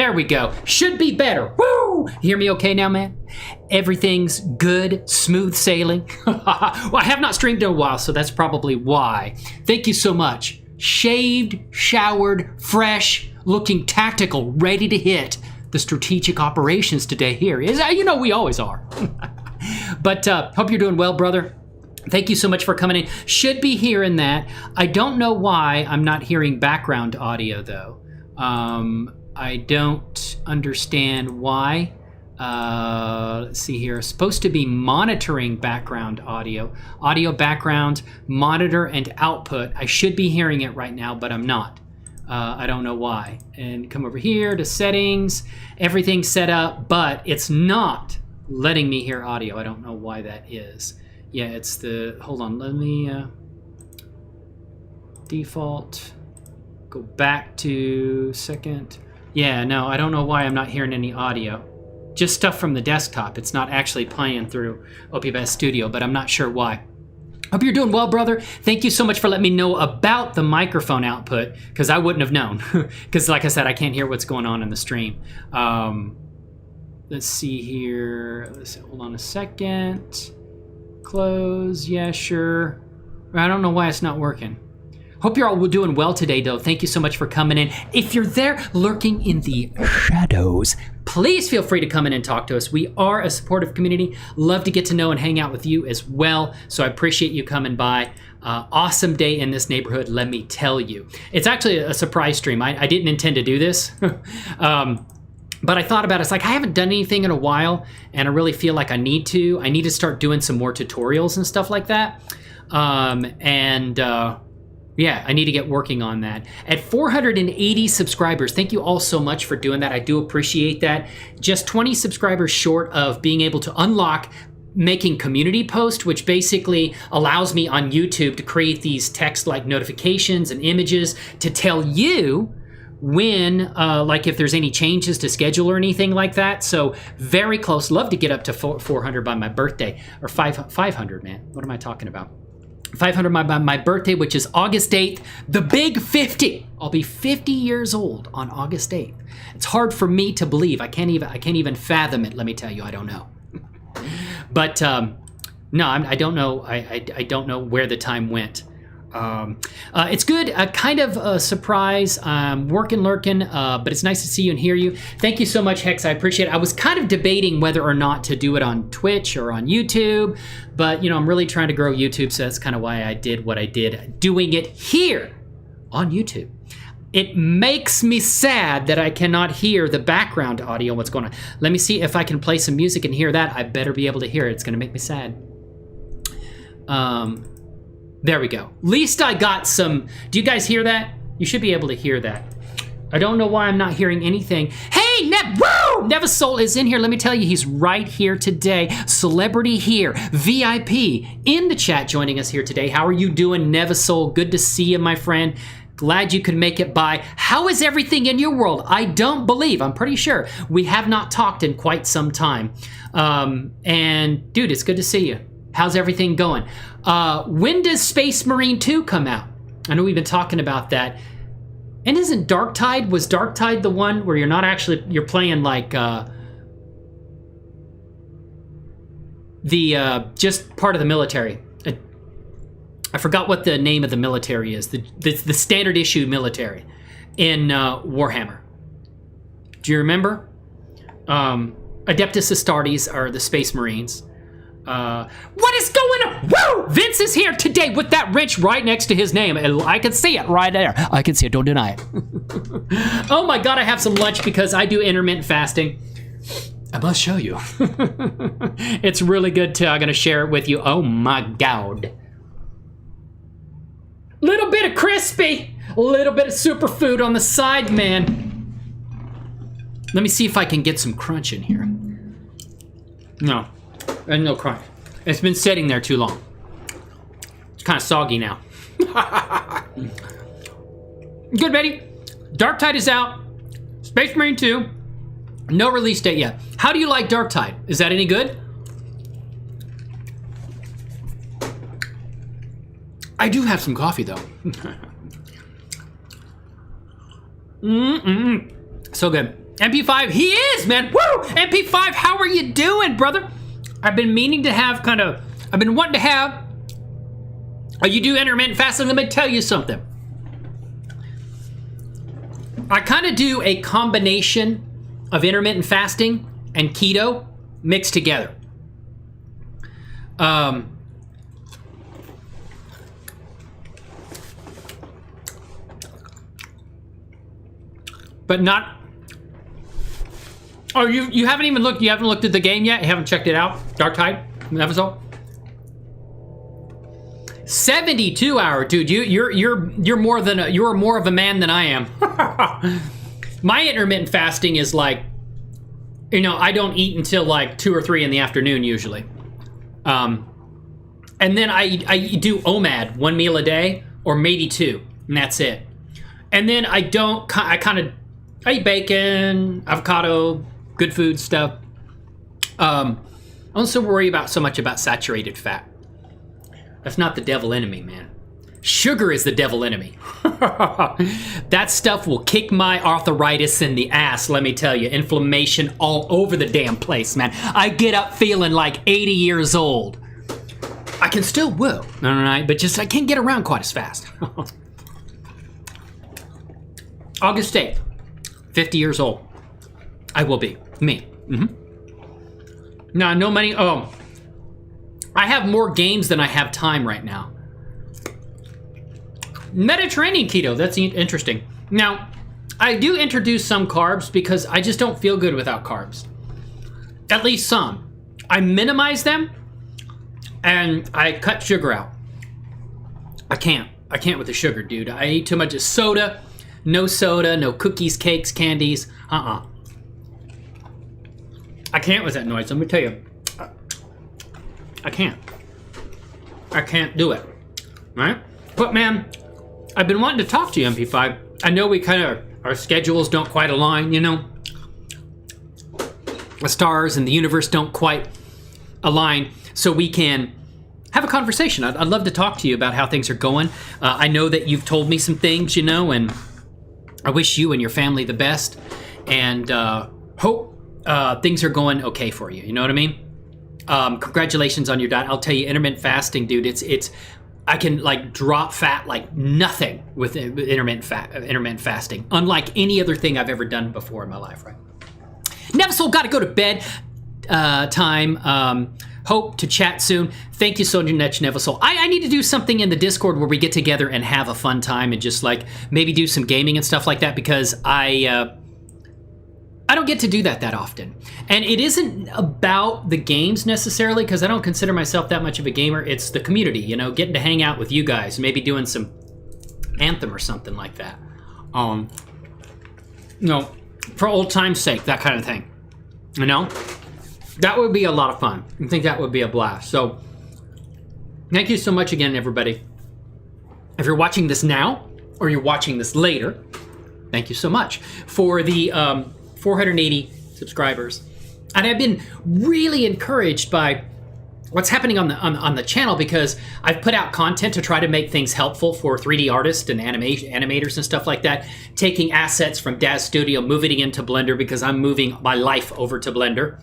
There we go. Should be better. Woo! Hear me okay now, man? Everything's good, smooth sailing. Well, I have not streamed in a while, so that's probably why. Thank you so much. Shaved, showered, fresh, looking tactical, ready to hit the strategic operations today here. You know we always are. But hope you're doing well, brother. Thank you so much for coming in. Should be hearing that. I don't know why I'm not hearing background audio, though. I don't understand why. Let's see here. Supposed to be monitoring background audio. Audio background, monitor, and output. I should be hearing it right now, but I'm not. I don't know why. And come over here to settings. Everything's set up, but it's not letting me hear audio. I don't know why that is. Yeah, it's the... Hold on. Let me... default. Go back to second. Yeah, no, I don't know why I'm not hearing any audio. Just stuff from the desktop. It's not actually playing through DAZ Studio, but I'm not sure why. Hope you're doing well, brother. Thank you so much for letting me know about the microphone output, because I wouldn't have known. Because like I said, I can't hear what's going on in the stream. Let's see here. Hold on a second. Close. Yeah, sure. I don't know why it's not working. Hope you're all doing well today, though. Thank you so much for coming in. If you're there lurking in the shadows, please feel free to come in and talk to us. We are a supportive community. Love to get to know and hang out with you as well. So I appreciate you coming by. Awesome day in this neighborhood, let me tell you. It's actually a surprise stream. I didn't intend to do this. But I thought about it. It's like I haven't done anything in a while, and I really feel like I need to. I need to start doing some more tutorials and stuff like that. Yeah, I need to get working on that. At 480 subscribers, thank you all so much for doing that. I do appreciate that. Just 20 subscribers short of being able to unlock making community posts, which basically allows me on YouTube to create these text-like notifications and images to tell you when, like if there's any changes to schedule or anything like that. So very close. Love to get up to 400 by my birthday, or 500, man. What am I talking about? 500 by my birthday, which is August 8th, the big 50. I'll be 50 years old on August 8th. It's hard for me to believe. I can't even fathom it. Let me tell you, I don't know. But no, I don't know. I don't know where the time went. It's good. Kind of a surprise. Working, lurking, but it's nice to see you and hear you. Thank you so much, Hex. I appreciate it. I was kind of debating whether or not to do it on Twitch or on YouTube, but you know, I'm really trying to grow YouTube, so that's kind of why I did what I did, doing it here on YouTube. It makes me sad that I cannot hear the background audio, what's going on. Let me see if I can play some music and hear that. I better be able to hear it. It's gonna make me sad. There we go. At least I got some. Do you guys hear that? You should be able to hear that. I don't know why I'm not hearing anything. Hey, Nevasol is in here. Let me tell you, he's right here today. Celebrity here, VIP in the chat joining us here today. How are you doing, Nevasol? Good to see you, my friend. Glad you could make it by. How is everything in your world? I don't believe, I'm pretty sure, we have not talked in quite some time. And dude, it's good to see you. How's everything going? When does Space Marine 2 come out? I know we've been talking about that. And isn't Darktide, was Darktide the one where you're not actually, you're playing like just part of the military? I forgot what the name of the military is. The standard issue military in Warhammer. Do you remember? Adeptus Astartes are the Space Marines. What is going on? Woo! Vince is here today with that wrench right next to his name. I can see it right there. I can see it. Don't deny it. Oh my God, I have some lunch because I do intermittent fasting. I must show you. It's really good too. I'm going to share it with you. Oh my God. Little bit of crispy. A little bit of superfood on the side, man. Let me see if I can get some crunch in here. No. There's no crunch. It's been sitting there too long. It's kind of soggy now. Good, Betty. Darktide is out. Space Marine 2. No release date yet. How do you like Darktide? Is that any good? I do have some coffee, though. So good. MP5, he is, man. Woo! MP5, how are you doing, brother? I've been meaning to have I've been wanting to have, you do intermittent fasting? Let me tell you something. I kind of do a combination of intermittent fasting and keto mixed together. But not. Oh, you haven't even looked. You haven't looked at the game yet. You haven't checked it out. Dark Tide episode. 72 hour, dude. You're more of a man than I am. My intermittent fasting is like, I don't eat until like 2 or 3 in the afternoon usually. And then I do OMAD, 1 meal a day, or maybe 2, and that's it. And then I eat bacon, avocado, good food stuff. I don't so worry so much about saturated fat. That's not the devil enemy, man. Sugar is the devil enemy. That stuff will kick my arthritis in the ass, let me tell you. Inflammation all over the damn place, man. I get up feeling like 80 years old. I can still woo, all right? But just I can't get around quite as fast. August 8th, 50 years old. I will be. Me. No money. Oh, I have more games than I have time right now. Mediterranean keto, that's interesting. Now, I do introduce some carbs because I just don't feel good without carbs. At least some. I minimize them and I cut sugar out. I can't with the sugar, dude. I eat too much of soda, no cookies, cakes, candies. I can't with that noise, let me tell you. I can't do it, right? But man, I've been wanting to talk to you, MP5. I know our schedules don't quite align, The stars and the universe don't quite align, so we can have a conversation. I'd love to talk to you about how things are going. I know that you've told me some things, and I wish you and your family the best, and hope things are going okay for you. You know what I mean? Congratulations on your diet. I'll tell you, intermittent fasting, dude, it's I can like drop fat like nothing with intermittent fasting, unlike any other thing I've ever done before in my life, right? Neversoul, gotta go to bed time. Hope to chat soon. Thank you so much, Neversoul. I need to do something in the Discord where we get together and have a fun time and just like maybe do some gaming and stuff like that, because I don't get to do that often. And it isn't about the games necessarily, because I don't consider myself that much of a gamer. It's the community, getting to hang out with you guys, maybe doing some Anthem or something like that. For old time's sake, that kind of thing. That would be a lot of fun. I think that would be a blast. So thank you so much again, everybody. If you're watching this now or you're watching this later, thank you so much for the 480 subscribers. And I've been really encouraged by what's happening on the channel, because I've put out content to try to make things helpful for 3D artists and animators and stuff like that, taking assets from DAZ Studio, moving it into Blender, because I'm moving my life over to Blender.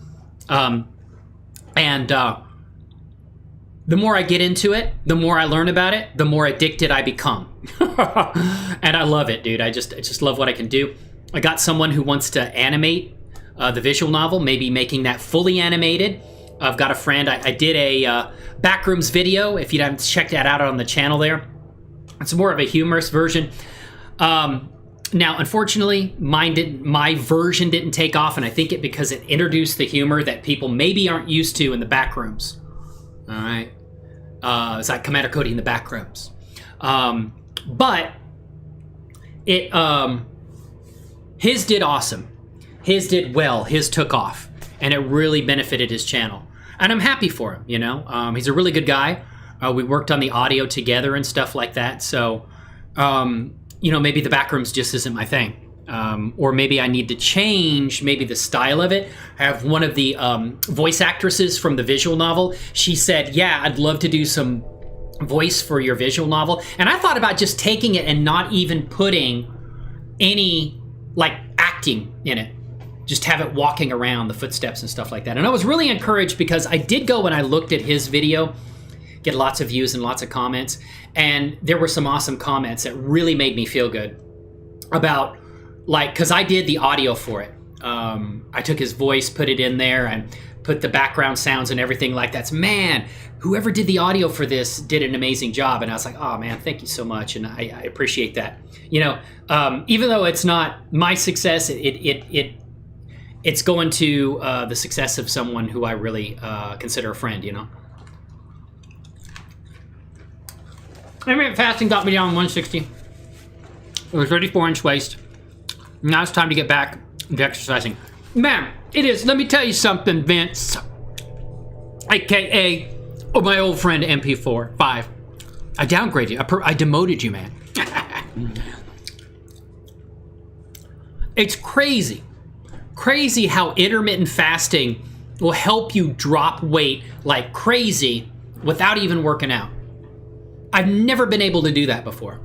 The more I get into it, the more I learn about it, the more addicted I become. And I love it, dude. I just love what I can do. I got someone who wants to animate the visual novel, maybe making that fully animated. I've got a friend. I did a Backrooms video, if you haven't checked that out on the channel there. It's more of a humorous version. Now, unfortunately, my version didn't take off, and I think because it introduced the humor that people maybe aren't used to in the Backrooms. All right. It's like Commander Cody in the Backrooms. But his did awesome. His did well. His took off, and it really benefited his channel. And I'm happy for him, He's a really good guy. We worked on the audio together and stuff like that. So, maybe the Backrooms just isn't my thing. Or maybe I need to change maybe the style of it. I have one of the voice actresses from the visual novel. She said, yeah, I'd love to do some voice for your visual novel. And I thought about just taking it and not even putting any like acting in it. just have it walking around, the footsteps and stuff like that. And I was really encouraged because I did go and I looked at his video, get lots of views and lots of comments, and there were some awesome comments that really made me feel good about, like, because I did the audio for it. I took his voice, put it in there, and put the background sounds and everything like that. Man, whoever did the audio for this did an amazing job. And I was like, oh man, thank you so much. And I appreciate that. You know, even though it's not my success, it's going to the success of someone who I really consider a friend, you know. Intermittent fasting got me down 160. It was 34-inch waist. Now it's time to get back to exercising. Man, it is. Let me tell you something, Vince. AKA my old friend MP4 5. I downgraded you. I demoted you, man. It's crazy. Crazy how intermittent fasting will help you drop weight like crazy without even working out. I've never been able to do that before.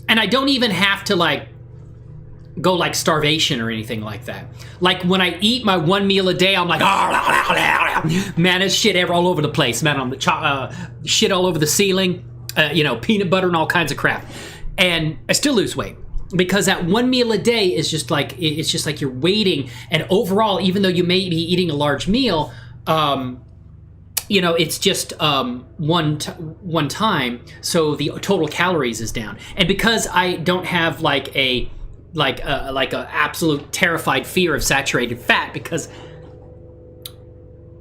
And I don't even have to like go like starvation or anything like that. Like when I eat my one meal a day, I'm like, man, it's shit all over the place, man. I'm shit all over the ceiling, you know, peanut butter and all kinds of crap. And I still lose weight because that one meal a day is just like, it's just like you're waiting. And overall, even though you may be eating a large meal, you know, it's just one time, so the total calories is down. And because I don't have like a absolute terrified fear of saturated fat, because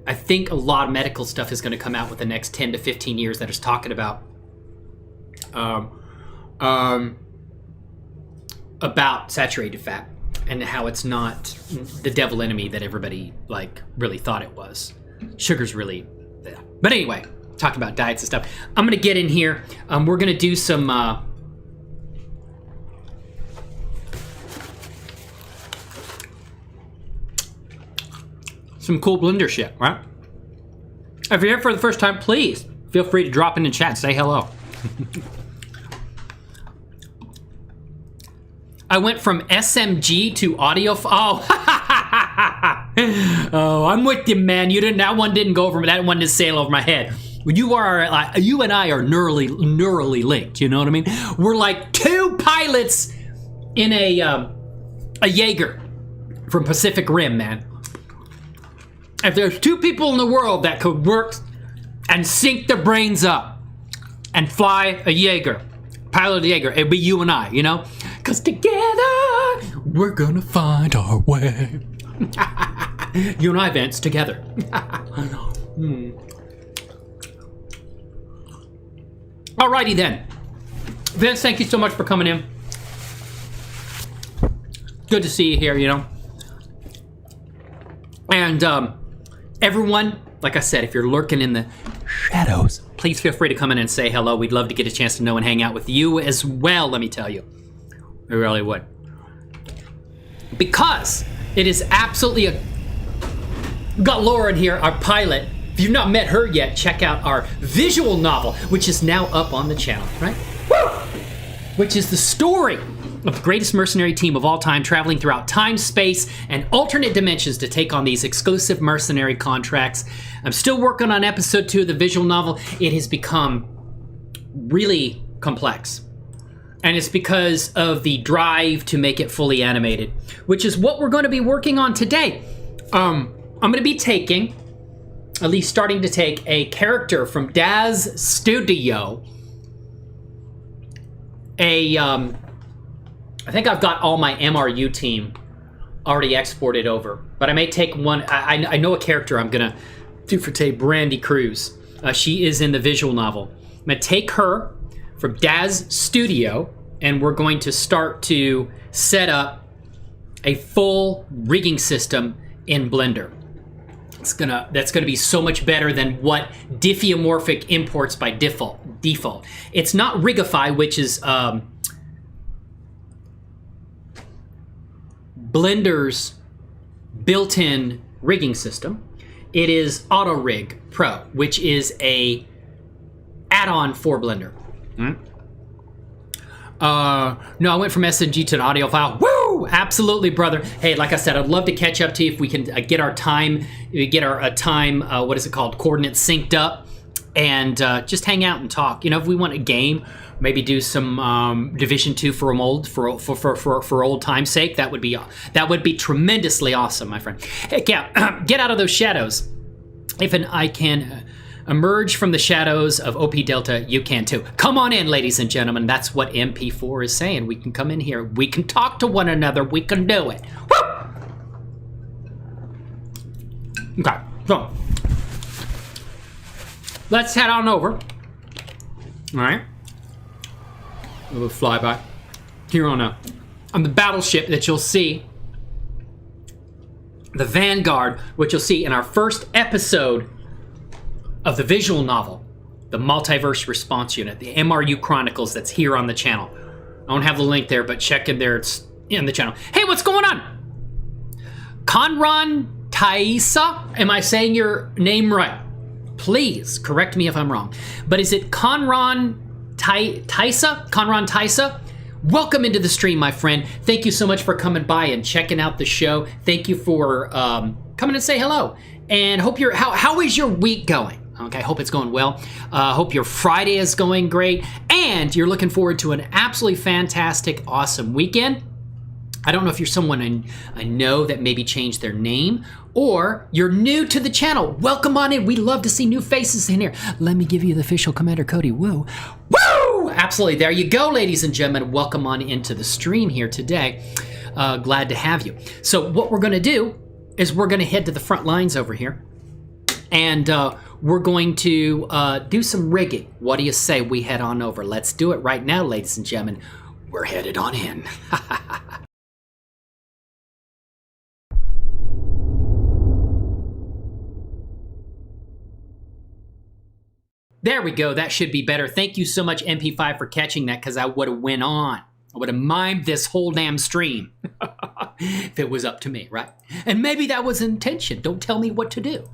I think a lot of medical stuff is going to come out with the next 10 to 15 years that is talking about saturated fat and how it's not the devil enemy that everybody like really thought it was. Sugar's really, yeah. But anyway, talking about diets and stuff, I'm going to get in here. We're going to do some cool blender shit, right? If you're here for the first time, please feel free to drop in the chat, say hello. I went from SMG to audio. Oh, oh, I'm with you, man. You didn't. That one didn't go over. That one didn't sail over my head. You and I are neurally linked. You know what I mean? We're like two pilots in a Jaeger from Pacific Rim, man. If there's two people in the world that could work and sync their brains up and fly a Jaeger, pilot a Jaeger, it'd be you and I, you know? Because together, we're gonna find our way. You and I, Vince, together. Alrighty then. Vince, thank you so much for coming in. Good to see you here, you know? And, everyone, like I said, if you're lurking in the shadows, please feel free to come in and say hello. We'd love to get a chance to know and hang out with you as well, let me tell you. We really would. Because it is absolutely got Laura in here, our pilot. If you've not met her yet, check out our visual novel, which is now up on the channel, right? Woo! Which is the story of the greatest mercenary team of all time, traveling throughout time, space, and alternate dimensions to take on these exclusive mercenary contracts. I'm still working on episode 2 of the visual novel. It has become really complex. And it's because of the drive to make it fully animated, which is what we're going to be working on today. I'm going to be taking, at least starting to take, a character from DAZ Studio. I think I've got all my MRU team already exported over, but I may take one. I know a character I'm gonna do for today, Brandy Cruz. She is in the visual novel. I'm gonna take her from DAZ Studio, and we're going to start to set up a full rigging system in Blender. That's gonna be so much better than what Diffeomorphic imports by default. It's not Rigify, which is Blender's built-in rigging system. It is auto-rigpro, which is a add-on for Blender. No, I went from SMG to an audio file. Woo! Absolutely, brother. Hey, like I said, I'd love to catch up to you if we can get our time, what is it called, coordinates synced up, and just hang out and talk. You know, if we want a game, maybe do some Division 2 for old time's sake. That would be tremendously awesome, my friend. Heck yeah, get out of those shadows. If I can emerge from the shadows of OP Delta, you can too. Come on in, ladies and gentlemen. That's what MP4 is saying. We can come in here. We can talk to one another. We can do it. Woo! Okay, so let's head on over. All right. A little flyby here on the battleship that you'll see, the Vanguard, which you'll see in our first episode of the visual novel, the Multiverse Response Unit, the MRU Chronicles, that's here on the channel. I don't have the link there, but check in there. It's in the channel. Hey, what's going on? Conron Taisa? Am I saying your name right? Please correct me if I'm wrong. But is it Conron Taisa? Conron Taisa? Welcome into the stream, my friend. Thank you so much for coming by and checking out the show. Thank you for coming and say hello. And hope how is your week going? Okay, hope it's going well. Hope your Friday is going great. And you're looking forward to an absolutely fantastic, awesome weekend. I don't know if you're someone I know that maybe changed their name, or you're new to the channel. Welcome on in. We love to see new faces in here. Let me give you the official Commander Cody. Woo. Woo! Absolutely. There you go, ladies and gentlemen. Welcome on into the stream here today. Glad to have you. So what we're going to do is we're going to head to the front lines over here. And we're going to do some rigging. What do you say we head on over? Let's do it right now, ladies and gentlemen. We're headed on in. There we go. That should be better. Thank you so much, MP5, for catching that, because I would have went on. I would have mimed this whole damn stream if it was up to me, right? And maybe that was intention. Don't tell me what to do.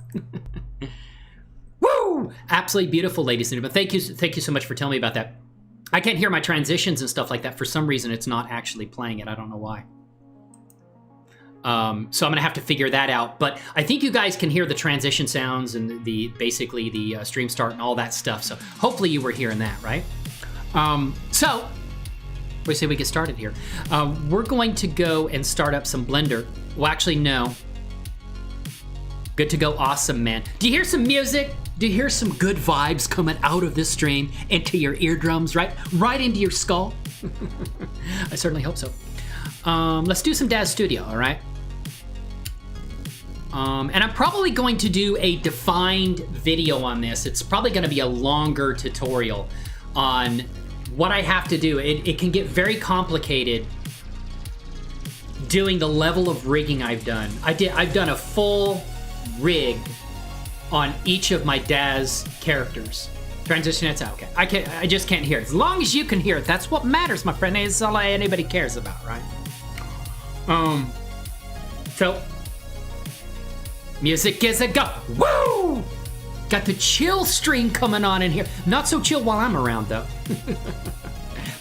Woo! Absolutely beautiful, ladies and gentlemen. Thank you so much for telling me about that. I can't hear my transitions and stuff like that. For some reason, it's not actually playing it. I don't know why. So I'm gonna have to figure that out. But I think you guys can hear the transition sounds and basically the stream start and all that stuff. So hopefully you were hearing that, right? So we say we get started here. We're going to go and start up some Blender. Well, actually, no. Good to go. Awesome, man. Do you hear some music? Do you hear some good vibes coming out of this stream into your eardrums, right into your skull? I certainly hope so. Let's do some DAZ Studio, all right? And I'm probably going to do a defined video on this. It's probably going to be a longer tutorial on what I have to do. It can get very complicated doing the level of rigging I've done. I've done a full rig on each of my DAZ characters. Transition, that's okay. I just can't hear it. As long as you can hear it, that's what matters, my friend. It's all anybody cares about, right? So music is a go. Woo! Got the chill stream coming on in here. Not so chill while I'm around, though.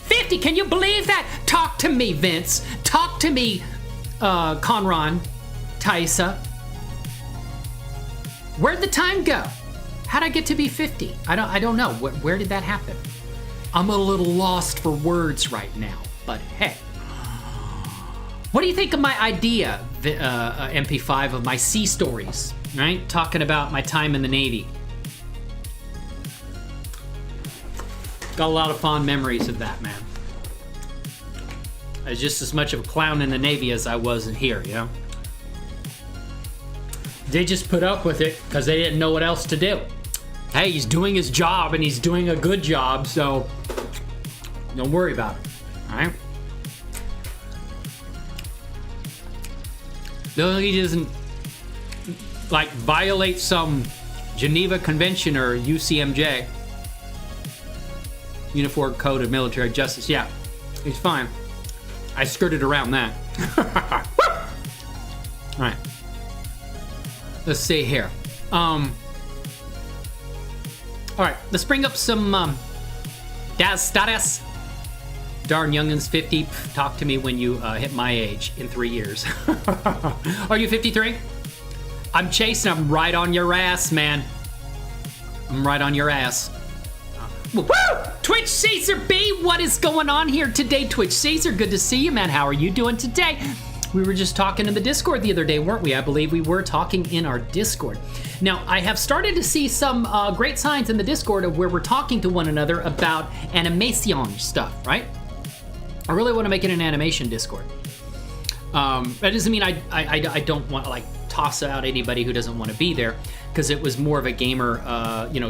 50, can you believe that? Talk to me, Vince. Talk to me, Conron, Taisa. Where'd the time go? How'd I get to be 50? I don't know. Where did that happen? I'm a little lost for words right now, but hey. What do you think of my idea, MP5, of my sea stories, right? Talking about my time in the Navy. Got a lot of fond memories of that, man. I was just as much of a clown in the Navy as I was in here, you know? They just put up with it because they didn't know what else to do. Hey, he's doing his job and he's doing a good job, so don't worry about it, all right? No, he doesn't like violate some Geneva Convention or UCMJ, Uniform Code of Military Justice. Yeah, he's fine. I skirted around that. All right. Let's see here. All right, let's bring up some DAZ status. Darn youngins, 50. Talk to me when you hit my age in 3 years. Are you 53? I'm Chase, and I'm right on your ass, man. I'm right on your ass. Woo! Twitch Caesar B, what is going on here today? Twitch Caesar, good to see you, man. How are you doing today? We were just talking in the Discord the other day, weren't we? I believe we were talking in our Discord. Now, I have started to see some great signs in the Discord of where we're talking to one another about animation stuff, right? I really want to make it an animation Discord. That doesn't mean I don't want to like toss out anybody who doesn't want to be there, because it was more of a gamer,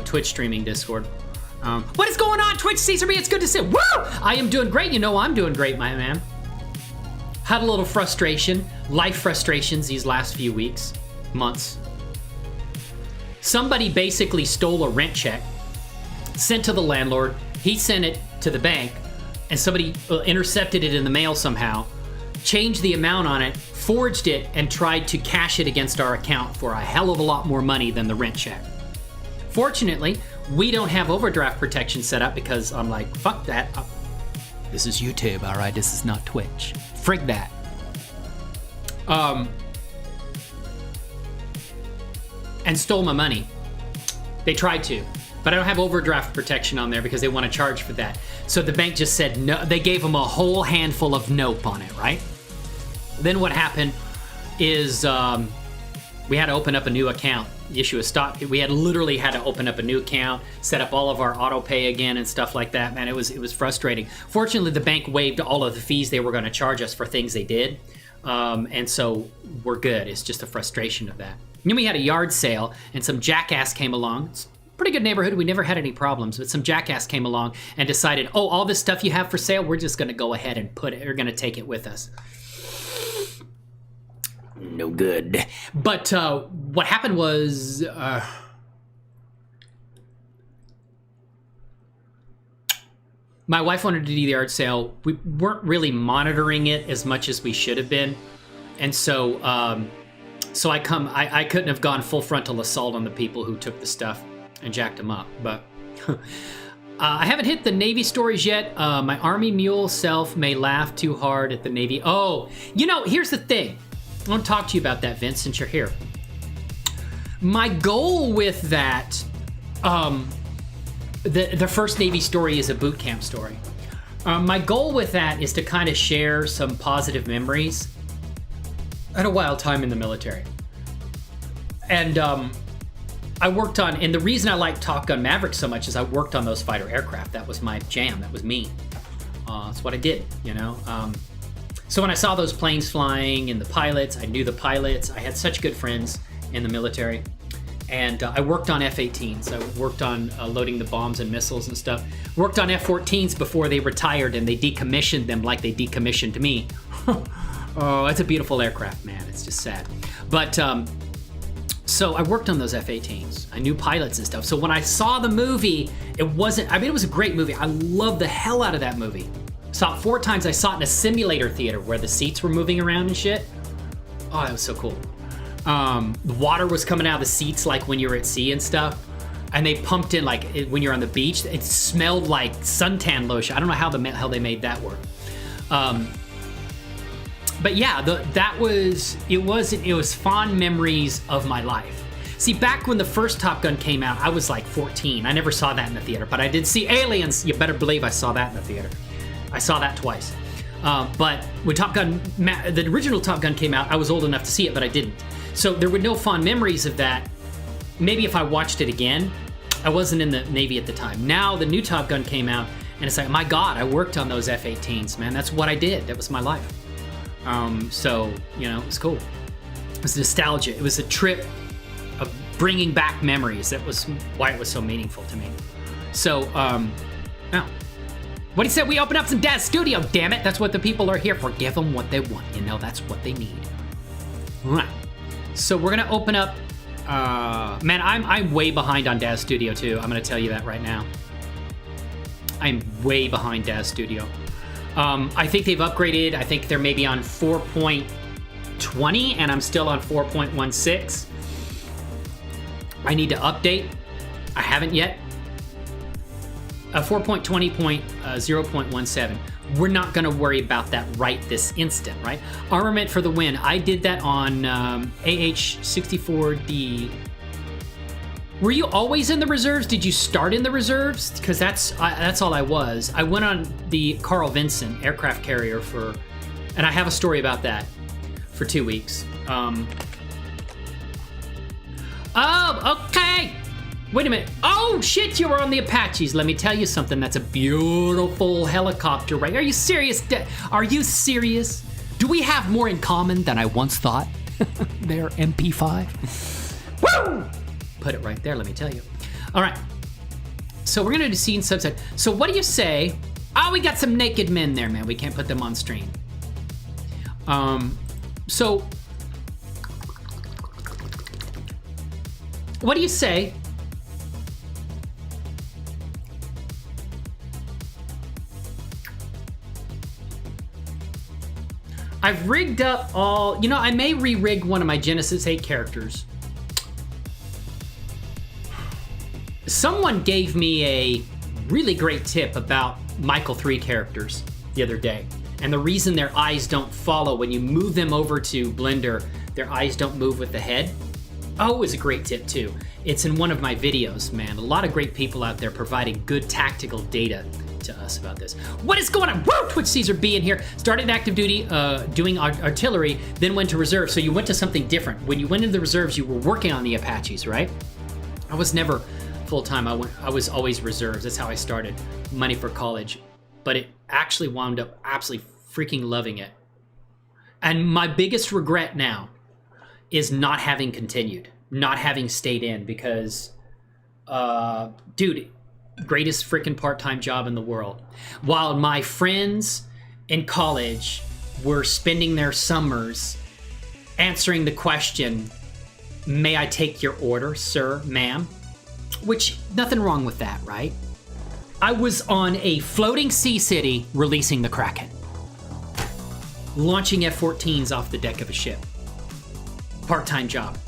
Twitch streaming Discord. What is going on, Twitch Caesar B? It's good to see you. Woo! I am doing great. You know I'm doing great, my man. Had a little frustration, life frustrations these last few weeks, months. Somebody basically stole a rent check, sent to the landlord. He sent it to the bank, and somebody intercepted it in the mail somehow, changed the amount on it, forged it, and tried to cash it against our account for a hell of a lot more money than the rent check. Fortunately, we don't have overdraft protection set up because I'm like, fuck that. This is YouTube, all right? This is not Twitch. Frig that. And stole my money. They tried to, but I don't have overdraft protection on there because they want to charge for that. So the bank just said no. They gave them a whole handful of nope on it, right? Then what happened is we had to open up a new account, issue a stop. We literally had to open up a new account, set up all of our auto pay again and stuff like that. Man, it was frustrating. Fortunately, the bank waived all of the fees they were going to charge us for things they did, and so we're good. It's just a frustration of that. And then we had a yard sale, and some jackass came along. It's a pretty good neighborhood. We never had any problems, but some jackass came along and decided, oh, all this stuff you have for sale, we're just going to go ahead and we're going to take it with us. No good. But what happened was my wife wanted to do the yard sale. We weren't really monitoring it as much as we should have been, and so I couldn't have gone full frontal assault on the people who took the stuff and jacked them up. But I haven't hit the Navy stories yet. My Army mule self may laugh too hard at the Navy. Oh, here's the thing. I want to talk to you about that, Vince, since you're here. My goal with that, the first Navy story is a boot camp story. My goal with that is to kind of share some positive memories. I had a wild time in the military. And I worked on, and the reason I like Top Gun Maverick so much is I worked on those fighter aircraft. That was my jam. That was me. That's what I did, So when I saw those planes flying and the pilots, I knew the pilots. I had such good friends in the military. And I worked on F-18s. I worked on loading the bombs and missiles and stuff. Worked on F-14s before they retired, and they decommissioned them like they decommissioned me. Oh, it's a beautiful aircraft, man. It's just sad. But so I worked on those F-18s. I knew pilots and stuff. So when I saw the movie, it was a great movie. I loved the hell out of that movie. Saw it 4 times. I saw it in a simulator theater where the seats were moving around and shit. Oh, that was so cool. The water was coming out of the seats like when you were at sea and stuff. And they pumped in like when you're on the beach. It smelled like suntan lotion. I don't know how the hell they made that work. But yeah, it was fond memories of my life. See, back when the first Top Gun came out, I was like 14. I never saw that in the theater, but I did see Aliens. You better believe I saw that in the theater. I saw that twice. But when the original Top Gun came out, I was old enough to see it, but I didn't. So there were no fond memories of that. Maybe if I watched it again. I wasn't in the Navy at the time. Now the new Top Gun came out, and it's like, my God, I worked on those F-18s, man. That's what I did. That was my life. So, it was cool. It was nostalgia. It was a trip of bringing back memories. That was why it was so meaningful to me. So, now. What he said, we open up some DAZ Studio, damn it. That's what the people are here for. Give them what they want. That's what they need. All right. So we're going to open up. Man, I'm way behind on DAZ Studio, too. I'm going to tell you that right now. I'm way behind DAZ Studio. I think they've upgraded. I think they're maybe on 4.20, and I'm still on 4.16. I need to update. I haven't yet. 4.20.0.17. we're not going to worry about that right this instant, right? Armament for the win. I did that on AH-64D. Were you always in the reserves? Did you start in the reserves? Because that's all I was. I went on the Carl Vinson aircraft carrier and I have a story about that, for 2 weeks. Oh, okay. Wait a minute. Oh, shit, you were on the Apaches. Let me tell you something. That's a beautiful helicopter, right? Are you serious? Are you serious? Do we have more in common than I once thought? They're MP5. Woo! Put it right there, let me tell you. All right. So we're going to do scene subset. So what do you say? Oh, we got some naked men there, man. We can't put them on stream. So what do you say? I've rigged up all, I may re-rig one of my Genesis 8 characters. Someone gave me a really great tip about Michael 3 characters the other day. And the reason their eyes don't follow when you move them over to Blender, their eyes don't move with the head. Oh, it was a great tip too. It's in one of my videos, man. A lot of great people out there providing good tactical data to us about this. What is going on? Woo! Twitch Caesar being here. Started active duty, doing artillery, then went to reserve. So you went to something different. When you went into the reserves, you were working on the Apaches, right? I was never full-time. I was always reserves. That's how I started. Money for college. But it actually wound up absolutely freaking loving it. And my biggest regret now is not having continued, not having stayed in, because, dude, greatest freaking part-time job in the world. While my friends in college were spending their summers answering the question, may I take your order, sir, ma'am? Which, nothing wrong with that, right? I was on a floating sea city releasing the Kraken. Launching F-14s off the deck of a ship. Part-time job.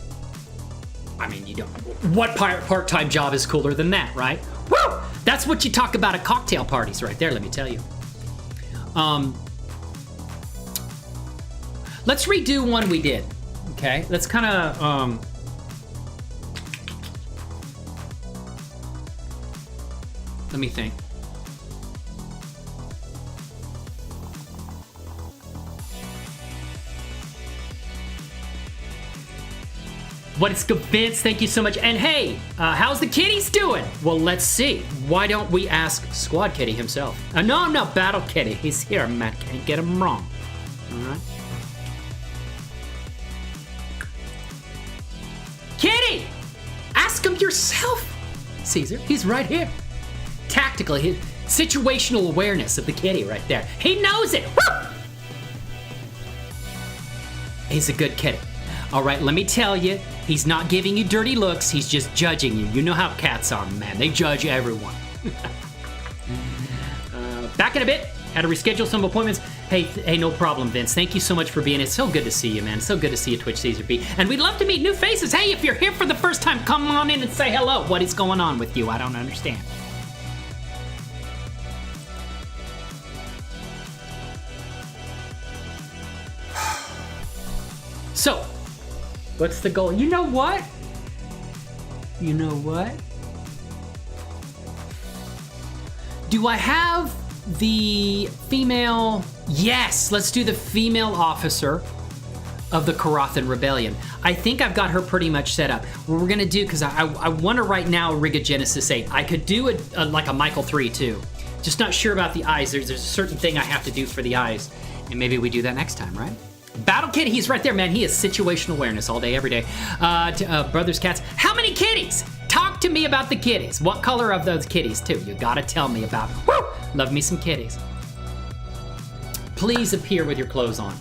I mean, what part-time job is cooler than that, right? Woo! That's what you talk about at cocktail parties right there, let me tell you. Let's redo one we did, okay? Let's kind of, let me think. What is good, Vince? Thank you so much. And hey, how's the kitties doing? Well, let's see. Why don't we ask Squad Kitty himself? No, Battle Kitty. He's here, Matt. Can't get him wrong. All right. Kitty! Ask him yourself, Caesar. He's right here. Tactical, his situational awareness of the kitty right there. He knows it. Woo! He's a good kitty. All right, let me tell you, he's not giving you dirty looks. He's just judging you. You know how cats are, man. They judge everyone. Back in a bit. Had to reschedule some appointments. Hey, no problem, Vince. Thank you so much for being here. It's so good to see you, man. So good to see you, Twitch Caesar B. And we'd love to meet new faces. Hey, if you're here for the first time, come on in and say hello. What is going on with you? I don't understand. So, what's the goal? You know what? You know what? Do I have the female? Yes, let's do the female officer of the Karathan Rebellion. I think I've got her pretty much set up. What we're gonna do, because I want to right now rig a Genesis 8. I could do like a Michael 3 too. Just not sure about the eyes. There's a certain thing I have to do for the eyes. And maybe we do that next time, right? Battle Kid, he's right there, man. He has situational awareness all day, every day. Brothers Cats, how many kitties? Talk to me about the kitties. What color of those kitties, too? You gotta tell me about them. Woo! Love me some kitties. Please appear with your clothes on.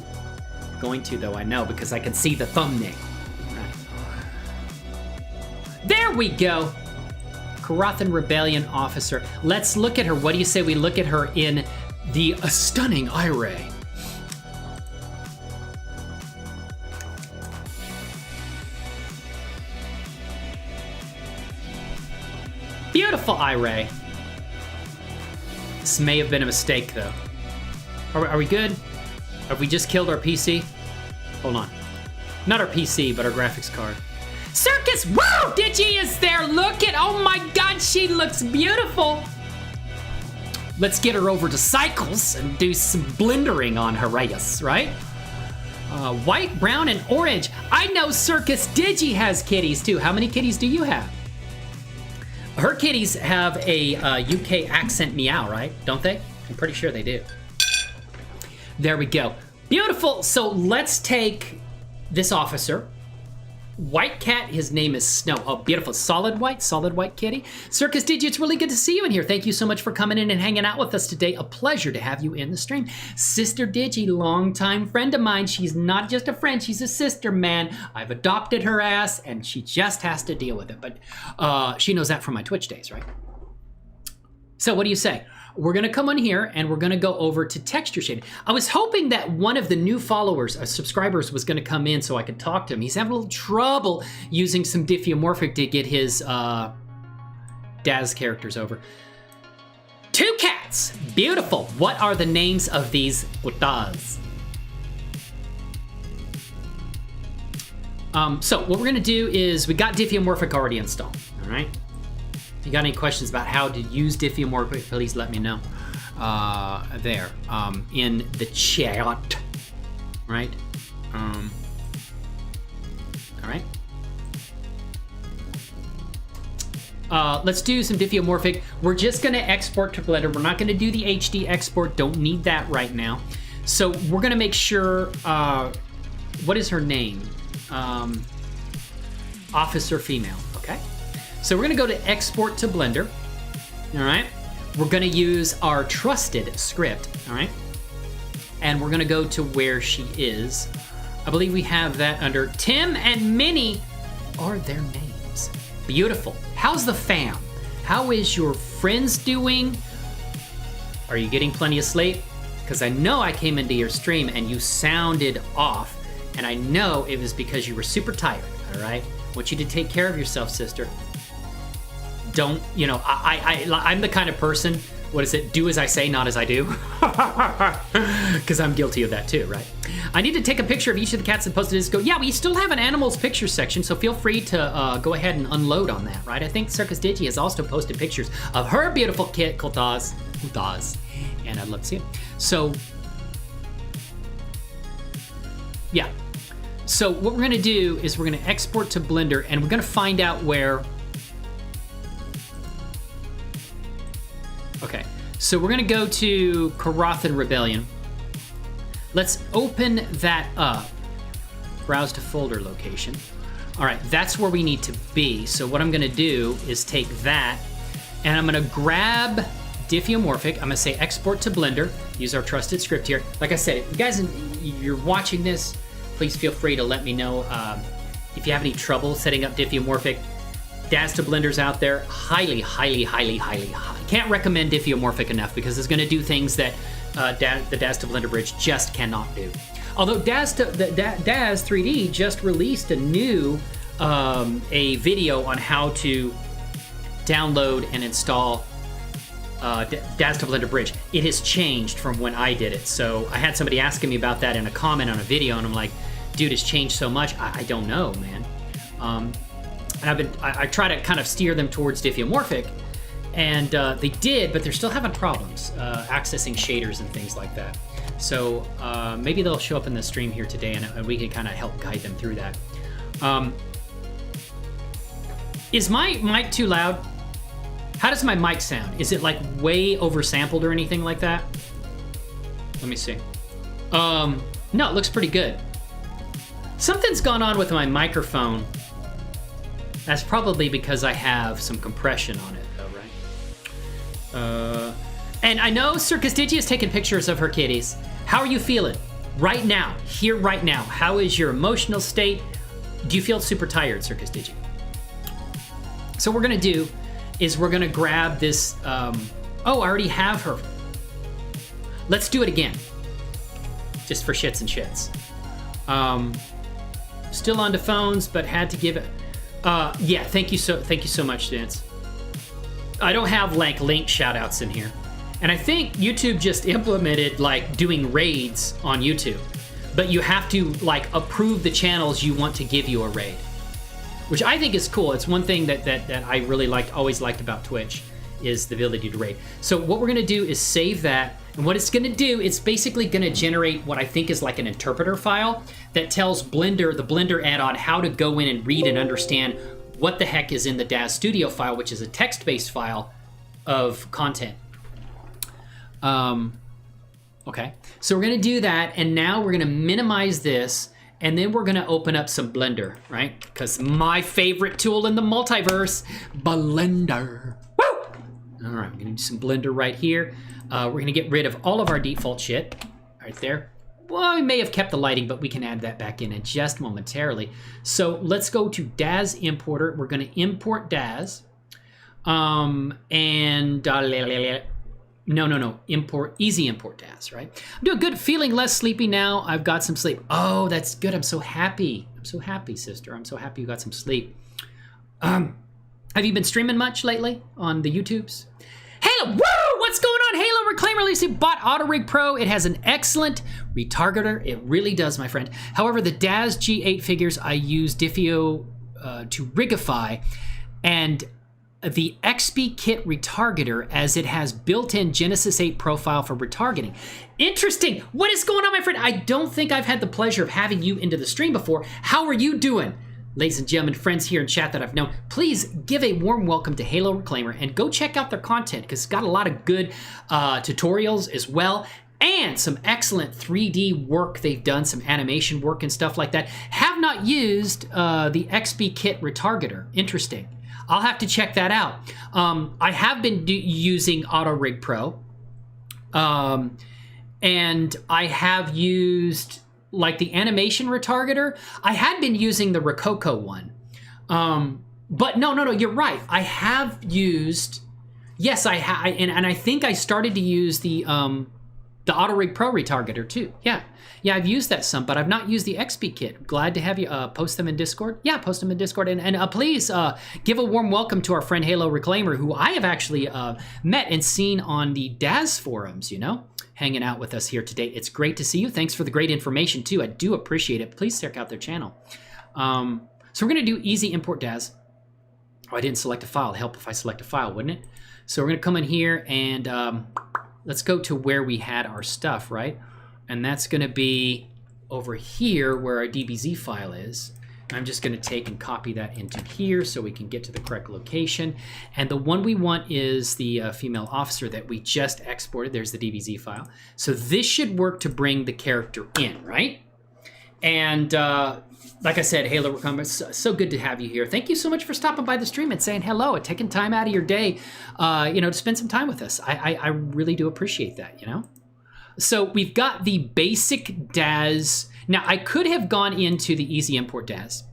Going to, though, I know, because I can see the thumbnail. Right. There we go. Karathan Rebellion officer. Let's look at her. What do you say we look at her in the stunning eye ray? Beautiful eye ray. This may have been a mistake, though. Are we good? Have we just killed our PC? Hold on. Not our PC, but our graphics card. Circus, woo! Digi is there. Look at, oh my God, she looks beautiful. Let's get her over to Cycles and do some blendering on her, right? White, brown, and orange. I know Circus Digi has kitties too. How many kitties do you have? Her kitties have a UK accent meow, right? Don't they? I'm pretty sure they do. There we go. Beautiful. So let's take this officer. White cat, his name is Snow. Oh, beautiful. Solid white kitty. Circus Digi, it's really good to see you in here. Thank you so much for coming in and hanging out with us today. A pleasure to have you in the stream. Sister Digi, longtime friend of mine. She's not just a friend, she's a sister, man. I've adopted her ass, and she just has to deal with it. But she knows that from my Twitch days, right? So what do you say? We're gonna come on here and we're gonna go over to texture shading. I was hoping that one of the new followers, subscribers, was gonna come in so I could talk to him. He's having a little trouble using some Diffeomorphic to get his DAZ characters over. 2 cats, beautiful. What are the names of these DAZ? So what we're gonna do is, we got Diffeomorphic already installed, all right? If you got any questions about how to use Diffeomorphic, please let me know in the chat, right? All right. Let's do some Diffeomorphic. We're just gonna export to Blender. We're not gonna do the HD export, don't need that right now. So we're gonna make sure, what is her name? Officer female, okay? So we're gonna go to export to Blender, all right? We're gonna use our trusted script, all right? And we're gonna go to where she is. I believe we have that under Tim and Minnie are their names. Beautiful. How's the fam? How is your friends doing? Are you getting plenty of sleep? Because I know I came into your stream and you sounded off, and I know it was because you were super tired, all right? I want you to take care of yourself, sister. Don't, you know, I'm the kind of person, what is it, do as I say, not as I do? Because I'm guilty of that too, right? I need to take a picture of each of the cats and post it as go. Yeah, we still have an animals picture section, so feel free to go ahead and unload on that, right? I think Circus Digi has also posted pictures of her beautiful kit called DAZ, and I'd love to see it. So, yeah. So what we're gonna do is we're gonna export to Blender, and we're gonna find out where. Okay, so we're gonna go to Karathan Rebellion. Let's open that up. Browse to folder location. All right, that's where we need to be. So what I'm gonna do is take that, and I'm gonna grab Diffeomorphic. I'm gonna say export to Blender, use our trusted script here. Like I said, if you guys, you're watching this, please feel free to let me know if you have any trouble setting up Diffeomorphic. DAZ to Blender's out there. Highly. Can't recommend Diffeomorphic enough because it's going to do things that the DAZ to Blender bridge just cannot do. Although DAZ 3D just released a new a video on how to download and install DAZ to Blender bridge. It has changed from when I did it. So I had somebody asking me about that in a comment on a video, and I'm like, dude, it's changed so much. I don't know, man. And I try to kind of steer them towards Diffeomorphic, and they did, but they're still having problems accessing shaders and things like that. So maybe they'll show up in the stream here today, and we can kind of help guide them through that. Is my mic too loud? How does my mic sound? Is it like way oversampled or anything like that? Let me see. No, it looks pretty good. Something's gone on with my microphone. That's probably because I have some compression on it, though, right? And I know Circus Digi is taking pictures of her kitties. How are you feeling right now, here, right now? How is your emotional state? Do you feel super tired, Circus Digi? So what we're gonna do is we're gonna grab this, oh, I already have her. Let's do it again, just for shits and shits. Still onto phones, but had to give it. Thank you so much, Dance. I don't have like link shoutouts in here. And I think YouTube just implemented like doing raids on YouTube, but you have to like approve the channels you want to give you a raid, which I think is cool. It's one thing that I really always liked about Twitch, is the ability to raid. So what we're gonna do is save that, and what it's gonna do, it's basically gonna generate what I think is like an interpreter file that tells Blender, the Blender add-on, how to go in and read and understand what the heck is in the DAZ Studio file, which is a text-based file of content. Okay, so we're gonna do that, and now we're gonna minimize this, and then we're gonna open up some Blender, right? Because my favorite tool in the multiverse, Blender. Woo! All right, we're gonna do some Blender right here. We're gonna get rid of all of our default shit right there. Well, we may have kept the lighting, but we can add that back in just momentarily. So let's go to DAZ importer. We're gonna import DAZ. No, import, easy import DAZ, right? I'm doing good, feeling less sleepy now. I've got some sleep. Oh, that's good, I'm so happy. I'm so happy, sister. I'm so happy you got some sleep. Have you been streaming much lately on the YouTubes? Halo, woo! What's going on? Halo Reclaimer Lucy bought auto-rigpro. It has an excellent retargeter. It really does, my friend. However, the DAZ G8 figures, I use Diffeo to rigify, and the XP kit retargeter, as it has built-in Genesis 8 profile for retargeting. Interesting. What is going on, my friend? I don't think I've had the pleasure of having you into the stream before. How are you doing? Ladies and gentlemen, friends here in chat that I've known, please give a warm welcome to Halo Reclaimer and go check out their content, because it's got a lot of good tutorials as well, and some excellent 3D work they've done, some animation work and stuff like that. Have not used the XP kit retargeter. Interesting. I'll have to check that out. I have been using auto-rigpro, and I have used like the animation retargeter. I had been using the Rococo one, but no, you're right. I have used, yes, I have, and I think I started to use the auto-rigpro retargeter too. Yeah, I've used that some, but I've not used the XP kit. Glad to have you post them in Discord. Yeah, post them in Discord, and please give a warm welcome to our friend Halo Reclaimer, who I have actually met and seen on the DAZ forums, you know, hanging out with us here today. It's great to see you. Thanks for the great information too. I do appreciate it. Please check out their channel. So we're gonna do easy import DAZ. Oh, I didn't select a file. It'd help if I select a file, wouldn't it? So we're gonna come in here and let's go to where we had our stuff, right? And that's gonna be over here where our DBZ file is. I'm just gonna take and copy that into here so we can get to the correct location. And the one we want is the female officer that we just exported. There's the DBZ file. So this should work to bring the character in, right? And like I said, Halo, so good to have you here. Thank you so much for stopping by the stream and saying hello and taking time out of your day, you know, to spend some time with us. I really do appreciate that, you know? So we've got the basic DAZ. Now, I could have gone into the easy import DAZ.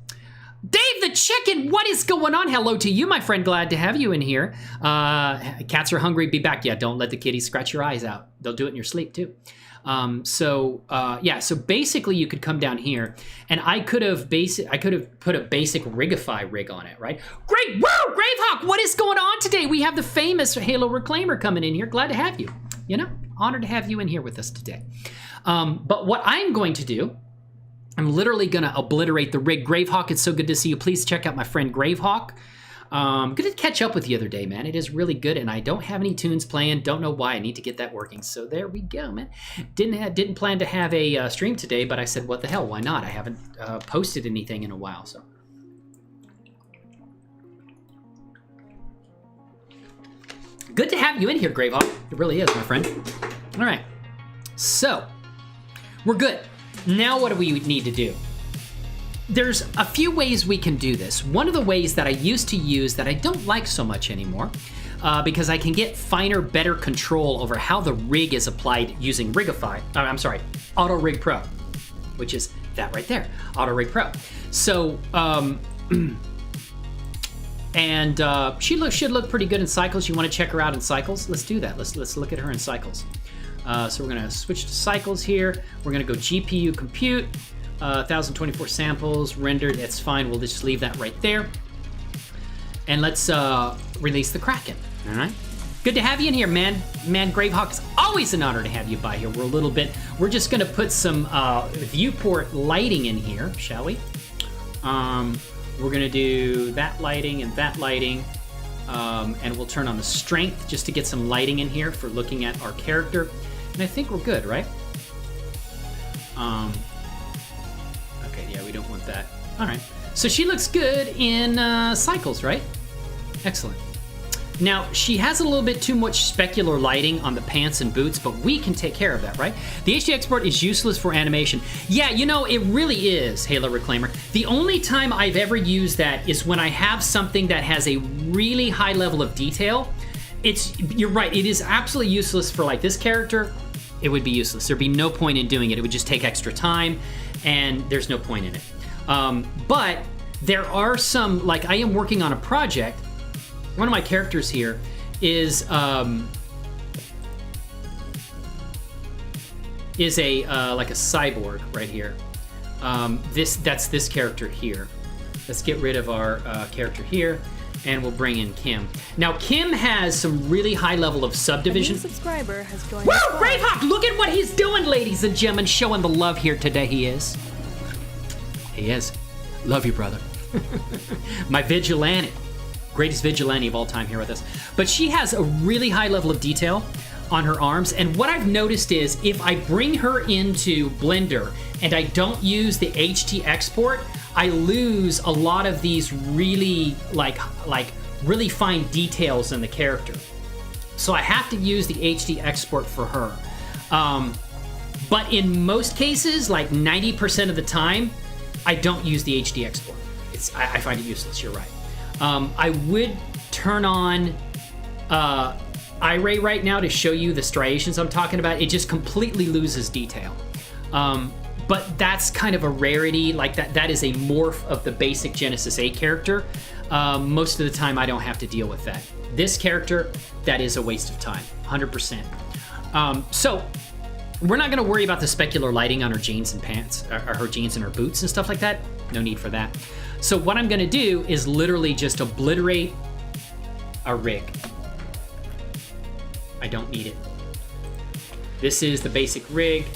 Dave the Chicken, what is going on? Hello to you, my friend. Glad to have you in here. Cats are hungry, be back. Yeah, don't let the kitties scratch your eyes out. They'll do it in your sleep, too. Yeah, so basically you could come down here, and I could have put a basic rigify rig on it, right? Great, woo, Gravehawk, what is going on today? We have the famous Halo Reclaimer coming in here. Glad to have you, you know? Honored to have you in here with us today. But what I'm going to do, I'm literally gonna obliterate the rig. Gravehawk, it's so good to see you. Please check out my friend Gravehawk. Good to catch up with the other day, man. It is really good, and I don't have any tunes playing. Don't know why. I need to get that working. So there we go, man. Didn't plan to have a stream today, but I said, what the hell? Why not? I haven't posted anything in a while, so. Good to have you in here, Gravehawk. It really is, my friend. All right. So we're good. Now what do we need to do? There's a few ways we can do this. One of the ways that I used to use that I don't like so much anymore, because I can get finer, better control over how the rig is applied using auto-rigpro, which is that right there, auto-rigpro. So, she should look pretty good in cycles. You want to check her out in cycles? Let's do that. Let's look at her in cycles. So we're gonna switch to cycles here. We're gonna go GPU compute. 1024 samples rendered, it's fine. We'll just leave that right there. And let's release the Kraken, all right? Good to have you in here, man. Man, Gravehawk, it's always an honor to have you by here. We're just gonna put some viewport lighting in here, shall we? We're gonna do that lighting and that lighting. And we'll turn on the strength just to get some lighting in here for looking at our character. And I think we're good, right? Okay, yeah, we don't want that. All right. So she looks good in cycles, right? Excellent. Now, she has a little bit too much specular lighting on the pants and boots, but we can take care of that, right? The HD export is useless for animation. Yeah, you know, it really is, Halo Reclaimer. The only time I've ever used that is when I have something that has a really high level of detail. You're right, it is absolutely useless for like this character. It would be useless. There'd be no point in doing it. It would just take extra time, and there's no point in it. But there are some, like I am working on a project. One of my characters here is a like a cyborg right here. That's this character here. Let's get rid of our character here, and we'll bring in Kim. Now Kim has some really high level of subdivision. A new subscriber has joined. Woo! Gravehawk, look at what he's doing, ladies and gentlemen, showing the love here today. He is. Love you, brother. My vigilante. Greatest vigilante of all time here with us. But she has a really high level of detail on her arms, and what I've noticed is if I bring her into Blender and I don't use the HD export, I lose a lot of these really like really fine details in the character. So I have to use the HD export for her. But in most cases, like 90% of the time, I don't use the HD export. I find it useless, you're right. I would turn on iRay right now to show you the striations I'm talking about. It just completely loses detail. But that's kind of a rarity. Like that is a morph of the basic Genesis 8 character. Most of the time I don't have to deal with that. This character, that is a waste of time, 100%. So we're not gonna worry about the specular lighting on her jeans and pants, or her jeans and her boots and stuff like that. No need for that. So what I'm gonna do is literally just obliterate a rig. I don't need it. This is the basic rig,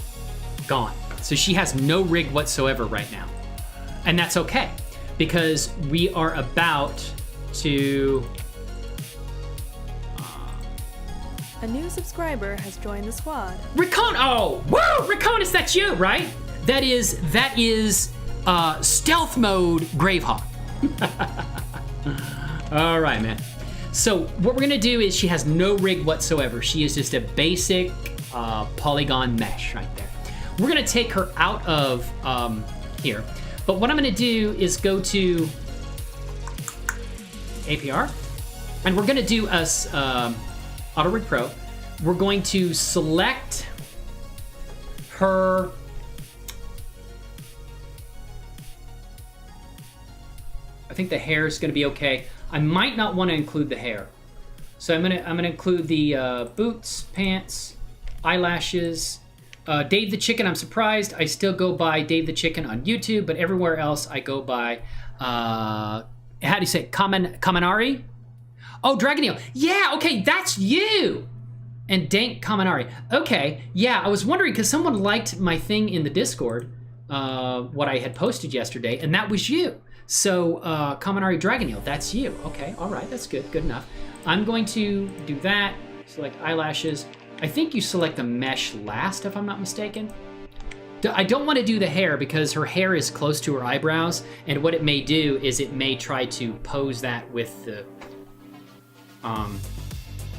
gone. So she has no rig whatsoever right now. And that's okay, because we are about to... A new subscriber has joined the squad. Recon, oh, woo, Reconus, that's you, right? That is stealth mode Gravehawk. All right, man. So what we're gonna do is she has no rig whatsoever. She is just a basic polygon mesh right there. We're gonna take her out of here. But what I'm gonna do is go to APR, and we're gonna do us auto-rigpro. We're going to select her. I think the hair is going to be okay. I might not want to include the hair, so I'm gonna include the boots, pants, eyelashes. Dave the Chicken. I'm surprised I still go by Dave the Chicken on YouTube, but everywhere else I go by how do you say it? Kaminari? Oh, Dragoneel. Yeah, okay, that's you. And Dank Kaminari. Okay, yeah, I was wondering because someone liked my thing in the Discord, what I had posted yesterday, and that was you. So, Kaminari Dragoneel, that's you. Okay, all right, that's good, good enough. I'm going to do that, select eyelashes. I think you select the mesh last, if I'm not mistaken. I don't want to do the hair because her hair is close to her eyebrows, and what it may do is it may try to pose that with the,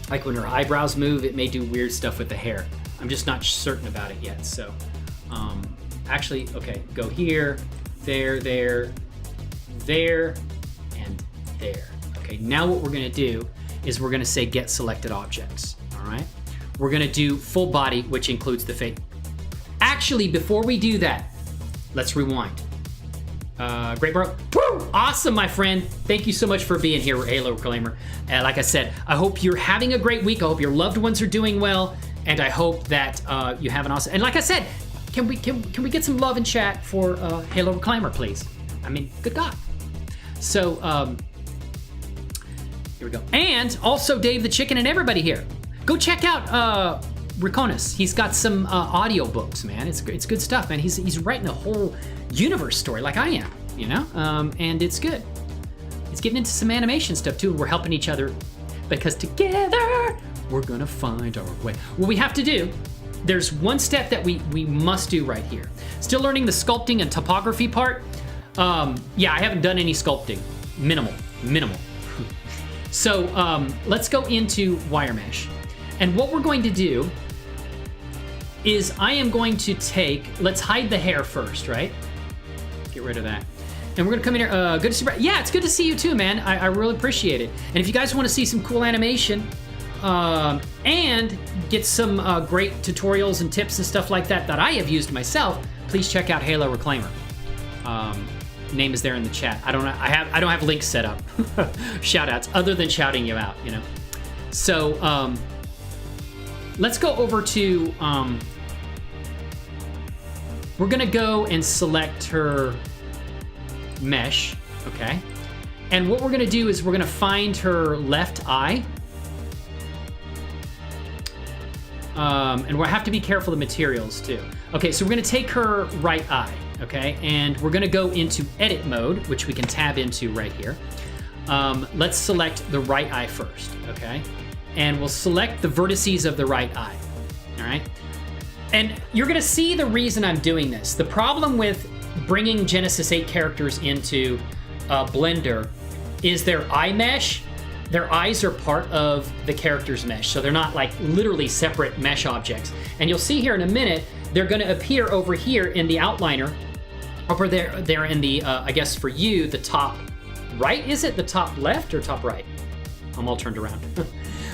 like when her eyebrows move, it may do weird stuff with the hair. I'm just not certain about it yet, so, actually, okay, go here, there, and there. Okay, now what we're gonna do is we're gonna say get selected objects, all right? We're gonna do full body, which includes the face. Actually, before we do that, let's rewind. Great, bro. Woo! Awesome, my friend. Thank you so much for being here, Halo Reclaimer. Like I said, I hope you're having a great week. I hope your loved ones are doing well, and I hope that you have an awesome. And like I said, can we get some love in chat for Halo Reclaimer, please? I mean, good God. So Here we go. And also Dave the Chicken and everybody here. Go check out Riconis. He's got some audio books, man. It's good stuff, man. He's writing a whole universe story like I am, you know? And it's good. He's getting into some animation stuff too. We're helping each other because together we're gonna find our way. What we have to do, there's one step that we must do right here. Still learning the sculpting and topography part. Yeah, I haven't done any sculpting. Minimal. So let's go into wire mesh. And what we're going to do is I am going to take, let's hide the hair first, right? Get rid of that. And we're gonna come in here, good to see, yeah, it's good to see you too, man. I really appreciate it. And if you guys wanna see some cool animation and get some great tutorials and tips and stuff like that I have used myself, please check out Halo Reclaimer. Name is there in the chat. I don't have links set up. Shout outs, other than shouting you out, you know. So let's go over to, we're gonna go and select her mesh, okay? And what we're gonna do is we're gonna find her left eye. And we'll have to be careful of materials too. Okay, so we're gonna take her right eye, okay? And we're gonna go into edit mode, which we can tab into right here. Let's select the right eye first, okay? And we'll select the vertices of the right eye, all right? And you're gonna see the reason I'm doing this. The problem with bringing Genesis 8 characters into Blender is their eye mesh. Their eyes are part of the character's mesh, so they're not like literally separate mesh objects. And you'll see here in a minute, they're gonna appear over here in the outliner, over there in the, I guess for you, the top right, is it? The top left or top right? I'm all turned around.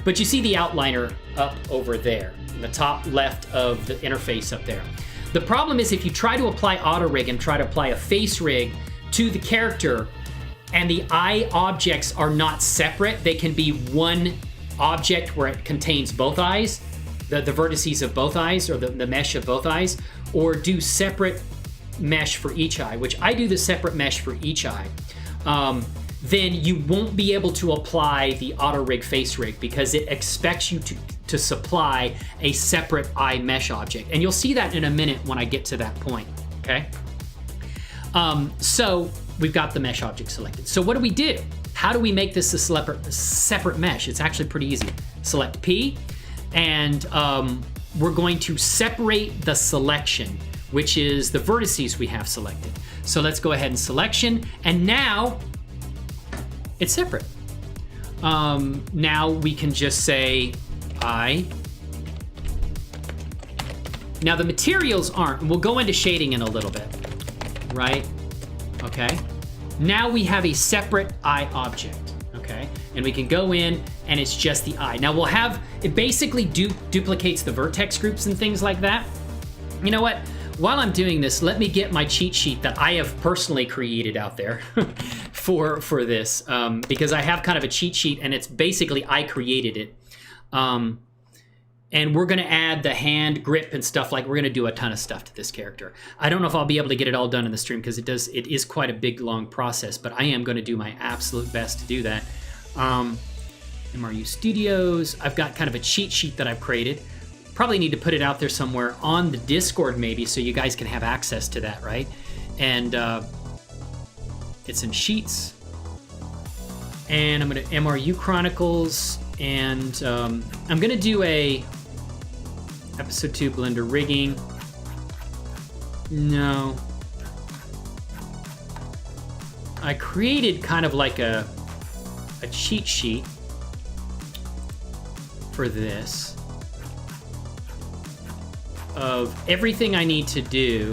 But you see the outliner up over there, in the top left of the interface up there. The problem is if you try to apply auto-rig and try to apply a face rig to the character and the eye objects are not separate, they can be one object where it contains both eyes, the vertices of both eyes or the mesh of both eyes, or do separate mesh for each eye, which I do the separate mesh for each eye. Then you won't be able to apply the auto-rig face rig because it expects you to supply a separate eye mesh object. And you'll see that in a minute when I get to that point, okay? So we've got the mesh object selected. So what do we do? How do we make this a separate mesh? It's actually pretty easy. Select P, and we're going to separate the selection, which is the vertices we have selected. So let's go ahead and selection, and now it's separate. Now we can just say I. Now the materials aren't, and we'll go into shading in a little bit, right? Okay. Now we have a separate eye object, okay? And we can go in and it's just the eye. Now we'll have, it basically duplicates the vertex groups and things like that. You know what? While I'm doing this, let me get my cheat sheet that I have personally created out there for this, because I have kind of a cheat sheet and it's basically I created it. And we're gonna add the hand grip and stuff, like we're gonna do a ton of stuff to this character. I don't know if I'll be able to get it all done in the stream because it is quite a big, long process, but I am gonna do my absolute best to do that. MRU Studios, I've got kind of a cheat sheet that I've created. Probably need to put it out there somewhere on the Discord maybe so you guys can have access to that, right? And it's in Sheets. And I'm gonna MRU Chronicles, and I'm gonna do a Episode 2 Blender rigging. No. I created kind of like a cheat sheet for this of everything I need to do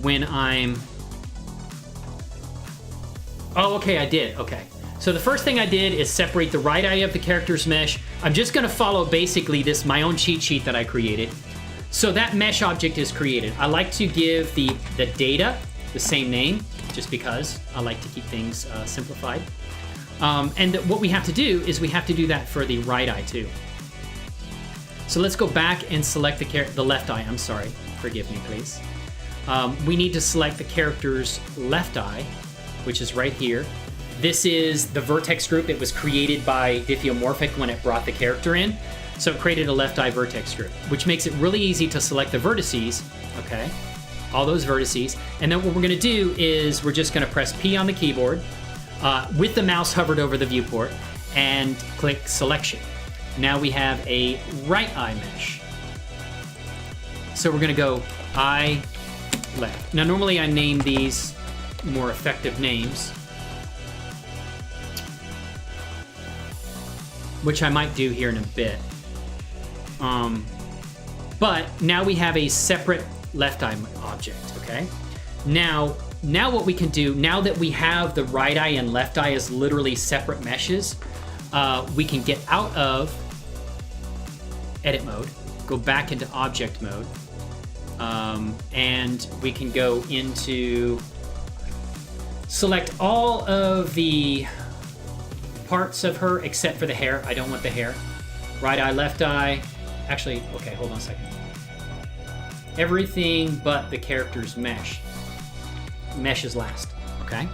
when I'm... Oh, okay, I did, okay. So the first thing I did is separate the right eye of the character's mesh. I'm just gonna follow basically this, my own cheat sheet that I created. So that mesh object is created. I like to give the data the same name, just because I like to keep things simplified. And what we have to do is we have to do that for the right eye too. So let's go back and select the left eye, I'm sorry, forgive me please. We need to select the character's left eye, which is right here. This is the vertex group. It was created by Diffeomorphic when it brought the character in. So it created a left eye vertex group, which makes it really easy to select the vertices, okay? All those vertices. And then what we're gonna do is we're just gonna press P on the keyboard with the mouse hovered over the viewport and click selection. Now we have a right eye mesh. So we're gonna go eye left. Now normally I name these more effective names, which I might do here in a bit. But now we have a separate left eye object, okay? Now what we can do, now that we have the right eye and left eye as literally separate meshes, we can get out of edit mode, go back into object mode, and we can go into select all of the parts of her except for the hair. I don't want the hair. Right eye, left eye. Actually, okay, hold on a second. Everything but the character's mesh. Mesh is last, okay?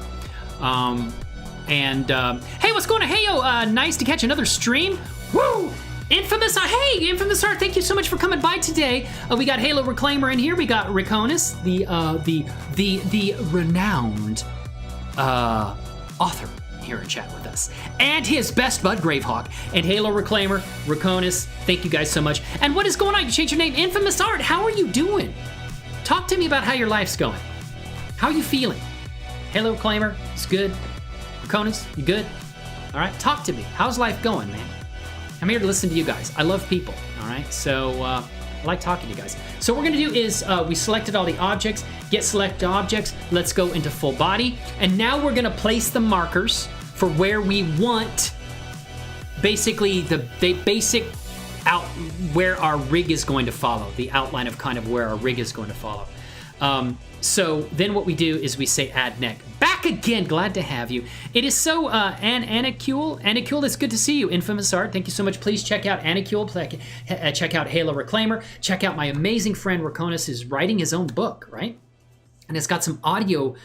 Hey, what's going on? Hey, nice to catch another stream. Woo! Infamous, hey, Infamous Art, thank you so much for coming by today. We got Halo Reclaimer in here. We got Riconis, the renowned author here in chat with us, and his best bud Gravehawk, and Halo Reclaimer, Riconis, thank you guys so much. And what is going on? You changed your name, Infamous Art. How are you doing? Talk to me about how your life's going. How are you feeling? Halo Reclaimer, it's good. Riconis, you good? All right, talk to me. How's life going, man? I'm here to listen to you guys. I love people, all right? So I like talking to you guys. So what we're gonna do is we selected all the objects, get select objects, let's go into full body, and now we're gonna place the markers for where we want basically the basic out where our rig is going to follow, the outline of kind of where our rig is going to follow. So then what we do is we say add neck. Back again, glad to have you. It is so, Anacule, it's good to see you. Infamous Art, thank you so much. Please check out Anacule, check out Halo Reclaimer, check out my amazing friend Riconis is writing his own book, right? And it's got some audio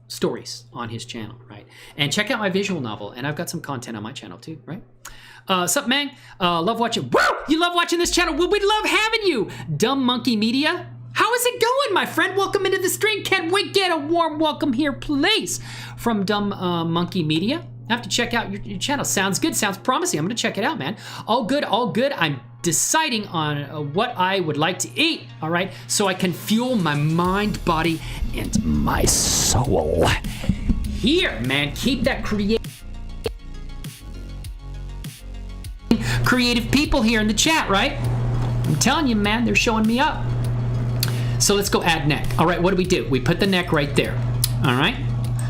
stories on his channel, right? And check out my visual novel, and I've got some content on my channel too, right? Sup, man? Love watching. Woo! You love watching this channel. Well, we love having you. Dumb Monkey Media. How is it going, my friend? Welcome into the stream. Can we get a warm welcome here, please, from Dumb Monkey Media? I have to check out your channel. Sounds good. Sounds promising. I'm going to check it out, man. All good. All good. I'm deciding on what I would like to eat, all right, so I can fuel my mind, body, and my soul. Here, man. Keep that creative people here in the chat, right? I'm telling you, man, they're showing me up. So let's go add neck. All right, what do? We put the neck right there. All right.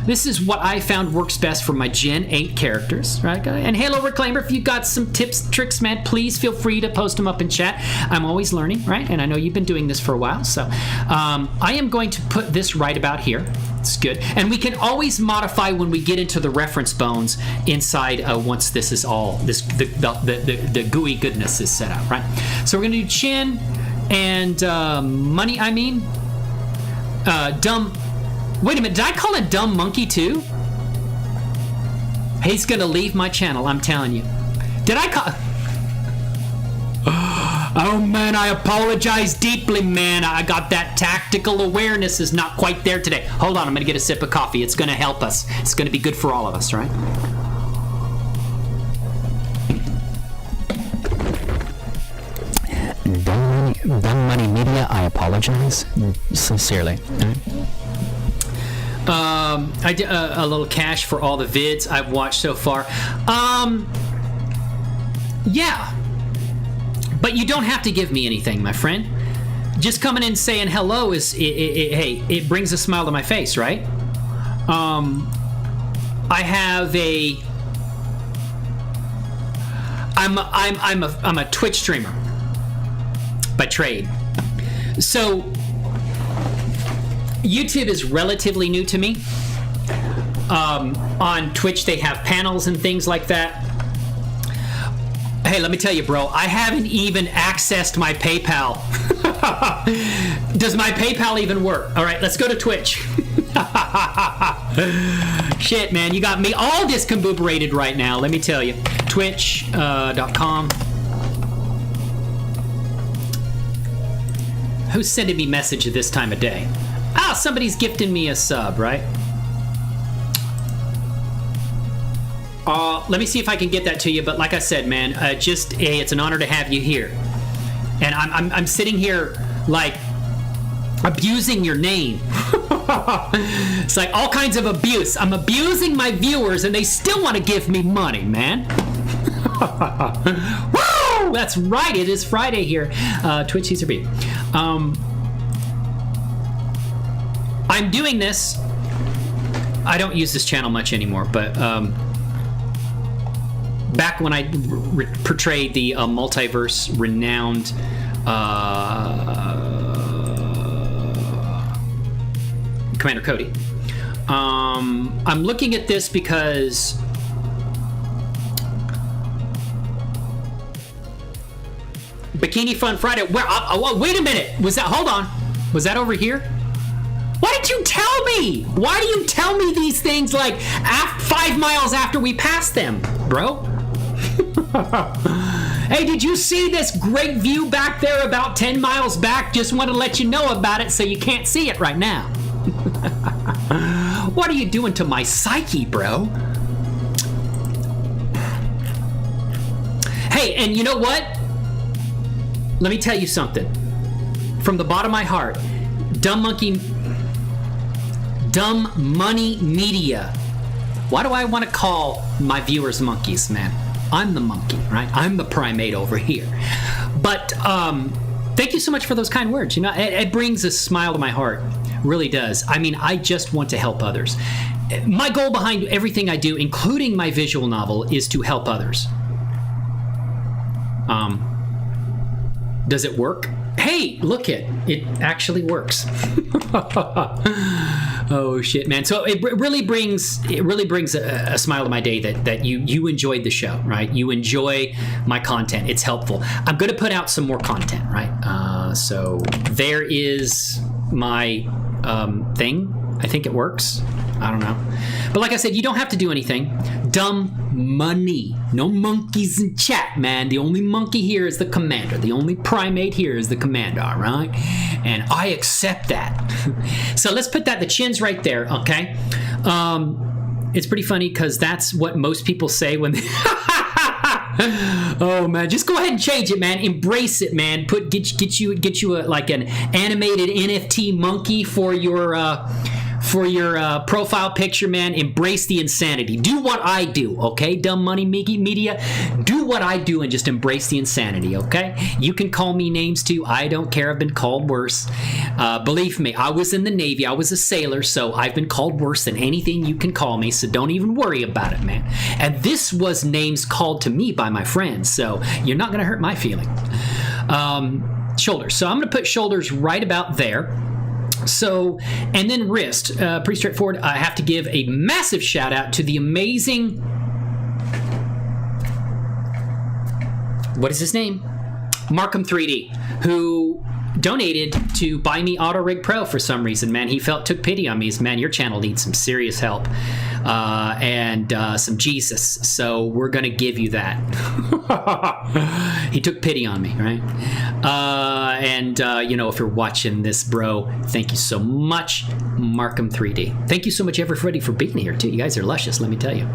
This is what I found works best for my Gen 8 characters, right? And Halo Reclaimer, if you got some tips, tricks, man, please feel free to post them up in chat. I'm always learning, right? And I know you've been doing this for a while, so I am going to put this right about here. It's good. And we can always modify when we get into the reference bones inside once this is all, the gooey goodness is set up, right? So we're gonna do chin and dumb. Wait a minute, did I call it Dumb Monkey too? He's gonna leave my channel, I'm telling you. Did I call... Oh man, I apologize deeply, man. I got that tactical awareness is not quite there today. Hold on, I'm gonna get a sip of coffee. It's gonna help us. It's gonna be good for all of us, right? Dumb Money Media, I apologize. Sincerely. I did a little cash for all the vids I've watched so far. Yeah. But you don't have to give me anything, my friend. Just coming in saying hello is, hey, it brings a smile to my face, right? I have a... I'm a Twitch streamer by trade. So YouTube is relatively new to me. On Twitch, they have panels and things like that. Hey, let me tell you, bro, I haven't even accessed my PayPal. Does my PayPal even work? All right, let's go to Twitch. Shit, man, you got me all discombobulated right now, let me tell you. Twitch.com. Who's sending me message at this time of day? Ah, somebody's gifting me a sub, right? Let me see if I can get that to you, but like I said, man, it's an honor to have you here. And I'm sitting here, like, abusing your name. It's like all kinds of abuse. I'm abusing my viewers, and they still want to give me money, man. Woo! That's right, it is Friday here. Twitch Caesar B. I'm doing this. I don't use this channel much anymore, but back when I portrayed the multiverse renowned Commander Cody, I'm looking at this because Bikini Fun Friday. Where? Wait a minute. Was that? Hold on. Was that over here? Why did you tell me? Why do you tell me these things like 5 miles after we passed them, bro? Hey, did you see this great view back there about 10 miles back? Just want to let you know about it so you can't see it right now. What are you doing to my psyche, bro? Hey, and you know what? Let me tell you something. From the bottom of my heart, Dumb Money Media. Why do I want to call my viewers monkeys, man? I'm the monkey, right? I'm the primate over here. But thank you so much for those kind words. You know, it brings a smile to my heart. Really does. I mean, I just want to help others. My goal behind everything I do, including my visual novel, is to help others. Does it work? Hey, look it actually works. Oh shit, man. So it really brings a smile to my day that you enjoyed the show, right? You enjoy my content. It's helpful. I'm going to put out some more content, right? So there is my thing. I think it works. I don't know. But like I said, you don't have to do anything. Dumb money. No monkeys in chat, man. The only monkey here is the commander. The only primate here is the commander, all right? And I accept that. So let's put the chin's right there, okay? It's pretty funny because that's what most people say when they... Oh man, just go ahead and change it, man. Embrace it, man. Get you like an animated NFT monkey for your profile picture, man. Embrace the insanity. Do what I do, okay? Dumb Money Media. Do what I do and just embrace the insanity, okay? You can call me names too. I don't care. I've been called worse. Believe me, I was in the Navy. I was a sailor, so I've been called worse than anything you can call me, so don't even worry about it, man. And this was names called to me by my friends, so you're not going to hurt my feeling. Shoulders. So I'm going to put shoulders right about there. So, and then wrist, pretty straightforward. I have to give a massive shout out to the amazing, what is his name? Markham 3D, who donated to buy me auto-rigpro for some reason, man. He took pity on me. He's, man, your channel needs some serious help and some Jesus. So we're going to give you that. He took pity on me, right? You know, if you're watching this, bro, thank you so much, Markham 3D. Thank you so much, everybody, for being here, too. You guys are luscious, let me tell you.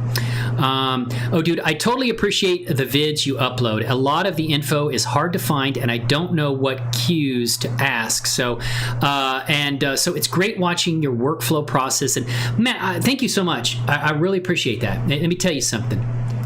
Oh, dude, I totally appreciate the vids you upload. A lot of the info is hard to find, and I don't know what cues to ask. So it's great watching your workflow process. And, man, thank you so much. I really appreciate that. Let me tell you something.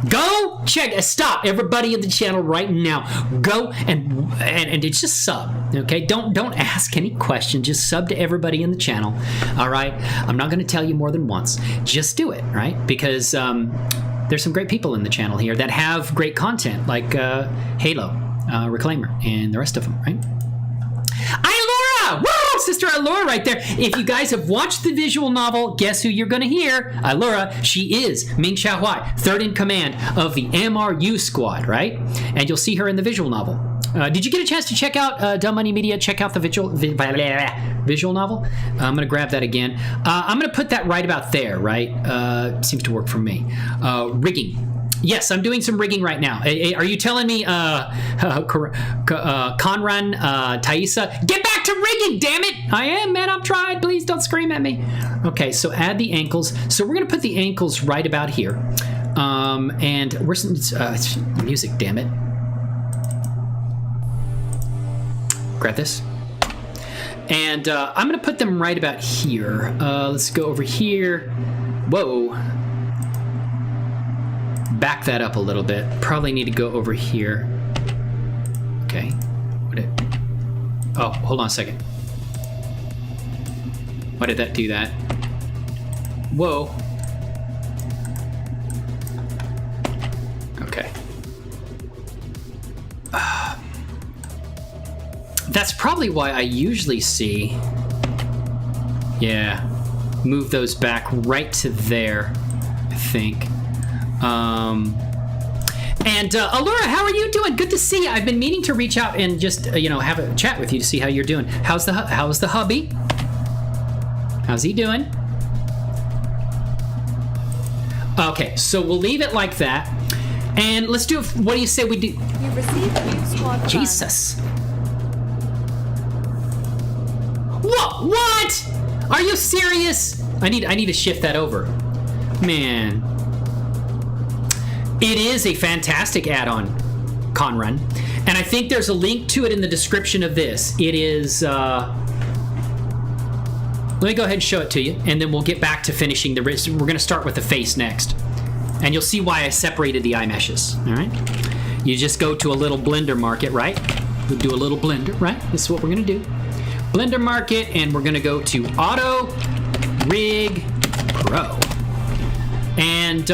Go check. Stop, everybody in the channel right now. Go and it's just sub. Okay, don't ask any questions. Just sub to everybody in the channel. All right. I'm not going to tell you more than once. Just do it, right? Because there's some great people in the channel here that have great content, like Halo, Reclaimer, and the rest of them, right? Ilora! Woo! Sister Ilora right there. If you guys have watched the visual novel, guess who you're going to hear? Ilora. She is Ming Xiaohuai, third in command of the MRU squad, right? And you'll see her in the visual novel. Did you get a chance to check out Dumb Money Media? Check out the visual novel. I'm going to grab that again. I'm going to put that right about there, right? Seems to work for me. Rigging. Yes, I'm doing some rigging right now. Are you telling me, Conran, Thaisa, get back to rigging, damn it! I am, man, I'm trying. Please don't scream at me. Okay, so add the ankles. So we're going to put the ankles right about here. And where's music, damn it. Grab this. And I'm going to put them right about here. Let's go over here. Whoa. Back that up a little bit. Probably need to go over here. Okay. Oh, hold on a second. Why did that do that? Whoa. Okay. That's probably why I usually see. Yeah. Move those back right to there, I think. Allura, how are you doing? Good to see you. I've been meaning to reach out and just, have a chat with you to see how you're doing. How's the hubby? How's he doing? Okay, so we'll leave it like that. And let's do, what do you say we do? You've received new squad funds. Jesus. What? Are you serious? I need to shift that over. Man. It is a fantastic add-on, Conran. And I think there's a link to it in the description of this. It is, let me go ahead and show it to you, and then we'll get back to finishing the wrist. We're gonna start with the face next. And you'll see why I separated the eye meshes, all right? You just go to a little blender market, right? We'll do a little blender, right? This is what we're gonna do. Blender market, and we're gonna go to auto-rigpro. And,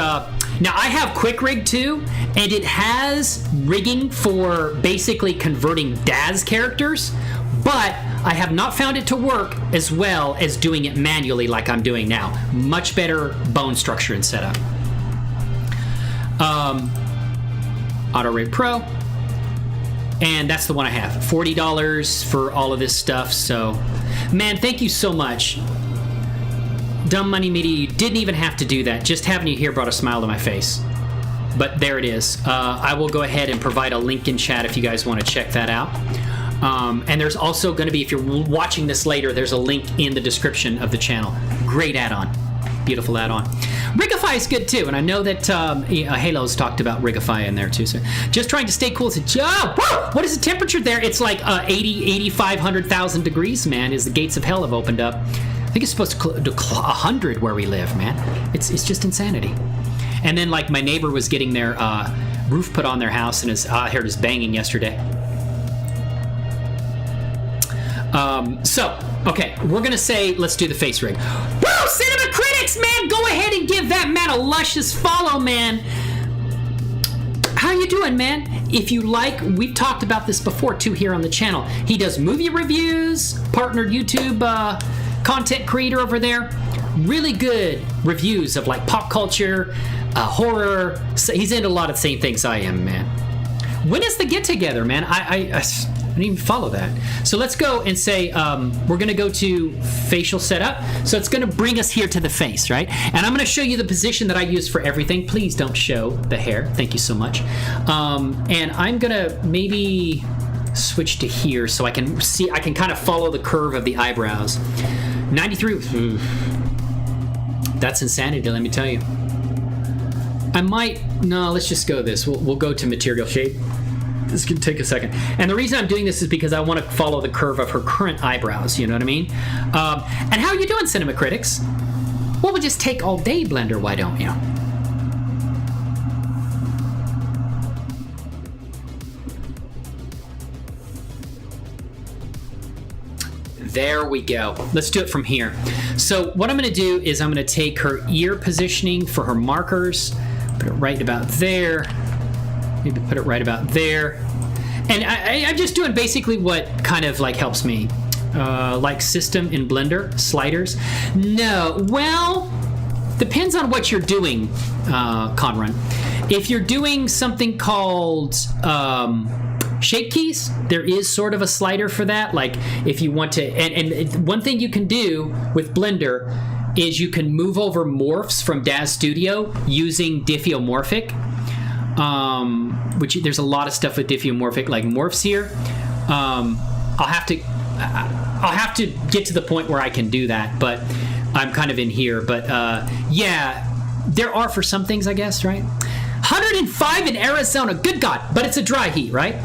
now I have Quick Rig too, and it has rigging for basically converting DAZ characters, but I have not found it to work as well as doing it manually like I'm doing now. Much better bone structure and setup. auto-rigpro, and that's the one I have. $40 for all of this stuff, so man, thank you so much. Dumb Money Media, you didn't even have to do that. Just having you here brought a smile to my face. But there it is. I will go ahead and provide a link in chat if you guys want to check that out. And there's also going to be, if you're watching this later, there's a link in the description of the channel. Great add-on. Beautiful add-on. Rigify is good too, and I know that Halo's talked about Rigify in there too. So just trying to stay cool. What is the temperature there? It's like 8,500 degrees, man, as the gates of hell have opened up. I think it's supposed to 100 where we live, man. It's just insanity. And then like my neighbor was getting their roof put on their house, and I heard his banging yesterday. Okay, we're gonna say let's do the face rig. Woo! Cinema Critics, man, go ahead and give that man a luscious follow, man. How you doing, man? If you like, we've talked about this before too here on the channel. He does movie reviews, partnered YouTube content creator over there. Really good reviews of like pop culture, horror. So he's into a lot of the same things I am, man. When is the get together, man? I didn't even follow that. So let's go and say we're gonna go to facial setup. So it's gonna bring us here to the face, right? And I'm gonna show you the position that I use for everything. Please don't show the hair. Thank you so much. And I'm gonna maybe switch to here so I can see, I can kind of follow the curve of the eyebrows. 93. That's insanity, let me tell you. Let's just go this. We'll go to material shape. This can take a second. And the reason I'm doing this is because I want to follow the curve of her current eyebrows, you know what I mean? And how are you doing, Cinema Critics? Well, we'll just take all day, Blender, why don't you? There we go. Let's do it from here. So what I'm going to do is I'm going to take her ear positioning for her markers, put it right about there, maybe put it right about there. And I'm just doing basically what kind of like helps me, like system in Blender, sliders. No, well, depends on what you're doing, Conran. If you're doing something called shape keys, there is sort of a slider for that. Like if you want to, and one thing you can do with Blender is you can move over morphs from DAZ Studio using Diffeomorphic, which there's a lot of stuff with Diffeomorphic, like morphs here. I'll have to get to the point where I can do that, but I'm kind of in here. But yeah, there are for some things, I guess, right? 105 in Arizona, good God, but it's a dry heat, right?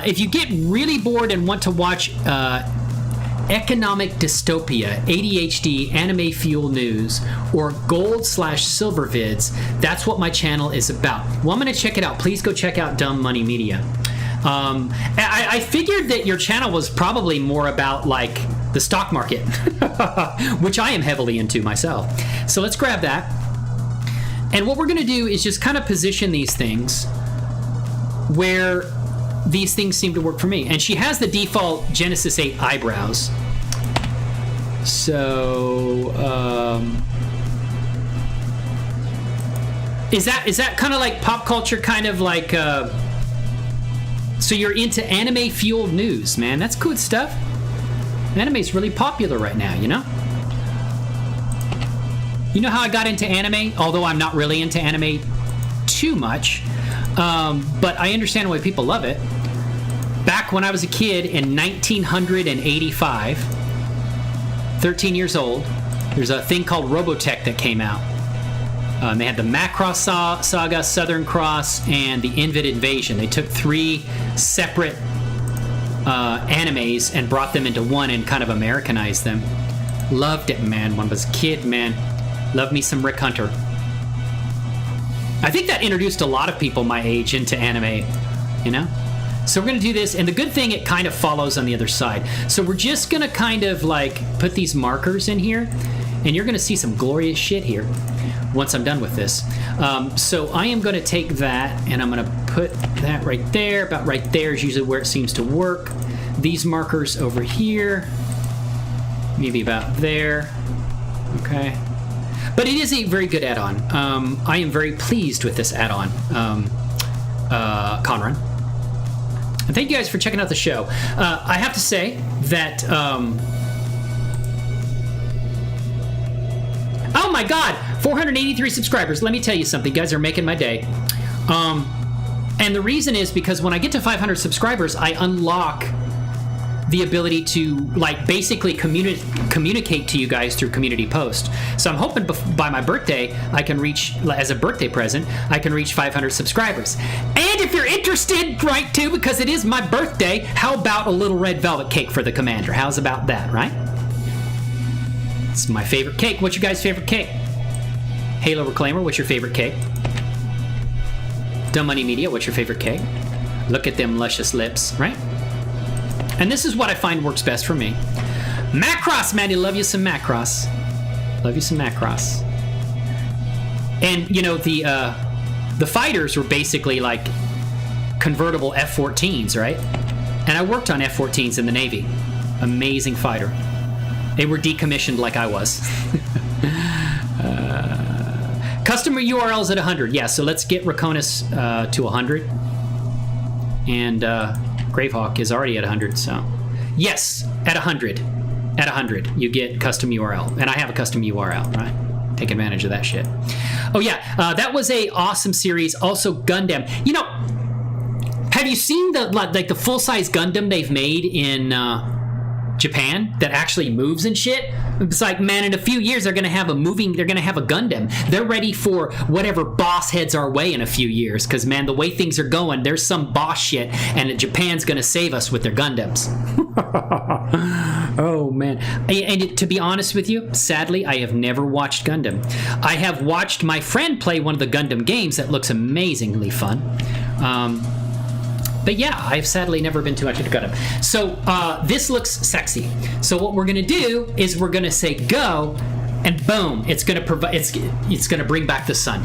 If you get really bored and want to watch economic dystopia, ADHD, anime fuel news, or gold/silver vids, that's what my channel is about. Well, I'm going to check it out. Please go check out Dumb Money Media. I figured that your channel was probably more about like the stock market, which I am heavily into myself. So let's grab that. And what we're going to do is just kind of position these things where these things seem to work for me. And she has the default Genesis 8 eyebrows. So, is that kind of like pop culture, kind of like, so you're into anime fueled news, man. That's good stuff. Anime's really popular right now, you know? You know how I got into anime? Although I'm not really into anime too much, but I understand why people love it. Back when I was a kid in 1985, 13 years old, there's a thing called Robotech that came out. They had the Macross Saga, Southern Cross, and the Invid Invasion. They took 3 separate animes and brought them into one and kind of Americanized them. Loved it, man. When I was a kid, man. Loved me some Rick Hunter. I think that introduced a lot of people my age into anime, you know? So we're going to do this, and the good thing, it kind of follows on the other side. So we're just going to kind of like put these markers in here, and you're going to see some glorious shit here once I'm done with this. So I am going to take that, and I'm going to put that right there. About right there is usually where it seems to work. These markers over here, maybe about there. Okay. But it is a very good add-on. I am very pleased with this add-on, Conran. And thank you guys for checking out the show. I have to say that... oh my God! 483 subscribers. Let me tell you something. You guys are making my day. And the reason is because when I get to 500 subscribers, I unlock the ability to like basically communicate to you guys through community post. So I'm hoping by my birthday I can reach, as a birthday present, I can reach 500 subscribers. And if you're interested, right, too, because it is my birthday, how about a little red velvet cake for the commander? How's about that, right? It's my favorite cake. What's your guys' favorite cake? Halo Reclaimer, what's your favorite cake? Dumb Money Media, what's your favorite cake? Look at them luscious lips, right? And this is what I find works best for me. Macross, Maddie, love you some Macross. Love you some Macross. And, you know, the fighters were basically like convertible F-14s, right? And I worked on F-14s in the Navy. Amazing fighter. They were decommissioned like I was. Customer URLs at 100. Yeah, so let's get Raconis to 100. And Gravehawk is already at 100, so... Yes, at 100. At 100, you get custom URL. And I have a custom URL, right? Take advantage of that shit. Oh, yeah, that was a awesome series. Also, Gundam. You know, have you seen the full-size Gundam they've made in Japan that actually moves and shit? It's like, man, in a few years they're gonna have a Gundam. They're ready for whatever boss heads our way in a few years, because man, the way things are going, there's some boss shit, and Japan's gonna save us with their Gundams. Oh man. And to be honest with you, sadly, I have never watched Gundam. I have watched my friend play one of the Gundam games that looks amazingly fun. But yeah, I've sadly never been too much into Gundam. So this looks sexy. So what we're gonna do is we're gonna say go, and boom, it's gonna provide. It's gonna bring back the sun.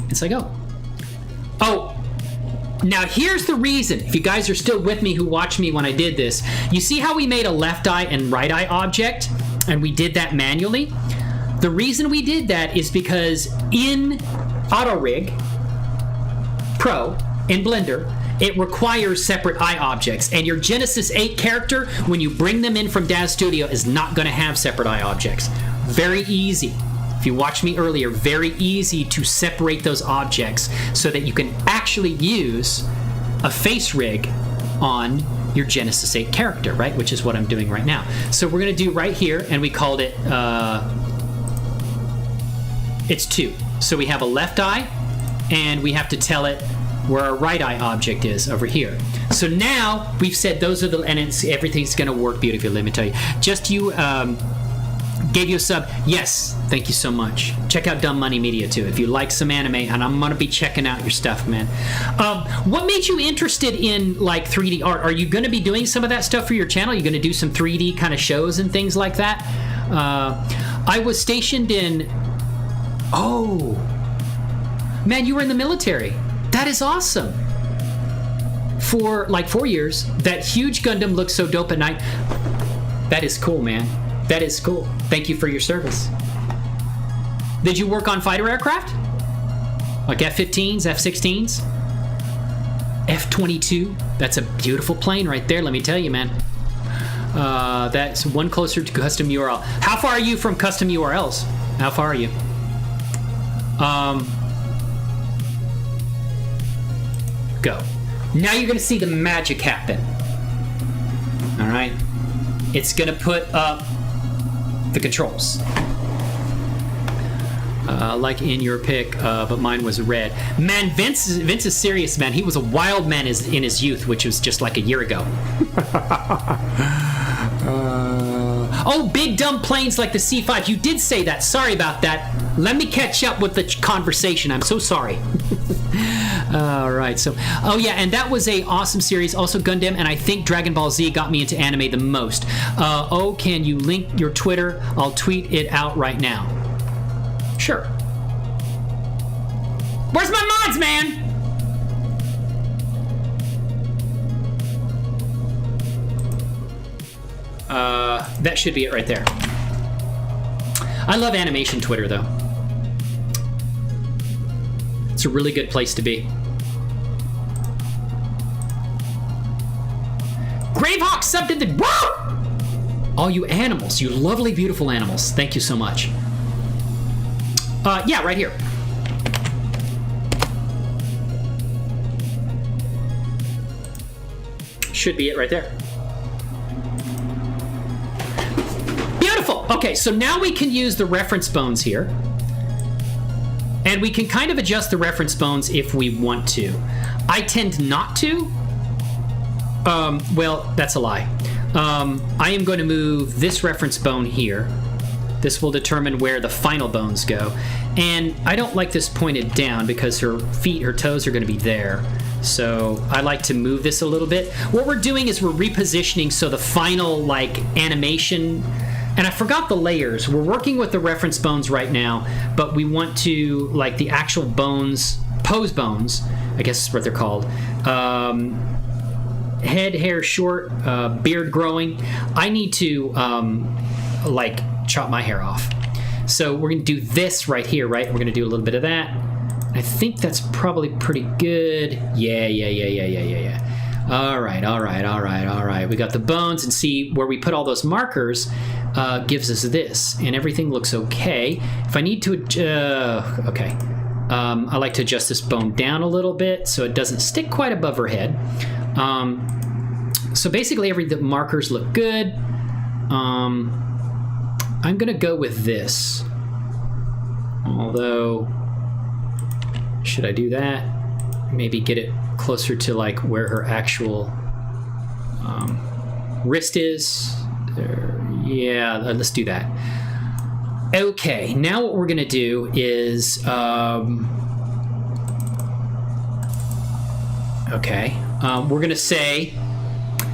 And so go. Oh, now here's the reason. If you guys are still with me who watched me when I did this, you see how we made a left eye and right eye object, and we did that manually. The reason we did that is because in auto-rig, Pro in Blender, it requires separate eye objects, and your Genesis 8 character, when you bring them in from DAZ Studio, is not going to have separate eye objects. Very easy. If you watched me earlier, very easy to separate those objects so that you can actually use a face rig on your Genesis 8 character, right? Which is what I'm doing right now. So we're going to do right here, and we called it, it's 2. So we have a left eye, and we have to tell it where our right eye object is over here. So now we've said those are the, and everything's going to work beautifully. Let me tell you. Just you gave you a sub. Yes, thank you so much. Check out Dumb Money Media too if you like some anime, and I'm going to be checking out your stuff, man. What made you interested in like 3D art? Are you going to be doing some of that stuff for your channel? Are you going to do some 3D kind of shows and things like that? I was stationed in. Oh, man, you were in the military. That is awesome. For like 4 years, that huge Gundam looks so dope at night. That is cool, man. That is cool. Thank you for your service. Did you work on fighter aircraft? Like F-15s, F-16s? F-22? That's a beautiful plane right there, let me tell you, man. That's one closer to custom URL. How far are you from custom URLs? How far are you? Go. Now you're going to see the magic happen. All right? It's going to put up the controls. Like in your pick, but mine was red. Man, Vince is serious, man. He was a wild man in his youth, which was just like a year ago. Oh, big dumb planes like the C5. You did say that. Sorry about that. Let me catch up with the conversation. I'm so sorry. All right, so, oh yeah, and that was a awesome series, also Gundam, and I think Dragon Ball Z got me into anime the most. Oh, can you link your Twitter? I'll tweet it out right now. Sure. Where's my mods, man? That should be it right there. I love animation Twitter, though. It's a really good place to be. Gravehawk subbed in the... Whoa! All you animals, you lovely, beautiful animals. Thank you so much. Yeah, right here. Should be it right there. Beautiful. Okay, so now we can use the reference bones here. And we can kind of adjust the reference bones if we want to. I tend not to. Well, that's a lie. I am going to move this reference bone here. This will determine where the final bones go. And I don't like this pointed down because her feet, her toes are going to be there. So I like to move this a little bit. What we're doing is we're repositioning so the final like animation, and I forgot the layers. We're working with the reference bones right now, but we want to like the actual bones, pose bones, I guess is what they're called. Head, hair short, beard growing. I need to like chop my hair off. So we're gonna do this right here, right? We're gonna do a little bit of that. I think that's probably pretty good. Yeah. All right. We got the bones, and see where we put all those markers gives us this, and everything looks okay. If I need to, okay. I like to adjust this bone down a little bit so it doesn't stick quite above her head. So basically the markers look good. I'm gonna go with this. Although, should I do that? Maybe get it closer to like where her actual wrist is. There. Yeah, let's do that. Okay, now what we're gonna do is, we're gonna say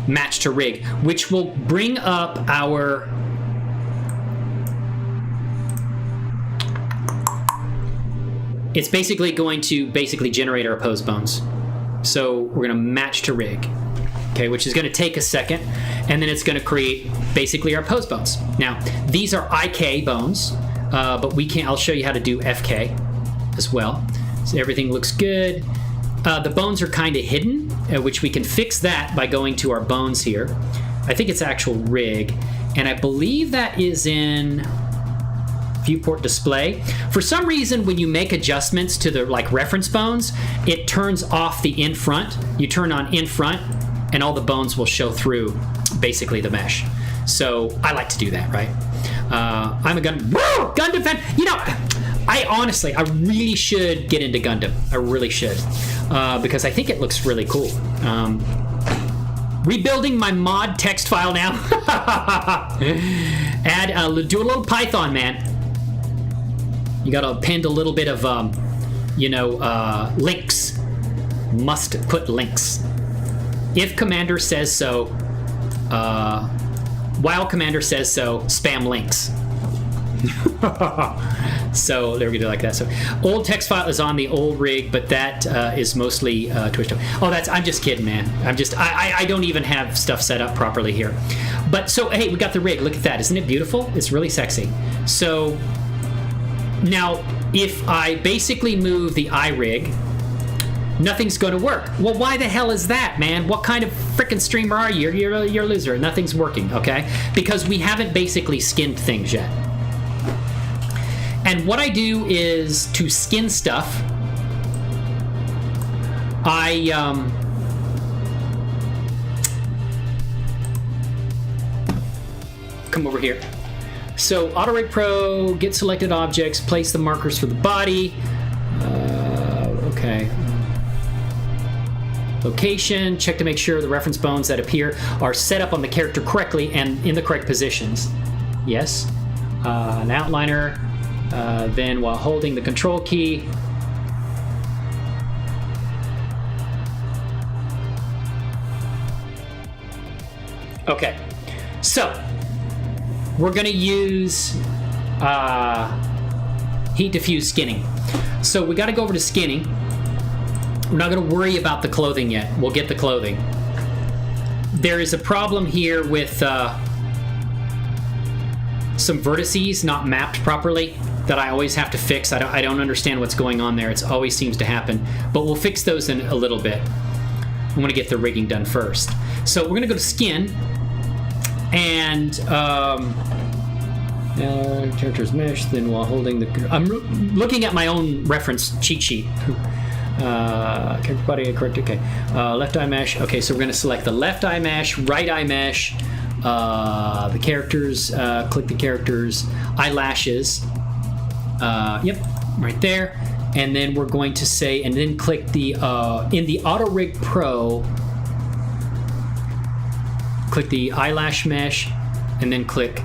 match to rig, which will bring up our it's basically going to generate our pose bones. So we're gonna match to rig, okay, which is gonna take a second, and then it's gonna create basically our pose bones. Now, these are IK bones, but I'll show you how to do FK as well. So everything looks good. the bones are kind of hidden, which we can fix that by going to our bones here. I think it's actual rig, and I believe that is in viewport display. For some reason, when you make adjustments to the like reference bones, it turns off the in front. You turn on in front, and all the bones will show through basically the mesh. So I like to do that, right? I'm a Gundam fan. You know, I really should get into Gundam. I really should, because I think it looks really cool. Rebuilding my mod text file now. Do a little Python, man. You gotta append a little bit of, links. Must put links. If commander says so, while commander says so, spam links. So there we go, like that. So old text file is on the old rig, but that is mostly Twitch. Oh, I'm just kidding, man. I don't even have stuff set up properly here. But so, hey, we got the rig. Look at that. Isn't it beautiful? It's really sexy. So now, if I basically move the iRig, nothing's going to work. Well, why the hell is that, man? What kind of freaking streamer are you? You're a loser. Nothing's working, okay? Because we haven't basically skinned things yet. And what I do is to skin stuff, I come over here. So auto-rigpro, get selected objects, place the markers for the body. Okay. Location, check to make sure the reference bones that appear are set up on the character correctly and in the correct positions. Yes. An outliner. Then while holding the control key, okay, so we're going to use heat diffuse skinning. So we got to go over to skinning. We're not going to worry about the clothing yet. We'll get the clothing. There is a problem here with some vertices not mapped properly that I always have to fix. I don't understand what's going on there. It always seems to happen, but we'll fix those in a little bit. I want to get the rigging done first. So we're going to go to skin, and characters mesh. Then while holding the, I'm looking at my own reference cheat sheet. Character body correct. Okay, left eye mesh. Okay, so we're going to select the left eye mesh, right eye mesh, the characters. Click the characters, eyelashes. Yep, right there. And then we're going to say, and then click the in the auto-rigpro, click the eyelash mesh, and then click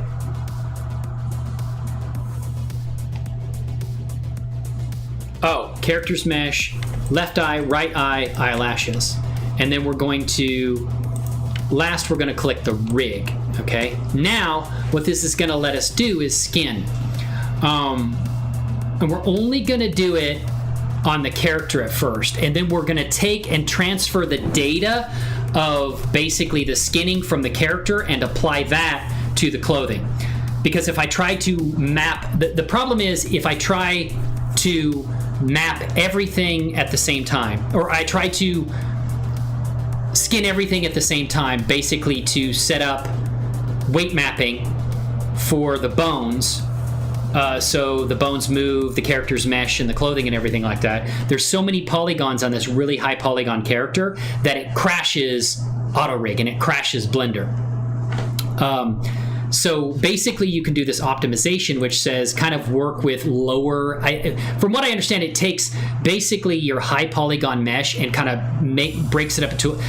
characters mesh, left eye, right eye, eyelashes. And then we're going to, last we're going to click the rig. Okay, now what this is going to let us do is skin. And we're only going to do it on the character at first, and then we're going to take and transfer the data of basically the skinning from the character and apply that to the clothing. Because if I try to map, the problem is if I try to map everything at the same time, or I try to skin everything at the same time, basically to set up weight mapping for the bones, so the bones move, the characters mesh, and the clothing and everything like that. There's so many polygons on this really high polygon character that it crashes auto-rig and it crashes Blender. So basically you can do this optimization, which says kind of work with lower, from what I understand, it takes basically your high polygon mesh and kind of breaks it up into,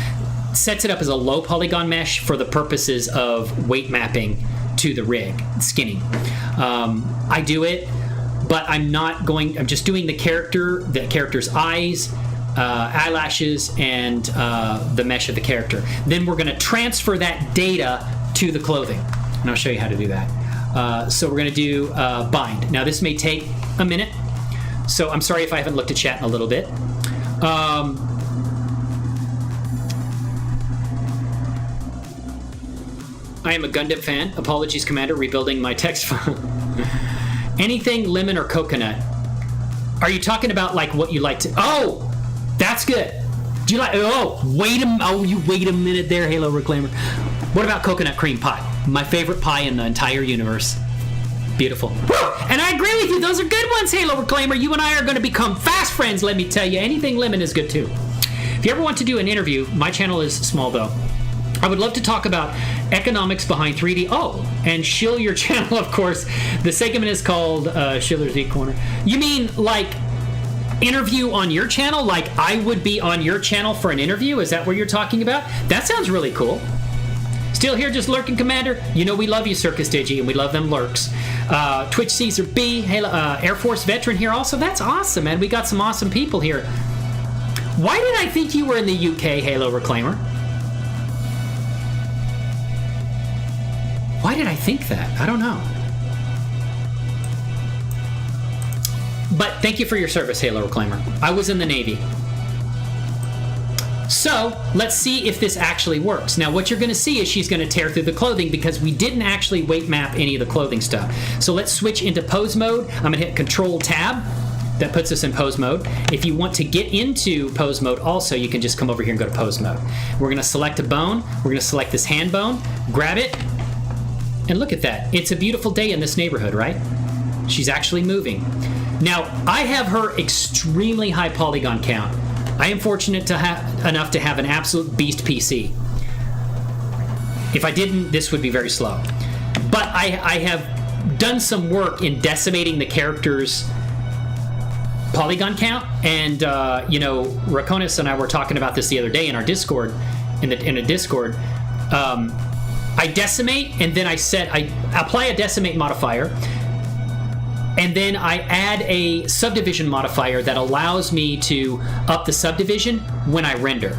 sets it up as a low polygon mesh for the purposes of weight mapping to the rig, skinning. I do it, but I'm just doing the character's eyes, eyelashes, and the mesh of the character. Then we're gonna transfer that data to the clothing. And I'll show you how to do that. So we're going to do bind. Now this may take a minute, so I'm sorry if I haven't looked at chat in a little bit. I am a Gundam fan. Apologies, Commander. Rebuilding my text file. Anything lemon or coconut. Are you talking about like what you like to... Oh! That's good. Do you like? Oh, wait a minute there, Halo Reclaimer. What about coconut cream pie? My favorite pie in the entire universe. Beautiful. And I agree with you. Those are good ones, Halo Reclaimer. You and I are going to become fast friends. Let me tell you. Anything lemon is good too. If you ever want to do an interview, my channel is small though. I would love to talk about economics behind 3D. Oh, and shill your channel, of course. The segment is called Schiller's Eat Corner. You mean like interview on your channel? Like I would be on your channel for an interview? Is that what you're talking about? That sounds really cool. Still here, just lurking, Commander. You know we love you, Circus Digi, and we love them lurks. Twitch Caesar B, Halo, Air Force veteran here also. That's awesome, man. We got some awesome people here. Why did I think you were in the UK, Halo Reclaimer? Why did I think that? I don't know. But thank you for your service, Halo Reclaimer. I was in the Navy. So let's see if this actually works. Now what you're going to see is she's going to tear through the clothing because we didn't actually weight map any of the clothing stuff. So let's switch into pose mode. I'm going to hit Control Tab. That puts us in pose mode. If you want to get into pose mode also, you can just come over here and go to pose mode. We're going to select a bone. We're going to select this hand bone, grab it, and look at that. It's a beautiful day in this neighborhood, right? She's actually moving. Now, I have her extremely high polygon count. I am fortunate to enough to have an absolute beast PC. If I didn't, this would be very slow. But I have done some work in decimating the character's polygon count, and you know, Rakonis and I were talking about this the other day in our Discord, in a Discord. I decimate, and then I apply a decimate modifier, and then I add a subdivision modifier that allows me to up the subdivision when I render.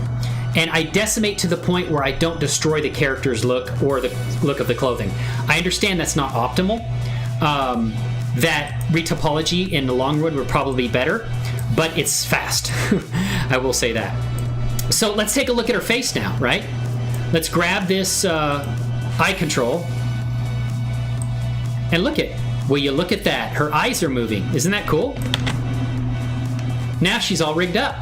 And I decimate to the point where I don't destroy the character's look or the look of the clothing. I understand that's not optimal. That retopology in the long run would probably be better, but it's fast. I will say that. So let's take a look at her face now, right? Let's grab this eye control and look at. Will you look at that? Her eyes are moving. Isn't that cool? Now she's all rigged up.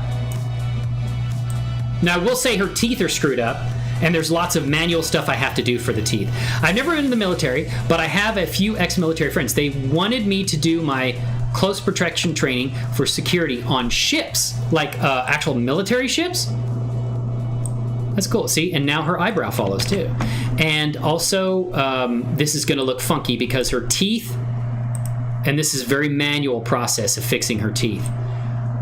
Now I will say her teeth are screwed up, and there's lots of manual stuff I have to do for the teeth. I've never been in the military, but I have a few ex-military friends. They wanted me to do my close protection training for security on ships, like actual military ships. That's cool. See, and now her eyebrow follows too. And also, this is going to look funky because her teeth, and this is a very manual process of fixing her teeth.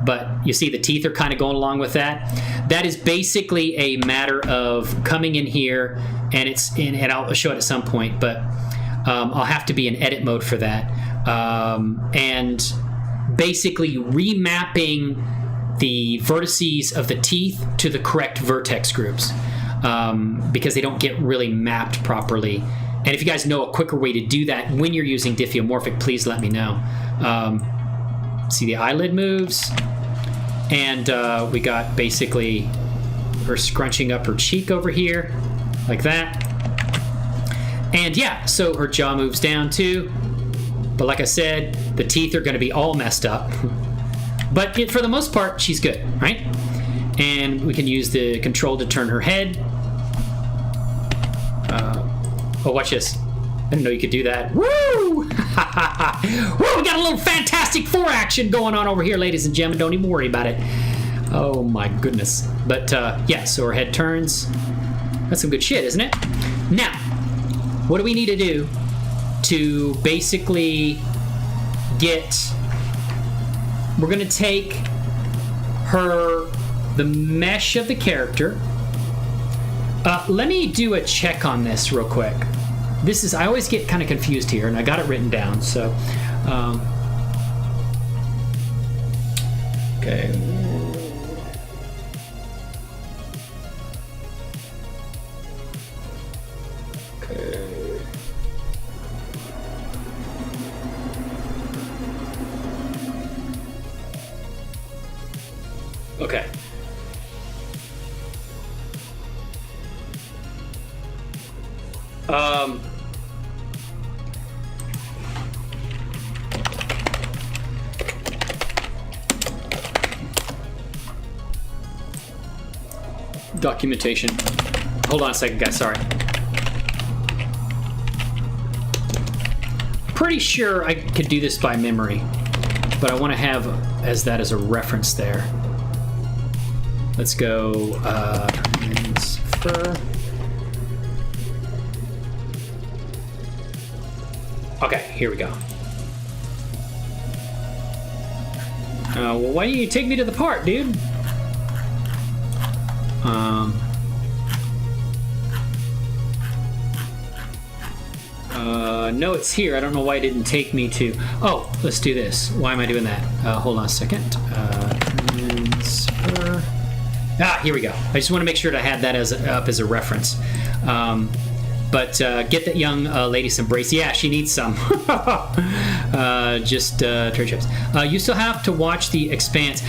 But you see the teeth are kind of going along with that. That is basically a matter of coming in here, and and I'll show it at some point, but I'll have to be in edit mode for that. And basically remapping the vertices of the teeth to the correct vertex groups, because they don't get really mapped properly. And if you guys know a quicker way to do that when you're using Diffeomorphic, please let me know. See, the eyelid moves, and we got basically her scrunching up her cheek over here like that. And yeah, so her jaw moves down too, but like I said, the teeth are going to be all messed up. But for the most part, she's good, right? And we can use the control to turn her head. Oh, watch this. I didn't know you could do that. Woo! Woo! We got a little Fantastic Four action going on over here, ladies and gentlemen. Don't even worry about it. Oh, my goodness. But, yeah, so her head turns. That's some good shit, isn't it? Now, what do we need to do to basically get... We're going to take the mesh of the character. Let me do a check on this real quick. I always get kind of confused here, and I got it written down, so. Okay. Okay. documentation. Hold on a second, guys. Sorry. Pretty sure I could do this by memory, but I want to have that as a reference there. Let's go transfer. Okay, here we go. Well, why don't you take me to the part, dude? No, it's here. I don't know why it didn't take me to... Oh, let's do this. Why am I doing that? Hold on a second. Transfer. Here we go. I just want to make sure that I had that up as a reference. But get that young lady some brace. Yeah, she needs some. Just trade chips. You still have to watch The Expanse.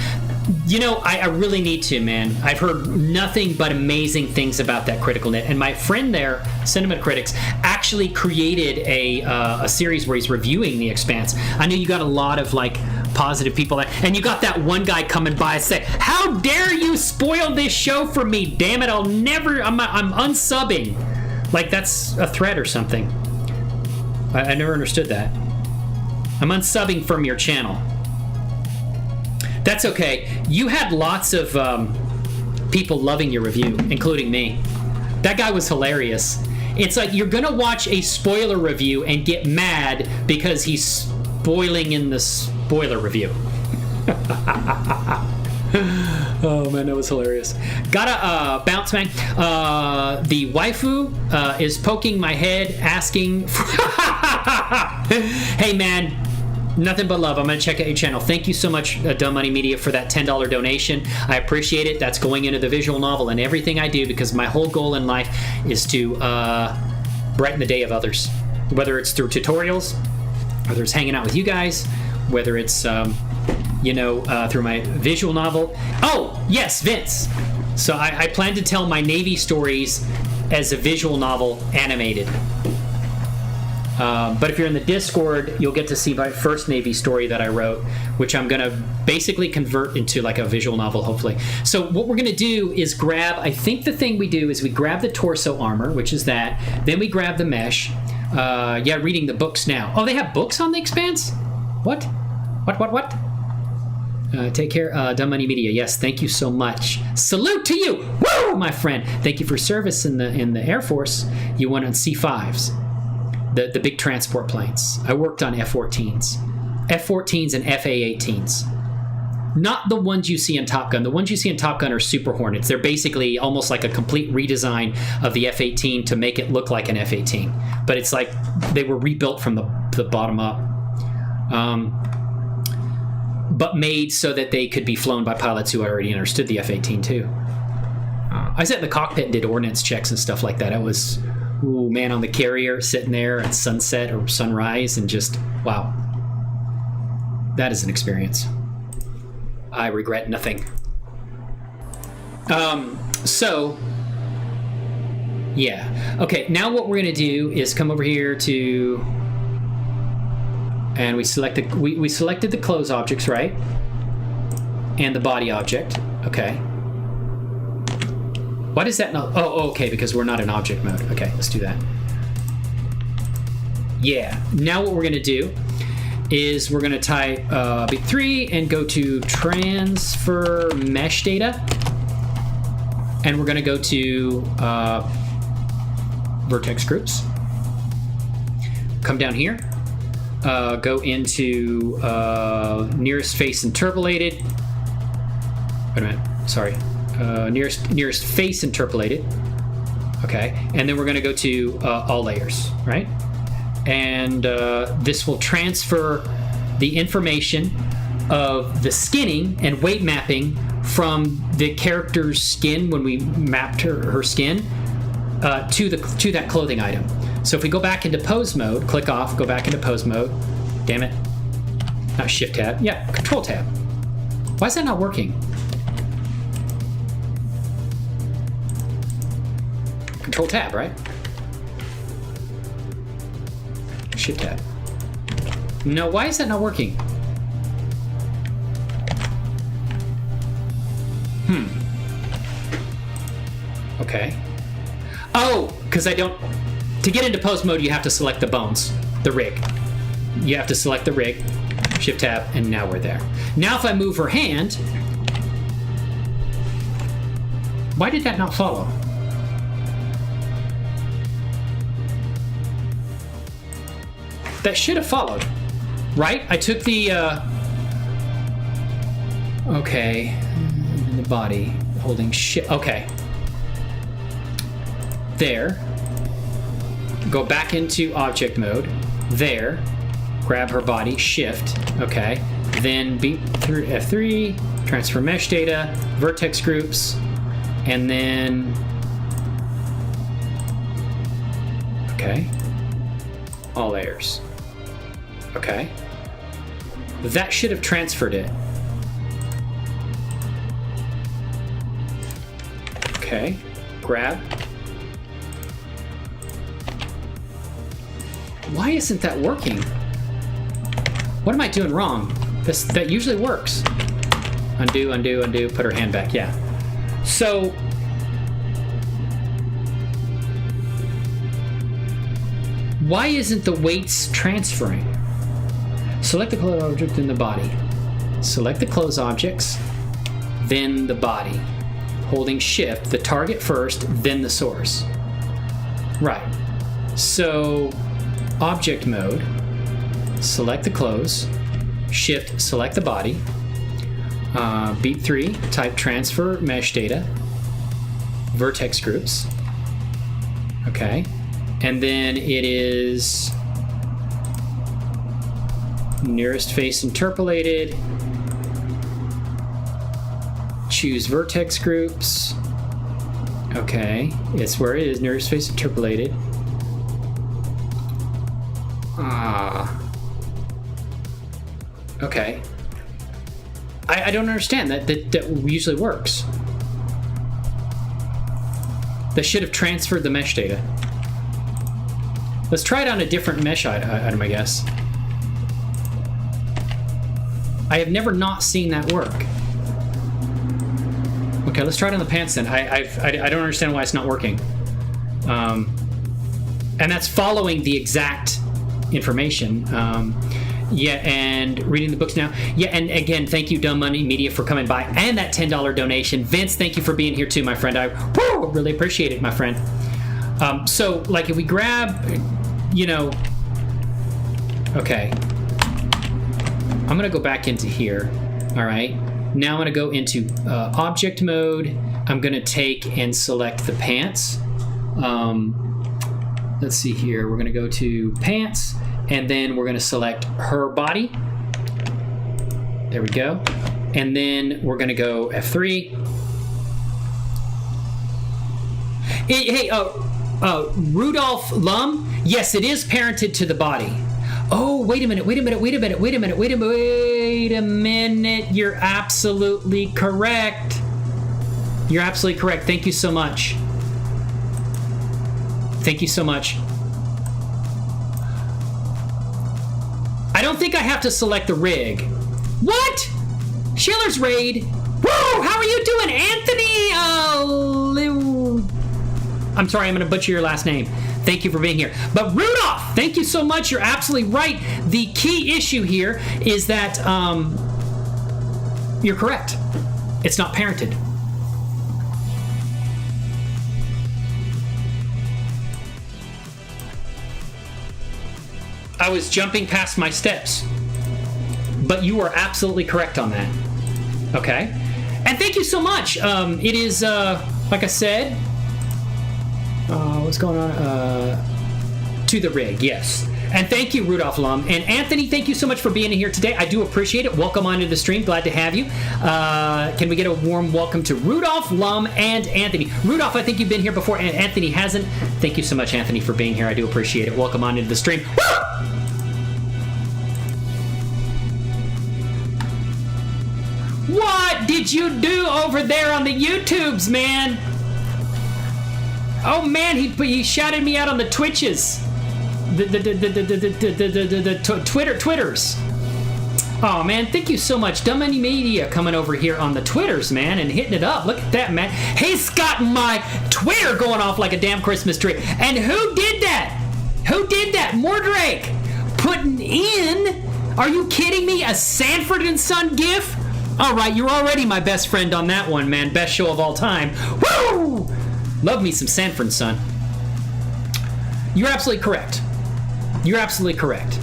You know, I really need to, man. I've heard nothing but amazing things about that critical knit. And my friend there, Cinema Critics, actually created a series where he's reviewing The Expanse. I know you got a lot of like positive people there, and you got that one guy coming by and say, "How dare you spoil this show for me? Damn it! I'm unsubbing." Like that's a threat or something. I never understood that. I'm unsubbing from your channel. That's okay. You had lots of people loving your review, including me. That guy was hilarious. It's like you're gonna watch a spoiler review and get mad because he's spoiling in the spoiler review. Oh man, that was hilarious. Gotta bounce, man. The waifu is poking my head, asking for hey man, nothing but love. I'm gonna check out your channel. Thank you so much, Dumb Money Media, for that $10 donation. I appreciate it. That's going into the visual novel and everything I do, because my whole goal in life is to brighten the day of others, whether it's through tutorials, whether it's hanging out with you guys, whether it's through my visual novel. Oh, yes, Vince. So I plan to tell my Navy stories as a visual novel animated. But if you're in the Discord, you'll get to see my first Navy story that I wrote, which I'm going to basically convert into like a visual novel, hopefully. So what we're going to do is grab, I think the thing we do is we grab the torso armor, which is that. Then we grab the mesh. Reading the books now. Oh, they have books on The Expanse? What? What? Take care, Dumb Money Media. Yes, thank you so much. Salute to you, woo, my friend. Thank you for service in the Air Force. You went on C5s, the big transport planes. I worked on F-14s and FA-18s. Not the ones you see in Top Gun. The ones you see in Top Gun are Super Hornets. They're basically almost like a complete redesign of the F-18 to make it look like an F-18. But it's like they were rebuilt from the bottom up. But made so that they could be flown by pilots who already understood the F-18 too. I sat in the cockpit and did ordnance checks and stuff like that. I was, man on the carrier, sitting there at sunset or sunrise, and just, wow. That is an experience. I regret nothing. Yeah. Okay, now what we're going to do is come over here to... And we selected the clothes objects, right? And the body object. Okay. Why does that not... Oh, okay, because we're not in object mode. Okay, let's do that. Yeah. Now what we're going to do is we're going to type big 3 and go to transfer mesh data. And we're going to go to vertex groups. Come down here. Go into nearest face interpolated. Wait a minute. Sorry. Nearest face interpolated. Okay. And then we're going to go to all layers, right? And this will transfer the information of the skinning and weight mapping from the character's skin when we mapped her skin to that clothing item. So if we go back into pose mode, click off, go back into pose mode. Damn it. Not shift tab. Yeah, control tab. Why is that not working? Control tab, right? Shift tab. No, why is that not working? Okay. Oh, because I don't... To get into post mode, you have to select the bones, the rig. You have to select the rig, Shift Tab, and now we're there. Now if I move her hand... Why did that not follow? That should have followed, right? I took the... Okay. In the body, holding shit. Okay. There. Go back into object mode. There. Grab her body, shift. Okay. Then beat through F3, transfer mesh data, vertex groups, and then... Okay. All layers. Okay. That should have transferred it. Okay, grab. Why isn't that working? What am I doing wrong? That usually works. Undo, undo, undo, put her hand back, yeah. So, why isn't the weights transferring? Select the closed object in the body. Select the closed objects, then the body. Holding shift, the target first, then the source. Right. So, object mode, select the close, shift, select the body, beat 3, type transfer mesh data, vertex groups. Okay. And then it is nearest face interpolated. Choose vertex groups. Okay, it's where it is, nearest face interpolated. Okay. I don't understand that usually works. That should have transferred the mesh data. Let's try it on a different mesh item, I guess. I have never not seen that work. Okay, let's try it on the pants then. I don't understand why it's not working. And that's following the exact information. Yeah, and reading the books now. Yeah, and again, thank you, Dumb Money Media, for coming by. And that $10 donation. Vince, thank you for being here too, my friend. I really appreciate it, my friend. So, like, if we grab, you know... Okay. I'm going to go back into here. All right. Now I'm going to go into object mode. I'm going to take and select the pants. Let's see here. We're going to go to pants, and then we're going to select her body. There we go. And then we're going to go F3. Hey, Rudolph Lum? Yes, it is parented to the body. Oh, wait a minute. You're absolutely correct. You're absolutely correct. Thank you so much. Thank you so much. I don't think I have to select the rig. What? Schiller's Raid. Whoa, how are you doing, Anthony? I'm sorry, I'm going to butcher your last name. Thank you for being here. But Rudolph, thank you so much. You're absolutely right. The key issue here is that you're correct. It's not parented. I was jumping past my steps, but you are absolutely correct on that. Okay? And thank you so much. It is, like I said, what's going on? To the rig, yes. And thank you, Rudolph Lum. And Anthony, thank you so much for being here today. I do appreciate it. Welcome onto the stream. Glad to have you. Can we get a warm welcome to Rudolph Lum and Anthony? Rudolph, I think you've been here before, and Anthony hasn't. Thank you so much, Anthony, for being here. I do appreciate it. Welcome onto the stream. What did you do over there on the YouTubes, man? Oh man, he shouted me out on the Twitches, the Twitters. Oh man, thank you so much. Dumb Money Media coming over here on the Twitters, man, and hitting it up. Look at that, man. He's got my Twitter going off like a damn Christmas tree. And who did that? Who did that? Mordrake putting in, are you kidding me, a Sanford and Son gif? All right, you're already my best friend on that one, man. Best show of all time. Woo! Love me some Sanford and Son. You're absolutely correct. You're absolutely correct.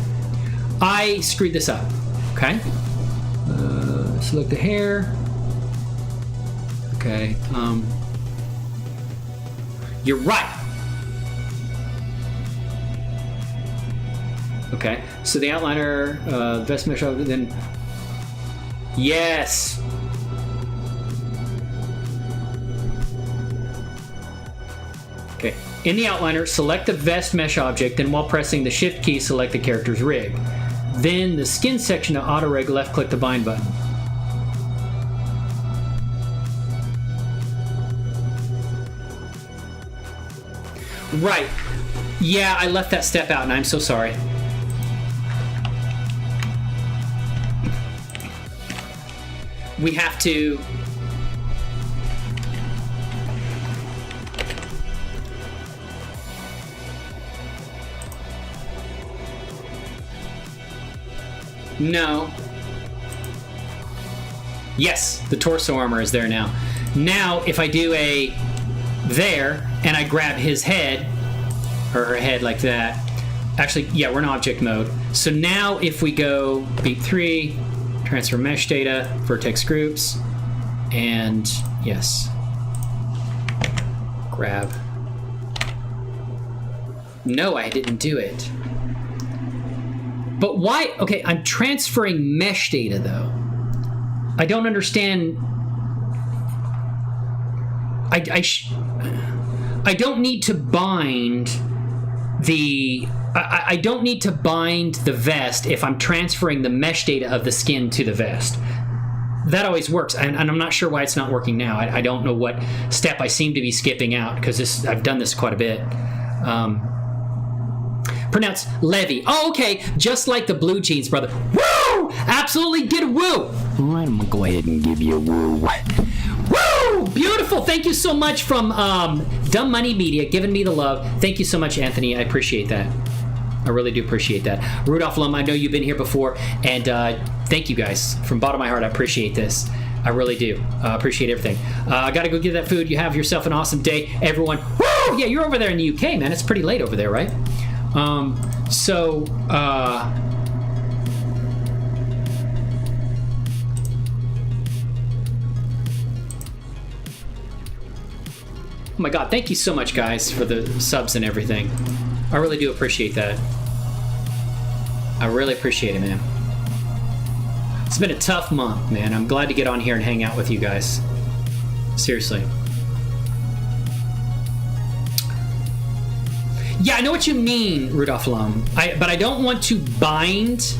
I screwed this up. Okay. Select the hair. Okay. You're right. Okay. So the outliner, vest mesh, then. Yes. Okay. In the outliner, select the vest mesh object, then while pressing the shift key, select the character's rig. Then the skin section of auto-rig, left-click the bind button. Right. Yeah, I left that step out, and I'm so sorry. We have to... No. Yes, the torso armor is there now. Now, if I do a there, and I grab his head, or her head like that, actually, yeah, we're in object mode. So now if we go beat 3, transfer mesh data, vertex groups, and yes, grab. No, I didn't do it. But why? Okay, I'm transferring mesh data though. I don't understand. I don't need to bind the. I don't need to bind the vest if I'm transferring the mesh data of the skin to the vest. That always works, and I'm not sure why it's not working now. I don't know what step I seem to be skipping out because I've done this quite a bit. Pronounced Levy. Oh, okay. Just like the Blue Jeans, brother. Woo! Absolutely get a woo. All right, I'm gonna go ahead and give you a woo. Woo! Beautiful. Thank you so much from Dumb Money Media, giving me the love. Thank you so much, Anthony. I appreciate that. I really do appreciate that. Rudolph Lum, I know you've been here before, and thank you guys. From the bottom of my heart, I appreciate this. I really do. Appreciate everything. I got to go get that food. You have yourself an awesome day, everyone. Woo! Yeah, you're over there in the UK, man. It's pretty late over there, right? Oh my god, thank you so much, guys, for the subs and everything. I really do appreciate that. I really appreciate it, man. It's been a tough month, man. I'm glad to get on here and hang out with you guys. Seriously. Yeah, I know what you mean, Rudolph Lum. But I don't want to bind.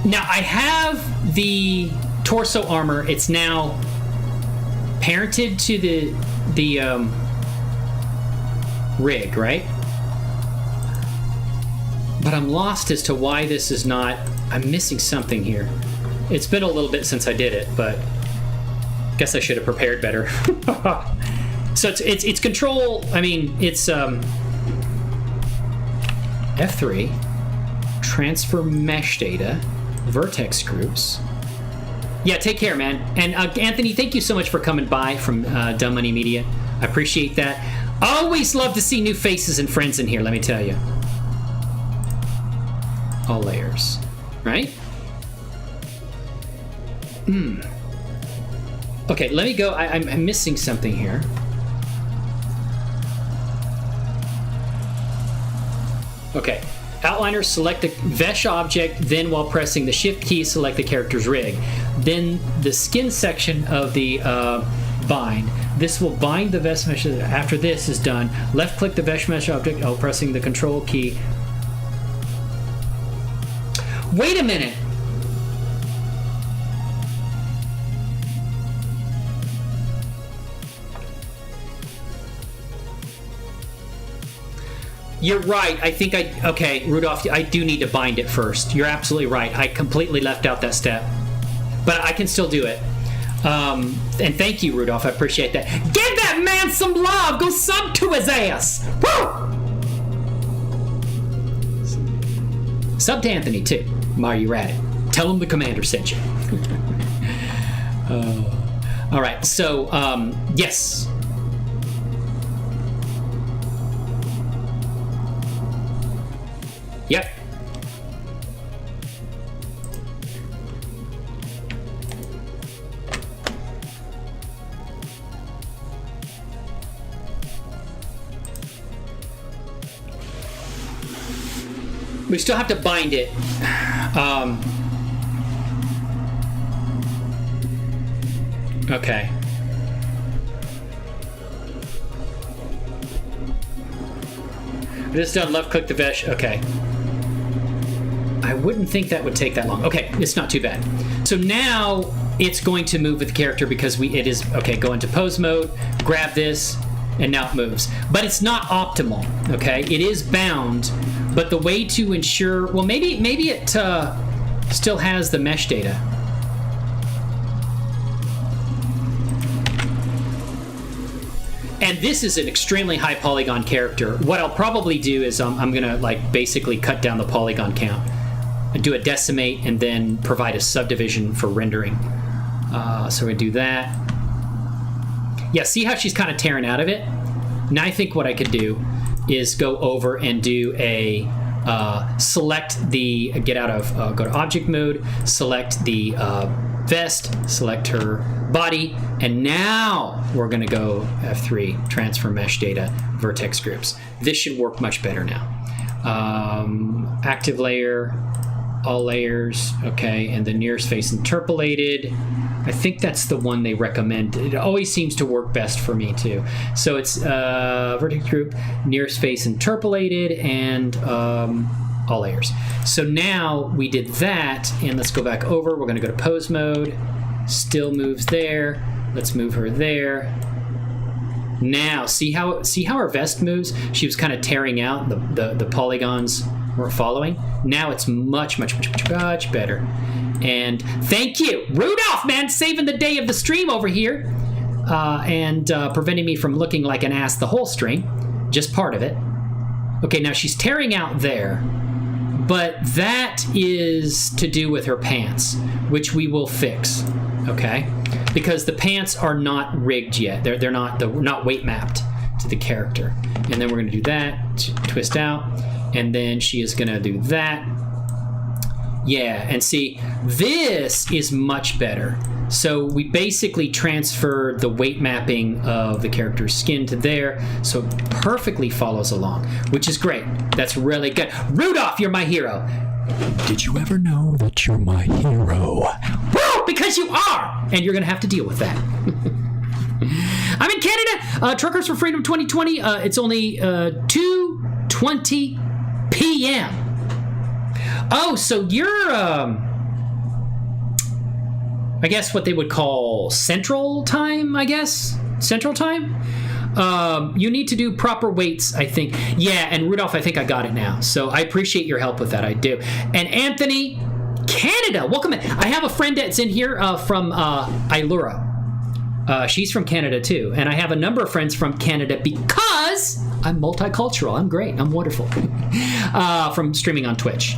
Now, I have the torso armor. It's now parented to the rig, right? But I'm lost as to why this is not... I'm missing something here. It's been a little bit since I did it, but I guess I should have prepared better. So it's control. I mean, it's F3, transfer mesh data, vertex groups. Yeah, take care, man. And Anthony, thank you so much for coming by from Dumb Money Media. I appreciate that. Always love to see new faces and friends in here, let me tell you. All layers, right? Okay, let me go. I'm missing something here. Okay, outliner, select the Vesh object, then while pressing the shift key, select the character's rig. Then the skin section of the bind. This will bind the Vesh mesh. After this is done, left click the Vesh mesh object while pressing the control key. Wait a minute. You're right. I think okay, Rudolph, I do need to bind it first. You're absolutely right. I completely left out that step. But I can still do it. And thank you, Rudolph. I appreciate that. Give that man some love. Go sub to his ass. Woo! Sub to Anthony, too, while you're at it. Tell him the commander sent you. All right, so, yes. Yep. We still have to bind it. Okay. I just done left click the mesh. Okay. I wouldn't think that would take that long. Okay, it's not too bad. So now it's going to move with the character because it is, okay, go into pose mode, grab this, and now it moves. But it's not optimal, okay? It is bound, but the way to ensure, well, maybe it still has the mesh data. And this is an extremely high polygon character. What I'll probably do is I'm gonna like basically cut down the polygon count and do a decimate and then provide a subdivision for rendering. So we do that. Yeah, see how she's kind of tearing out of it? Now I think what I could do is go over and do a select the, get out of, go to object mode, select the vest, select her body, and now we're gonna go F3, transfer mesh data, vertex groups. This should work much better now. Active layer, all layers, okay, and the nearest face interpolated. I think that's the one they recommend. It always seems to work best for me too. So it's vertex group, nearest face interpolated, and all layers. So now we did that, and let's go back over. We're gonna go to pose mode, still moves there. Let's move her there. Now, see how our vest moves? She was kind of tearing out, the polygons weren't following. Now it's much better. And thank you, Rudolph, man, saving the day of the stream over here, and preventing me from looking like an ass the whole stream, just part of it. Okay, now she's tearing out there, but that is to do with her pants, which we will fix, okay? Because the pants are not rigged yet. They're not weight mapped to the character. And then we're gonna do that, twist out, and then she is gonna do that. Yeah, and see, this is much better. So we basically transfer the weight mapping of the character's skin to there, so it perfectly follows along, which is great. That's really good. Rudolph, you're my hero. Did you ever know that you're my hero? Woo! Because you are! And you're gonna have to deal with that. I'm in Canada. Truckers for Freedom 2020. It's only 2:20 p.m. Oh, so you're, I guess what they would call Central Time, I guess? Central Time? You need to do proper weights, I think. Yeah, and Rudolph, I think I got it now. So I appreciate your help with that, I do. And Anthony, Canada, welcome in. I have a friend that's in here from Ilura. She's from Canada too. And I have a number of friends from Canada because I'm multicultural. I'm great. I'm wonderful. From streaming on Twitch.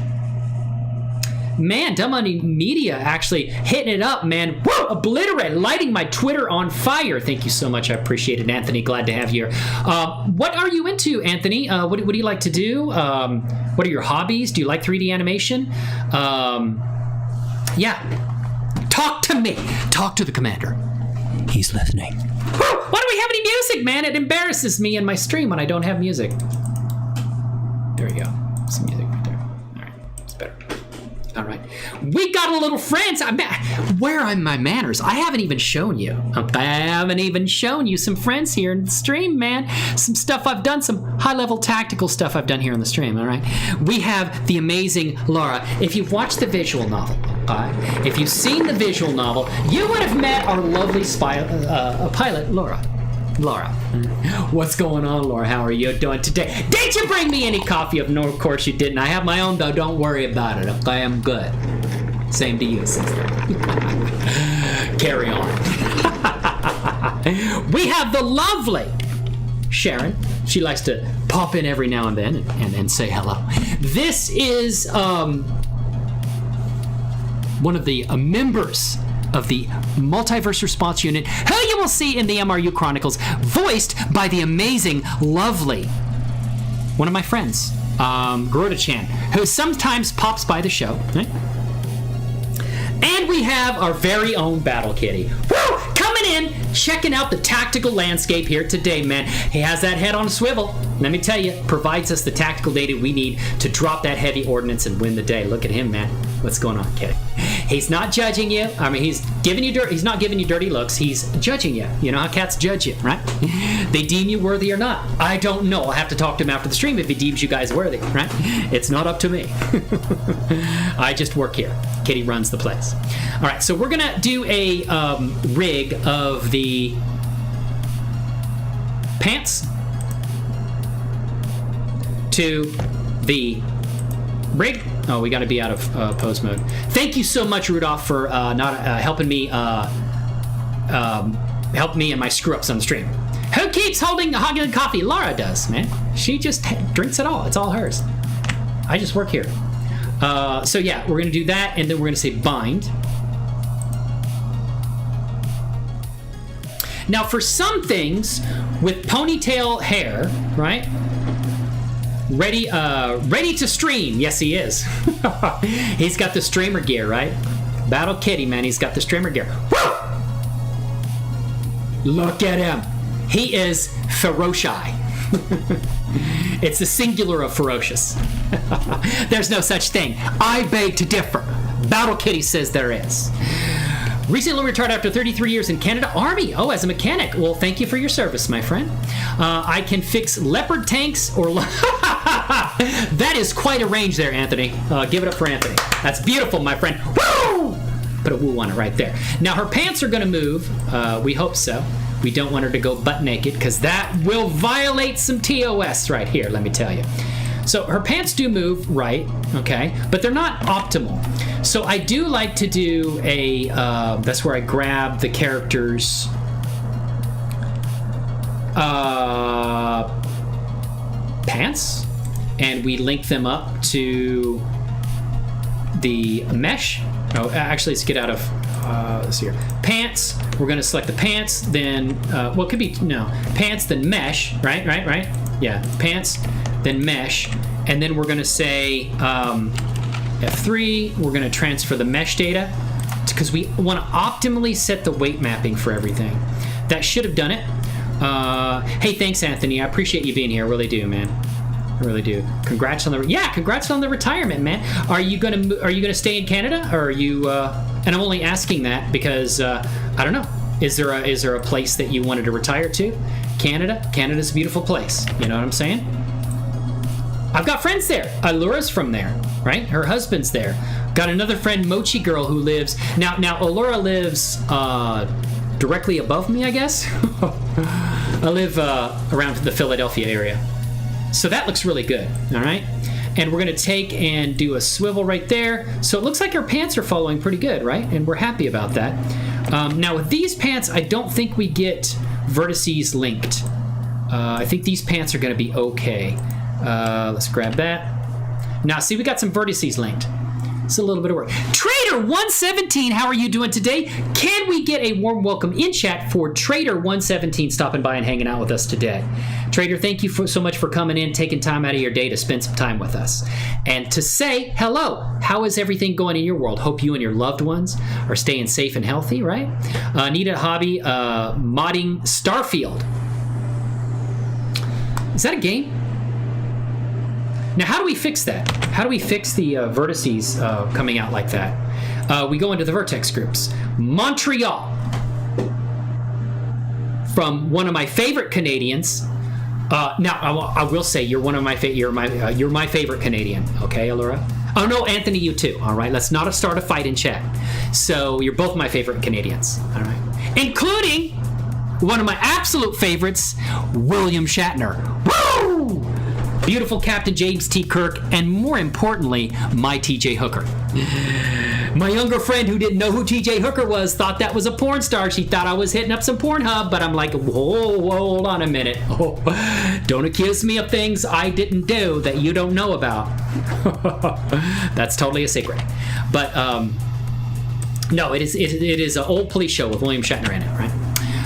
Man, Dumb Money Media actually hitting it up, man. Woo! Obliterate, lighting my Twitter on fire. Thank you so much. I appreciate it, Anthony. Glad to have you here. What are you into, Anthony? What do you like to do? What are your hobbies? Do you like 3D animation? Yeah. Talk to me. Talk to the commander. He's listening. Why don't we have any music, man? It embarrasses me in my stream when I don't have music. There we go. Some music right there. All right. It's better. All right. We got a little friends. Where are my manners? I haven't even shown you. I haven't even shown you some friends here in the stream, man. Some stuff I've done, some high-level tactical stuff I've done here on the stream, all right? We have the amazing Laura. If you've watched the visual novel, if you've seen the visual novel, you would have met our lovely pilot, Laura. Laura. What's going on, Laura? How are you doing today? Did you bring me any coffee? No, of course you didn't. I have my own, though. Don't worry about it. Okay, I'm good. Same to you, sister. Carry on. We have the lovely Sharon. She likes to pop in every now and then and say hello. This is one of the members of the Multiverse Response Unit, who you will see in the MRU Chronicles, voiced by the amazing, lovely, one of my friends, Garuda-chan, who sometimes pops by the show, right? And we have our very own Battle Kitty. Woo! Coming in, checking out the tactical landscape here today, man. He has that head on a swivel. Let me tell you, provides us the tactical data we need to drop that heavy ordnance and win the day. Look at him, man. What's going on, Kitty? He's not judging you. I mean, he's giving you dirt. He's not giving you dirty looks. He's judging you. You know how cats judge you, right? They deem you worthy or not. I don't know. I'll have to talk to him after the stream if he deems you guys worthy, right? It's not up to me. I just work here. Kitty runs the place. All right, so we're gonna do a rig of the pants to the rig. Oh, we got to be out of pose mode. Thank you so much, Rudolph, for not helping me help me in my screw ups on the stream. Who keeps holding coffee? Laura does, man. She just drinks it all. It's all hers. I just work here. So yeah, we're gonna do that, and then we're gonna say bind. Now, for some things with ponytail hair, right? Ready to stream. Yes, he is. He's got the streamer gear, right? Battle Kitty, man. He's got the streamer gear. Woo! Look at him. He is ferocious. It's the singular of ferocious. There's no such thing. I beg to differ. Battle Kitty says there is. Recently retired after 33 years in Canada Army. Oh, as a mechanic. Well, thank you for your service, my friend. I can fix leopard tanks or... That is quite a range there, Anthony. Give it up for Anthony. That's beautiful, my friend. Woo! Put a woo on it right there. Now, her pants are going to move. We hope so. We don't want her to go butt naked because that will violate some TOS right here, let me tell you. So her pants do move right, okay, but they're not optimal. So I do like to do a, that's where I grab the characters' pants and we link them up to the mesh. Oh, actually, let's get out of, let's see here. Pants, we're gonna select the pants, then, well, it could be, no, pants, then mesh, right? Yeah, pants, then mesh, and then we're gonna say F3, we're gonna transfer the mesh data, because we wanna optimally set the weight mapping for everything. That should have done it. Hey, thanks, Anthony, I appreciate you being here, I really do, man. I really do. Congrats on the retirement, man. Are you gonna stay in Canada, or are you? And I'm only asking that because I don't know. Is there a place that you wanted to retire to? Canada's a beautiful place. You know what I'm saying? I've got friends there. Allura's from there, right? Her husband's there. Got another friend, Mochi Girl, who lives now. Allura lives directly above me, I guess. I live around the Philadelphia area. So that looks really good, all right? And we're gonna take and do a swivel right there. So it looks like our pants are following pretty good, right? And we're happy about that. Now with these pants, I don't think we get vertices linked. I think these pants are gonna be okay. Let's grab that. Now see, we got some vertices linked. It's a little bit of work. Trader117, how are you doing today? Can we get a warm welcome in chat for Trader117 stopping by and hanging out with us today? Trader, thank you so much for coming in, taking time out of your day to spend some time with us. And to say hello, how is everything going in your world? Hope you and your loved ones are staying safe and healthy, right? Need a hobby, modding Starfield. Is that a game? Now, how do we fix that? How do we fix the vertices coming out like that? We go into the vertex groups. Montreal, from one of my favorite Canadians. Now, I will say you're one of my you're my favorite Canadian. Okay, Allura. Oh no, Anthony, you too. All right, let's not start a fight in chat. So you're both my favorite Canadians. All right, including one of my absolute favorites, William Shatner. Woo! Beautiful Captain James T. Kirk, and more importantly, my TJ Hooker. My younger friend who didn't know who TJ Hooker was thought that was a porn star. She thought I was hitting up some Pornhub, but I'm like, whoa, hold on a minute. Oh, don't accuse me of things I didn't do that you don't know about. That's totally a secret. But no, it is an old police show with William Shatner in it, right?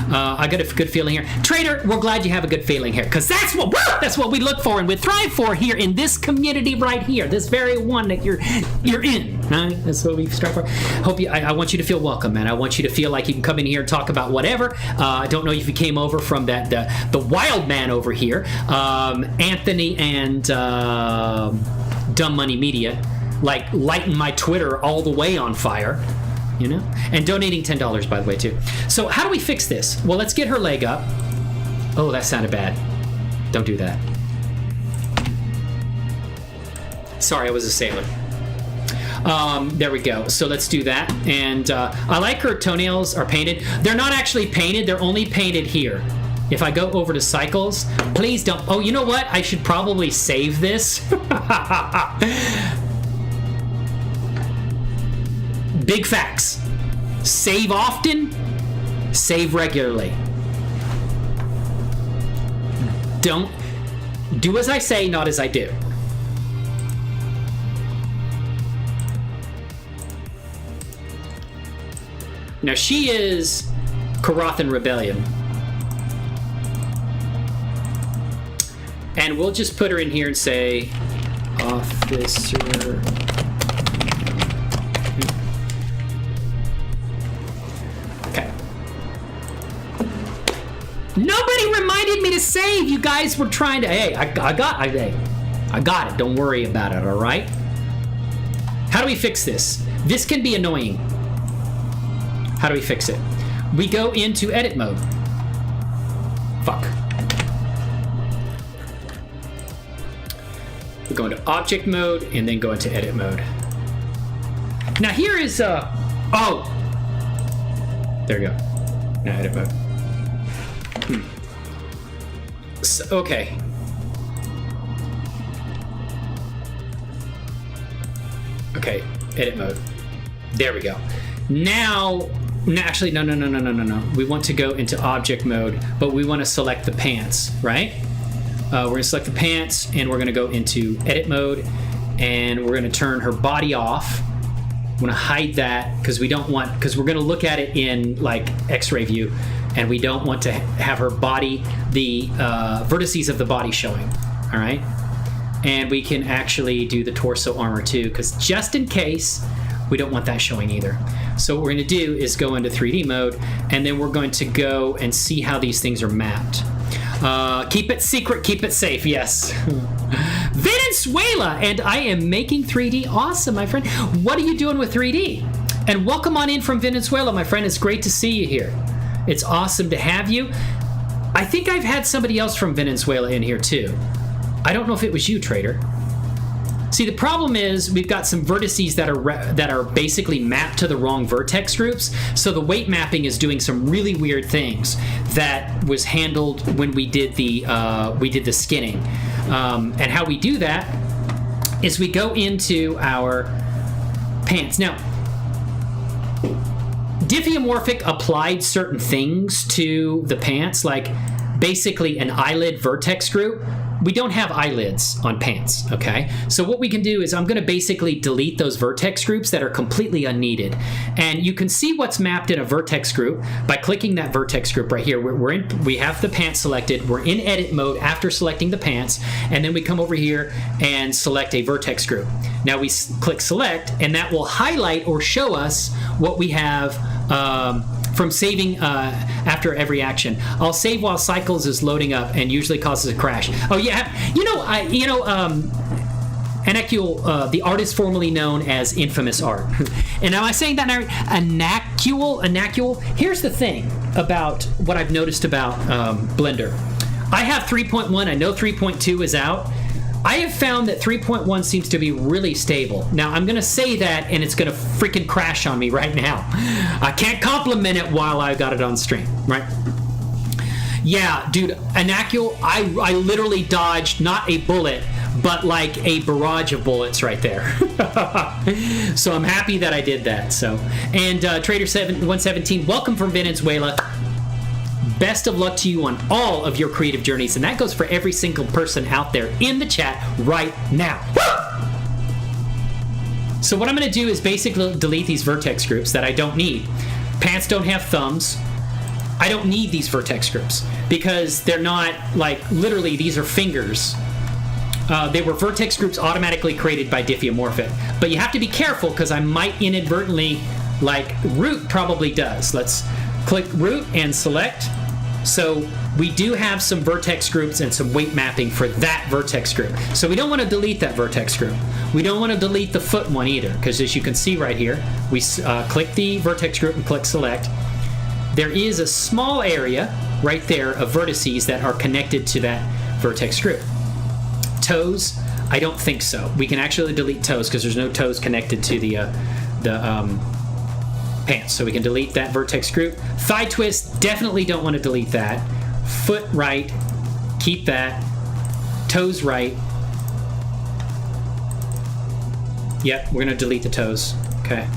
I got a good feeling here. Trader, we're glad you have a good feeling here, because that's what we look for and we thrive for here in this community right here, this very one that you're in. Right? That's what we strive for. I want you to feel welcome, man. I want you to feel like you can come in here and talk about whatever. I don't know if you came over from the wild man over here, Anthony and Dumb Money Media, like lighting my Twitter all the way on fire. You know, and donating $10, by the way, too. So how do we fix this? Well, let's get her leg up. Oh, that sounded bad. Don't do that. Sorry, I was a sailor. There we go. So let's do that. And I like her toenails are painted. They're not actually painted. They're only painted here. If I go over to cycles, please don't. Oh, you know what? I should probably save this. Big facts. Save often, save regularly. Don't do as I say, not as I do. Now she is Karathan Rebellion. And we'll just put her in here and say, Officer. Nobody reminded me to save. You guys were trying to. Hey, I got it. Don't worry about it. All right. How do we fix this? This can be annoying. How do we fix it? We go into edit mode. Fuck. We go into object mode and then go into edit mode. Now here is oh. There you go. Now edit mode. So, okay. Okay, edit mode. There we go. Now, actually, no. We want to go into object mode, but we want to select the pants, right? We're going to select the pants, and we're going to go into edit mode, and we're going to turn her body off. I'm going to hide that because we're going to look at it in like X-ray view. And we don't want to have her body, the vertices of the body showing, all right? And we can actually do the torso armor too, because just in case, we don't want that showing either. So what we're gonna do is go into 3D mode, and then we're going to go and see how these things are mapped. Keep it secret, keep it safe, yes. Venezuela, and I am making 3D. Awesome, my friend. What are you doing with 3D? And welcome on in from Venezuela, my friend. It's great to see you here. It's awesome to have you. I think I've had somebody else from Venezuela in here too. I don't know if it was you, Trader. See, the problem is we've got some vertices that are basically mapped to the wrong vertex groups. So the weight mapping is doing some really weird things that was handled when we did the skinning. And how we do that is we go into our pants. Now, Diffeomorphic applied certain things to the pants, like basically an eyelid vertex group. We don't have eyelids on pants, okay? So what we can do is I'm going to basically delete those vertex groups that are completely unneeded. And you can see what's mapped in a vertex group by clicking that vertex group right here. We have the pants selected. We're in edit mode after selecting the pants. And then we come over here and select a vertex group. Now we click select, and that will highlight or show us what we have from saving after every action. I'll save while cycles is loading up and usually causes a crash. Oh yeah, Anacule, the artist formerly known as Infamous Art. And am I saying that now? Anacule. Here's the thing about what I've noticed about Blender. I have 3.1. I know 3.2 is out. I have found that 3.1 seems to be really stable. Now, I'm going to say that, and it's going to freaking crash on me right now. I can't compliment it while I got it on stream, right? Yeah, dude, Anacul, I literally dodged not a bullet, but like a barrage of bullets right there. So I'm happy that I did that. So, and Trader117, welcome from Venezuela. Best of luck to you on all of your creative journeys, and that goes for every single person out there in the chat right now. So what I'm going to do is basically delete these vertex groups that I don't need. Pants don't have thumbs. I don't need these vertex groups because they're not, like, literally these are fingers. They were vertex groups automatically created by Diffeomorphic. But you have to be careful because I might inadvertently, like root probably does. Let's click root and select. So we do have some vertex groups and some weight mapping for that vertex group. So we don't want to delete that vertex group. We don't want to delete the foot one either, because as you can see right here, we click the vertex group and click select. There is a small area right there of vertices that are connected to that vertex group. Toes, I don't think so. We can actually delete toes because there's no toes connected to the pants, so we can delete that vertex group. Thigh twist, definitely don't want to delete that. Foot right, keep that. Toes right. Yep, we're gonna delete the toes. Okay.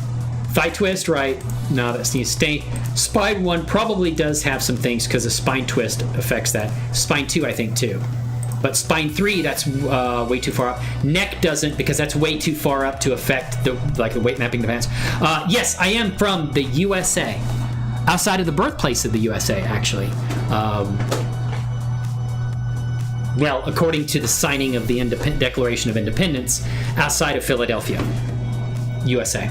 Thigh twist right. No, that needs to stay. Spine 1 probably does have some things because the spine twist affects that. Spine 2, I think, too. But spine 3, that's way too far up. Neck doesn't, because that's way too far up to affect the weight mapping the pants. Yes, I am from the USA, outside of the birthplace of the USA, actually. Well, according to the signing of the Declaration of Independence, outside of Philadelphia, USA.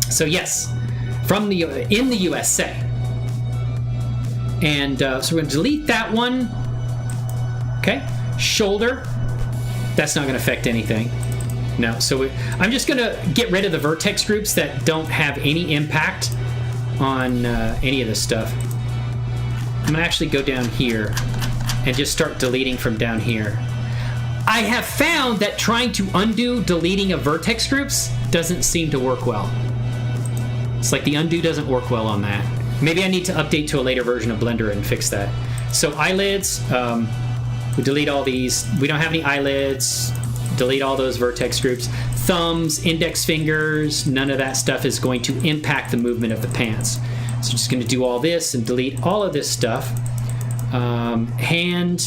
So yes, in the USA. And so we're going to delete that one. Okay. Shoulder, that's not going to affect anything. No, so I'm just going to get rid of the vertex groups that don't have any impact on any of this stuff. I'm going to actually go down here and just start deleting from down here. I have found that trying to undo deleting of vertex groups doesn't seem to work well. It's like the undo doesn't work well on that. Maybe I need to update to a later version of Blender and fix that. So eyelids, we delete all these. We don't have any eyelids. Delete all those vertex groups. Thumbs, index fingers, none of that stuff is going to impact the movement of the pants. So I'm just going to do all this and delete all of this stuff. Hand,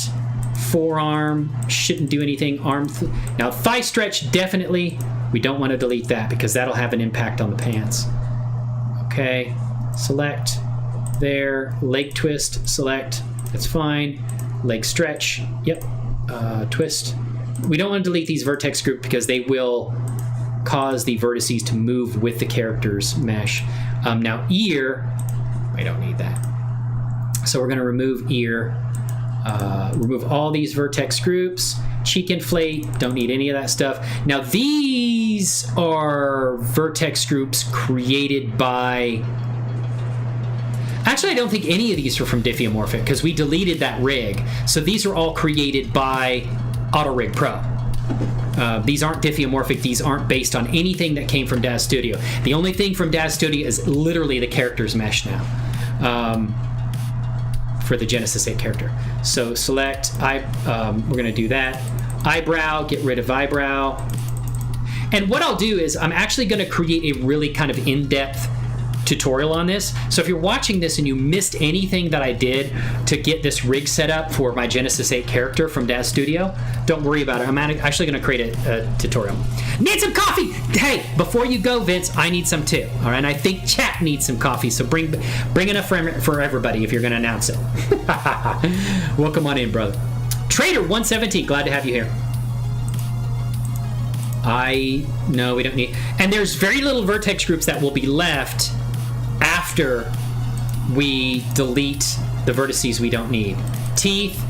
forearm, shouldn't do anything. Arm, now thigh stretch, definitely. We don't want to delete that because that'll have an impact on the pants. Okay, select there. Leg twist, select. That's fine. Leg stretch, yep. Twist. We don't want to delete these vertex group because they will cause the vertices to move with the character's mesh. Now ear, we don't need that. So we're going to remove ear. Remove all these vertex groups. Cheek inflate, don't need any of that stuff. Now these are vertex groups created by... Actually, I don't think any of these are from Diffeomorphic because we deleted that rig. So these are all created by auto-rigpro. These aren't Diffeomorphic. These aren't based on anything that came from DAZ Studio. The only thing from DAZ Studio is literally the character's mesh now for the Genesis 8 character. So select, we're going to do that. Eyebrow, get rid of eyebrow. And what I'll do is I'm actually going to create a really kind of in-depth tutorial on this. So if you're watching this and you missed anything that I did to get this rig set up for my Genesis 8 character from DAZ Studio, don't worry about it. I'm actually going to create a tutorial. Need some coffee! Hey, before you go, Vince, I need some too. All right, and I think chat needs some coffee, so bring enough for everybody if you're going to announce it. Welcome on in, brother. Trader117, glad to have you here. No, we don't need... And there's very little vertex groups that will be left after we delete the vertices we don't need. Teeth,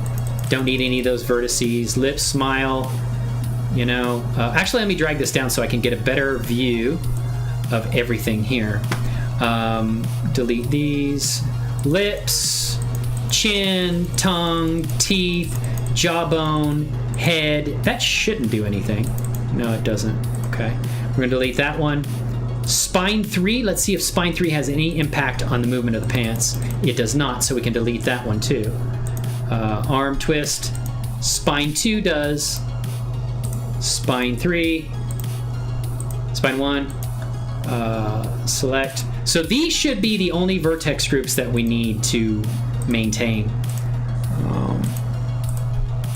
don't need any of those vertices. Lips, smile, you know. Actually, let me drag this down so I can get a better view of everything here. Delete these. Lips, chin, tongue, teeth, jawbone, head. That shouldn't do anything. No, it doesn't. Okay. We're going to delete that one. Spine 3, let's see if spine 3 has any impact on the movement of the pants. It does not, so we can delete that one too. arm twist. Spine 2 does. Spine 3. Spine 1. Select. So these should be the only vertex groups that we need to maintain.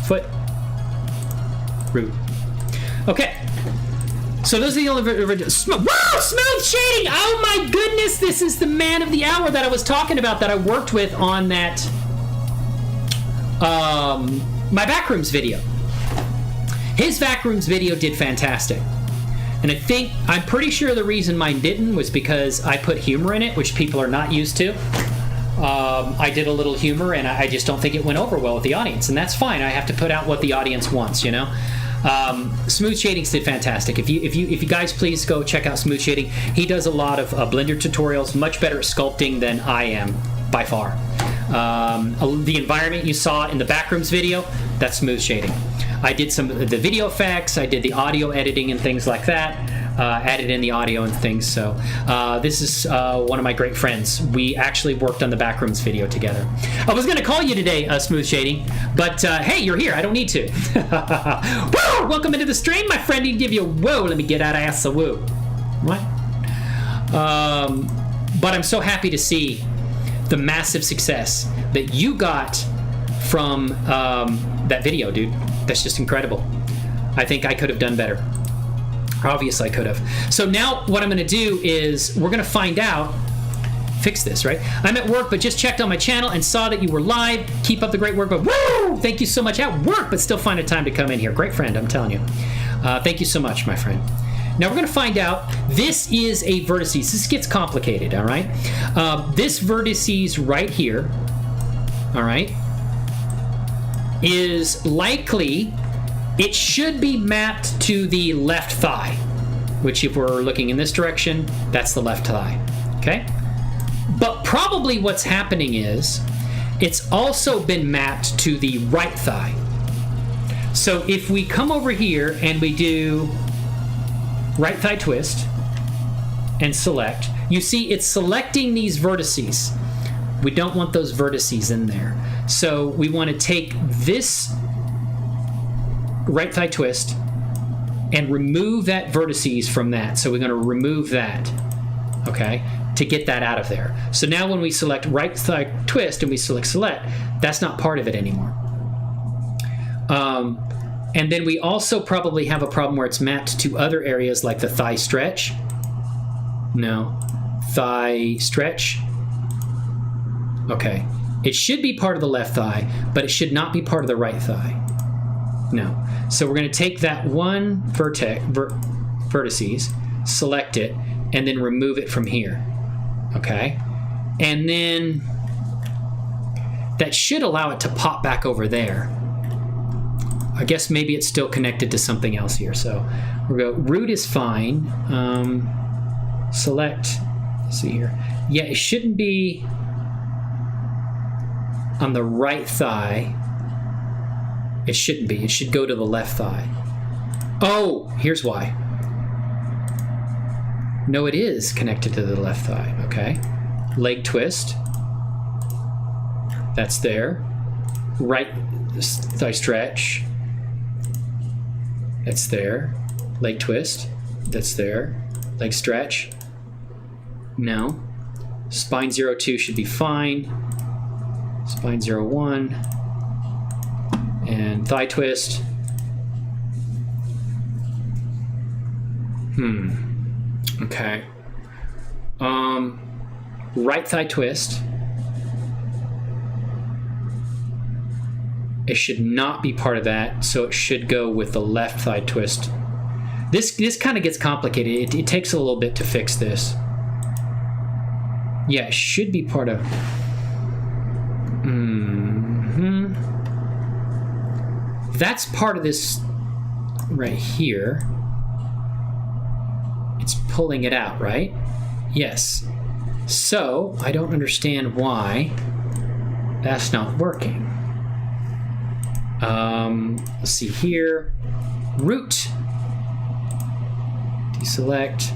Foot. Root. Okay. So those are the only smooth shading. Oh my goodness, this is the man of the hour that I was talking about that I worked with on that my backrooms video. His backrooms video did fantastic. And I'm pretty sure the reason mine didn't was because I put humor in it, which people are not used to. I did a little humor, and I just don't think it went over well with the audience, and that's fine. I have to put out what the audience wants, you know. Smooth Shadings did fantastic. If you guys please go check out Smooth Shading. He does a lot of Blender tutorials, much better at sculpting than I am by far. The environment you saw in the backrooms video, that's Smooth Shading. I did some of the video effects, I did the audio editing and things like that, added in the audio and things. So this is one of my great friends. We actually worked on the backrooms video together. I was going to call you today, Smooth Shading, but hey, you're here. I don't need to. Woo! Welcome into the stream, my friend. He give you a whoa. Let me get out of ass a woo. What? But I'm so happy to see the massive success that you got from that video, dude. That's just incredible. I think I could have done better. Obviously I could have. So now what I'm going to do is we're going to find out, fix this, right? I'm at work, but just checked on my channel and saw that you were live. Keep up the great work. But woo! Thank you so much. At work, but still find a time to come in here. Great friend, I'm telling you. Thank you so much, my friend. Now we're going to find out, this is a vertices. This gets complicated, all right? This vertices right here, all right, is likely, it should be mapped to the left thigh, which if we're looking in this direction, that's the left thigh, okay? But probably what's happening is, it's also been mapped to the right thigh. So if we come over here and we do right thigh twist and select, you see it's selecting these vertices. We don't want those vertices in there. So we want to take this right thigh twist and remove that vertices from that. So we're going to remove that, okay, to get that out of there. So now when we select right thigh twist and we select, that's not part of it anymore. And then we also probably have a problem where it's mapped to other areas like the thigh stretch. No. Thigh stretch. Okay. It should be part of the left thigh, but it should not be part of the right thigh. No. So we're going to take that one vertices, select it, and then remove it from here. Okay? And then that should allow it to pop back over there. I guess maybe it's still connected to something else here. So we'll go, root is fine. Select, let's see here. Yeah, it shouldn't be on the right thigh. It shouldn't be. It should go to the left thigh. Oh, here's why. No, it is connected to the left thigh. Okay. Leg twist. That's there. Right thigh stretch. That's there. Leg twist. That's there. Leg stretch. No. Spine 02 should be fine. Spine 01. And thigh twist. Okay. Right thigh twist. It should not be part of that, so it should go with the left thigh twist. This kind of gets complicated. It takes a little bit to fix this. Yeah, it should be part of... That's part of this right here. It's pulling it out, right? Yes. So, I don't understand why that's not working. Let's see here. Root. Deselect.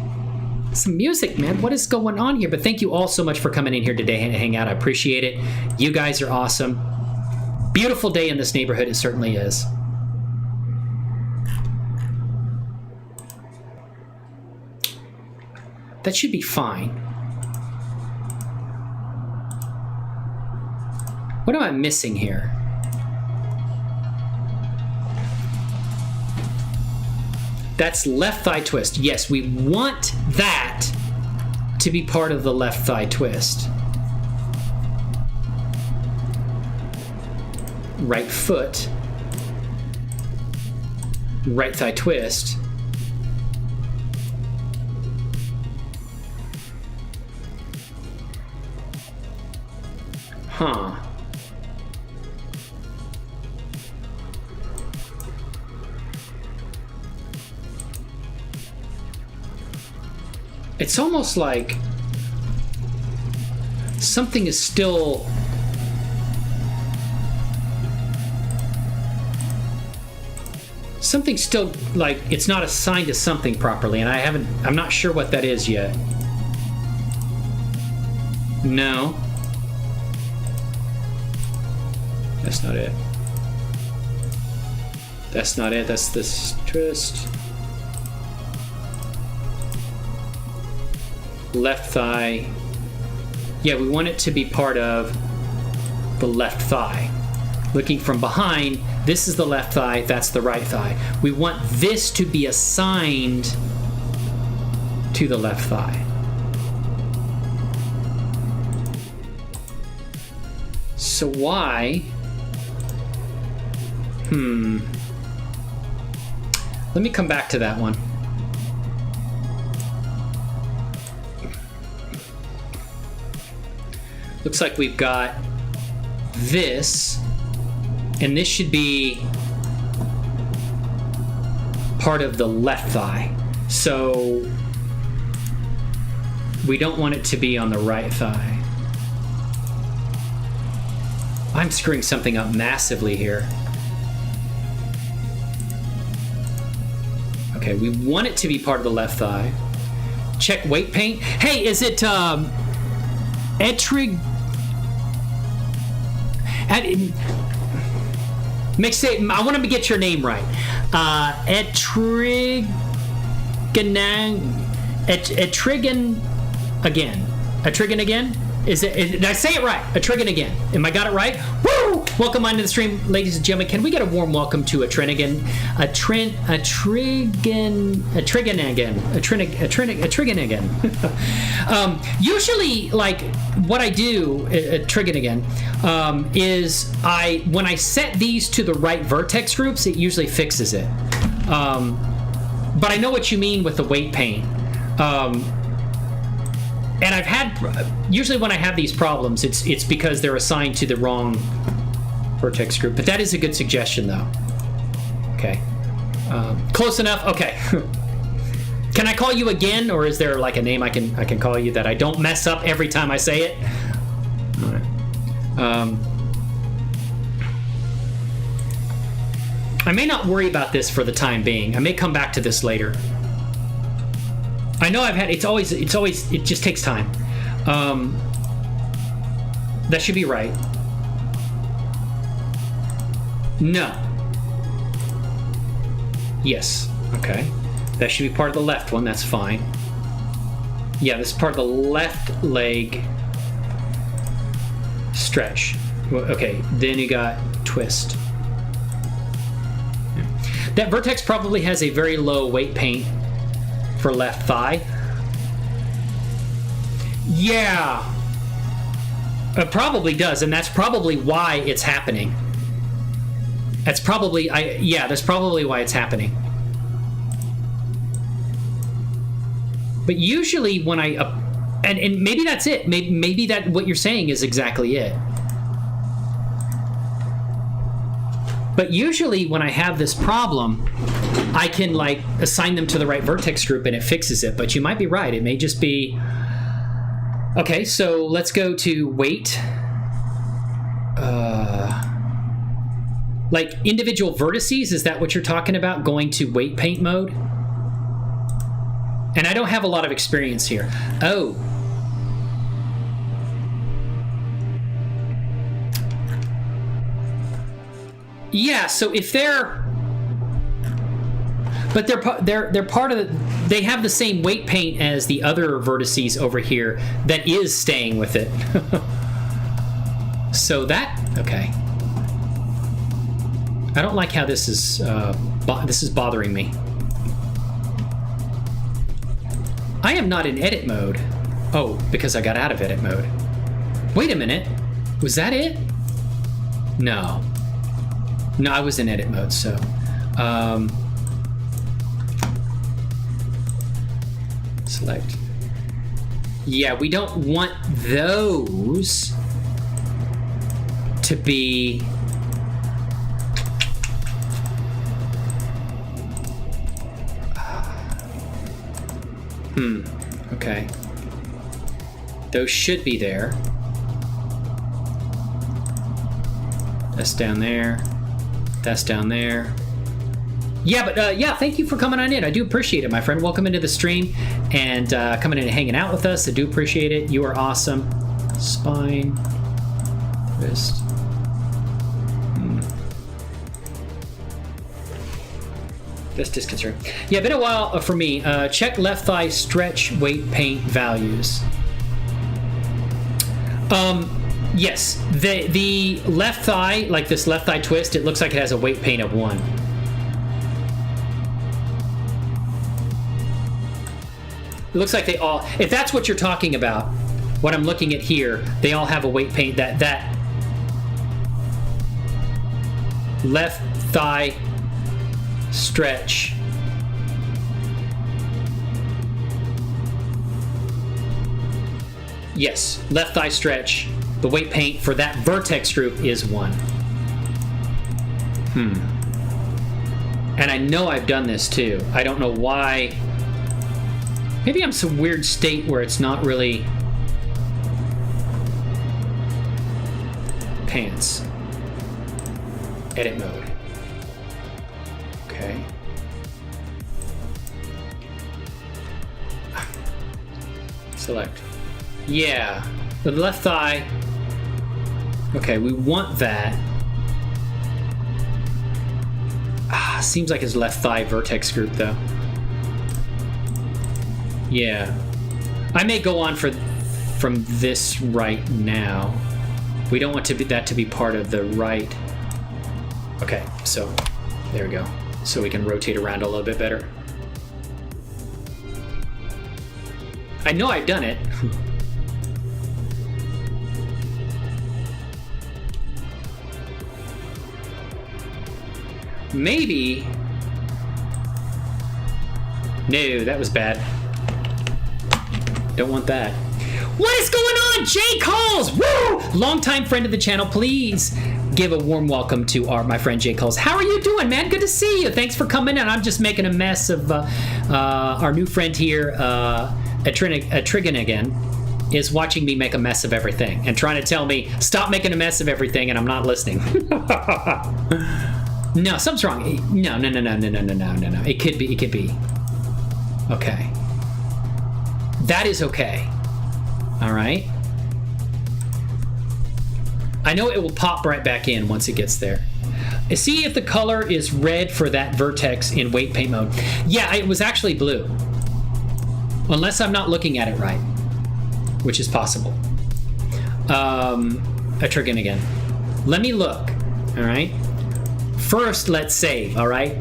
Some music, man. What is going on here? But thank you all so much for coming in here today and hang out. I appreciate it. You guys are awesome. Beautiful day in this neighborhood, it certainly is. That should be fine. What am I missing here? That's left thigh twist. Yes, we want that to be part of the left thigh twist. Right foot. Right thigh twist. Huh. It's almost like something is still like it's not assigned to something properly, and I'm not sure what that is yet. No. That's not it. That's not it. That's this twist. Left thigh. Yeah, we want it to be part of the left thigh. Looking from behind, this is the left thigh, that's the right thigh. We want this to be assigned to the left thigh. So why? Let me come back to that one. Looks like we've got this, and this should be part of the left thigh. So we don't want it to be on the right thigh. I'm screwing something up massively here. Okay, we want it to be part of the left thigh. Check weight paint. Hey, is it Etrig? I want to get your name right. Etrigan again. Etrigan again? Did I say it right? Etrigan again. Am I got it right? Woo! Welcome onto the stream, ladies and gentlemen. Can we get a warm welcome to Etrigan again? Usually, like what I do, Etrigan again, is when I set these to the right vertex groups, it usually fixes it. But I know what you mean with the weight paint. And I've had, usually when I have these problems, it's because they're assigned to the wrong vertex group. But that is a good suggestion, though. Okay. Close enough? Okay. Can I call you again, or is there like a name I can call you that I don't mess up every time I say it? All right. I may not worry about this for the time being. I may come back to this later. I know it just takes time. That should be right. No. Yes. Okay. That should be part of the left one. That's fine. Yeah, this is part of the left leg stretch. Okay, then you got twist. That vertex probably has a very low weight paint for left thigh. Yeah. It probably does, and that's probably why it's happening. That's probably why it's happening. But usually when and maybe that's it. Maybe that what you're saying is exactly it. But usually when I have this problem, I can like assign them to the right vertex group and it fixes it. But you might be right. It may just be... Okay, so let's go to weight. Like individual vertices, is that what you're talking about? Going to weight paint mode? And I don't have a lot of experience here. Oh. Yeah, so if they're, but they're part of the, they have the same weight paint as the other vertices over here that is staying with it. So that, okay. I don't like how this is bothering me. I am not in edit mode. Oh, because I got out of edit mode. Wait a minute. Was that it? No. No, I was in edit mode, so. Select. Yeah, we don't want those to be. Okay. Those should be there. That's down there. That's down there. Yeah, but yeah, thank you for coming on in. I do appreciate it, my friend. Welcome into the stream and coming in and hanging out with us. I do appreciate it. You are awesome. Spine. Wrist. That's disconcerting. Yeah, been a while for me. Check left thigh stretch weight paint values. Yes, the left thigh, like this left thigh twist, it looks like it has a weight paint of 1. It looks like they all, if that's what you're talking about, what I'm looking at here, they all have a weight paint that left thigh stretch. Yes, left thigh stretch. The weight paint for that vertex group is 1. And I know I've done this too. I don't know why. Maybe I'm some weird state where it's not really pants. Edit mode. Okay. Select. Yeah, the left thigh. Okay, we want that. Seems like his left thigh vertex group though. Yeah, I may go on from this right now. We don't want that to be part of the right. Okay, so there we go. So we can rotate around a little bit better. I know I've done it. Maybe. No, that was bad. Don't want that. What is going on, Jay Calls? Woo! Longtime friend of the channel. Please give a warm welcome to my friend Jay Calls. How are you doing, man? Good to see you. Thanks for coming in. I'm just making a mess of our new friend here, Atrigan again, is watching me make a mess of everything and trying to tell me, stop making a mess of everything, and I'm not listening. No, something's wrong. No. It could be. Okay. That is okay. All right. I know it will pop right back in once it gets there. See if the color is red for that vertex in weight paint mode. Yeah, it was actually blue. Unless I'm not looking at it right, which is possible. Atrigan again. Let me look. All right. First, let's save, all right?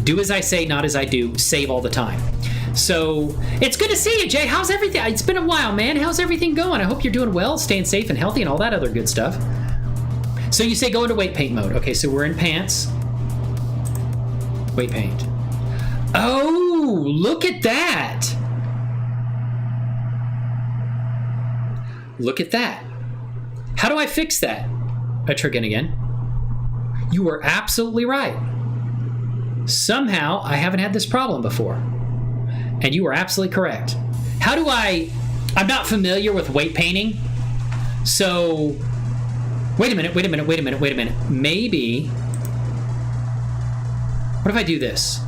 Do as I say, not as I do. Save all the time. So, it's good to see you, Jay. How's everything? It's been a while, man. How's everything going? I hope you're doing well, staying safe and healthy and all that other good stuff. So you say go into weight paint mode. Okay, so we're in pants. Weight paint. Oh, look at that. Look at that. How do I fix that? Atrigan again. You were absolutely right. Somehow, I haven't had this problem before. And you were absolutely correct. How do I'm not familiar with weight painting. So, wait a minute. Maybe, what if I do this?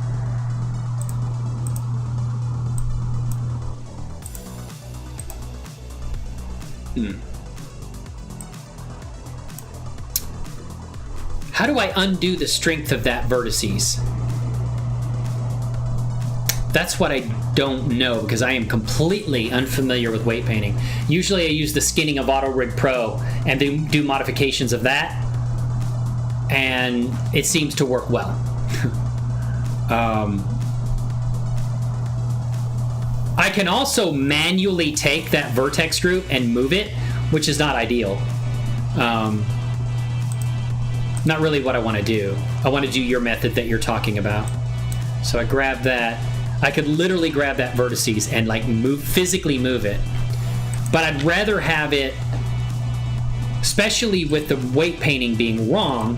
How do I undo the strength of that vertices? That's what I don't know, because I am completely unfamiliar with weight painting. Usually I use the skinning of auto-rigpro and do modifications of that, and it seems to work well. I can also manually take that vertex group and move it, which is not ideal. Not really what I want to do. I want to do your method that you're talking about. So I grab that. I could literally grab that vertices and like physically move it. But I'd rather have it, especially with the weight painting being wrong,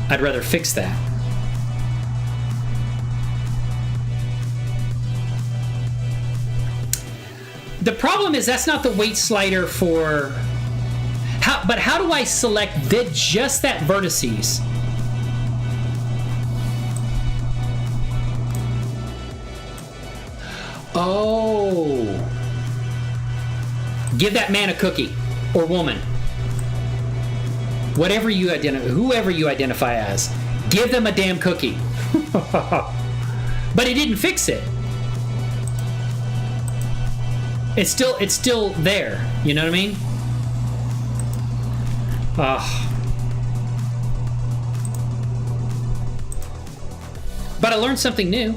I'd rather fix that. The problem is that's not the weight slider for... But how do I select just that vertices? Oh. Give that man a cookie. Or woman. Whoever you identify as. Give them a damn cookie. But it didn't fix it. It's still there. You know what I mean? But I learned something new.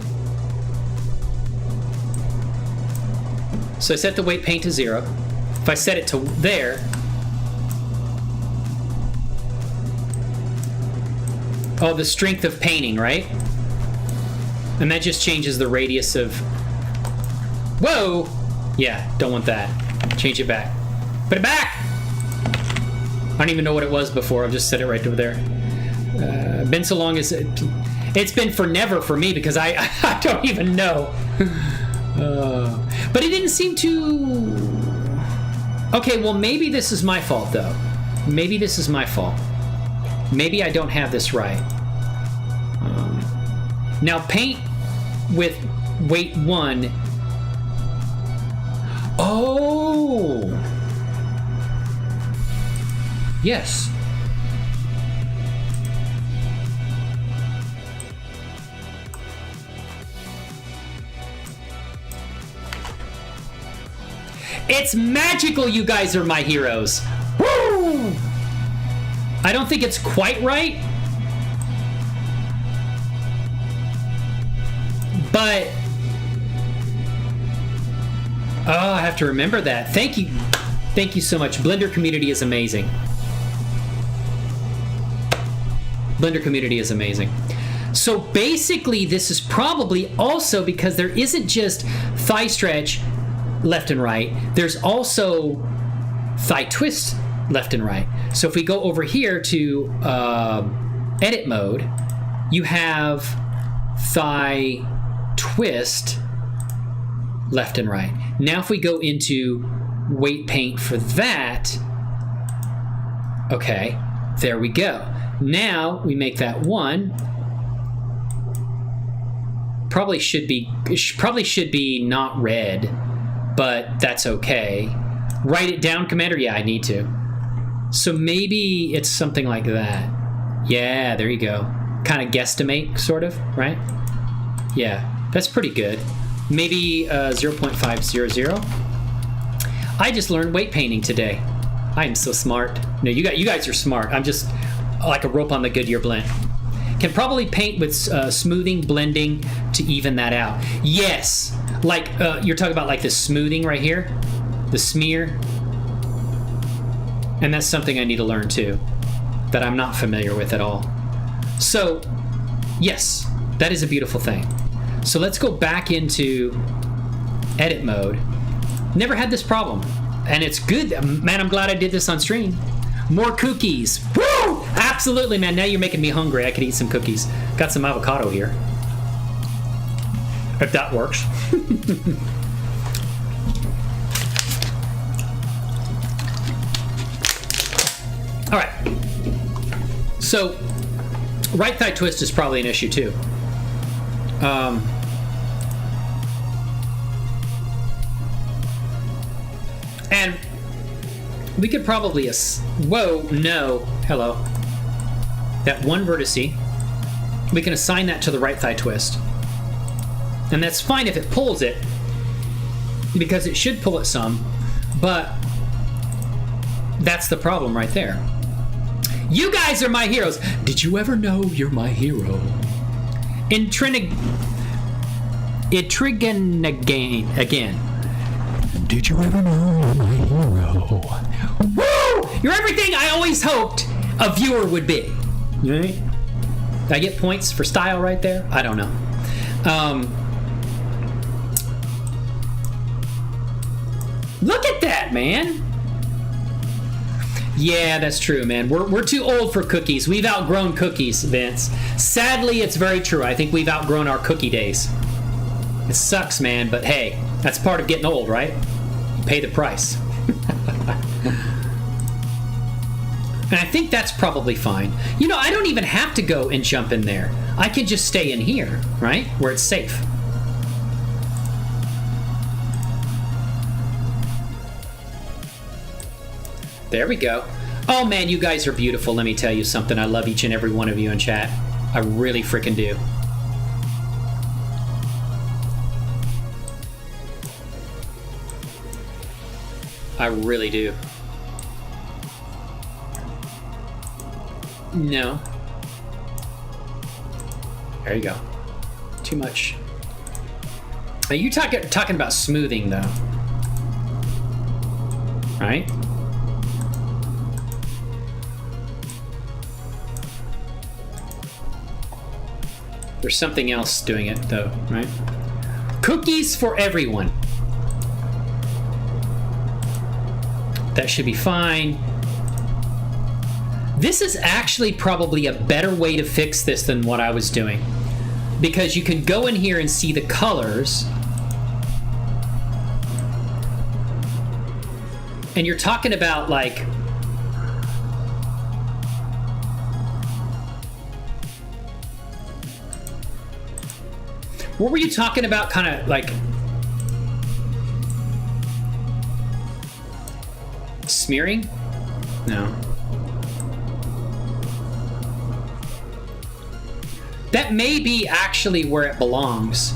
So I set the weight paint to 0. If I set it to there, oh, the strength of painting, right? And that just changes the radius of... Whoa! Yeah, don't want that. Change it back. Put it back! I don't even know what it was before. I've just set it right over there. Been so long as... It's been forever for me because I don't even know. But it didn't seem to... Okay, well, maybe this is my fault, though. Maybe this is my fault. Maybe I don't have this right. Now, paint with weight 1... Oh! Yes. It's magical, you guys are my heroes. Woo! I don't think it's quite right. But... Oh, I have to remember that. Thank you. Thank you so much. Blender community is amazing. Blender community is amazing. So basically, this is probably also because there isn't just thigh stretch left and right. There's also thigh twist left and right. So if we go over here to edit mode, you have thigh twist left and right. Now if we go into weight paint for that, okay, there we go. Now we make that 1. Probably should be not red, but that's okay. Write it down, Commander? Yeah, I need to. So maybe it's something like that. Yeah, there you go. Kind of guesstimate, sort of, right? Yeah, that's pretty good. Maybe 0.500. I just learned weight painting today. I am so smart. No, you guys are smart. I'm just like a rope on the Goodyear blend. Can probably paint with smoothing, blending to even that out. Yes, like you're talking about like the smoothing right here, the smear. And that's something I need to learn too, that I'm not familiar with at all. So, yes, that is a beautiful thing. So let's go back into edit mode. Never had this problem. And it's good. Man, I'm glad I did this on stream. More cookies. Woo! Absolutely, man. Now you're making me hungry. I could eat some cookies. Got some avocado here. If that works. All right. So, right thigh twist is probably an issue too. And we could probably... Whoa, no. Hello. that one vertice. We can assign that to the right thigh twist. And that's fine if it pulls it, because it should pull it some, but that's the problem right there. You guys are my heroes. Did you ever know you're my hero? Intrigan again. Did you ever know you're my hero? Woo! You're everything I always hoped a viewer would be. Right? Did I get points for style right there? I don't know. Look at that, man. Yeah, that's true, man. We're too old for cookies. We've outgrown cookies, Vince. Sadly, it's very true. I think we've outgrown our cookie days. It sucks, man, but hey, that's part of getting old, right? You pay the price. And I think that's probably fine. You know, I don't even have to go and jump in there. I can just stay in here, right? Where it's safe. There we go. Oh man, you guys are beautiful. Let me tell you something. I love each and every one of you in chat. I really freaking do. I really do. No. There you go. Too much. Are you talking about smoothing though? Right? There's something else doing it though, right? Cookies for everyone. That should be fine. This is actually probably a better way to fix this than what I was doing, because you can go in here and see the colors, and you're talking about like what were you talking about? Kind of like smearing? No. That may be actually where it belongs.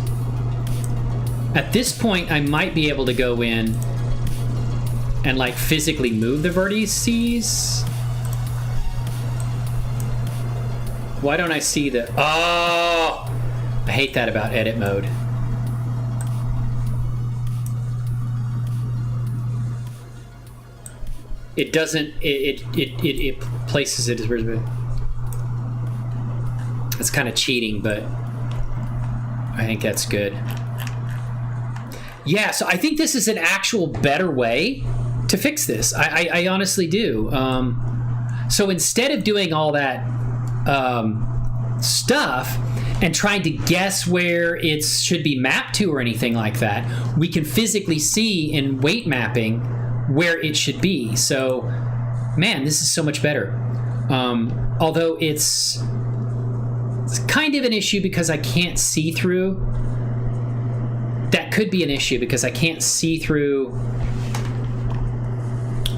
At this point, I might be able to go in and like physically move the vertices. Why don't I see the... Oh! I hate that about edit mode. It doesn't... It places it as... It's kind of cheating, but I think that's good. Yeah, so I think this is an actual better way to fix this. I honestly do. So instead of doing all that stuff and trying to guess where it should be mapped to or anything like that, we can physically see in weight mapping where it should be. So, man, this is so much better. Although it's kind of an issue because I can't see through. That could be an issue because I can't see through.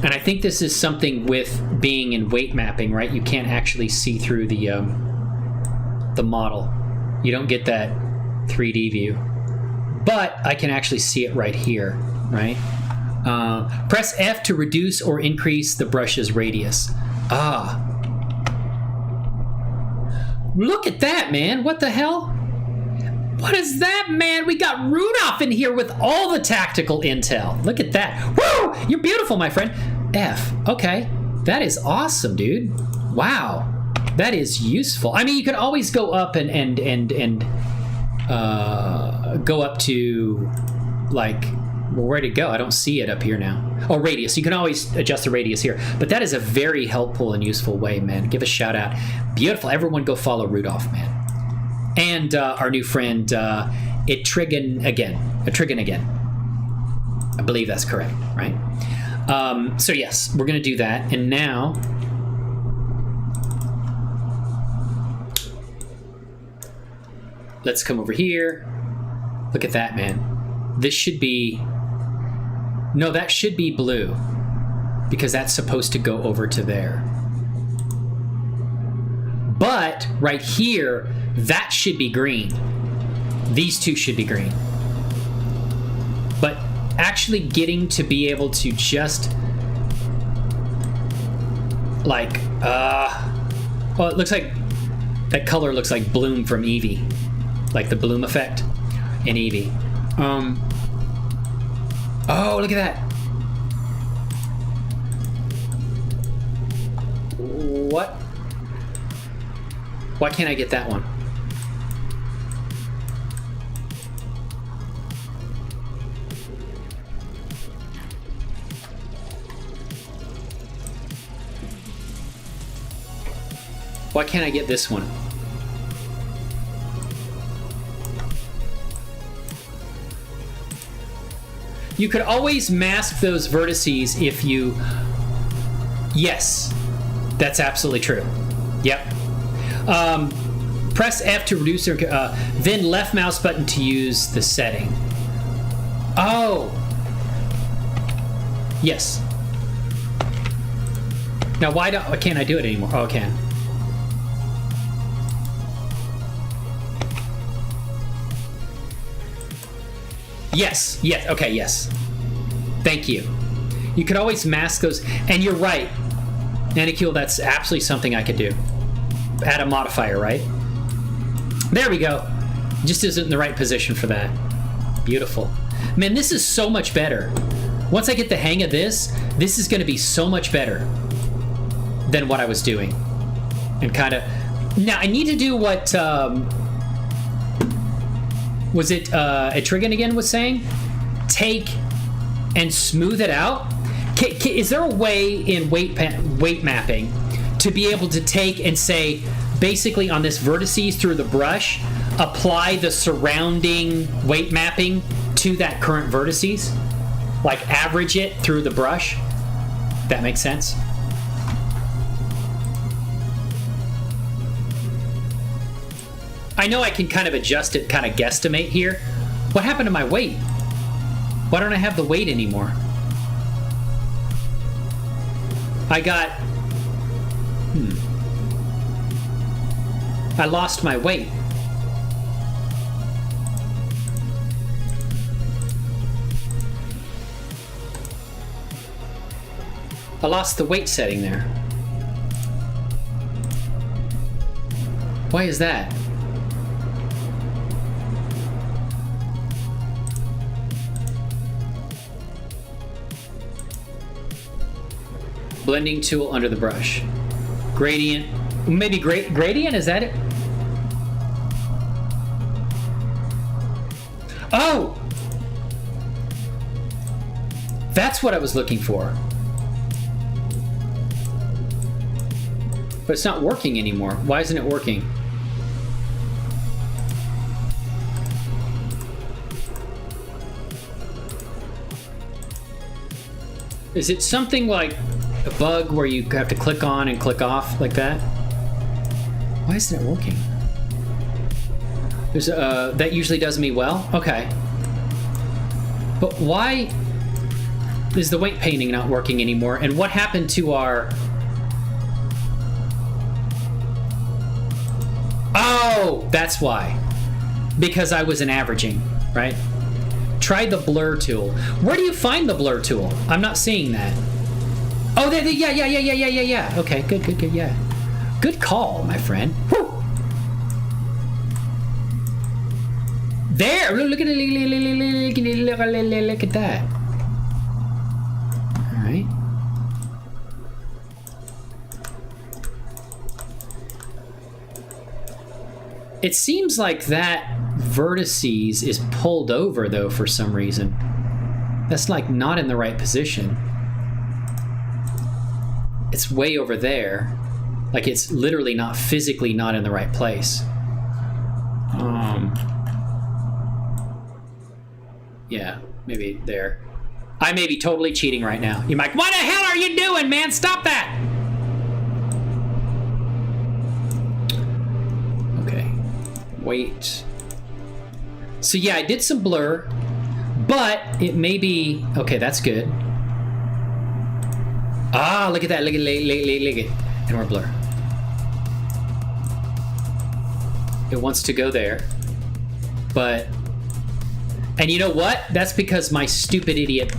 And I think this is something with being in weight mapping, right? You can't actually see through the model. You don't get that 3D view. But I can actually see it right here, right? Press F to reduce or increase the brush's radius. Ah. Look at that, man. What the hell? What is that, man? We got Rudolph in here with all the tactical intel. Look at that. Woo! You're beautiful, my friend. F. Okay. That is awesome, dude. Wow. That is useful. I mean, you could always go up and go up to, like, well, where'd it go? I don't see it up here now. Oh, radius. You can always adjust the radius here. But that is a very helpful and useful way, man. Give a shout out. Beautiful. Everyone go follow Rudolph, man. And our new friend, Etrigan again. I believe that's correct, right? So yes, we're going to do that. And now, let's come over here. Look at that, man. This should be... No, that should be blue, because that's supposed to go over to there. But right here, that should be green. These two should be green. But actually getting to be able to just like, well, it looks like that color looks like Bloom from Eevee, like the Bloom effect in Eevee. Oh, look at that. What? Why can't I get that one? Why can't I get this one? You could always mask those vertices if you... Yes, that's absolutely true. Yep. Press F to reduce or then left mouse button to use the setting. Oh. Yes. Now why can't I do it anymore? Oh, I can. Yes, yes, okay, yes. Thank you. You could always mask those, and you're right. Anicule, that's absolutely something I could do. Add a modifier, right? There we go. Just isn't in the right position for that. Beautiful. Man, this is so much better. Once I get the hang of this is going to be so much better than what I was doing. And kind of... Now, I need to do what... was it Etrigan again was saying? Take and smooth it out? Is there a way in weight mapping to be able to take and say, basically on this vertices through the brush, apply the surrounding weight mapping to that current vertices? Like average it through the brush? That makes sense? I know I can kind of adjust it, kind of guesstimate here. What happened to my weight? Why don't I have the weight anymore? I got... I lost my weight. I lost the weight setting there. Why is that? Blending tool under the brush. Gradient. Maybe gradient? Is that it? Oh! That's what I was looking for. But it's not working anymore. Why isn't it working? Is it something like a bug where you have to click on and click off like that? Why isn't it working? There's that usually does me well. Okay. But why is the weight painting not working anymore? And what happened to our... Oh, that's why. Because I wasn't averaging, right? Try the blur tool. Where do you find the blur tool? I'm not seeing that. Oh, yeah. Okay, good, yeah. Good call, my friend. Whew. There, look at that. All right. It seems like that vertices is pulled over though for some reason. That's like not in the right position. It's way over there. Like it's literally not physically not in the right place. Yeah, maybe there. I may be totally cheating right now. You're like, what the hell are you doing, man? Stop that! Okay. Wait. So yeah, I did some blur, but it may be... Okay, that's good. Ah, look at that. Look at it. And we're blur. It wants to go there. But, and you know what? That's because my stupid idiot,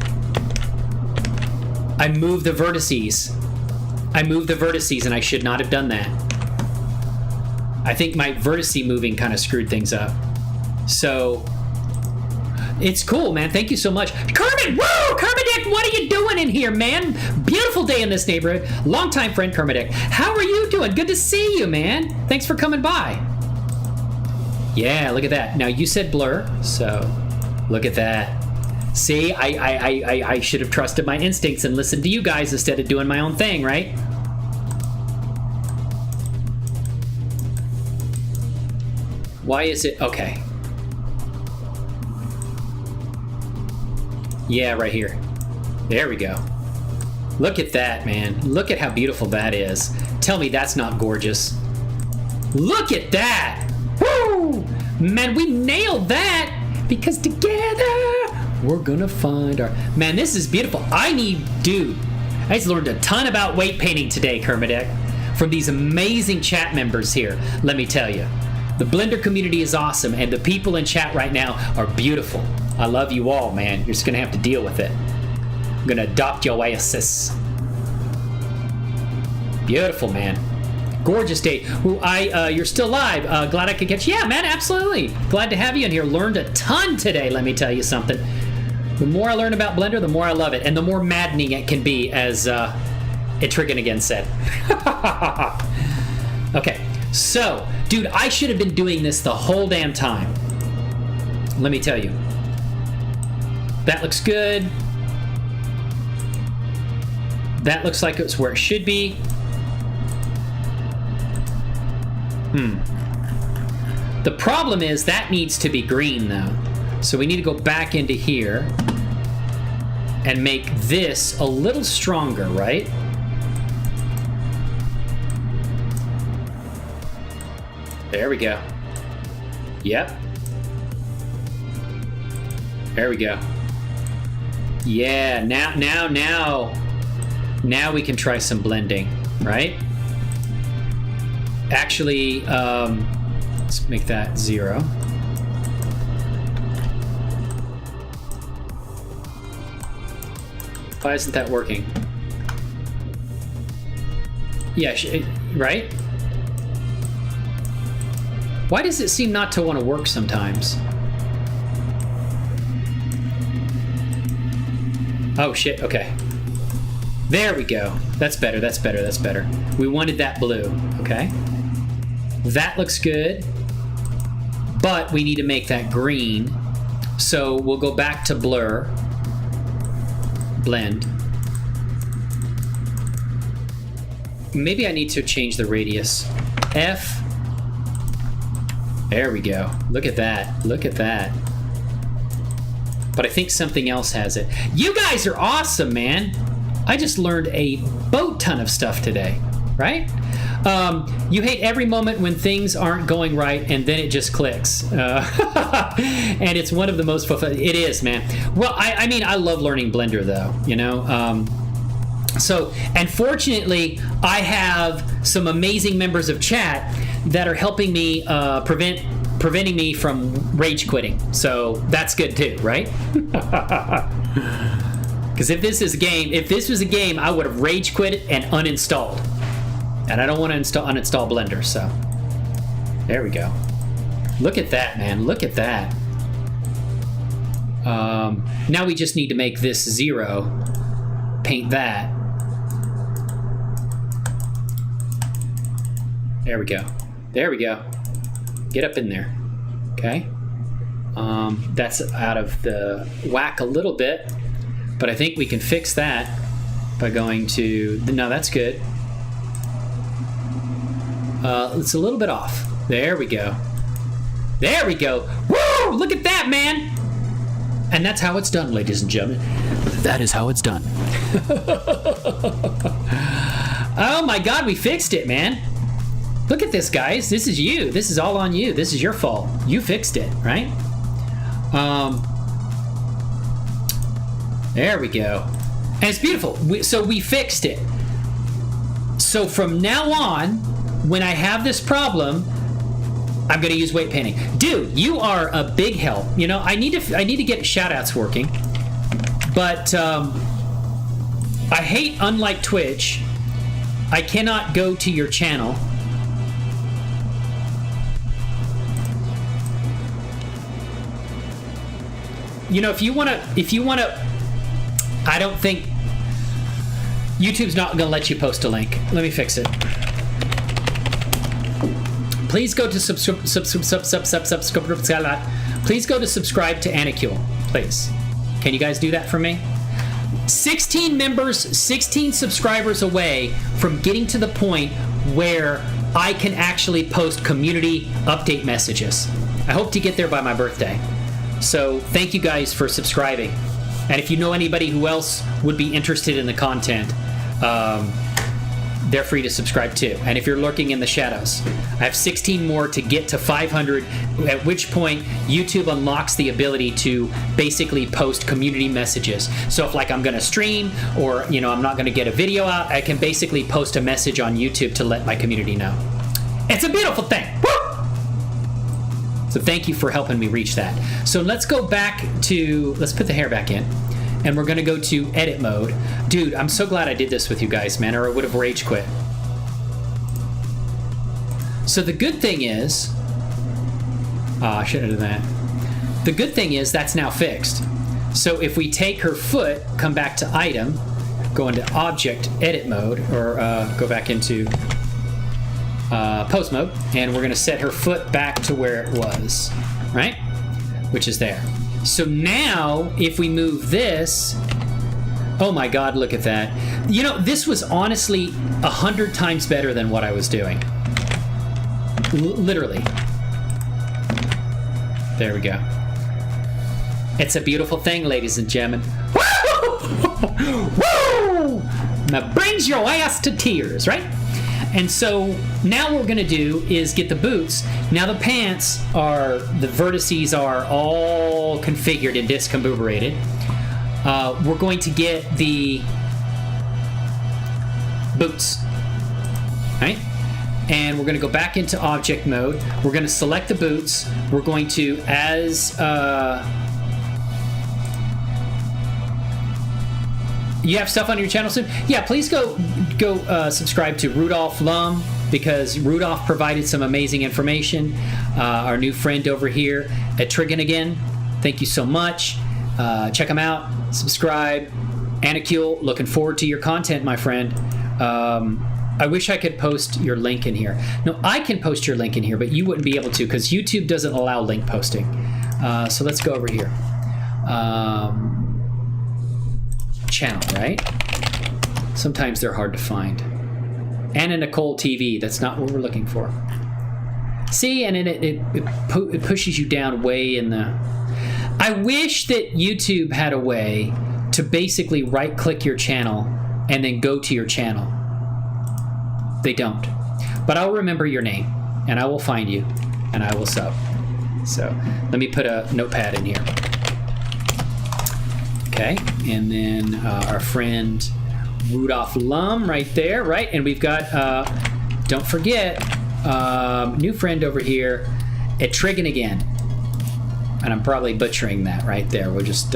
I moved the vertices. I moved the vertices and I should not have done that. I think my vertice moving kind of screwed things up. So, it's cool, man. Thank you so much. Kermit, woo! Kermit, what are you doing in here, man? Beautiful day in this neighborhood. Longtime friend, Kermit. How are you doing? Good to see you, man. Thanks for coming by. Yeah, look at that. Now, you said blur, so look at that. See, I should have trusted my instincts and listened to you guys instead of doing my own thing, right? Why is it? Okay. Yeah, right here. There we go. Look at that, man. Look at how beautiful that is. Tell me that's not gorgeous. Look at that! Woo! Man, we nailed that! Because together, we're gonna find our... Man, this is beautiful. Dude, I just learned a ton about weight painting today, Kermit, from these amazing chat members here, let me tell you. The Blender community is awesome, and the people in chat right now are beautiful. I love you all, man. You're just gonna have to deal with it. I'm gonna adopt your oasis. Beautiful, man. Gorgeous day. Ooh, you're still live. Glad I could catch you. Yeah, man, absolutely. Glad to have you in here. Learned a ton today, let me tell you something. The more I learn about Blender, the more I love it, and the more maddening it can be, as Etrigan again said. Okay, so, dude, I should have been doing this the whole damn time. Let me tell you. That looks good. That looks like it's where it should be. The problem is that needs to be green though. So we need to go back into here and make this a little stronger, right? There we go. Yep. There we go. Yeah, now we can try some blending, right? Actually, let's make that 0. Why isn't that working? Yeah, right? Why does it seem not to want to work sometimes? Oh shit, okay. There we go. That's better, that's better, that's better. We wanted that blue, okay? That looks good, but we need to make that green. So we'll go back to blur, blend. Maybe I need to change the radius. F. There we go. Look at that, look at that. But I think something else has it. You guys are awesome, man. I just learned a boat ton of stuff today, right? You hate every moment when things aren't going right and then it just clicks. And it's one of the most fulfilling. It is, man. Well, I mean, I love learning Blender though, you know? So, and fortunately, I have some amazing members of chat that are helping me preventing me from rage quitting. So that's good too, right? Because if this was a game, I would have rage quit it and uninstalled. And I don't want to uninstall Blender, so there we go. Look at that, man. Look at that. Now we just need to make this 0. Paint that. There we go. There we go. Get up in there. Okay. That's out of the whack a little bit, but I think we can fix that by going to... No, that's good. It's a little bit off. There we go. There we go. Woo! Look at that, man! And that's how it's done, ladies and gentlemen. That is how it's done. Oh my God, we fixed it, man. Look at this, guys. This is you. This is all on you. This is your fault. You fixed it, right? There we go. And it's beautiful. So we fixed it. So from now on, when I have this problem, I'm going to use weight painting. Dude, you are a big help. You know, I need to get shout-outs working. But I hate, unlike Twitch, I cannot go to your channel. You know, if you want to, I don't think YouTube's not going to let you post a link. Let me fix it. Please go to please go to subscribe to Anicule, please. Can you guys do that for me? 16 members, 16 subscribers away from getting to the point where I can actually post community update messages. I hope to get there by my birthday. So thank you guys for subscribing. And if you know anybody who else would be interested in the content, they're free to subscribe too. And if you're lurking in the shadows, I have 16 more to get to 500, at which point YouTube unlocks the ability to basically post community messages. So if like I'm gonna stream, or you know, I'm not gonna get a video out, I can basically post a message on YouTube to let my community know. It's a beautiful thing. Woo! So thank you for helping me reach that. So let's go back to, let's put the hair back in. And we're gonna go to edit mode. Dude, I'm so glad I did this with you guys, man, or I would have rage quit. So the good thing is, I should have done that. The good thing is that's now fixed. So if we take her foot, come back to item, go into object edit mode, or go back into post mode, and we're gonna set her foot back to where it was, right? Which is there. So now, if we move this, oh my God, look at that. You know, this was honestly 100 times better than what I was doing. Literally. There we go. It's a beautiful thing, ladies and gentlemen. Woo! That brings your ass to tears, right? And so now what we're gonna do is get the boots. Now the pants are, the vertices are all configured and discombobulated. We're going to get the boots, right? And we're gonna go back into object mode. We're gonna select the boots. We're going to, as, you have stuff on your channel soon? Yeah, please go subscribe to Rudolph Lum, because Rudolph provided some amazing information. Our new friend over here at Trigon again. Thank you so much. Check him out. Subscribe. Anicule, looking forward to your content, my friend. I wish I could post your link in here. No, I can post your link in here, but you wouldn't be able to because YouTube doesn't allow link posting. So let's go over here. Channel, right? Sometimes they're hard to find. Anna Nicole TV, that's not what we're looking for. See, and then it pushes you down way in the... I wish that YouTube had a way to basically right-click your channel and then go to your channel. They don't. But I'll remember your name, and I will find you, and I will sub. So let me put a notepad in here. Okay, and then our friend Rudolph Lum right there, right? And we've got, don't forget, new friend over here at Trigon again. And I'm probably butchering that right there. We'll just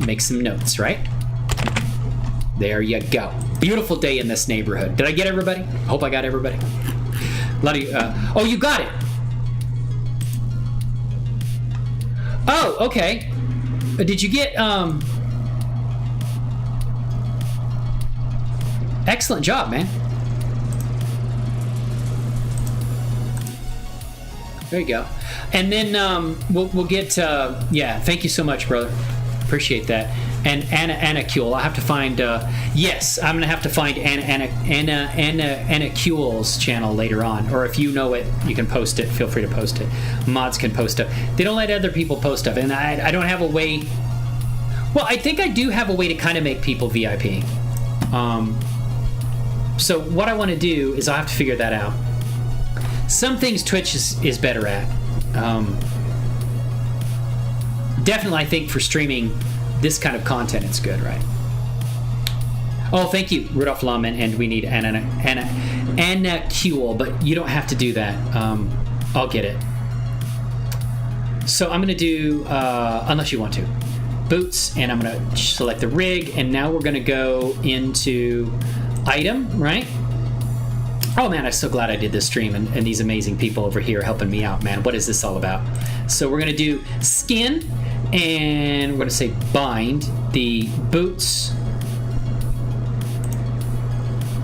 make some notes, right? There you go. Beautiful day in this neighborhood. Did I get everybody? I hope I got everybody. A lot of you, oh, you got it. Oh, okay. Did you get, excellent job, man. There you go. And then we'll get, yeah, thank you so much, brother. Appreciate that. And Anicule, I have to find, yes, I'm going to have to find Anicule's channel later on. Or if you know it, you can post it. Feel free to post it. Mods can post stuff. They don't let other people post stuff. And I don't have a way... Well, I think I do have a way to kind of make people VIP. So what I want to do is I'll have to figure that out. Some things Twitch is better at. Definitely, I think for streaming this kind of content, it's good, right? Oh, thank you, Rudolph Lum, and we need Anacule, but you don't have to do that. I'll get it. So I'm gonna do, unless you want to, boots, and I'm gonna select the rig, and now we're gonna go into item, right? Oh man, I'm so glad I did this stream and these amazing people over here helping me out, man. What is this all about? So we're gonna do skin, and we're gonna say bind the boots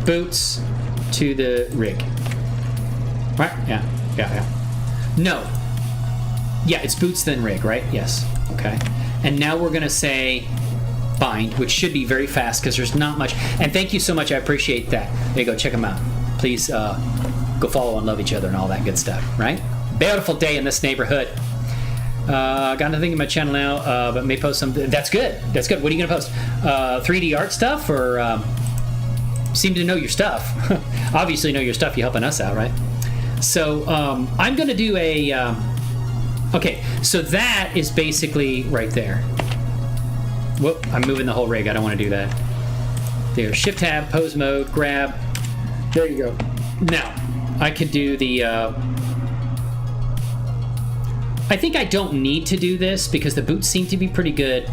to the rig. Right? Yeah. No. Yeah, it's boots then rig, right? Yes. Okay. And now we're gonna say bind, which should be very fast because there's not much. And thank you so much. I appreciate that. There you go. Check them out. Please go follow and love each other and all that good stuff, right? Beautiful day in this neighborhood. Got nothing in my channel now, but may post some. That's good. That's good. What are you going to post? 3D art stuff, or seem to know your stuff? Obviously know your stuff. You're helping us out, right? So I'm going to do a... okay, so that is basically right there. Whoop, I'm moving the whole rig. I don't want to do that. There, Shift Tab, pose mode, grab. There you go. Now, I could do the... I think I don't need to do this because the boots seem to be pretty good,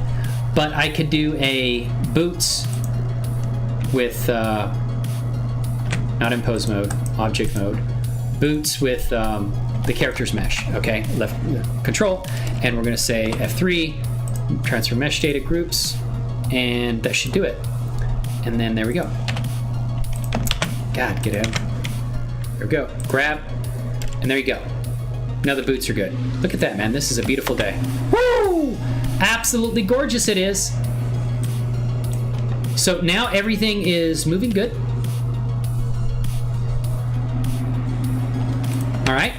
but I could do a boots with, not in pose mode, object mode, boots with the character's mesh, okay? Left control, and we're gonna say F3, transfer mesh data groups, and that should do it. And then there we go. God, get in. There we go. Grab, and there you go. Now the boots are good. Look at that, man. This is a beautiful day. Woo! Absolutely gorgeous it is. So now everything is moving good. All right.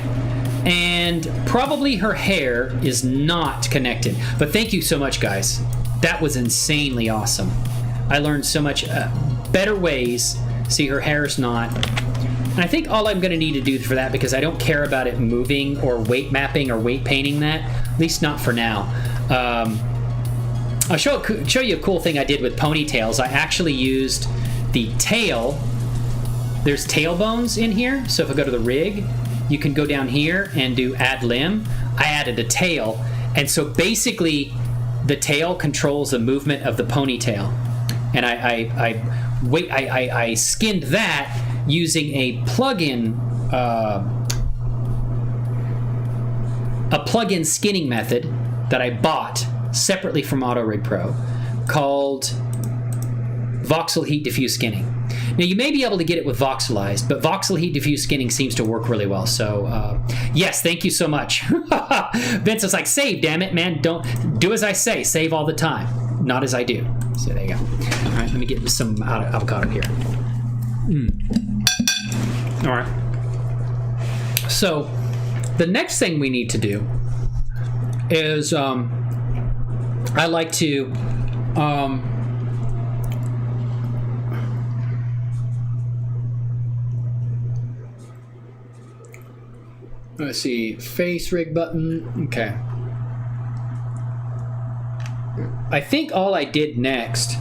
And probably her hair is not connected. But thank you so much, guys. That was insanely awesome. I learned so much better ways. See, her hair is not. And I think all I'm going to need to do for that, because I don't care about it moving or weight mapping or weight painting that, at least not for now. I'll show you a cool thing I did with ponytails. I actually used the tail. There's tail bones in here. So if I go to the rig, you can go down here and do add limb. I added a tail. And so basically the tail controls the movement of the ponytail. And I skinned that using a plugin skinning method that I bought separately from auto-rigpro called voxel heat diffuse skinning. Now you may be able to get it with voxelized, but voxel heat diffuse skinning seems to work really well. So yes, thank you so much. Vince is like, save, damn it, man. Don't do as I say, save all the time, not as I do. So there you go. All right, let me get some avocado here. All right. So the next thing we need to do is I like to let's see, face rig button. Okay. I think all I did next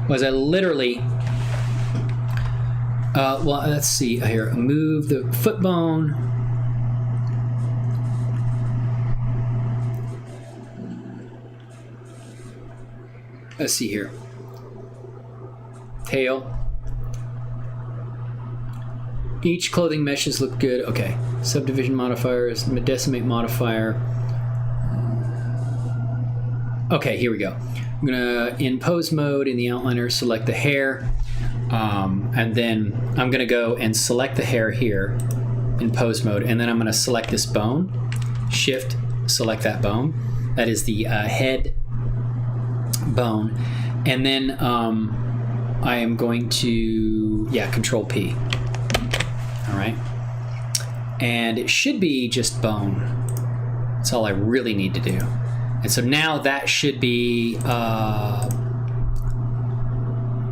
was I literally well, let's see here. Move the foot bone. Let's see here. Tail. Each clothing meshes look good. Okay. Subdivision modifiers, decimate modifier. Okay, here we go. I'm gonna, in pose mode, in the outliner, select the hair. And then I'm going to go and select the hair here in pose mode, and then I'm going to select this bone, shift, select that bone. That is the head bone. And then I am going to, control P. All right. And it should be just bone. That's all I really need to do. And so now that should be,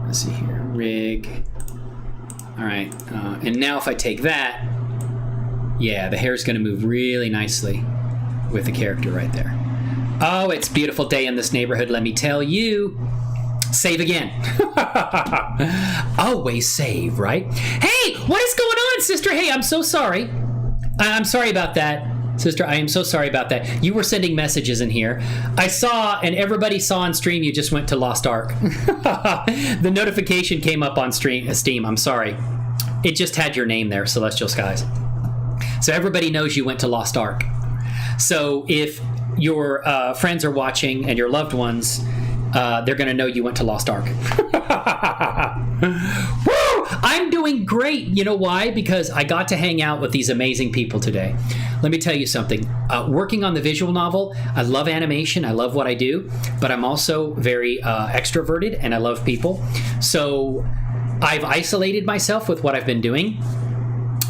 let's see here. Rig. All right, and now if I take that, yeah, the hair is going to move really nicely with the character right there. Oh, it's a beautiful day in this neighborhood, let me tell you. Save again. Always save, right? Hey, what is going on, sister? Hey, I'm so sorry. I'm sorry about that, sister. I am so sorry about that. You were sending messages in here. I saw, and everybody saw on stream, you just went to Lost Ark. The notification came up on Steam. I'm sorry. It just had your name there, Celestial Skies. So everybody knows you went to Lost Ark. So if your friends are watching and your loved ones, they're going to know you went to Lost Ark. Woo! I'm doing great. You know why? Because I got to hang out with these amazing people today. Let me tell you something. Working on the visual novel, I love animation. I love what I do, but I'm also very extroverted and I love people. So I've isolated myself with what I've been doing,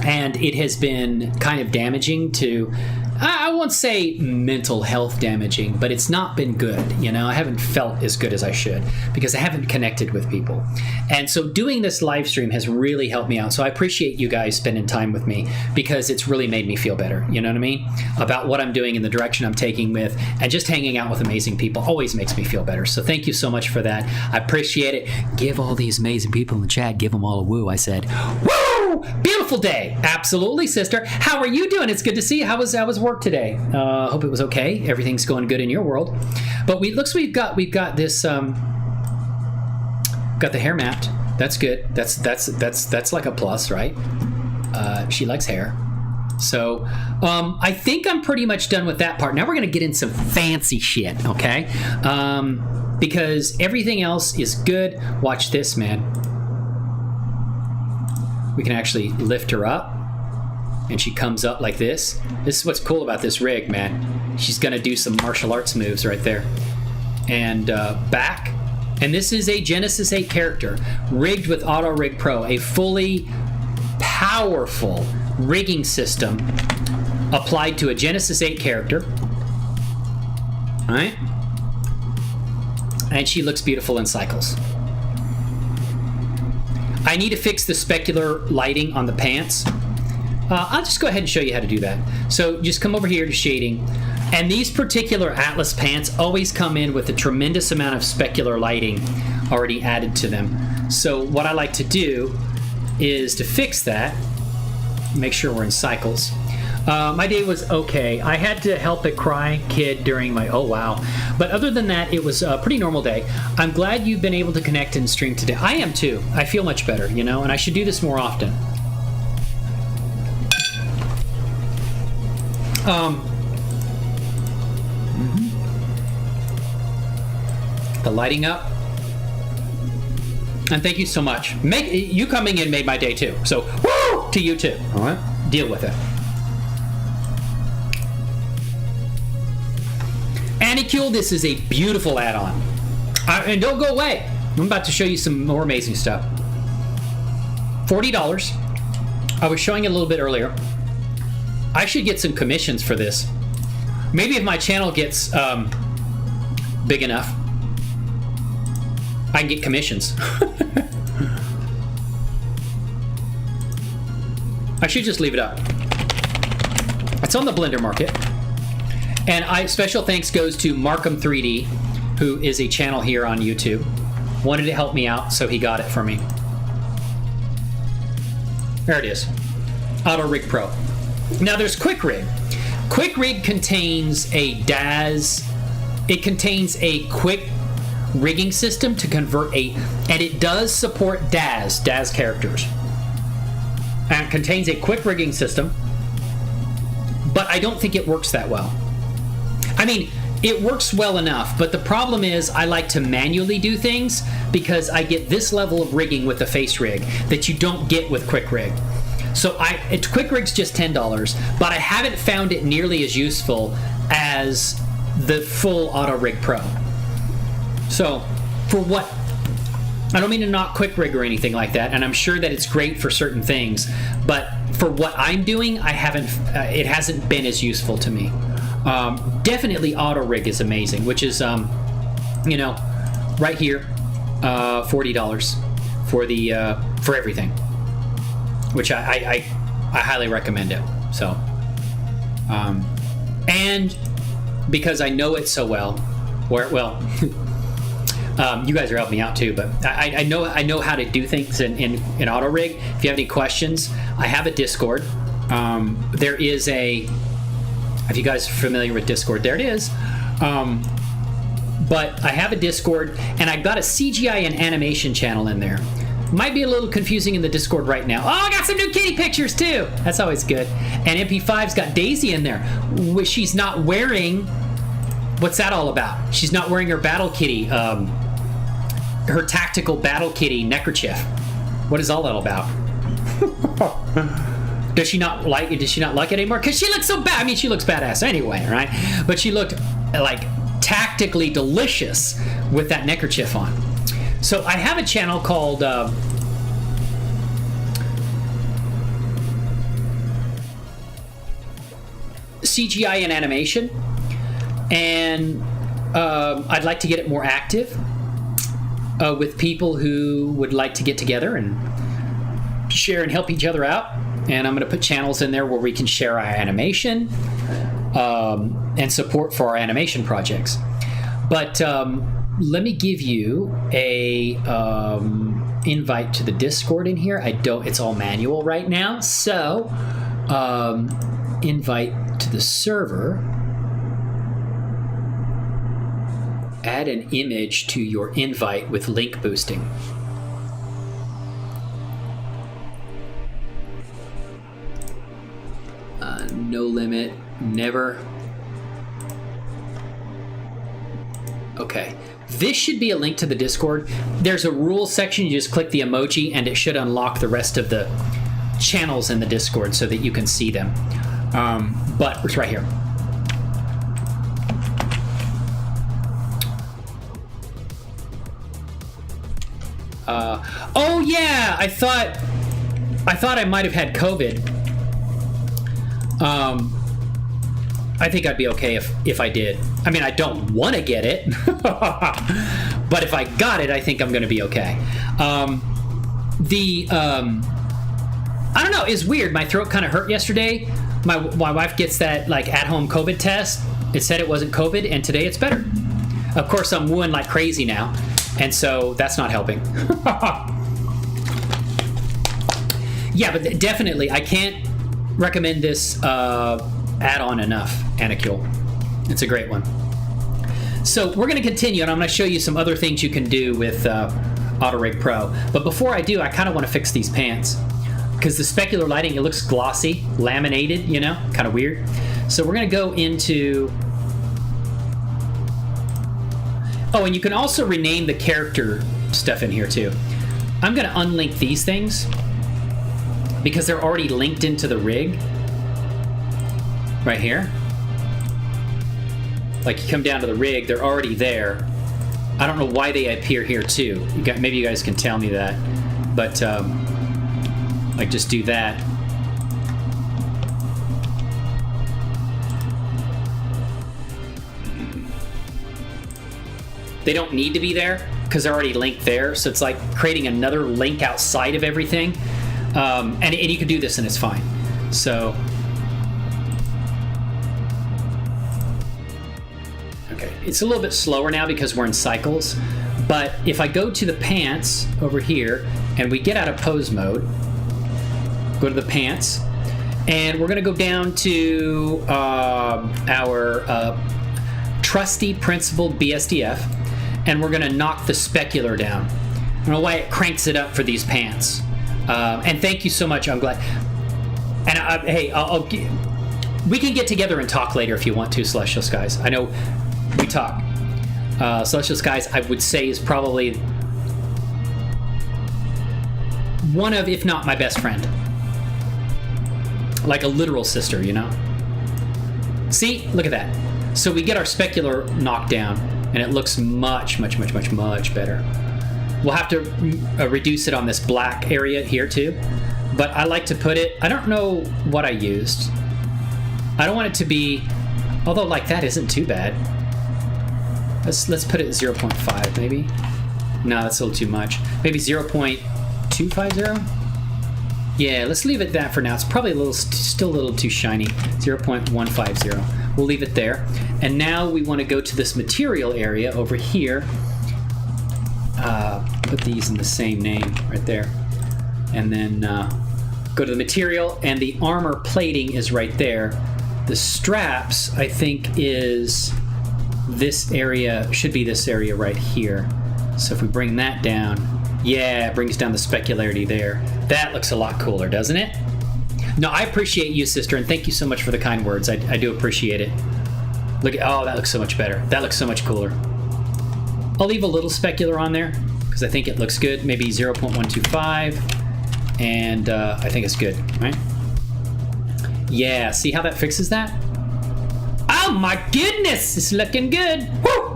and it has been kind of damaging to, I won't say mental health damaging, but it's not been good. You know, I haven't felt as good as I should because I haven't connected with people. And so doing this live stream has really helped me out. So I appreciate you guys spending time with me because it's really made me feel better. You know what I mean? About what I'm doing and the direction I'm taking with, and just hanging out with amazing people always makes me feel better. So thank you so much for that. I appreciate it. Give all these amazing people in the chat, give them all a woo. I said, woo! Beautiful day. Absolutely, sister. How are you doing? It's good to see you. How was work today? Hope it was okay. Everything's going good in your world. But we've got this got the hair mapped. That's good. That's like a plus, right? She likes hair. So I think I'm pretty much done with that part. Now we're gonna get in some fancy shit, okay? Because everything else is good. Watch this, man. We can actually lift her up, and she comes up like this. This is what's cool about this rig, man. She's gonna do some martial arts moves right there. And back. And this is a Genesis 8 character, rigged with auto-rigpro, a fully powerful rigging system applied to a Genesis 8 character. All right? And she looks beautiful in cycles. I need to fix the specular lighting on the pants. I'll just go ahead and show you how to do that. So just come over here to shading. And these particular Atlas pants always come in with a tremendous amount of specular lighting already added to them. So what I like to do is to fix that, make sure we're in cycles. My day was okay. I had to help a crying kid during my, oh wow. But other than that, it was a pretty normal day. I'm glad you've been able to connect and stream today. I am too. I feel much better, you know, and I should do this more often. The lighting up. And thank you so much. You coming in made my day too. So, woo! To you too. All right? Deal with it. Anicule, this is a beautiful add-on. And don't go away. I'm about to show you some more amazing stuff. $40. I was showing it a little bit earlier. I should get some commissions for this. Maybe if my channel gets big enough, I can get commissions. I should just leave it up. It's on the Blender market. And special thanks goes to Markham 3D, who is a channel here on YouTube. Wanted to help me out, so he got it for me. There it is. auto-rigpro. Now there's Quick Rig. Quick Rig contains a DAZ. It contains a quick rigging system to convert and it does support DAZ characters. And it contains a quick rigging system, but I don't think it works that well. I mean, it works well enough, but the problem is I like to manually do things because I get this level of rigging with the face rig that you don't get with Quick Rig. So Quick Rig's just $10, but I haven't found it nearly as useful as the full auto-rigpro. So, for what? I don't mean to knock Quick Rig or anything like that, and I'm sure that it's great for certain things, but for what I'm doing, it hasn't been as useful to me. Definitely auto-rig is amazing, which is, right here, $40 for everything, which I highly recommend it. So, and because I know it so well, you guys are helping me out too, but I know how to do things in auto rig. If you have any questions, I have a Discord. there is a, if you guys are familiar with Discord, there it is. But I have a Discord, and I got a CGI and animation channel in there. Might be a little confusing in the Discord right now. Oh, I got some new kitty pictures too. That's always good. And MP5's got Daisy in there. She's not wearing, what's that all about? She's not wearing her battle kitty, her tactical battle kitty neckerchief. What is all that about? Does she not like it anymore? Because she looks so bad. I mean, she looks badass anyway, right? But she looked like tactically delicious with that neckerchief on. So I have a channel called CGI and Animation, and I'd like to get it more active with people who would like to get together and share and help each other out. And I'm going to put channels in there where we can share our animation and support for our animation projects. But let me give you a invite to the Discord in here. It's all manual right now. So invite to the server. Add an image to your invite with link boosting. No limit, never. Okay, this should be a link to the Discord. There's a rules section. You just click the emoji and it should unlock the rest of the channels in the Discord so that you can see them. But it's right here. Oh yeah, I thought I might have had COVID. I think I'd be okay if I did. I mean, I don't want to get it, but if I got it, I think I'm going to be okay. I don't know, it's weird. My throat kind of hurt yesterday. My wife gets that like at-home COVID test. It said it wasn't COVID, and today it's better. Of course, I'm wooing like crazy now, and so that's not helping. Yeah, but definitely, I can't recommend this add-on enough, Anicule. It's a great one. So we're going to continue, and I'm going to show you some other things you can do with auto-rigpro. But before I do, I kind of want to fix these pants because the specular lighting, it looks glossy, laminated, you know, kind of weird. So we're going to go into... Oh, and you can also rename the character stuff in here too. I'm going to unlink these things because they're already linked into the rig right here. Like you come down to the rig, they're already there. I don't know why they appear here too. Maybe you guys can tell me that, but like just do that. They don't need to be there because they're already linked there. So it's like creating another link outside of everything. And you can do this and it's fine. So, okay, it's a little bit slower now because we're in cycles. But if I go to the pants over here and we get out of pose mode, go to the pants, and we're going to go down to our trusty principled BSDF. And we're gonna knock the specular down. I don't know why it cranks it up for these pants. And thank you so much, I'm glad. And hey, we can get together and talk later if you want to, Celestial Skies. I know we talk. Celestial Skies, I would say, is probably one of, if not my best friend. Like a literal sister, you know? See, look at that. So we get our specular knocked down. And it looks much, much, much, much, much better. We'll have to reduce it on this black area here too. But I like to put it, I don't know what I used. I don't want it to be, although like that isn't too bad. Let's put it at 0.5 maybe. No, that's a little too much. Maybe 0.250? Yeah, let's leave it that for now. It's probably still a little too shiny. 0.150. We'll leave it there. And now we want to go to this material area over here. Put these in the same name right there. And then Go to the material, and the armor plating is right there. The straps, I think, is this area, should be this area right here. So if we bring that down, yeah, it brings down the specularity there. That looks a lot cooler, doesn't it? No, I appreciate you, sister, and thank you so much for the kind words. I do appreciate it. Look, oh, that looks so much better. That looks so much cooler. I'll leave a little specular on there because I think it looks good. Maybe 0.125, and I think it's good, right? Yeah, see how that fixes that? Oh my goodness, it's looking good. Woo!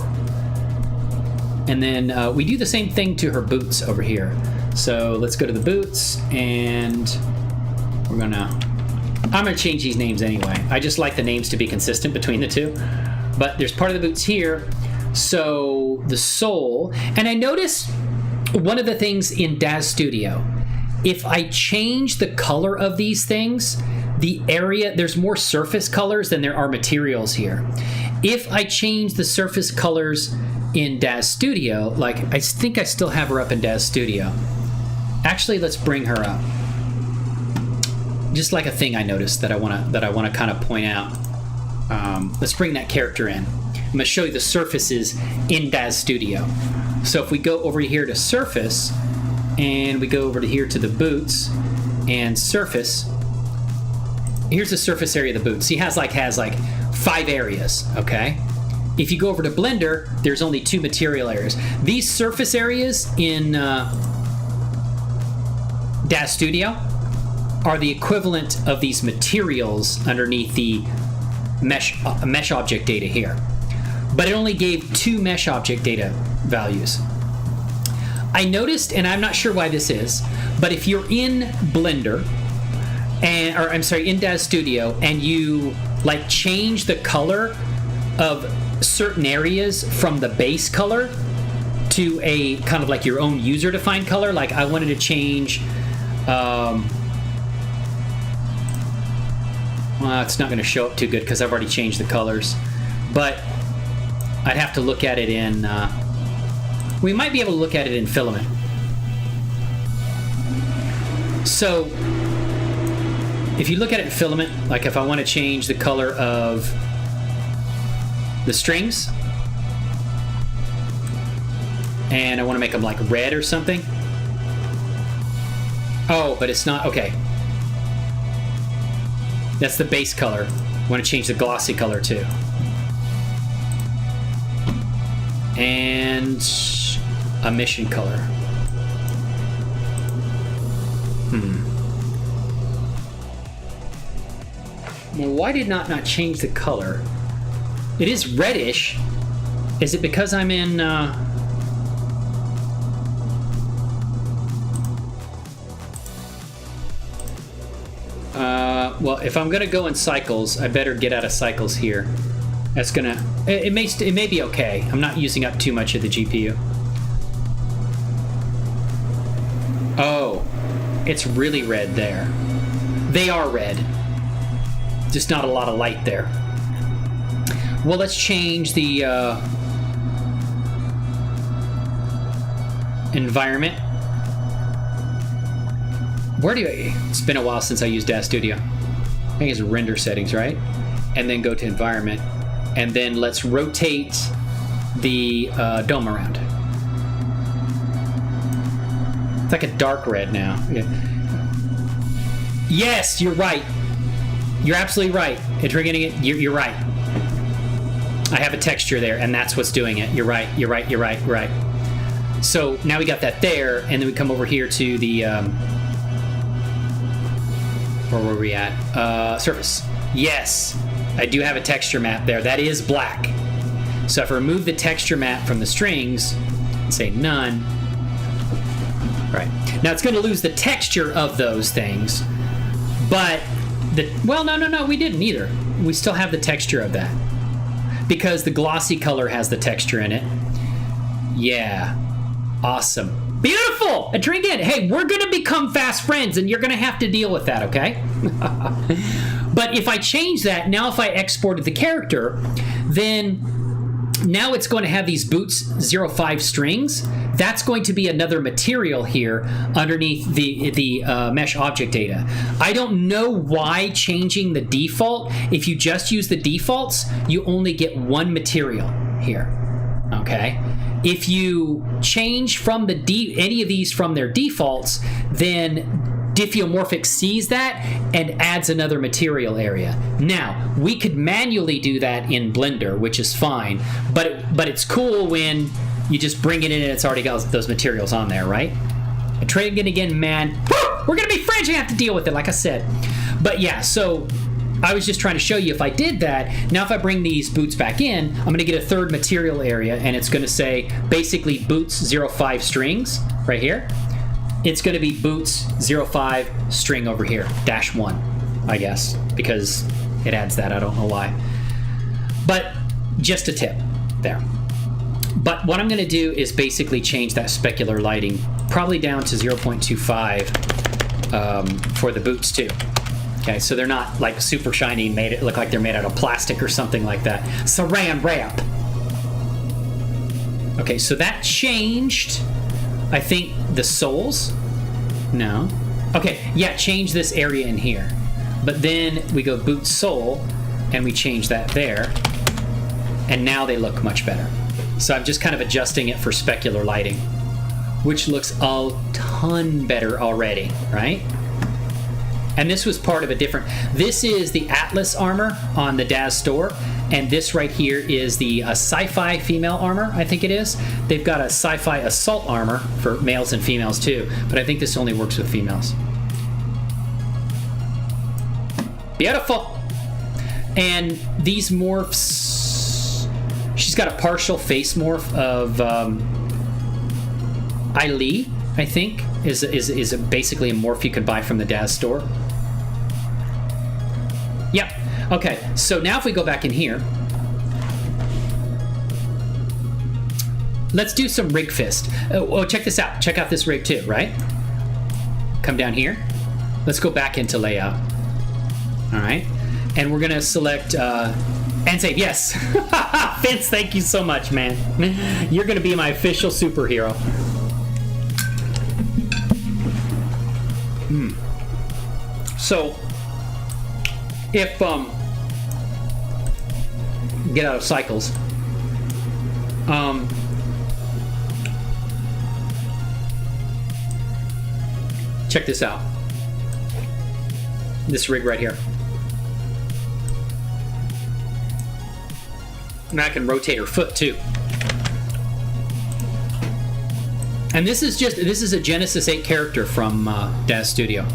And then we do the same thing to her boots over here. So let's go to the boots, and I'm gonna change these names anyway. I just like the names to be consistent between the two. But there's part of the boots here. So the sole, and I noticed one of the things in DAZ Studio, if I change the color of these things, the area, there's more surface colors than there are materials here. If I change the surface colors in DAZ Studio, like I think I still have her up in DAZ Studio. Actually, let's bring her up. Just like a thing I noticed that I want to kind of point out. Let's bring that character in. I'm going to show you the surfaces in DAZ Studio. So if we go over here to surface, and we go over to here to the boots and surface, here's the surface area of the boots. He has like 5 areas, okay? If you go over to Blender, there's only 2 material areas. These surface areas in DAZ Studio are the equivalent of these materials underneath the mesh object data here. But it only gave 2 mesh object data values. I noticed, and I'm not sure why this is, but if you're in Blender, in DAZ Studio, and you like change the color of certain areas from the base color to a kind of like your own user-defined color, like I wanted to change, well, it's not going to show up too good because I've already changed the colors, but I'd have to look at it in, we might be able to look at it in Filament. So if you look at it in Filament, like if I want to change the color of the strings, and I want to make them like red or something. Oh, but it's not, okay. That's the base color. I want to change the glossy color too. And a mission color. Well, why did not change the color? It is reddish. Is it because I'm in well, if I'm gonna go in cycles, I better get out of cycles here. That's gonna, it may be okay. I'm not using up too much of the GPU. Oh, it's really red there. They are red. Just not a lot of light there. Well, let's change the environment. It's been a while since I used DAZ Studio. I think it's render settings, right? And then go to environment. And then let's rotate the dome around. It's like a dark red now. Yeah. Yes, you're right. You're absolutely right. You're getting it. You're right. I have a texture there, and that's what's doing it. You're right. You're right. You're right. Right. So now we got that there, and then we come over here to the where were we at? Surface. Yes, I do have a texture map there. That is black. So if I remove the texture map from the strings and say none, right. Now it's going to lose the texture of those things, but no, we didn't either. We still have the texture of that because the glossy color has the texture in it. Yeah, awesome. Beautiful! A drink in. Hey, we're going to become fast friends, and you're going to have to deal with that, okay? But if I change that, now if I exported the character, then now it's going to have these boots 05 strings. That's going to be another material here underneath the mesh object data. I don't know why changing the default. If you just use the defaults, you only get one material here, okay? If you change from the any of these from their defaults, then Diffeomorphic sees that and adds another material area. Now, we could manually do that in Blender, which is fine, but it's cool when you just bring it in and it's already got those materials on there, right? And trying it again, man. We're gonna be French and have to deal with it, like I said. But yeah, so I was just trying to show you if I did that. Now if I bring these boots back in, I'm gonna get a third material area, and it's gonna say basically boots 05 strings right here. It's going to be boots 05 string over here, -1, I guess, because it adds that. I don't know why. But just a tip there. But what I'm going to do is basically change that specular lighting probably down to 0.25 for the boots too. Okay, so they're not like super shiny, made it look like they're made out of plastic or something like that. Saran wrap. Okay, so that changed, I think, the soles. No. Okay, yeah, change this area in here. But then we go boot sole, and we change that there. And now they look much better. So I'm just kind of adjusting it for specular lighting, which looks a ton better already, right? And this was part of a different... This is the Atlas armor on the DAZ store, and this right here is the sci-fi female armor, I think it is. They've got a sci-fi assault armor for males and females too, but I think this only works with females. Beautiful! And these morphs... She's got a partial face morph of Ailey, I think, is basically a morph you could buy from the DAZ store. Yep. Okay, so now if we go back in here, let's do some rig fist. Oh, check this out. Check out this rig too, right? Come down here. Let's go back into layout. All right. And we're going to select and save. Yes. Vince, thank you so much, man. You're going to be my official superhero. So, if get out of cycles, check this out. This rig right here. And I can rotate her foot too. And this is a Genesis 8 character from DAZ Studio.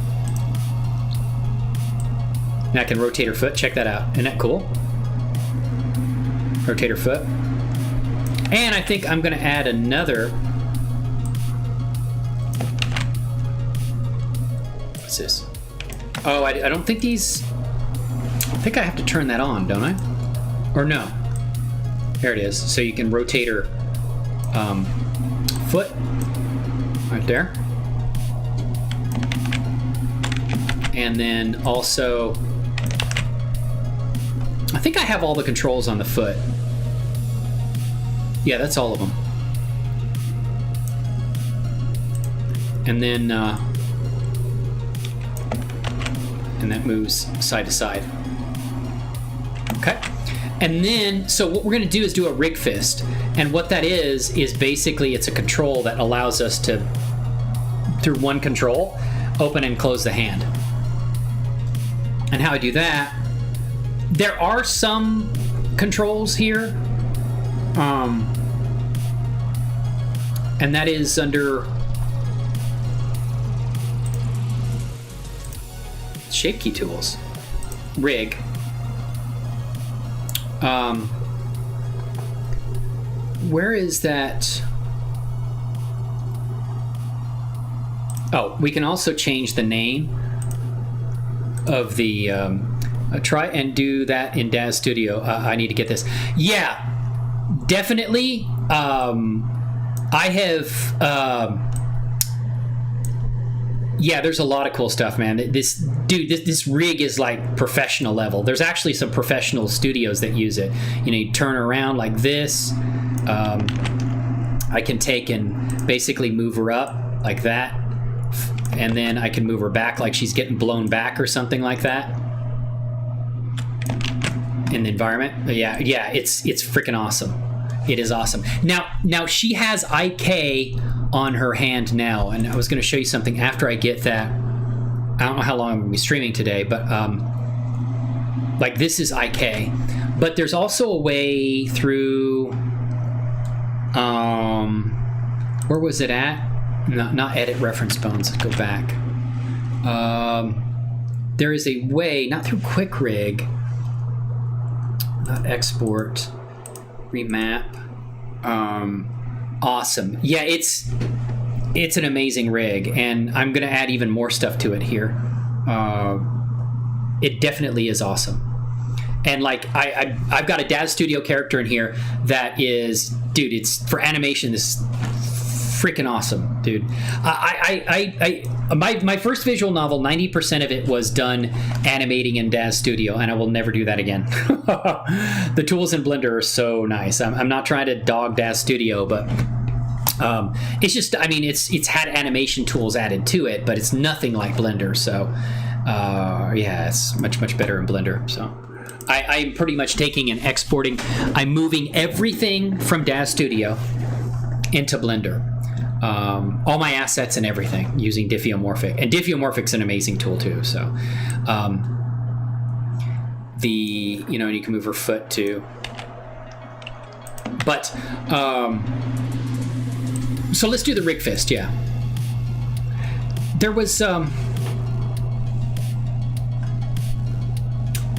And I can rotate her foot. Check that out. Isn't that cool? Rotate her foot. And I think I'm going to add another. What's this? Oh, I don't think these... I think I have to turn that on, don't I? Or no. There it is. So you can rotate her foot. Right there. And then also... I think I have all the controls on the foot. Yeah, that's all of them. And then and that moves side to side. Okay. And then, so what we're going to do is do a rig fist. And what that is basically it's a control that allows us to, through one control, open and close the hand. And how I do that, there are some controls here, and that is under shape key tools, rig. Where is that? Oh, we can also change the name of the try and do that in DAZ Studio. I need to get this. Yeah, definitely. I have Yeah, there's a lot of cool stuff, man. This rig is like professional level. There's actually some professional studios that use it. You know, you turn around like this. I can take and basically move her up like that, and then I can move her back like she's getting blown back or something like that in the environment. But yeah, it's freaking awesome. It is awesome. Now she has IK on her hand now, and I was going to show you something after I get that. I don't know how long I'm going to be streaming today, but like this is IK, but there's also a way through where was it at? Not edit reference bones. Let's go back. There is a way, not through quick rig, not export, remap. Awesome. Yeah, it's an amazing rig, and I'm gonna add even more stuff to it here. It definitely is awesome. And like I've got a DAZ Studio character in here that is, dude, it's for animation. This is freaking awesome, dude. My first visual novel, 90% of it was done animating in DAZ Studio, and I will never do that again. The tools in Blender are so nice. I'm not trying to dog DAZ Studio, but it's just, I mean, it's had animation tools added to it, but it's nothing like Blender. So yeah, it's much better in Blender. So I'm pretty much taking and exporting. I'm moving everything from DAZ Studio into Blender. All my assets and everything using Diffeomorphic. And Diffeomorphic's an amazing tool too. So you know, and you can move her foot too. But so let's do the rig fist. Yeah, there was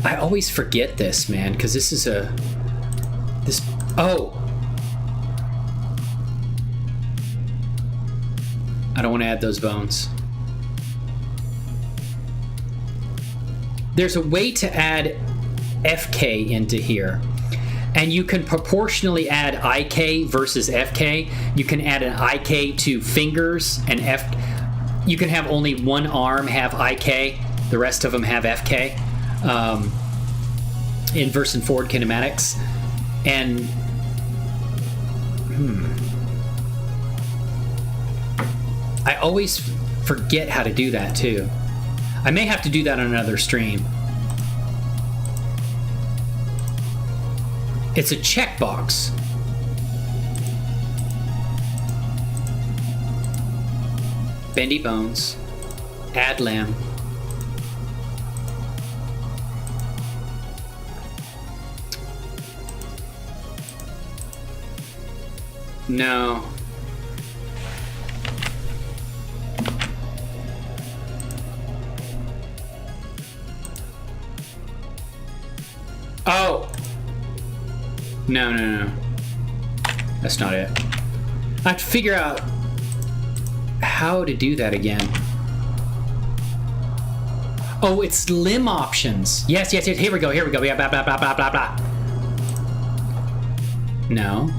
I always forget this, man, because this is I don't want to add those bones. There's a way to add FK into here, and you can proportionally add IK versus FK. You can add an IK to fingers and you can have only one arm have IK, the rest of them have FK. Inverse and forward kinematics. And I always forget how to do that too. I may have to do that on another stream. It's a checkbox. Bendy bones. Add limb. No. Oh! No. That's not it. I have to figure out how to do that again. Oh, it's limb options. Yes. Here we go. Yeah, blah, blah, blah. No.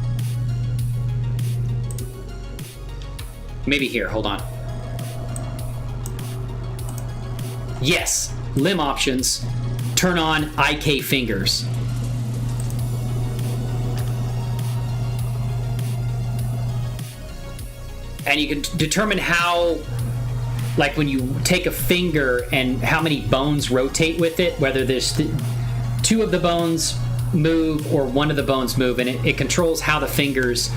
Maybe here, hold on. Yes, limb options. Turn on IK fingers. And you can determine how, like when you take a finger and how many bones rotate with it, whether there's two of the bones move or one of the bones move, and it controls how the fingers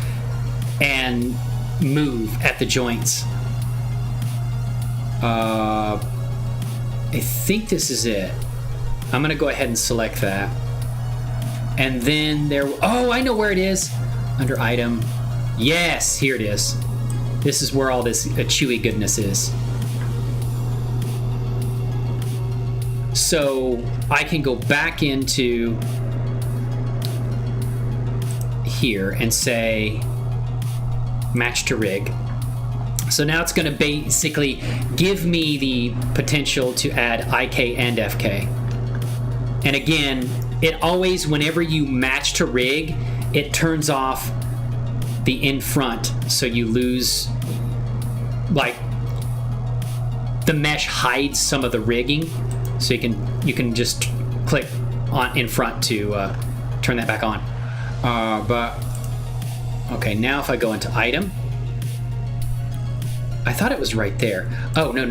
and move at the joints. I think this is it. I'm gonna go ahead and select that. And then I know where it is. Under item. Yes, here it is. This is where all this chewy goodness is. So I can go back into here and say match to rig. So now it's going to basically give me the potential to add IK and FK. And again, it always, whenever you match to rig, it turns off the in front, so you lose, like, the mesh hides some of the rigging, so you can just click on in front to turn that back on. But okay, now if I go into item, I thought it was right there. Oh, no.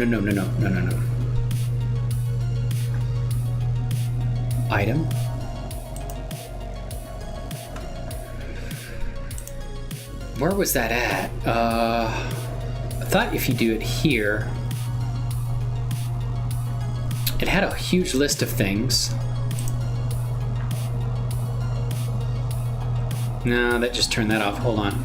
Item. Where was that at? I thought if you do it here, it had a huge list of things. No, that just turned that off. Hold on.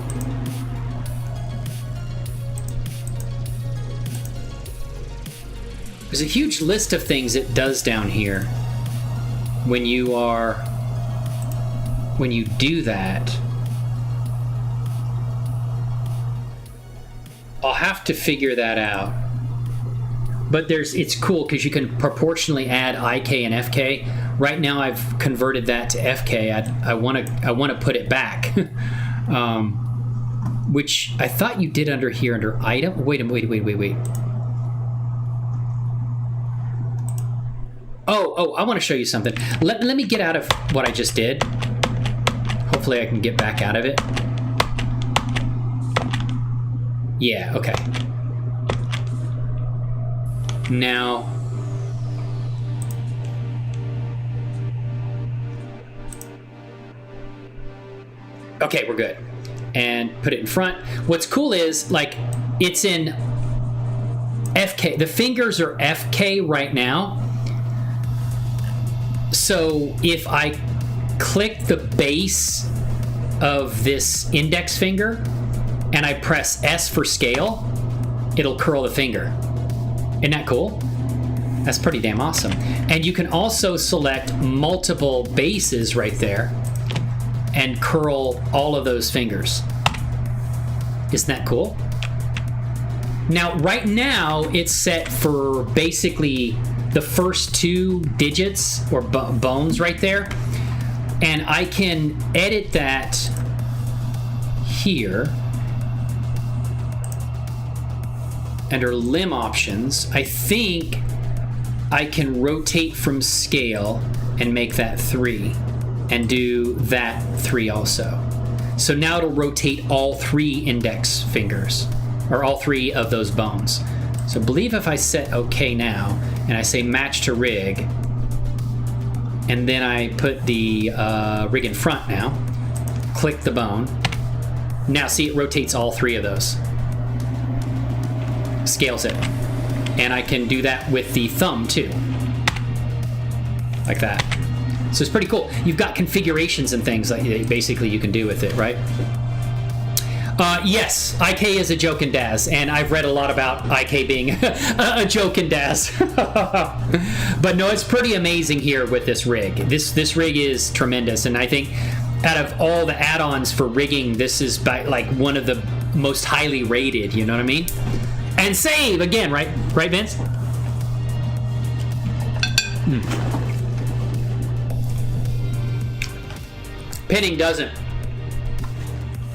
There's a huge list of things it does down here when you do that. I'll have to figure that out. But it's cool because you can proportionally add IK and FK. Right now I've converted that to FK. I want to put it back. Which I thought you did under here under item. Wait. Oh, I want to show you something. Let me get out of what I just did. Hopefully I can get back out of it. Yeah, okay. Now, okay, we're good. And put it in front. What's cool is, like, it's in FK. The fingers are FK right now. So if I click the base of this index finger and I press S for scale, it'll curl the finger. Isn't that cool? That's pretty damn awesome. And you can also select multiple bases right there and curl all of those fingers. Isn't that cool? Now, right now, it's set for basically the first two digits or bones right there. And I can edit that here. Under limb options, I think I can rotate from scale and make that 3 and do that 3 also. So now it'll rotate all 3 index fingers, or all 3 of those bones. So I believe if I set OK now and I say match to rig, and then I put the rig in front now, click the bone. Now see, it rotates all 3 of those. Scales it. And I can do that with the thumb too. Like that. So it's pretty cool. You've got configurations and things that basically you can do with it, right? Yes, IK is a joke in DAZ, and I've read a lot about IK being a joke in DAZ. But no, it's pretty amazing here with this rig. This rig is tremendous, and I think out of all the add-ons for rigging, this is by, like, one of the most highly rated, you know what I mean? And save again, right, Vince? Pinning doesn't.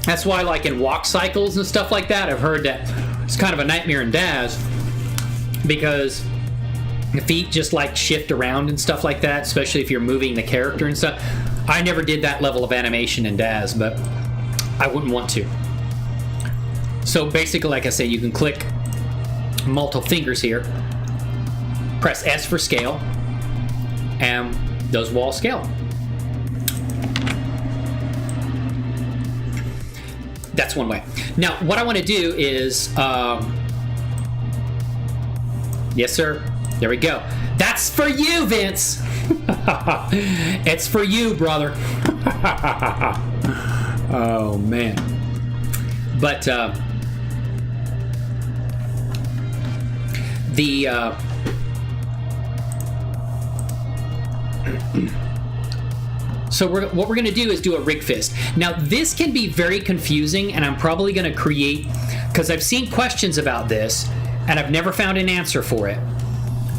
That's why, like, in walk cycles and stuff like that, I've heard that it's kind of a nightmare in DAZ because the feet just, like, shift around and stuff like that, especially if you're moving the character and stuff. I never did that level of animation in DAZ, but I wouldn't want to. So basically, like I say, you can click multiple fingers here, press S for scale, and those will all scale. That's one way. Now, what I want to do is, yes, sir. There we go. That's for you, Vince. It's for you, brother. Oh, man. But so what we're going to do is do a rig fist. Now, this can be very confusing, and I'm probably going to create, because I've seen questions about this, and I've never found an answer for it.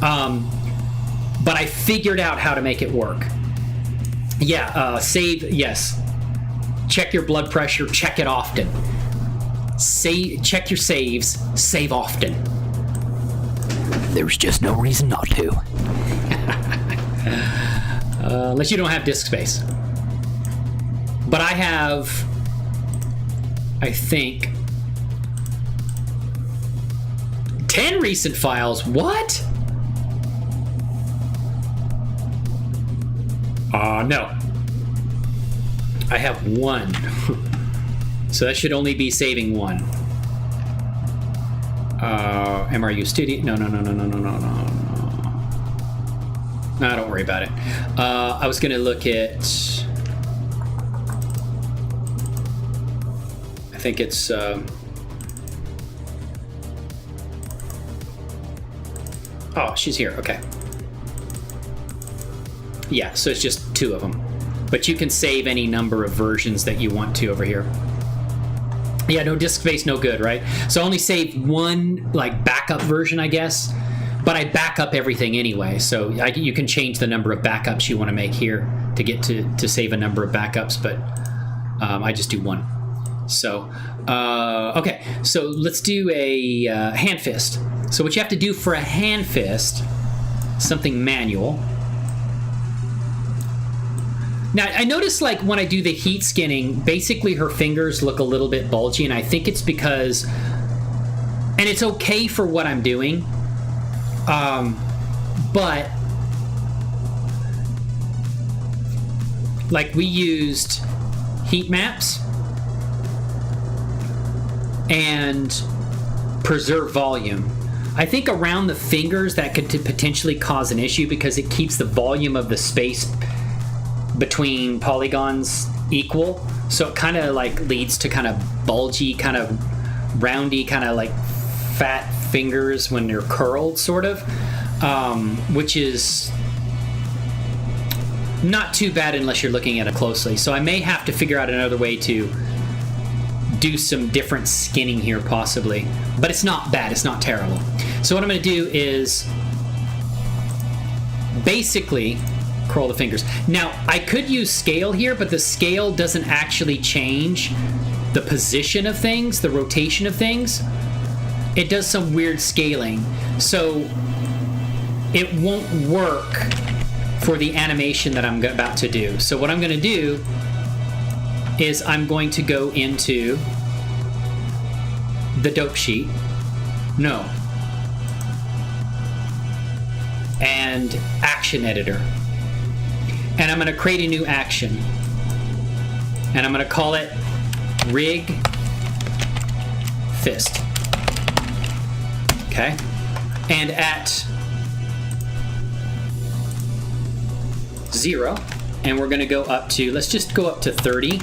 But I figured out how to make it work. Yeah, save, yes. Check your blood pressure, check it often. Check your saves, save often. There's just no reason not to. Unless you don't have disk space. But I have, I think, 10 recent files. What? No. I have 1. So that should only be saving 1. MRU Studio. No. No, don't worry about it. I was going to look at... I think it's... Oh, she's here. Okay. Yeah, so it's just 2 of them. But you can save any number of versions that you want to over here. Yeah, no disk space, no good, right? So I only save 1 like backup version, I guess. But I back up everything anyway, so you can change the number of backups you want to make here to get to save a number of backups, but I just do 1. So, okay, so let's do a hand fist. So what you have to do for a hand fist, something manual. Now, I notice like when I do the heat skinning, basically her fingers look a little bit bulgy, and I think it's because, and it's okay for what I'm doing, but like we used heat maps and preserve volume. I think around the fingers that could potentially cause an issue because it keeps the volume of the space between polygons equal, so it kind of like leads to kind of bulgy, kind of roundy, kind of like fat fingers when they're curled, sort of, which is not too bad unless you're looking at it closely. So I may have to figure out another way to do some different skinning here possibly, but it's not bad, it's not terrible. So what I'm going to do is basically curl the fingers. Now I could use scale here, but the scale doesn't actually change the position of things, the rotation of things. It does some weird scaling, so it won't work for the animation that I'm about to do. So what I'm going to do is I'm going to go into the dope sheet. No. And action editor. And I'm going to create a new action. And I'm going to call it rig fist. Okay? And at 0, and we're going to go up to, let's just go up to 30.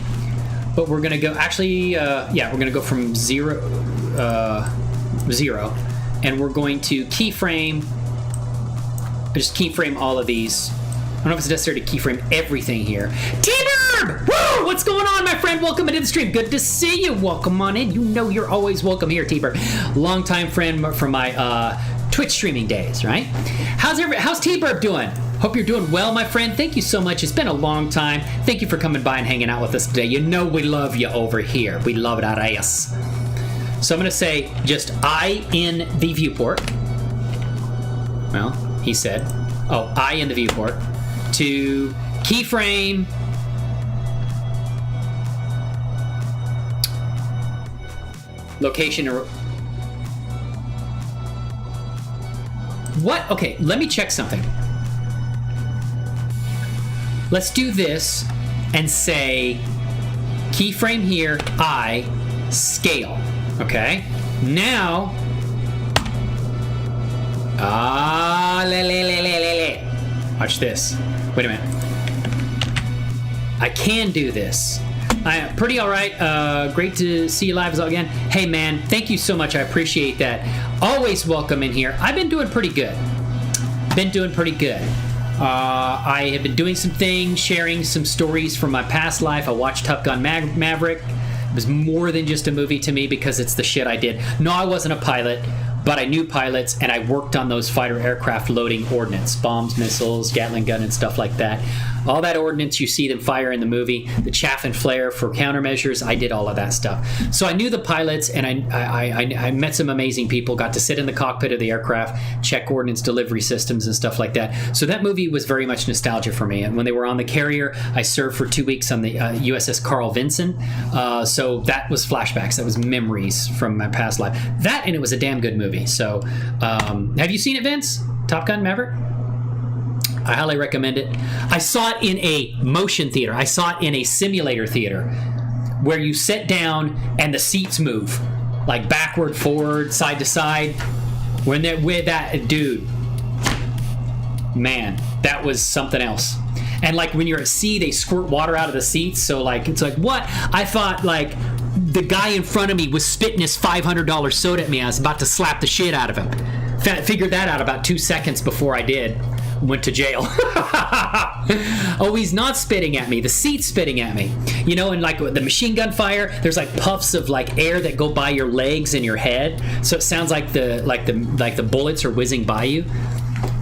But we're going to go, actually, yeah, we're going to go from 0, and we're going to keyframe, just keyframe all of these. I don't know if it's necessary to keyframe everything here. T-Bird! Woo! What's going on, my friend? Welcome into the stream. Good to see you. Welcome on in. You know you're always welcome here, T-Bird. Longtime friend from my Twitch streaming days, right? How's T-Bird doing? Hope you're doing well, my friend. Thank you so much. It's been a long time. Thank you for coming by and hanging out with us today. You know we love you over here. We love that ass. So I'm going to say just I in the viewport. Well, he said, oh, I in the viewport. To keyframe location or what? Okay, let me check something. Let's do this and say keyframe here, I, scale. Okay? Now, watch this. Wait a minute. I can do this. I am pretty all right. Great to see you live again. Hey, man, thank you so much. I appreciate that. Always welcome in here. I've been doing pretty good. I have been doing some things, sharing some stories from my past life. I watched Top Gun Maverick. It was more than just a movie to me because it's the shit I did. No, I wasn't a pilot, but I knew pilots, and I worked on those fighter aircraft loading ordnance, bombs, missiles, Gatling gun, and stuff like that. All that ordnance you see them fire in the movie, the chaff and flare for countermeasures, I did all of that stuff. So I knew the pilots, and I met some amazing people, got to sit in the cockpit of the aircraft, check ordnance delivery systems and stuff like that. So that movie was very much nostalgia for me. And when they were on the carrier, I served for 2 weeks on the USS Carl Vinson. So that was flashbacks. That was memories from my past life. That, and it was a damn good movie. So have you seen it, Vince? Top Gun Maverick? I highly recommend it. I saw it in a motion theater. I saw it in a simulator theater where you sit down and the seats move like backward, forward, side to side. When they're with that, dude, man, that was something else. And like when you're at sea, they squirt water out of the seats. So like, it's like, what? I thought like the guy in front of me was spitting his $500 soda at me. I was about to slap the shit out of him. Figured that out about 2 seconds before I did. Went to jail. Oh, he's not spitting at me. The seat's spitting at me. You know, and like the machine gun fire, there's like puffs of like air that go by your legs and your head. So it sounds like the bullets are whizzing by you.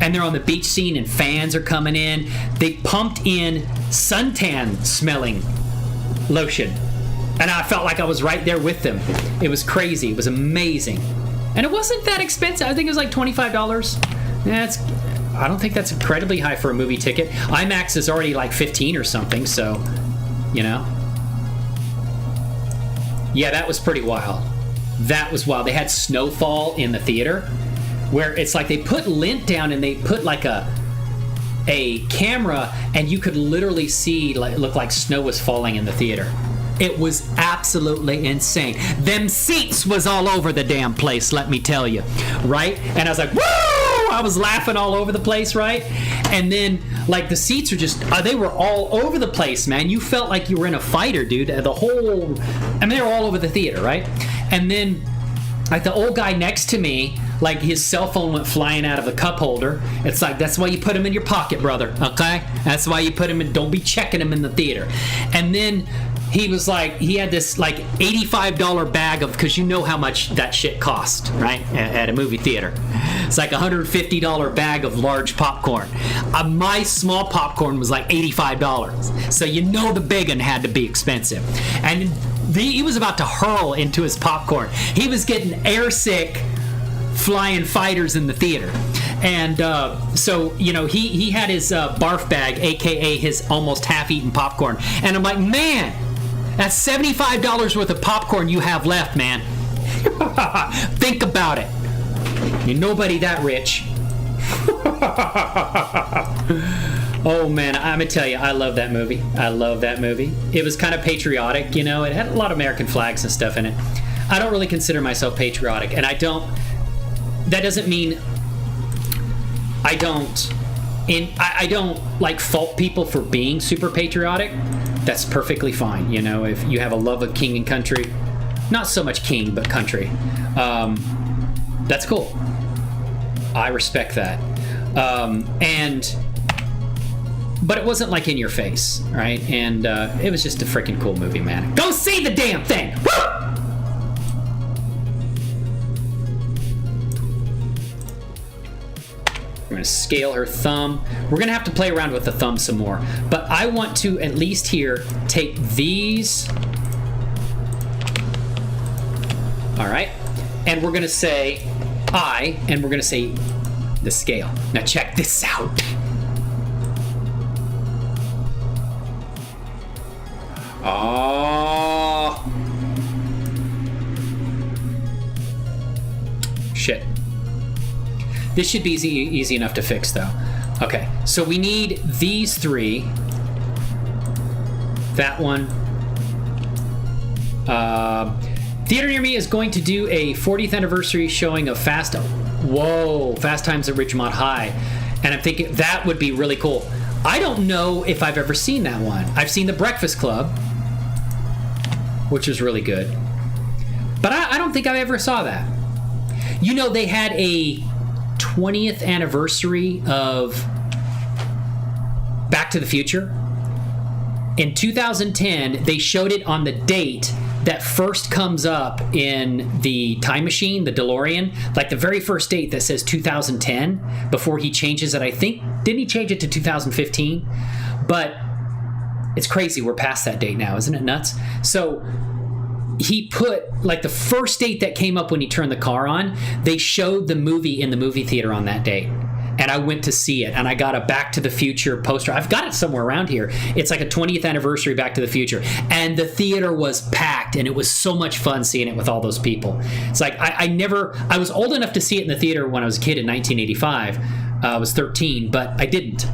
And they're on the beach scene and fans are coming in. They pumped in suntan smelling lotion. And I felt like I was right there with them. It was crazy. It was amazing. And it wasn't that expensive. I think it was like $25. I don't think that's incredibly high for a movie ticket. IMAX is already like 15 or something, so, you know. Yeah, that was pretty wild. That was wild. They had snowfall in the theater where it's like they put lint down and they put like a camera and you could literally see, like, look like snow was falling in the theater. It was absolutely insane. Them seats was all over the damn place, let me tell you, right? And I was like, woo! I was laughing all over the place, right? And then, like, the seats are just, they were all over the place, man. You felt like you were in a fighter, dude. They were all over the theater, right? And then, like, the old guy next to me, like, his cell phone went flying out of the cup holder. It's like, that's why you put him in your pocket, brother, okay? That's why you put him in, don't be checking him in the theater. And then he was like, he had this like $85 bag of, because you know how much that shit cost, right? At a movie theater. It's like $150 bag of large popcorn. My small popcorn was like $85. So you know the big one had to be expensive. And he was about to hurl into his popcorn. He was getting airsick flying fighters in the theater. And so, you know, he had his barf bag, aka his almost half-eaten popcorn. And I'm like, man, that's $75 worth of popcorn you have left, man. Think about it. You're nobody that rich. Oh, man, I'm going to tell you, I love that movie. I love that movie. It was kind of patriotic, you know. It had a lot of American flags and stuff in it. I don't really consider myself patriotic, and that doesn't mean I don't like fault people for being super patriotic. That's perfectly fine. You know, if you have a love of king and country, not so much king, but country, that's cool. I respect that. But it wasn't like in your face, right? And it was just a freaking cool movie, man. Go see the damn thing! Woo! We're going to scale her thumb. We're going to have to play around with the thumb some more. But I want to, at least here, take these. All right. And we're going to say I, and we're going to say the scale. Now check this out. Oh. Shit. This should be easy enough to fix, though. Okay, so we need these three. That one. Theater near me is going to do a 40th anniversary showing of Fast Times at Ridgemont High. And I'm thinking that would be really cool. I don't know if I've ever seen that one. I've seen The Breakfast Club, which was really good. But I don't think I ever saw that. You know, they had a 20th anniversary of Back to the Future. In 2010, they showed it on the date that first comes up in the time machine, the DeLorean, like the very first date that says 2010 before he changes it. I think, didn't he change it to 2015? But it's crazy. We're past that date now. Isn't it nuts? So he put, like, the first date that came up when he turned the car on, they showed the movie in the movie theater on that date. And I went to see it, and I got a Back to the Future poster. I've got it somewhere around here. It's like a 20th anniversary Back to the Future. And the theater was packed, and it was so much fun seeing it with all those people. It's like, I was old enough to see it in the theater when I was a kid in 1985. I was 13, but I didn't.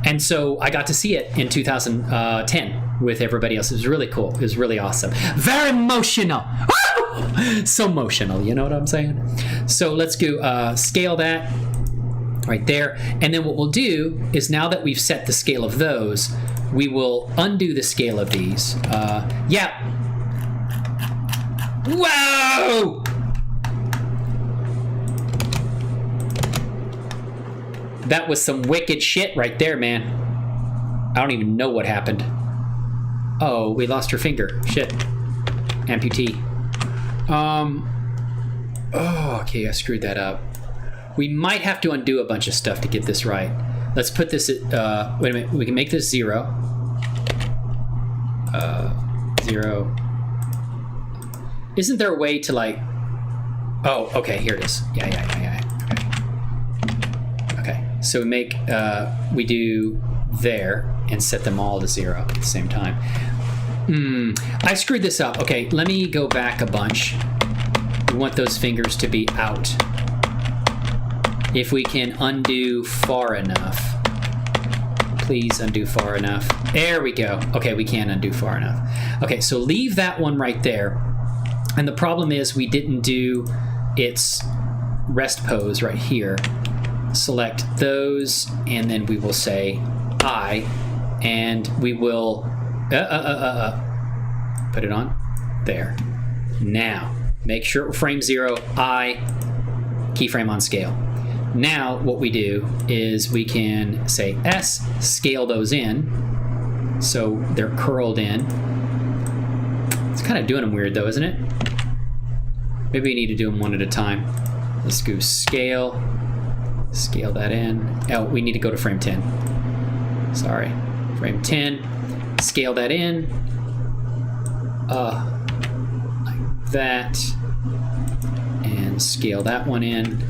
And so I got to see it in 2010 with everybody else. It was really cool. It was really awesome. Very emotional. So emotional, you know what I'm saying? So let's go scale that right there. And then what we'll do is, now that we've set the scale of those, we will undo the scale of these. Yeah. Whoa! That was some wicked shit right there, man. I don't even know what happened. Oh, we lost her finger. Shit. Amputee. Oh, okay, I screwed that up. We might have to undo a bunch of stuff to get this right. Let's put this at, wait a minute, we can make this 0. 0. Isn't there a way to, like, oh, okay, here it is. Yeah. Okay, so we make, we do there and set them all to 0 at the same time. I screwed this up. Okay, let me go back a bunch. We want those fingers to be out. If we can undo far enough. Please undo far enough. There we go. Okay, we can undo far enough. Okay, so leave that one right there. And the problem is we didn't do its rest pose right here. Select those, and then we will say I, and we will put it on there. Now, make sure we're frame 0, I, keyframe on scale. Now what we do is we can say S, scale those in, so they're curled in. It's kind of doing them weird though, isn't it? Maybe we need to do them one at a time. Let's go scale that in. Oh, we need to go to frame 10. Sorry, frame 10, scale that in, like that, and scale that one in.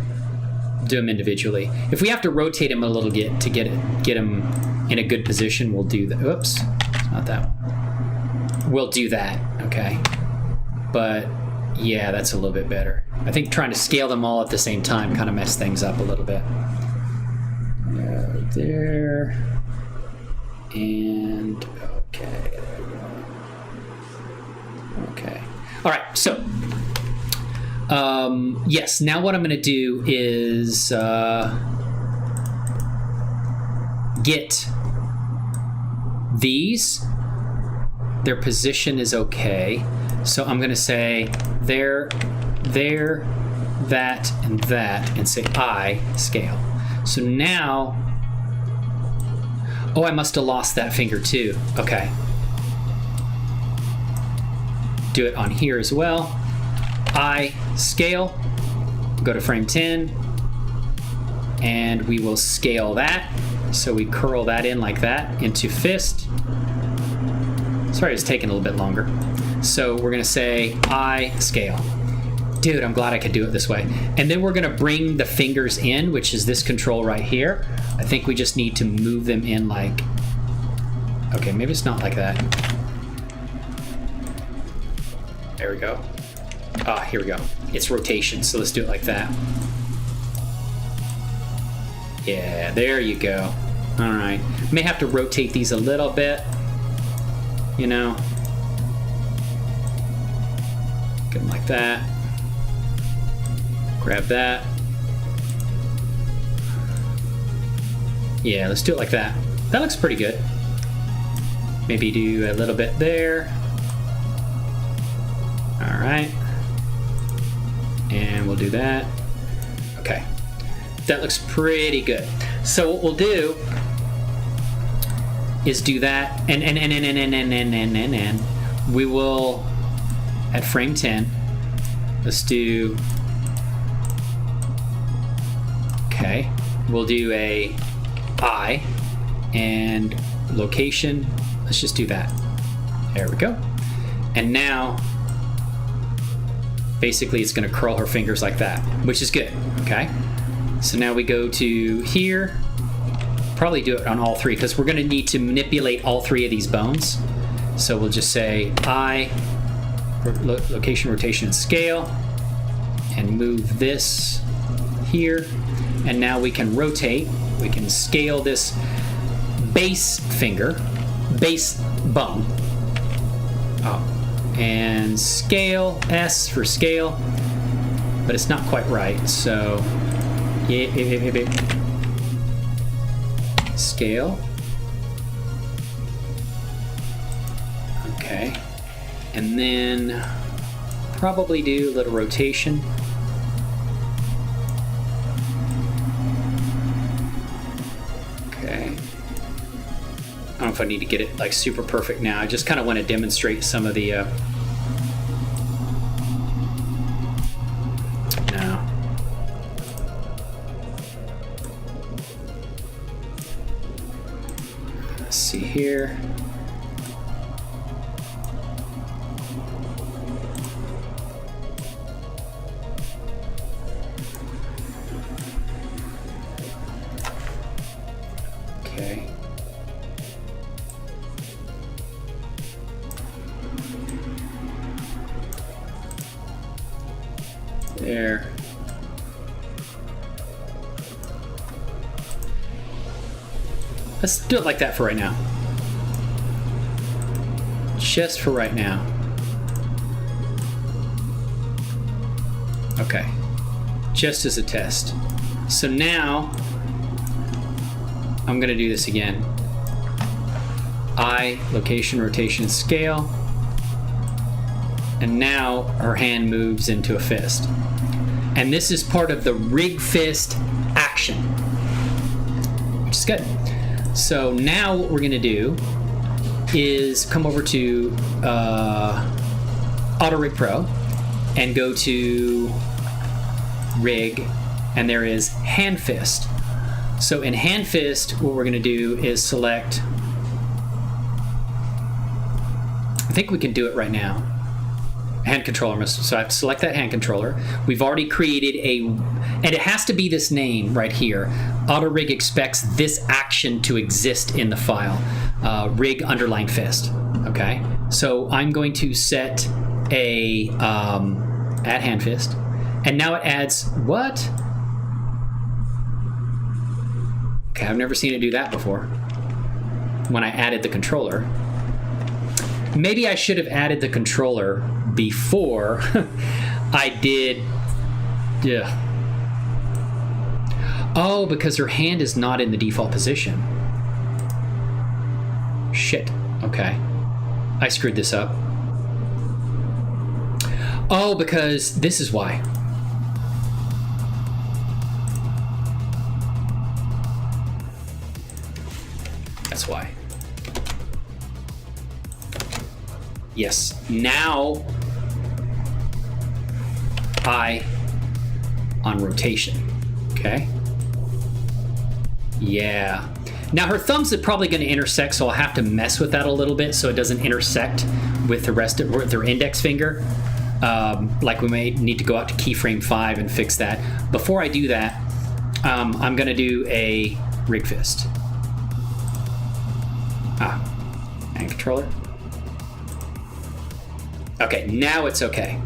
Do them individually. If we have to rotate them a little bit to get them in a good position, we'll do that. Oops, it's not that one. We'll do that, okay. But yeah, that's a little bit better. I think trying to scale them all at the same time kind of messed things up a little bit. There. And okay, there we go. Okay. All right, so yes, now what I'm going to do is get these. Their position is okay. So I'm going to say there, that, and say I scale. So now, oh, I must have lost that finger too. Okay. Do it on here as well. I scale, go to frame 10, and we will scale that. So we curl that in like that into fist. Sorry, it's taking a little bit longer. So we're gonna say I scale. Dude, I'm glad I could do it this way. And then we're gonna bring the fingers in, which is this control right here. I think we just need to move them in like, okay, maybe it's not like that. There we go. Ah, here we go. It's rotation, so let's do it like that. Yeah, there you go. All right. May have to rotate these a little bit, you know. Get them like that. Grab that. Yeah, let's do it like that. That looks pretty good. Maybe do a little bit there. All right. And we'll do that. Okay. That looks pretty good. So what we'll do is do that, and we will, at frame 10, let's do, okay, we'll do a I, and location. Let's just do that. There we go. And now, basically it's gonna curl her fingers like that, which is good, okay? So now we go to here, probably do it on all three because we're gonna need to manipulate all three of these bones. So we'll just say location, rotation, and scale, and move this here. And now we can rotate, we can scale this base bone. Oh, and scale, S for scale, but it's not quite right, so scale. Okay, and then probably do a little rotation. Okay. I don't know if I need to get it like super perfect now. I just kind of want to demonstrate some of the no. Let's see here. Okay. There. Let's do it like that for right now. Just for right now. Okay. Just as a test. So now, I'm gonna do this again. Location, rotation, scale. And now her hand moves into a fist. And this is part of the rig fist action, which is good. So now what we're gonna do is come over to auto-rigpro and go to rig, and there is hand fist. So in hand fist, what we're gonna do is select, I think we can do it right now. Hand controller, so I have to select that hand controller. We've already created and it has to be this name right here. Auto-rig expects this action to exist in the file. Rig underline fist, okay? So I'm going to set a add hand fist, and now it adds what? Okay, I've never seen it do that before. When I added the controller. Maybe I should have added the controller before I did. Yeah. Oh, because her hand is not in the default position. Shit. Okay. I screwed this up. Oh, because this is why. That's why. Yes. Now on rotation. Okay. Yeah. Now her thumbs are probably going to intersect, so I'll have to mess with that a little bit so it doesn't intersect with the rest of with her index finger. Like we may need to go out to keyframe 5 and fix that. Before I do that, I'm going to do a rig fist. Hand controller. Okay, now it's okay.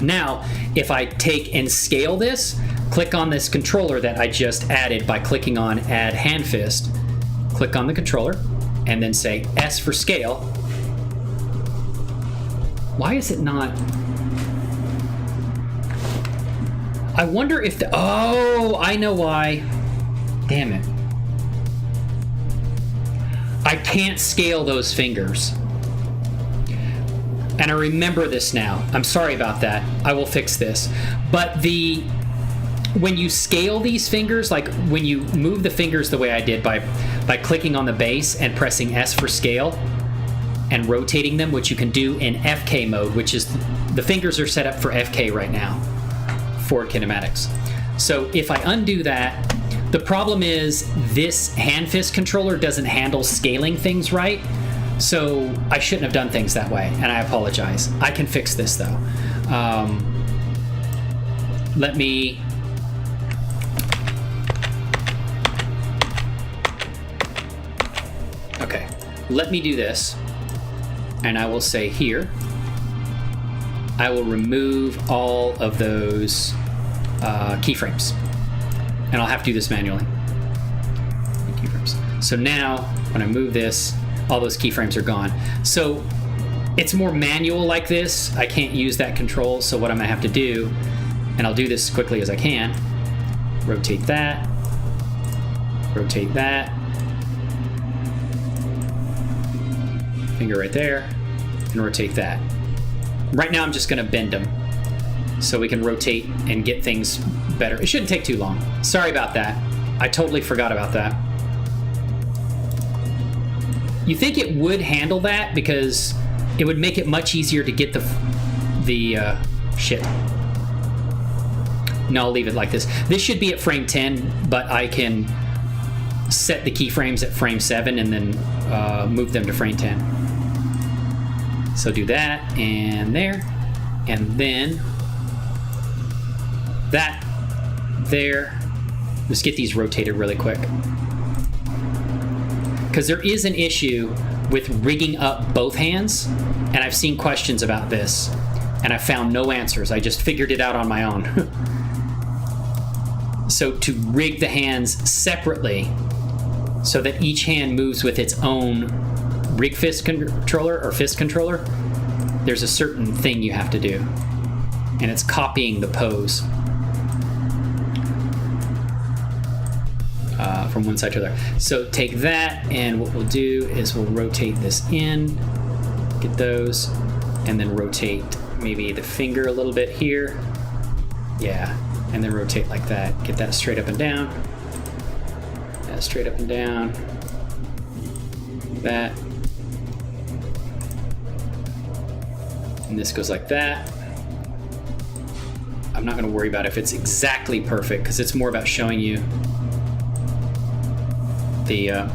Now, if I take and scale this, click on this controller that I just added by clicking on Add Hand Fist, click on the controller, and then say S for scale. Why is it not? I wonder if the, oh, I know why. Damn it. I can't scale those fingers. And I remember this now. I'm sorry about that. I will fix this. But when you scale these fingers, like when you move the fingers the way I did by clicking on the base and pressing S for scale and rotating them, which you can do in FK mode, which is the fingers are set up for FK right now, forward kinematics. So if I undo that, The problem is this hand fist controller doesn't handle scaling things right. So I shouldn't have done things that way, and I apologize. I can fix this though. Let me... Okay, let me do this, and I will say here, I will remove all of those keyframes, and I'll have to do this manually. Keyframes. So now, when I move this, all those keyframes are gone. So it's more manual like this. I can't use that control, so what I'm gonna have to do, and I'll do this as quickly as I can, rotate that, finger right there, and rotate that. Right now I'm just gonna bend them so we can rotate and get things better. It shouldn't take too long. Sorry about that. I totally forgot about that. You think it would handle that because it would make it much easier to get the shit. No, I'll leave it like this. This should be at frame 10, but I can set the keyframes at frame 7 and then move them to frame 10. So do that and there, and then that there. Let's get these rotated really quick. Because there is an issue with rigging up both hands, and I've seen questions about this, and I found no answers. I just figured it out on my own. So to rig the hands separately so that each hand moves with its own rig fist controller or fist controller, there's a certain thing you have to do, and it's copying the pose from one side to the other. So take that, and what we'll do is we'll rotate this in, get those, and then rotate maybe the finger a little bit here. Yeah, and then rotate like that. Get that straight up and down. That straight up and down. That. And this goes like that. I'm not going to worry about if it's exactly perfect, because it's more about showing you the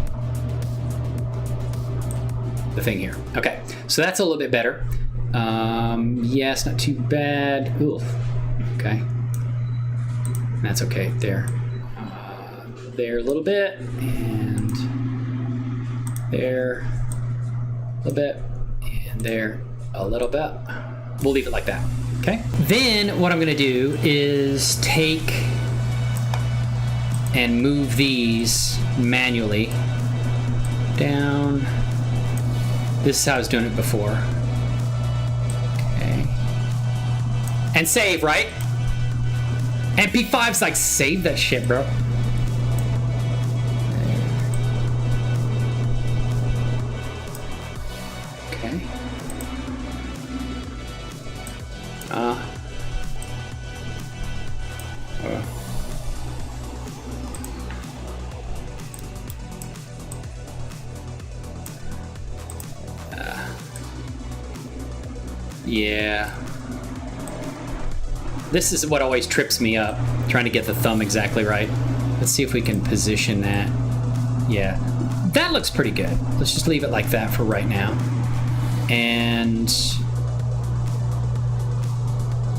thing here. Okay, so that's a little bit better. Yeah, it's not too bad. Ooh, okay. That's okay. There. There a little bit, and there a little bit, and there a little bit. We'll leave it like that. Okay. Then what I'm going to do is take and move these manually down. This is how I was doing it before. Okay. And save, right? MP5's like, save that shit, bro. Okay. Yeah. This is what always trips me up, trying to get the thumb exactly right. Let's see if we can position that. Yeah, that looks pretty good. Let's just leave it like that for right now. And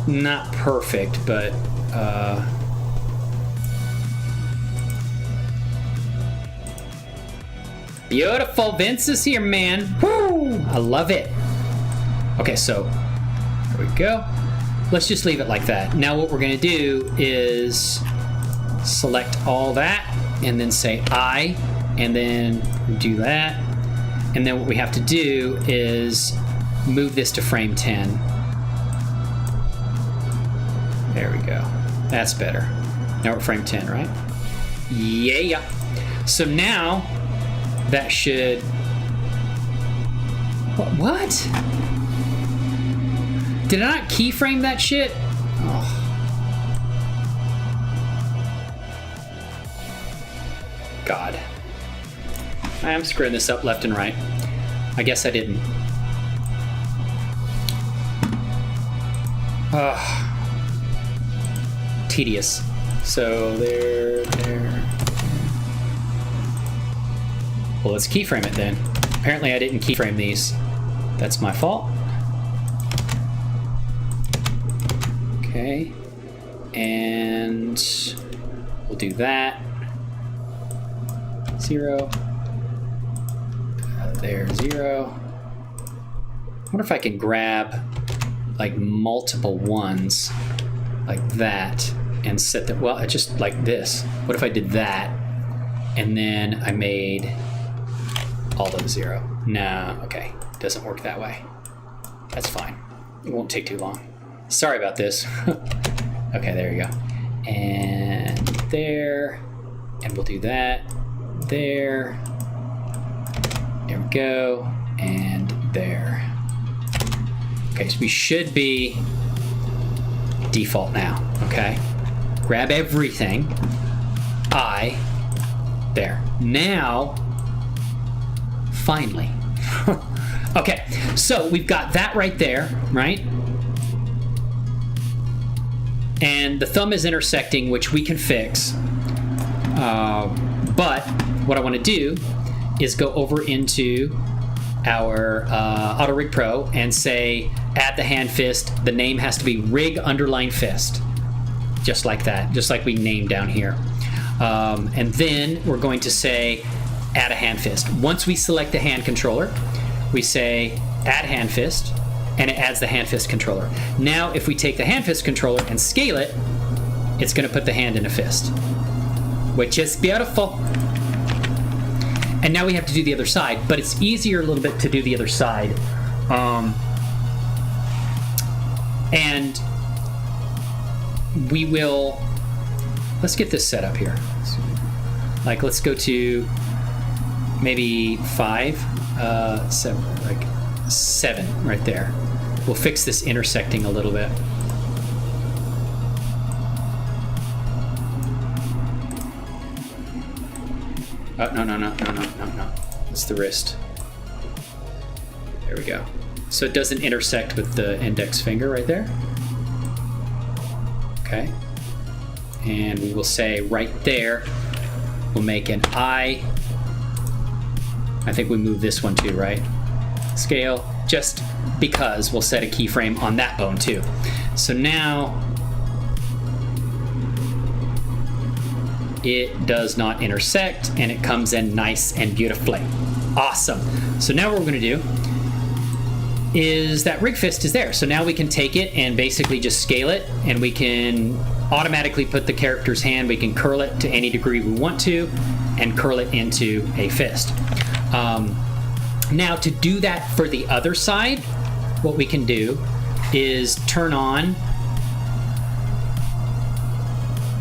not perfect, but beautiful. Vince is here, man. Woo! I love it. Okay, so there we go. Let's just leave it like that. Now what we're gonna do is select all that and then say I, and then do that. And then what we have to do is move this to frame 10. There we go. That's better. Now we're at frame 10, right? Yeah. So now that should... What? Did I not keyframe that shit? Oh. God. I'm screwing this up left and right. I guess I didn't. Tedious. So there. Well, let's keyframe it then. Apparently I didn't keyframe these. That's my fault. Okay. And we'll do that. 0. There, 0. I wonder if I can grab like multiple ones like that and set them, well, just like this. What if I did that and then I made all those 0? No, okay, doesn't work that way. That's fine. It won't take too long. Sorry about this. Okay, there you go. And there, and we'll do that. There. There we go. And there. Okay, so we should be default now, okay? Grab everything. There. Now, finally. Okay, so we've got that right there, right? And the thumb is intersecting, which we can fix. But what I want to do is go over into our auto-rigpro and say, add the hand fist. The name has to be rig underline fist. Just like that, just like we named down here. And then we're going to say, add a hand fist. Once we select the hand controller, we say, add hand fist, and it adds the hand fist controller. Now, if we take the hand fist controller and scale it, it's going to put the hand in a fist, which is beautiful. And now we have to do the other side, but it's easier a little bit to do the other side. And we will, let's get this set up here. Like, let's go to maybe 5, 7, like 7 right there. We'll fix this intersecting a little bit. Oh, no. It's the wrist. There we go. So it doesn't intersect with the index finger right there. Okay. And we will say right there, we'll make an I. I think we move this one too, right? Scale, just because we'll set a keyframe on that bone too. So now it does not intersect and it comes in nice and beautifully. Awesome. So now what we're going to do is that rig fist is there. So now we can take it and basically just scale it, and we can automatically put the character's hand, we can curl it to any degree we want to and curl it into a fist. Now to do that for the other side, what we can do is turn on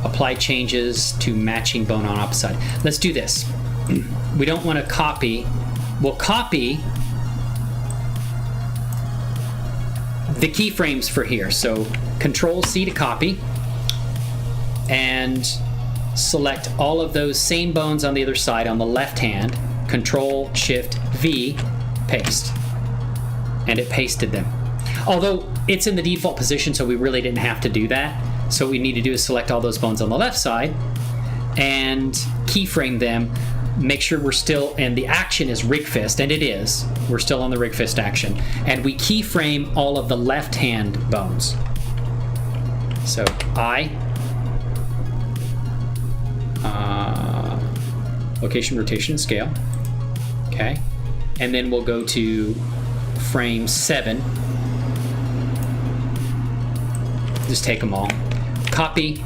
apply changes to matching bone on opposite side. Let's do this. We don't want to copy. We'll copy the keyframes for here. So Control C to copy and select all of those same bones on the other side on the left hand. Control Shift V, paste. And it pasted them. Although it's in the default position, so we really didn't have to do that. So what we need to do is select all those bones on the left side and keyframe them. Make sure we're still, and the action is rig fist, and it is. We're still on the rig fist action. And we keyframe all of the left hand bones. So location, rotation, and scale. Okay. And then we'll go to frame 7. Just take them all. Copy,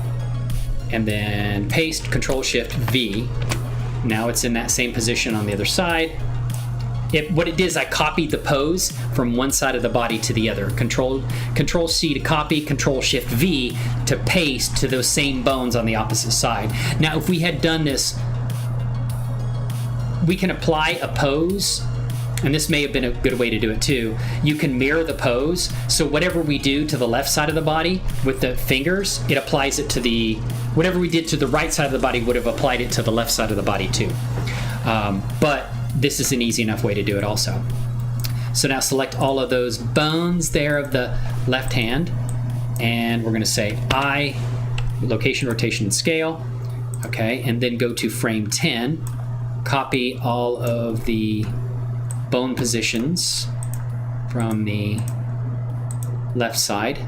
and then paste, Control Shift V. Now it's in that same position on the other side. What it did is I copied the pose from one side of the body to the other. Control C to copy, Control Shift V to paste to those same bones on the opposite side. Now if we had done this, we can apply a pose, and this may have been a good way to do it too. You can mirror the pose, so whatever we do to the left side of the body with the fingers, it applies it to the, whatever we did to the right side of the body would have applied it to the left side of the body too. But this is an easy enough way to do it also. So now select all of those bones there of the left hand, and we're going to say location, rotation, and scale. Okay, and then go to frame 10. copy all of the bone positions from the left side,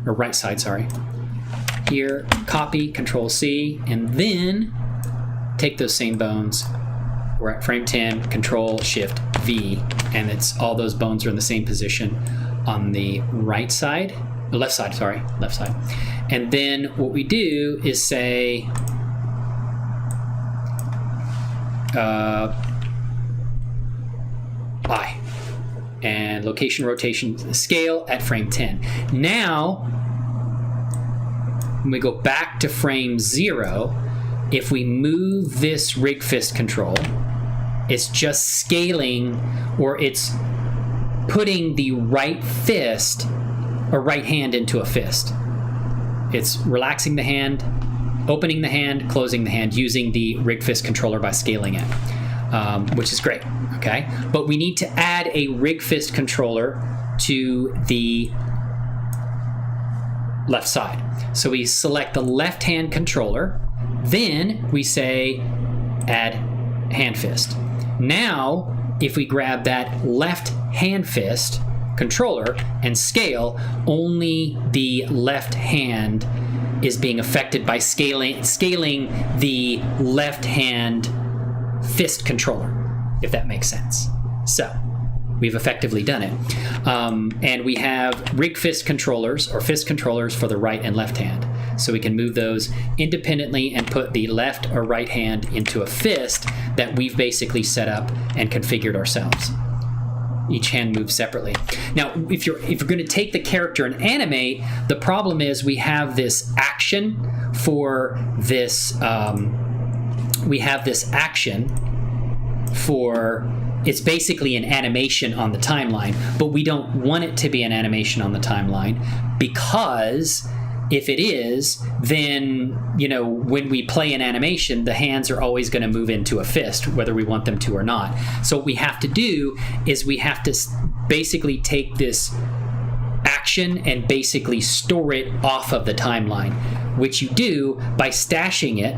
or right side, sorry. Here, copy, Control C, and then take those same bones. We're at frame 10, Control Shift V, and it's all those bones are in the same position on the right side, left side, sorry, left side. And then what we do is say I, and location, rotation, scale at frame 10. Now, when we go back to frame 0, if we move this rig fist control, it's just scaling, or it's putting the right fist or right hand into a fist. It's relaxing the hand, opening the hand, closing the hand, using the rig fist controller by scaling it, which is great, okay? But we need to add a rig fist controller to the left side. So we select the left hand controller, then we say add hand fist. Now, if we grab that left hand fist controller and scale, only the left hand is being affected by scaling the left hand fist controller, if that makes sense. So we've effectively done it. And we have rig fist controllers, or fist controllers, for the right and left hand. So we can move those independently and put the left or right hand into a fist that we've basically set up and configured ourselves. Each hand moves separately. Now, if you're going to take the character and animate, the problem is we have this action for this. We have this action for. It's basically an animation on the timeline, but we don't want it to be an animation on the timeline, because if it is, then, you know, when we play an animation, the hands are always going to move into a fist, whether we want them to or not. So what we have to do is we have to basically take this action and basically store it off of the timeline, which you do by stashing it,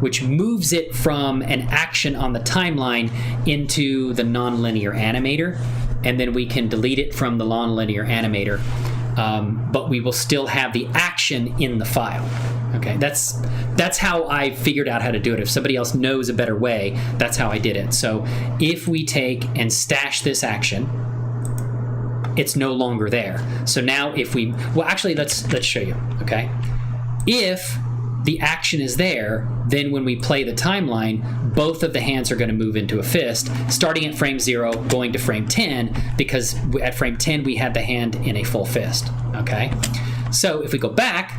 which moves it from an action on the timeline into the nonlinear animator, and then we can delete it from the nonlinear animator, but we will still have the action in the file. Okay, that's how I figured out how to do it. If somebody else knows a better way, that's how I did it. So if we take and stash this action, it's no longer there. So now if we, well, actually, let's show you. Okay, if the action is there, then when we play the timeline, both of the hands are going to move into a fist, starting at frame 0, going to frame 10, because at frame 10 we had the hand in a full fist. Okay, so if we go back,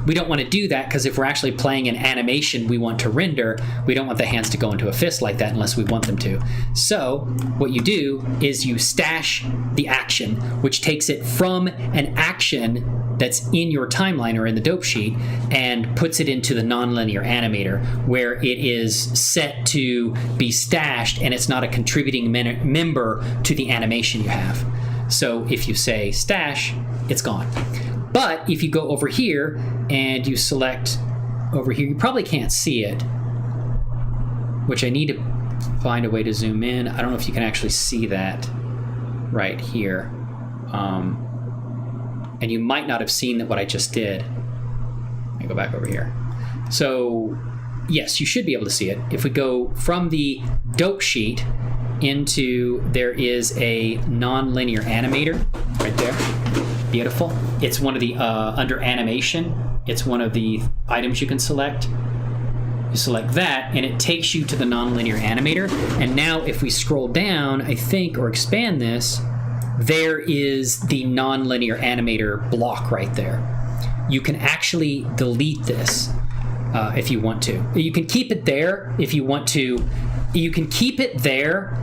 we don't want to do that, because if we're actually playing an animation we want to render, we don't want the hands to go into a fist like that unless we want them to. So what you do is you stash the action, which takes it from an action that's in your timeline or in the dope sheet and puts it into the nonlinear animator, where it is set to be stashed and it's not a contributing member to the animation you have. So if you say stash, it's gone. But if you go over here and you select over here, you probably can't see it, which I need to find a way to zoom in. I don't know if you can actually see that right here. And you might not have seen what I just did. Let me go back over here. So yes, you should be able to see it. If we go from the dope sheet into, there is a nonlinear animator right there. Beautiful. It's one of the, under animation, it's one of the items you can select. You select that and it takes you to the nonlinear animator. And now if we scroll down, I think, or expand this, there is the nonlinear animator block right there. You can actually delete this if you want to. You can keep it there if you want to. You can keep it there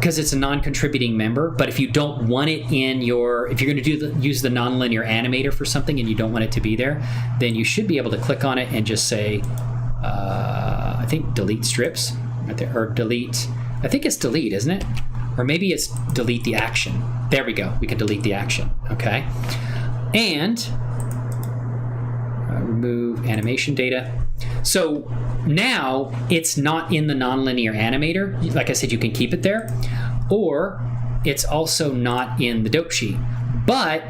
because it's a non-contributing member, but if you don't want it in your, if you're going to use the nonlinear animator for something and you don't want it to be there, then you should be able to click on it and just say, I think delete strips right there, or delete, I think it's delete, isn't it? Or maybe it's delete the action. There we go, we can delete the action, okay? And remove animation data. So now it's not in the nonlinear animator. Like I said, you can keep it there, or it's also not in the dope sheet, but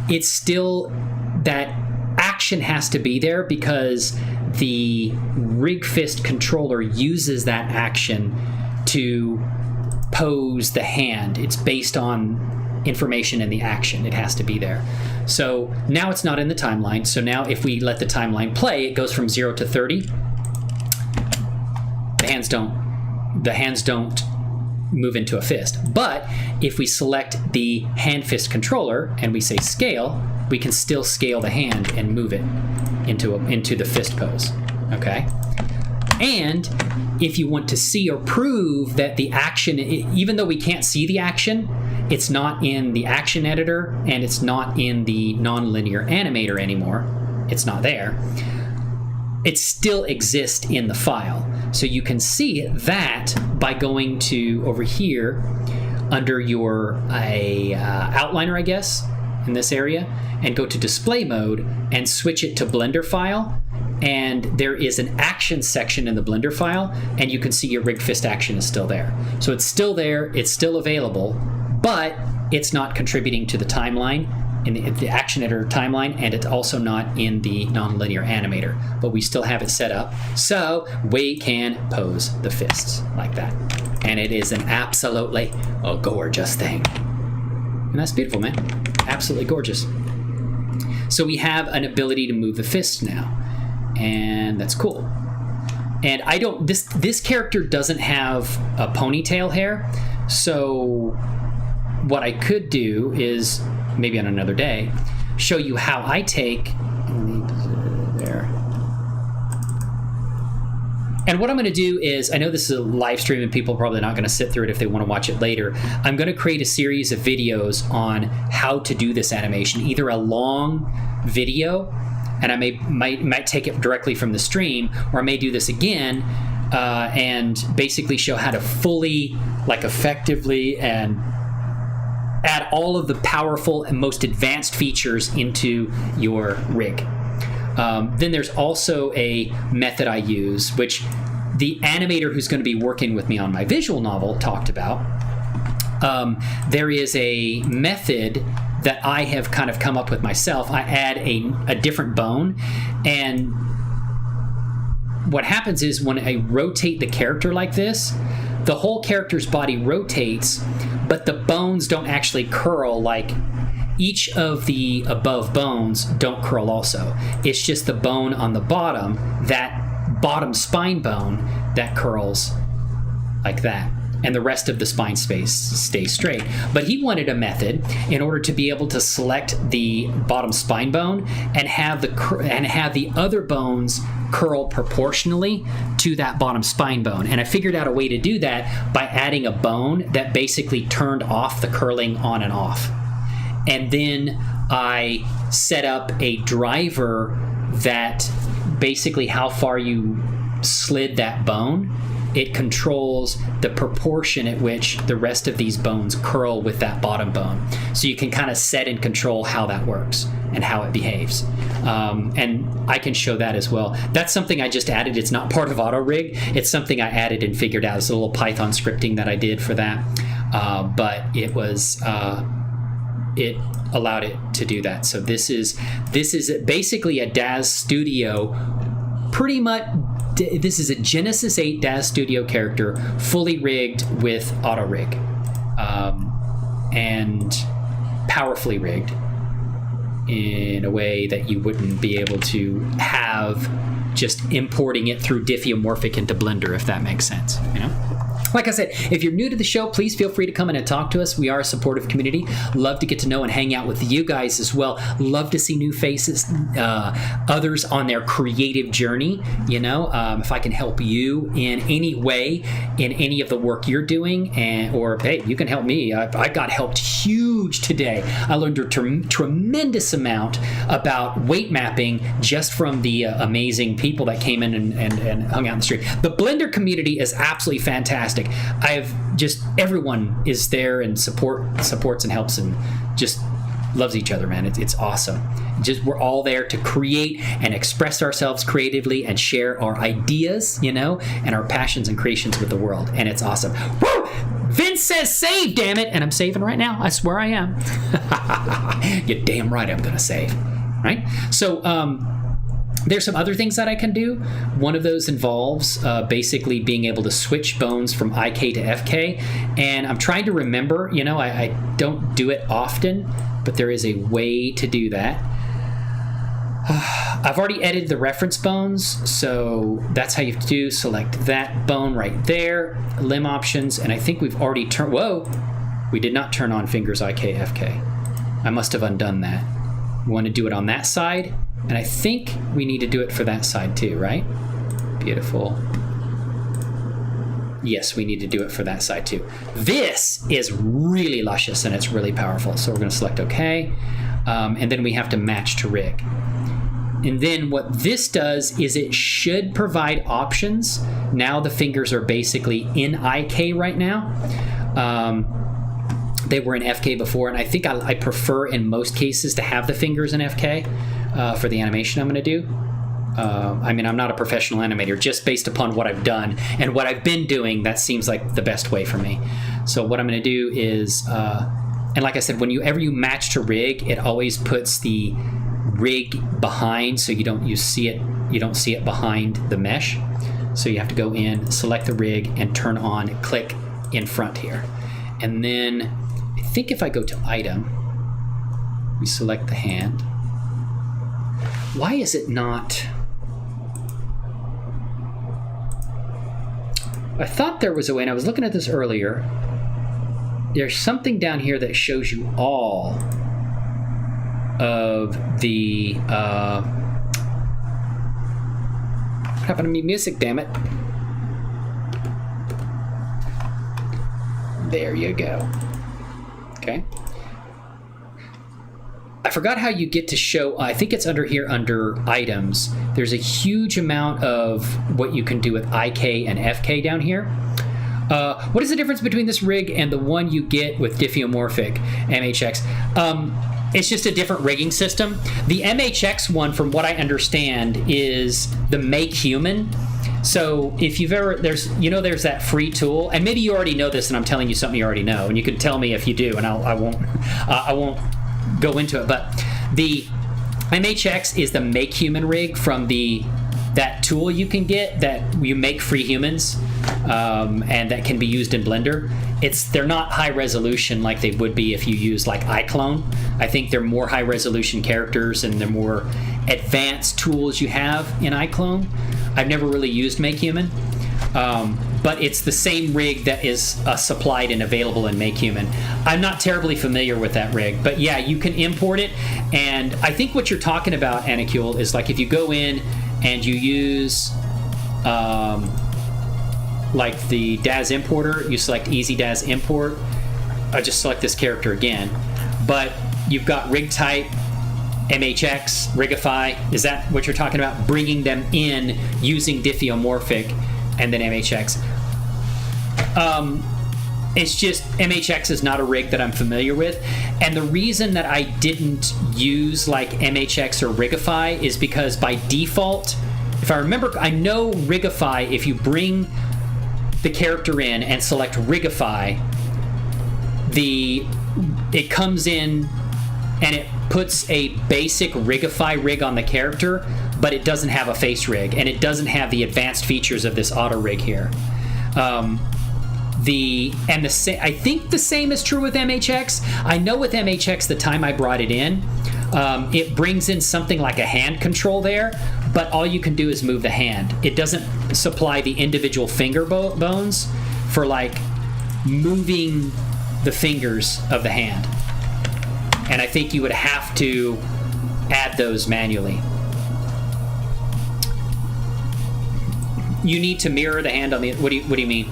it's still, that action has to be there because the rig fist controller uses that action to pose the hand. It's based on information in the action. It has to be there. So now it's not in the timeline. So now if we let the timeline play, it goes from 0 to 30. The hands don't move into a fist. But if we select the hand fist controller and we say scale, we can still scale the hand and move it into the fist pose. Okay? And if you want to see or prove that the action, even though we can't see the action, it's not in the action editor and it's not in the nonlinear animator anymore, it's not there, it still exists in the file. So you can see that by going to over here under your outliner, I guess, in this area, and go to display mode and switch it to Blender file. And there is an action section in the Blender file, and you can see your rig fist action is still there. So it's still there, it's still available, but it's not contributing to the timeline, in the action editor timeline, and it's also not in the nonlinear animator. But we still have it set up, so we can pose the fists like that. And it is an absolutely gorgeous thing. And that's beautiful, man. Absolutely gorgeous. So we have an ability to move the fists now. And that's cool. And I don't, this character doesn't have a ponytail hair, so what I could do is, maybe on another day, show you how I take, there. And what I'm going to do is, I know this is a live stream and people are probably not going to sit through it if they want to watch it later. I'm going to create a series of videos on how to do this animation, either a long video, and I might take it directly from the stream, or I may do this again and basically show how to fully, like, effectively and add all of the powerful and most advanced features into your rig. Then there's also a method I use, which the animator who's going to be working with me on my visual novel talked about. There is a method that I have kind of come up with myself. I add a different bone, and what happens is when I rotate the character like this, the whole character's body rotates, but the bones don't actually curl. Like, each of the above bones don't curl also. It's just the bone on the bottom, that bottom spine bone, that curls like that. And the rest of the spine space stays straight. But he wanted a method in order to be able to select the bottom spine bone and have the other bones curl proportionally to that bottom spine bone. And I figured out a way to do that by adding a bone that basically turned off the curling on and off. And then I set up a driver that basically how far you slid that bone, it controls the proportion at which the rest of these bones curl with that bottom bone. So you can kind of set and control how that works and how it behaves. And I can show that as well. That's something I just added. It's not part of auto-rig. It's something I added and figured out. It's a little Python scripting that I did for that. But it was, it allowed it to do that. So this is basically a DAZ Studio, pretty much. This is a Genesis 8 DAZ Studio character, fully rigged with auto-rig, and powerfully rigged in a way that you wouldn't be able to have just importing it through Diffeomorphic into Blender, if that makes sense, you know? Like I said, if you're new to the show, please feel free to come in and talk to us. We are a supportive community. Love to get to know and hang out with you guys as well. Love to see new faces, others on their creative journey. You know, if I can help you in any way, in any of the work you're doing, or hey, you can help me. I got helped huge today. I learned a tremendous amount about weight mapping just from the amazing people that came in and hung out in the street. The Blender community is absolutely fantastic. Everyone is there and supports and helps, and just loves each other, man. It's awesome. Just we're all there to create and express ourselves creatively and share our ideas, you know, and our passions and creations with the world. And it's awesome. Woo! Vince says save, damn it. And I'm saving right now. I swear I am. You're damn right I'm going to save. Right? So, there's some other things that I can do. One of those involves basically being able to switch bones from IK to FK. And I'm trying to remember, you know, I don't do it often, but there is a way to do that. I've already edited the reference bones, so that's how you have to do. Select that bone right there, limb options, and I think we've already turned, whoa, we did not turn on fingers IK, FK. I must have undone that. We want to do it on that side, and I think we need to do it for that side too, right? Beautiful. Yes, we need to do it for that side too. This is really luscious and it's really powerful, so we're going to select OK, and then we have to match to rig. And then what this does is it should provide options. Now the fingers are basically in IK right now. They were in FK before, and I think I prefer in most cases to have the fingers in FK for the animation I'm going to do. I mean, I'm not a professional animator. Just based upon what I've done and what I've been doing, that seems like the best way for me. So what I'm going to do is, and like I said, whenever you match to rig, it always puts the rig behind, so you don't see it behind the mesh. So you have to go in, select the rig, and turn on click in front here. And then I think if I go to item, we select the hand. Why is it not? I thought there was a way, and I was looking at this earlier. There's something down here that shows you all of the what happened to me music, damn it. There you go. Okay. I forgot how you get to show, I think it's under here under items. There's a huge amount of what you can do with IK and FK down here. What is the difference between this rig and the one you get with Diffeomorphic MHX? It's just a different rigging system. The MHX one, from what I understand, is the make human. So if you've ever, there's that free tool, and maybe you already know this and I'm telling you something you already know, and you can tell me if you do, and I won't go into it, but the MHX is the make human rig from that tool you can get that you make free humans, and that can be used in Blender. They're not high resolution like they would be if you use like iClone. I think they're more high resolution characters and they're more advanced tools you have in iClone. I've never really used Make Human, but it's the same rig that is supplied and available in Make Human. I'm not terribly familiar with that rig, but yeah, you can import it. And I think what you're talking about, Anacule, is like if you go in and you use like the DAZ importer, you select Easy DAZ Import. I just select this character again, but you've got rig type, MHX, Rigify. Is that what you're talking about? Bringing them in using Diffeomorphic and then MHX. It's just MHX is not a rig that I'm familiar with, and the reason that I didn't use like MHX or Rigify is because by default, if I remember, I know Rigify, if you bring the character in and select Rigify, it comes in and it puts a basic Rigify rig on the character, but it doesn't have a face rig, and it doesn't have the advanced features of this auto rig here. I think the same is true with MHX. I know with MHX, the time I brought it in, it brings in something like a hand control there, but all you can do is move the hand. It doesn't supply the individual finger bones for like moving the fingers of the hand. And I think you would have to add those manually. You need to mirror the hand on the, what do you mean?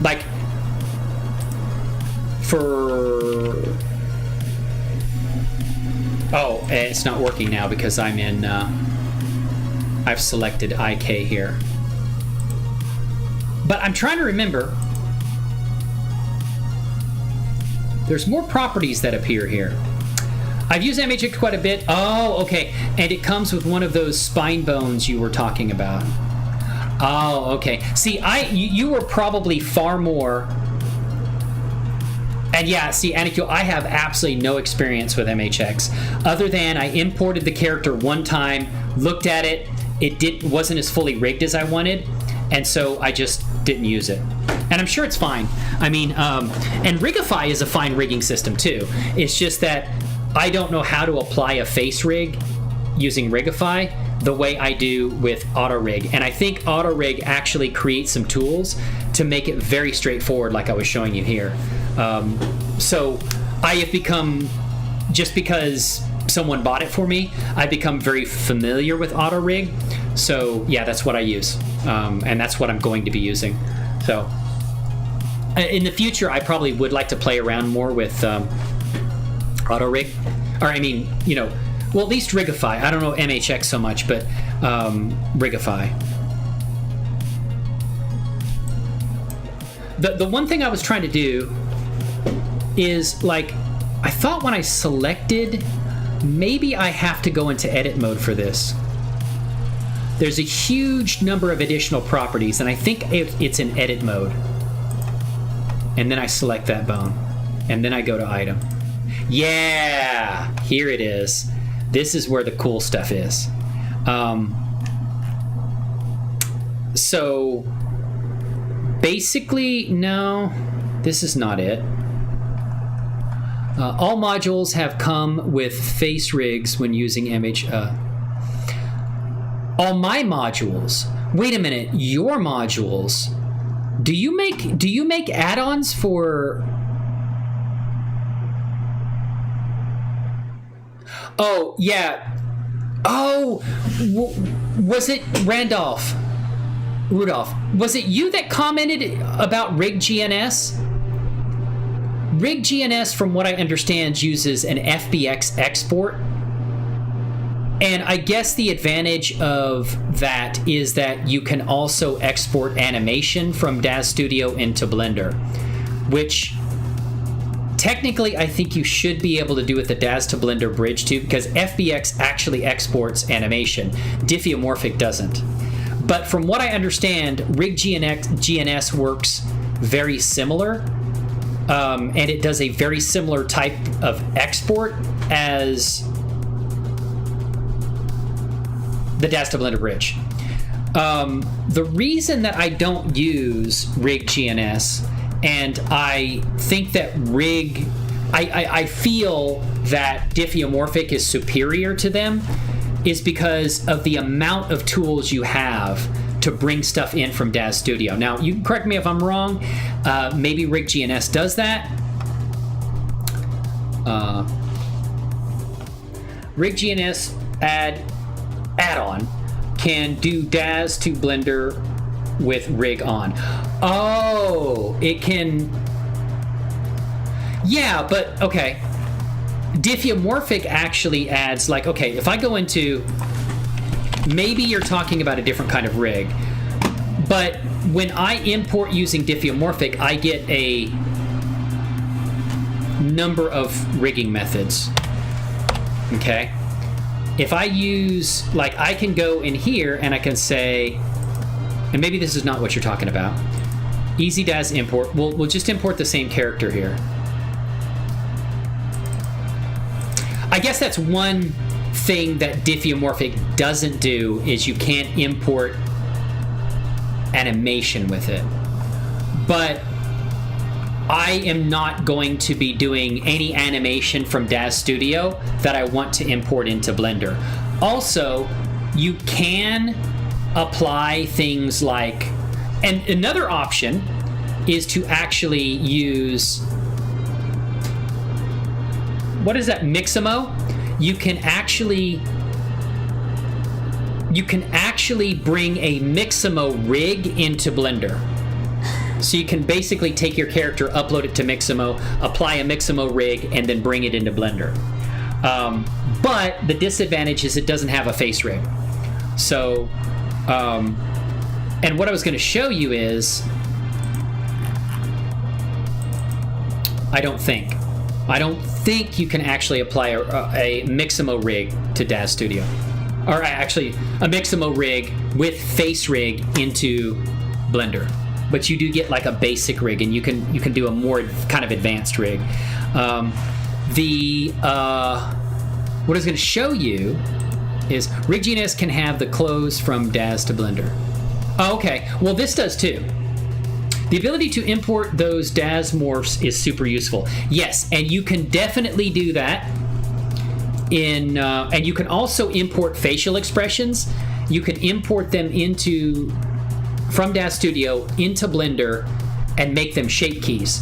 Like, oh, it's not working now because I'm in, I've selected IK here. But I'm trying to remember. there's more properties that appear here. I've used MHX quite a bit. Oh, okay. And it comes with one of those spine bones you were talking about. Oh, okay. See, you were probably far more. And yeah, see, Anikyo, I have absolutely no experience with MHX, other than I imported the character one time, looked at it, it wasn't as fully rigged as I wanted, and so I just didn't use it. And I'm sure it's fine. I mean, and Rigify is a fine rigging system too. It's just that I don't know how to apply a face rig using Rigify the way I do with auto-rig. And I think auto-rig actually creates some tools to make it very straightforward, like I was showing you here. So I have become, just because someone bought it for me, I've become very familiar with auto-rig. So yeah, that's what I use. And that's what I'm going to be using. So in the future, I probably would like to play around more with auto-rig. Or I mean, you know, well, at least Rigify. I don't know MHX so much, but Rigify. The one thing I was trying to do is, like, I thought when I selected, maybe I have to go into edit mode for this. There's a huge number of additional properties, and I think it's in edit mode. And then I select that bone, and then I go to item. Yeah, here it is. This is where the cool stuff is. So basically, no, this is not it. All modules have come with face rigs when using all my modules. Wait a minute, your modules. Do you make add-ons for? Oh, yeah. Oh, was it Rudolph? Was it you that commented about RigGNS? RigGNS, from what I understand, uses an FBX export. And I guess the advantage of that is that you can also export animation from DAZ Studio into Blender, which technically I think you should be able to do with the DAZ to Blender bridge too, because FBX actually exports animation. Diffeomorphic doesn't. But from what I understand, RigGNS works very similar, and it does a very similar type of export as the DAZ to Blender bridge. The reason that I don't use RigGNS, and I think that I feel that Diffeomorphic is superior to them, is because of the amount of tools you have to bring stuff in from DAZ Studio. Now, you can correct me if I'm wrong. Maybe RigGNS does that. RigGNS add-on can do DAZ to Blender with rig on. Oh, it can. Yeah, but okay. Diffeomorphic actually adds, like, okay, if I go into, maybe you're talking about a different kind of rig, but when I import using Diffeomorphic, I get a number of rigging methods. Okay? If I use, like, I can go in here and I can say, and maybe this is not what you're talking about. Easy DAZ import. We'll just import the same character here. I guess that's one thing that Diffeomorphic doesn't do, is you can't import animation with it. But I am not going to be doing any animation from DAZ Studio that I want to import into Blender. Also, you can apply things like, and another option is to actually use, what is that, Mixamo? You can actually bring a Mixamo rig into Blender. So you can basically take your character, upload it to Mixamo, apply a Mixamo rig, and then bring it into Blender. But the disadvantage is it doesn't have a face rig. So, and what I was going to show you is, I don't think. I don't think you can actually apply a Mixamo rig to DAZ Studio. Or actually, a Mixamo rig with face rig into Blender. But you do get like a basic rig, and you can do a more kind of advanced rig. What I was going to show you is RigGNS can have the close from DAZ to Blender. Oh, okay. Well, this does too. The ability to import those DAZ morphs is super useful. Yes, and you can definitely do that. And you can also import facial expressions. You can import them from DAZ Studio into Blender and make them shape keys.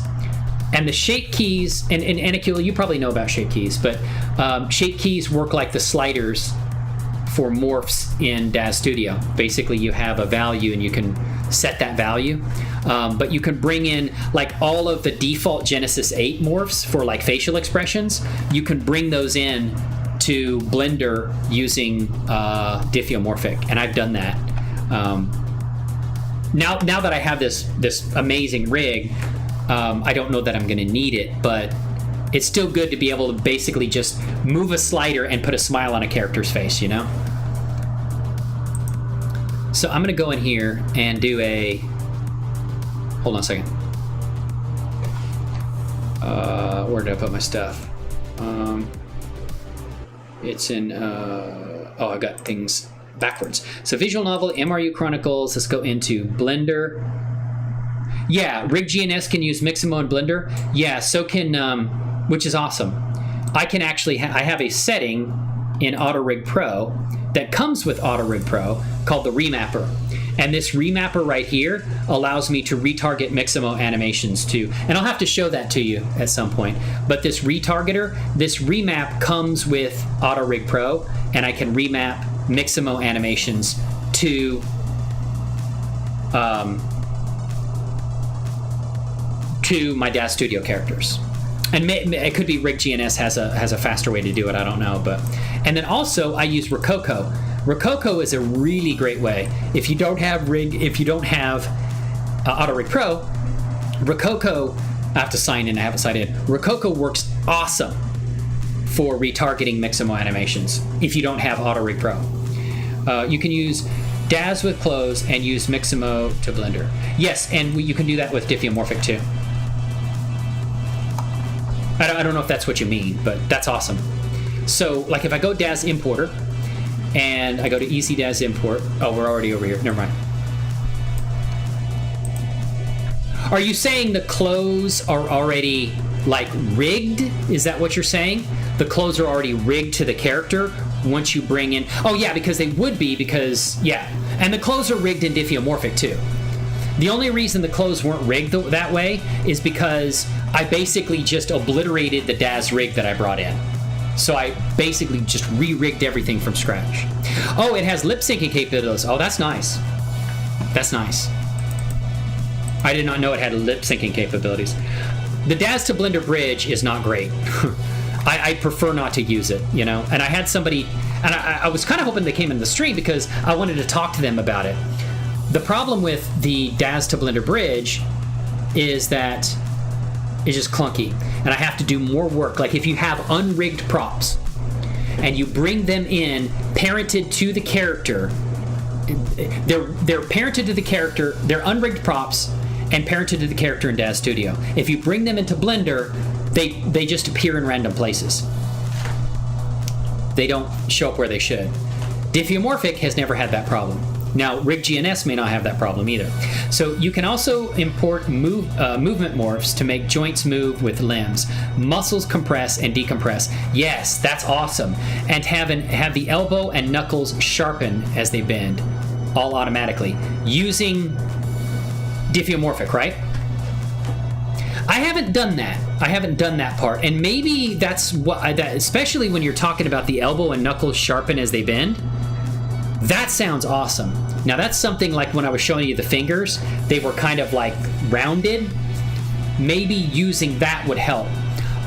And the shape keys, and Akila, you probably know about shape keys, but shape keys work like the sliders for morphs in DAZ Studio. Basically, you have a value and you can set that value. But you can bring in like all of the default Genesis 8 morphs for like facial expressions. You can bring those in to Blender using Diffeomorphic, and I've done that. Now that I have this amazing rig, I don't know that I'm going to need it, but it's still good to be able to basically just move a slider and put a smile on a character's face, you know? So I'm going to go in here and do a... Hold on a second. Where did I put my stuff? It's in... oh, I got things backwards. So Visual Novel, MRU Chronicles. Let's go into Blender. Yeah, RigGNS can use Mixamo and Blender. Yeah, so can... which is awesome. I can actually... I have a setting in auto-rigpro that comes with auto-rigpro called the remapper. And this remapper right here allows me to retarget Mixamo animations too. And I'll have to show that to you at some point. But this retargeter, this remap comes with auto-rigpro, and I can remap Mixamo animations to my DAZ Studio characters. And it could be RigGNS has a faster way to do it. I don't know, and then also I use Rococo. Rococo is a really great way. If you don't have auto-rigpro, Rococo, I have to sign in. I haven't signed in. Rococo works awesome for retargeting Mixamo animations if you don't have auto-rigpro. You can use DAZ with close and use Mixamo to Blender. Yes, and you can do that with Diffeomorphic too. I don't know if that's what you mean, but that's awesome. So, like if I go DAZ Importer, and I go to Easy DAZ Import. Oh, we're already over here. Never mind. Are you saying the clothes are already, like, rigged? Is that what you're saying? The clothes are already rigged to the character once you bring in... Oh, yeah, because they would be, because... Yeah. And the clothes are rigged in Diffeomorphic, too. The only reason the clothes weren't rigged that way is because I basically just obliterated the DAZ rig that I brought in. So I basically just re-rigged everything from scratch. Oh, it has lip syncing capabilities. Oh, that's nice. That's nice. I did not know it had lip syncing capabilities. The DAZ to Blender bridge is not great. I prefer not to use it, you know? And I had somebody, and I was kind of hoping they came in the stream because I wanted to talk to them about it. The problem with the DAZ to Blender bridge is that it's just clunky, and I have to do more work. Like if you have unrigged props and you bring them in parented to the character, they're parented to the character, they're unrigged props and parented to the character in DAZ Studio. If you bring them into Blender, they just appear in random places. They don't show up where they should. Diffeomorphic has never had that problem. Now, RigGNS may not have that problem either. So you can also import movement morphs to make joints move with limbs, muscles compress and decompress. Yes, that's awesome. And have the elbow and knuckles sharpen as they bend, all automatically, using Diffeomorphic, right? I haven't done that. I haven't done that part. And maybe that's what, especially when you're talking about the elbow and knuckles sharpen as they bend. That sounds awesome. Now that's something like when I was showing you the fingers, they were kind of like rounded. Maybe using that would help.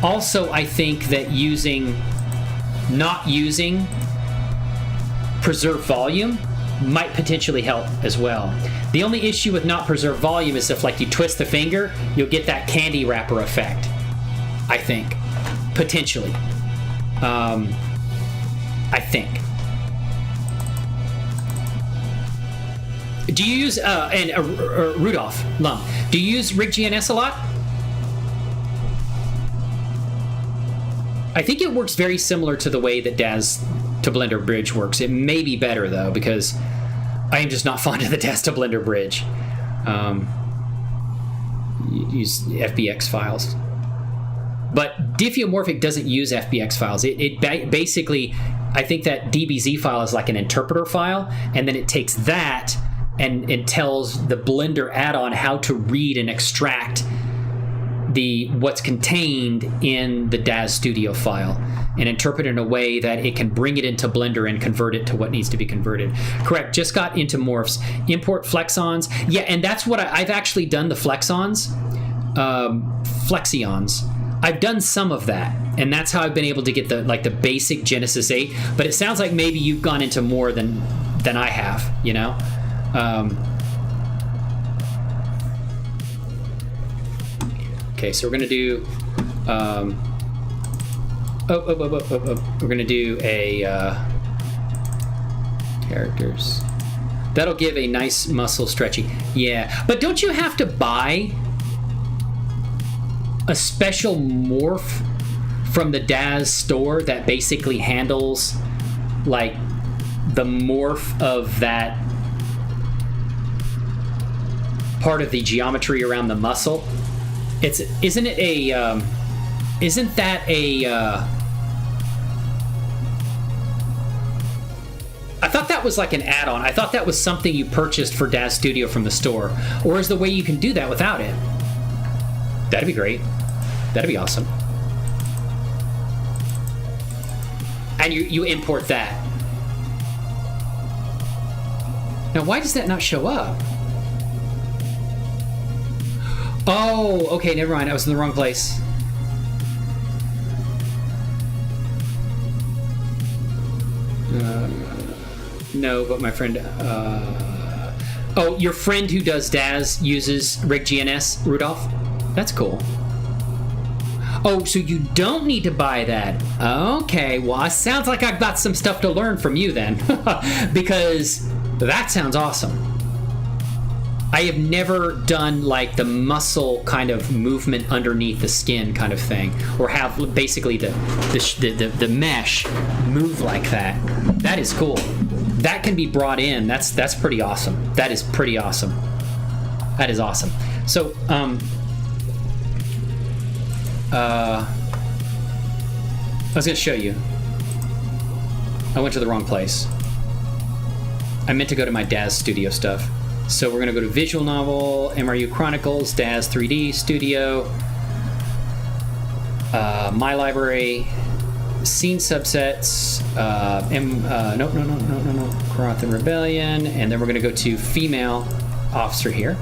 Also, I think that not using preserve volume might potentially help as well. The only issue with not preserve volume is if like you twist the finger, you'll get that candy wrapper effect, I think. potentially. I think. Do you use Rudolph Lum? Do you use RigGNS a lot? I think it works very similar to the way that DAZ to Blender bridge works. It may be better though, because I am just not fond of the DAZ to Blender bridge. Use FBX files. But Diffeomorphic doesn't use FBX files. It basically, I think that DBZ file is like an interpreter file, and then it takes that and it tells the Blender add-on how to read and extract what's contained in the DAZ Studio file and interpret it in a way that it can bring it into Blender and convert it to what needs to be converted. Correct, just got into morphs. Import flexons. Yeah, and that's what I've actually done, the flexons. Flexions. I've done some of that, and that's how I've been able to get the basic Genesis 8, but it sounds like maybe you've gone into more than I have, you know? Okay, so we're gonna do we're gonna do a characters. That'll give a nice muscle stretchy. Yeah, but don't you have to buy a special morph from the DAZ store that basically handles like the morph of that part of the geometry around the muscle? Isn't that a I thought that was like an add-on. I thought that was something you purchased for DAZ Studio from the store. Or is the way you can do that without it? That'd be great. That'd be awesome. And you import that. Now, why does that not show up? Oh, okay, never mind. I was in the wrong place. No, but my friend... oh, your friend who does DAZ uses RigGNS, Rudolph? That's cool. Oh, so you don't need to buy that. Okay, well, it sounds like I've got some stuff to learn from you then. Because that sounds awesome. I have never done like the muscle kind of movement underneath the skin kind of thing, or have basically the mesh move like that. That is cool. That can be brought in. That's pretty awesome. That is pretty awesome. That is awesome. So I was going to show you. I went to the wrong place. I meant to go to my DAZ Studio stuff. So we're going to go to Visual Novel, MRU Chronicles, DAZ 3D Studio, My Library, Scene Subsets, no, Karathan Rebellion, and then we're going to go to Female Officer here.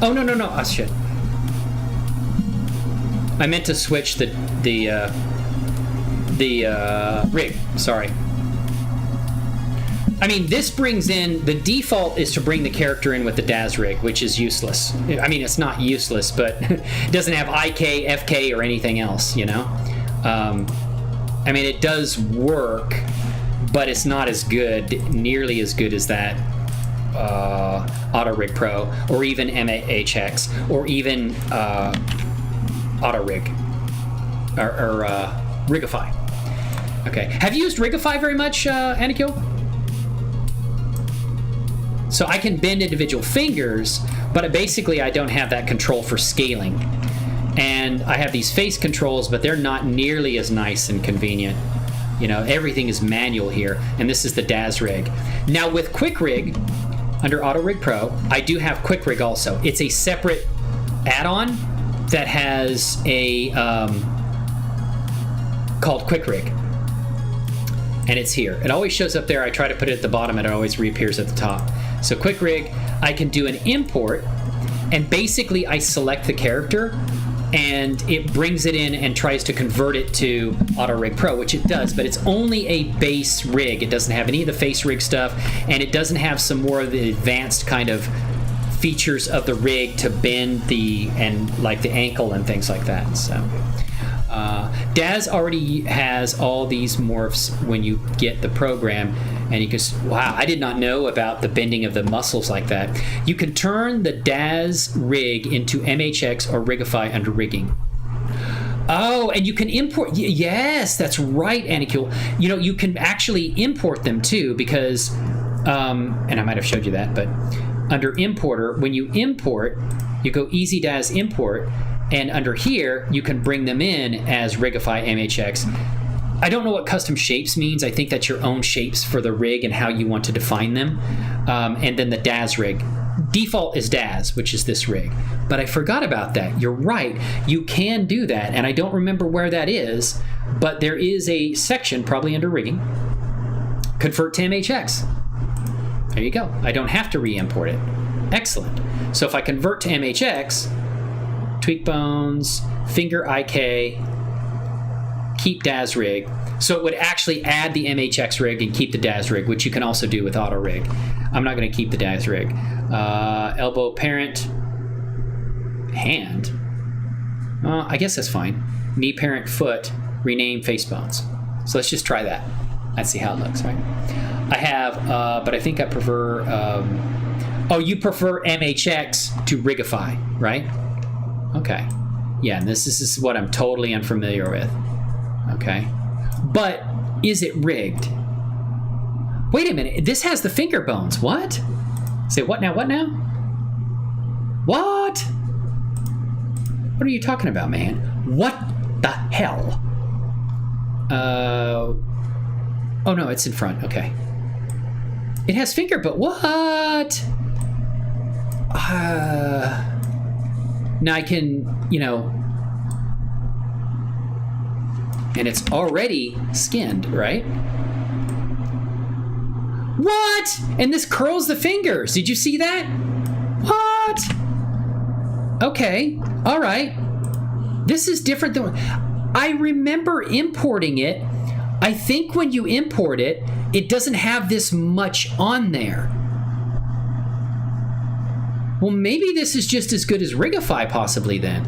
Oh, no, oh, shit. I meant to switch the rig, sorry. I mean, this brings in, the default is to bring the character in with the DAZ rig, which is useless. I mean, it's not useless, but it doesn't have IK, FK, or anything else, you know? I mean, it does work, but it's not as good, nearly as good as that auto-rigpro, or even MHX, or even auto-rig, or Rigify. Okay. Have you used Rigify very much, Anakil? So I can bend individual fingers, but basically I don't have that control for scaling. And I have these face controls, but they're not nearly as nice and convenient. You know, everything is manual here, and this is the DAZ rig. Now with Quick Rig, under auto-rigpro, I do have Quick Rig also. It's a separate add-on that has a, called Quick Rig. And it's here. It always shows up there. I try to put it at the bottom and it always reappears at the top. So Quick Rig, I can do an import, and basically I select the character and it brings it in and tries to convert it to auto-rigpro, which it does, but it's only a base rig. It doesn't have any of the face rig stuff, and it doesn't have some more of the advanced kind of features of the rig to bend the ankle and things like that. So DAZ already has all these morphs when you get the program, and you can, wow, I did not know about the bending of the muscles like that. You can turn the DAZ rig into MHX or Rigify under rigging. Oh, and you can import, yes, that's right, Anicule. You know, you can actually import them too, because, and I might have showed you that, but under importer, when you import, you go easy DAZ import, and under here, you can bring them in as Rigify MHX. I don't know what custom shapes means. I think that's your own shapes for the rig and how you want to define them. And then the DAZ rig. Default is DAZ, which is this rig. But I forgot about that. You're right. You can do that. And I don't remember where that is, but there is a section, probably under rigging, convert to MHX. There you go. I don't have to re-import it. Excellent. So if I convert to MHX, tweak bones, finger IK, keep DAZ rig. So it would actually add the MHX rig and keep the DAZ rig, which you can also do with auto rig. I'm not going to keep the DAZ rig. Elbow parent, hand. I guess that's fine. Knee parent foot, rename face bones. So let's just try that. Let's see how it looks, right? I have, but I think I prefer, oh, you prefer MHX to Rigify, right? Okay. Yeah, and this is what I'm totally unfamiliar with. Okay. But is it rigged? Wait a minute. This has the finger bones. What? Say what now? What now? What? What are you talking about, man? What the hell? Oh no, it's in front. Okay. It has finger, but what? Now I can, you know, and it's already skinned, right? What? And this curls the fingers. Did you see that? What? Okay. All right. This is different than... I remember importing it. I think when you import it, it doesn't have this much on there. Well, maybe this is just as good as Rigify possibly then.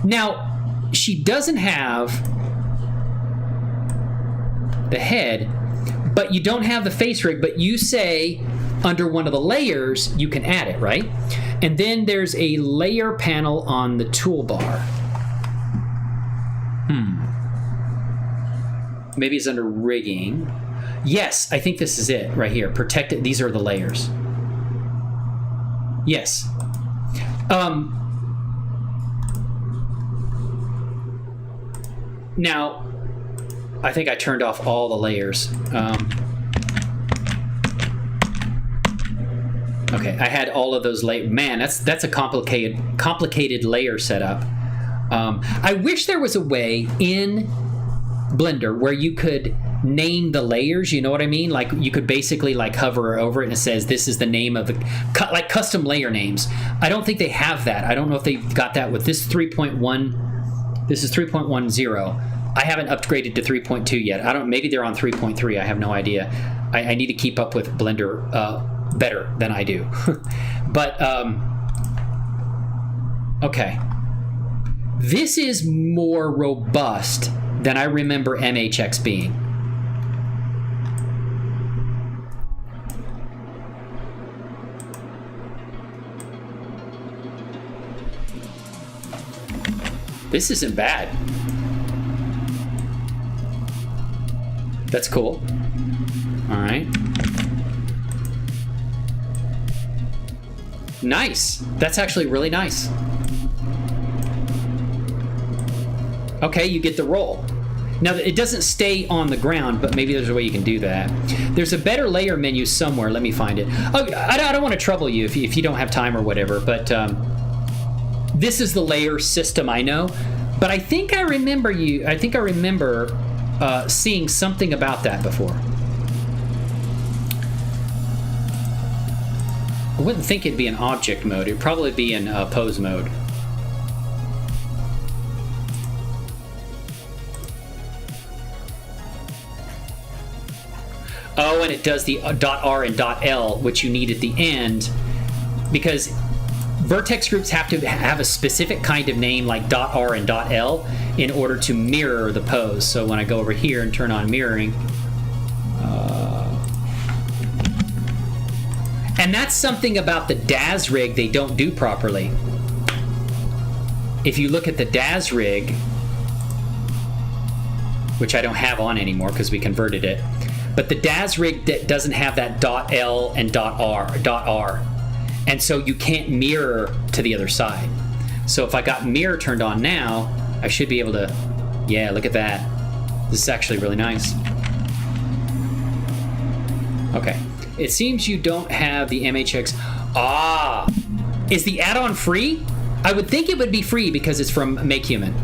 Now, she doesn't have the head, but you don't have the face rig, but you say under one of the layers, you can add it, right? And then there's a layer panel on the toolbar. Maybe it's under rigging. Yes, I think this is it right here. Protected, these are the layers. Yes. Now, I think I turned off all the layers. Okay, I had all of those layers. Man, that's a complicated layer setup. I wish there was a way in Blender where you could name the layers, you know what I mean? Like you could basically like hover over it and it says this is the name of the, like custom layer names. I don't think they have that. I don't know if they've got that with this 3.1. This is 3.10. I haven't upgraded to 3.2 yet. I don't, maybe they're on 3.3. I have no idea. I need to keep up with Blender better than I do. But okay. This is more robust than I remember MHX being. This isn't bad. That's cool. All right. Nice. That's actually really nice. Okay, you get the roll. Now, it doesn't stay on the ground, but maybe there's a way you can do that. There's a better layer menu somewhere. Let me find it. Oh, I don't want to trouble you if you don't have time or whatever, but this is the layer system I know. But I think I remember seeing something about that before. I wouldn't think it'd be in object mode. It'd probably be in pose mode. Oh, and it does the .r and .l, which you need at the end, because vertex groups have to have a specific kind of name like .r and .l in order to mirror the pose. So when I go over here and turn on mirroring, and that's something about the DAZ rig they don't do properly. If you look at the DAZ rig, which I don't have on anymore because we converted it, but the DAZ rig doesn't have that .l and .r. And so you can't mirror to the other side. So if I got mirror turned on now, I should be able to, yeah, look at that. This is actually really nice. Okay. It seems you don't have the MHX. Ah, is the add-on free? I would think it would be free because it's from Make Human.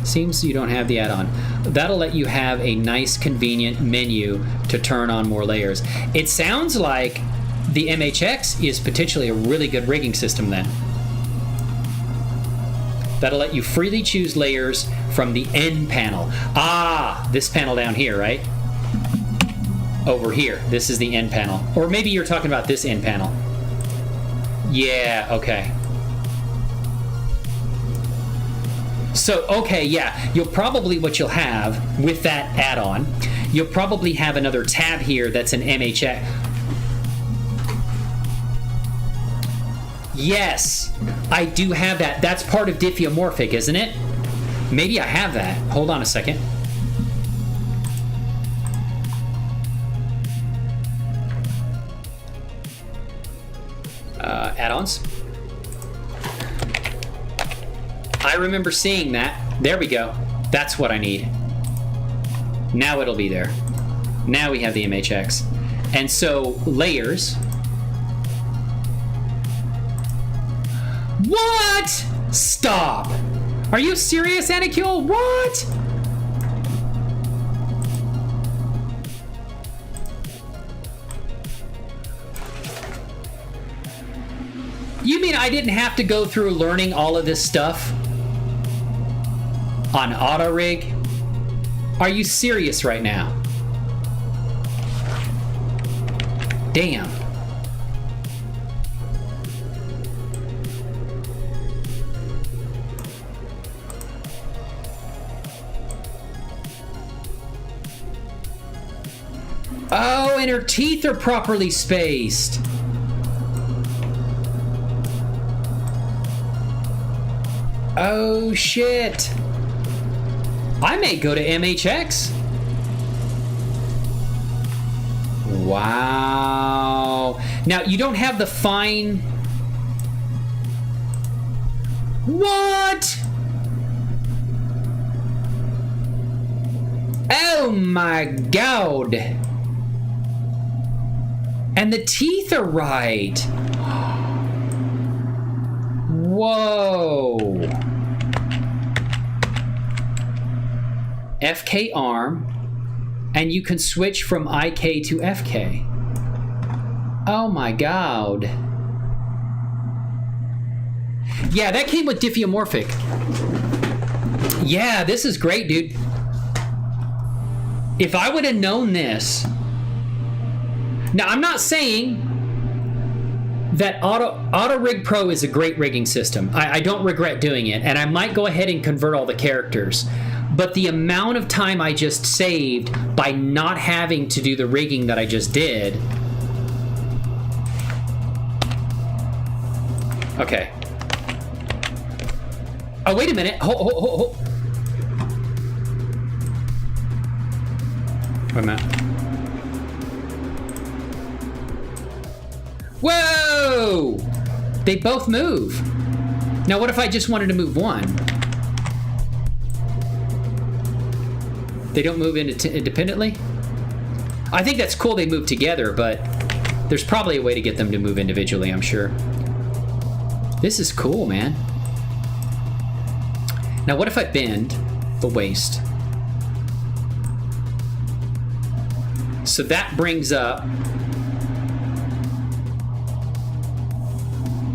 Seems you don't have the add-on. That'll let you have a nice, convenient menu to turn on more layers. It sounds like the MHX is potentially a really good rigging system then. That'll let you freely choose layers from the N panel. Ah, this panel down here, right? Over here, this is the N panel. Or maybe you're talking about this N panel. Yeah, okay. So, okay, yeah, you'll probably, what you'll have with that add-on, you'll probably have another tab here that's an MHX. Yes, I do have that. That's part of Diffeomorphic, isn't it? Maybe I have that. Hold on a second. Add-ons. I remember seeing that. There we go. That's what I need. Now it'll be there. Now we have the MHX. And so, layers. What? Stop. Are you serious, Anikul? What? You mean I didn't have to go through learning all of this stuff on auto-rig? Are you serious right now? Damn. Oh, and her teeth are properly spaced. Oh, shit. I may go to MHX. Wow. Now, you don't have the fine... What? Oh, my God. And the teeth are right. Whoa. FK arm, and you can switch from IK to FK. Oh my God. Yeah, that came with Diffeomorphic. Yeah, this is great, dude. If I would have known this. Now, I'm not saying that auto-rigpro is a great rigging system. I don't regret doing it, and I might go ahead and convert all the characters. But the amount of time I just saved by not having to do the rigging that I just did. Okay. Oh, wait a minute. Hold. Wait a minute. Whoa! They both move. Now, what if I just wanted to move one? They don't move independently? I think that's cool they move together, but there's probably a way to get them to move individually, I'm sure. This is cool, man. Now, what if I bend the waist? So that brings up...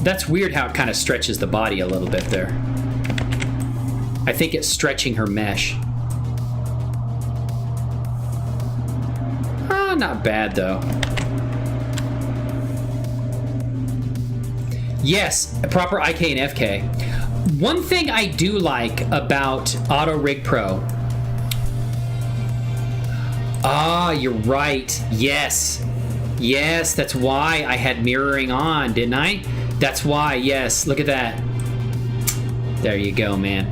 That's weird how it kind of stretches the body a little bit there. I think it's stretching her mesh. Not bad, though. Yes, proper IK and FK. One thing I do like about auto-rigpro. Ah, you're right. Yes. Yes, that's why I had mirroring on, didn't I? That's why, yes. Look at that. There you go, man.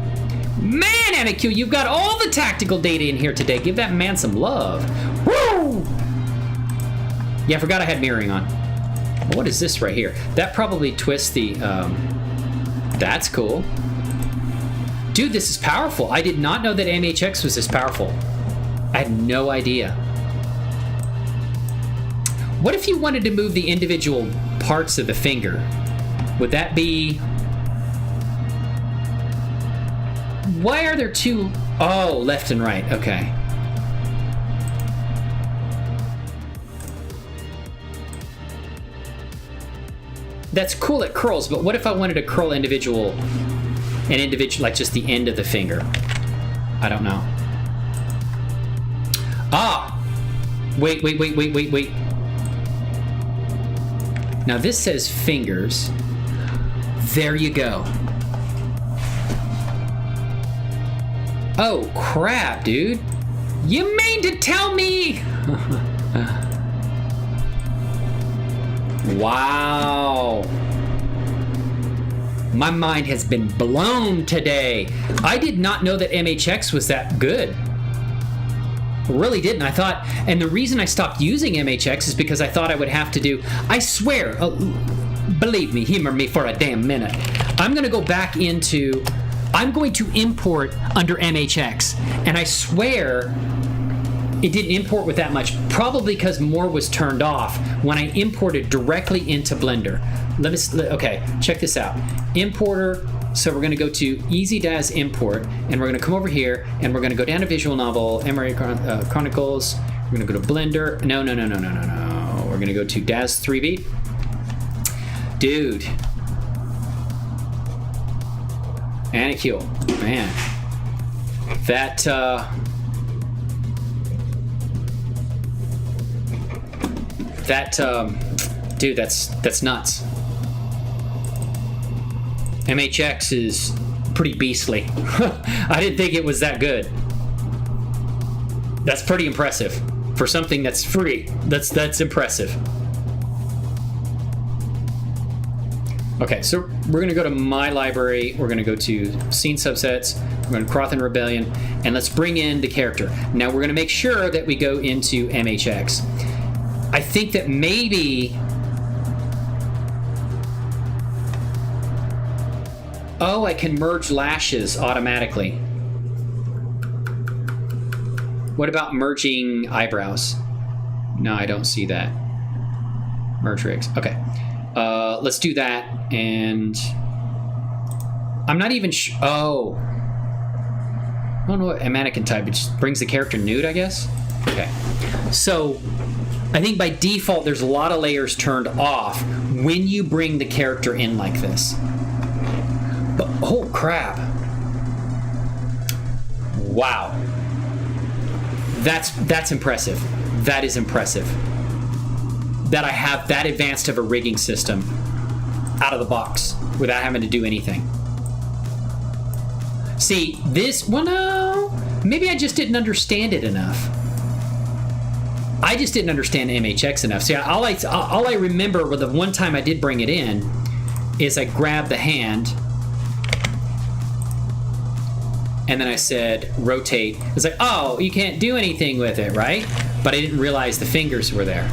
Man, Anakin, you've got all the tactical data in here today. Give that man some love. Woo! Yeah, I forgot I had mirroring on. What is this right here? That probably twists the... that's cool. Dude, this is powerful. I did not know that MHX was this powerful. I had no idea. What if you wanted to move the individual parts of the finger? Would that be... Why are there two... Oh, left and right. Okay. That's cool, it curls, but what if I wanted to curl an individual, like just the end of the finger? I don't know. Ah! Wait. Now this says fingers. There you go. Oh, crap, dude. You mean to tell me? Wow. My mind has been blown today. I did not know that MHX was that good. Really didn't. I thought, and the reason I stopped using MHX is because I thought I would have to do, I swear, believe me, humor me for a damn minute. I'm going to go back into, I'm going to import under MHX, and I swear it didn't import with that much, probably because more was turned off when I imported directly into Blender. Okay, check this out. Importer, so we're gonna go to Easy DAZ Import, and we're gonna come over here, and we're gonna go down to Visual Novel, MRU Chronicles, we're gonna go to Blender, no, we're gonna go to DAZ 3B. Dude. Anakill, man. Dude, that's nuts. MHX is pretty beastly. I didn't think it was that good. That's pretty impressive. For something that's free, that's impressive. Okay, so we're gonna go to My Library, we're gonna go to Scene Subsets, we're gonna Crothan Rebellion, and let's bring in the character. Now we're gonna make sure that we go into MHX. I think that maybe... Oh, I can merge lashes automatically. What about merging eyebrows? No, I don't see that. Merge rigs. Okay. Let's do that, and... I'm not even oh. I don't know what a mannequin type. It just brings the character nude, I guess? Okay. So... I think by default there's a lot of layers turned off when you bring the character in like this. But oh crap. Wow. That's impressive. That is impressive. That I have that advanced of a rigging system out of the box without having to do anything. See, this, well no, maybe I just didn't understand it enough. I just didn't understand MHX enough. See, all I remember with the one time I did bring it in is I grabbed the hand and then I said rotate. It's like, oh, you can't do anything with it, right? But I didn't realize the fingers were there.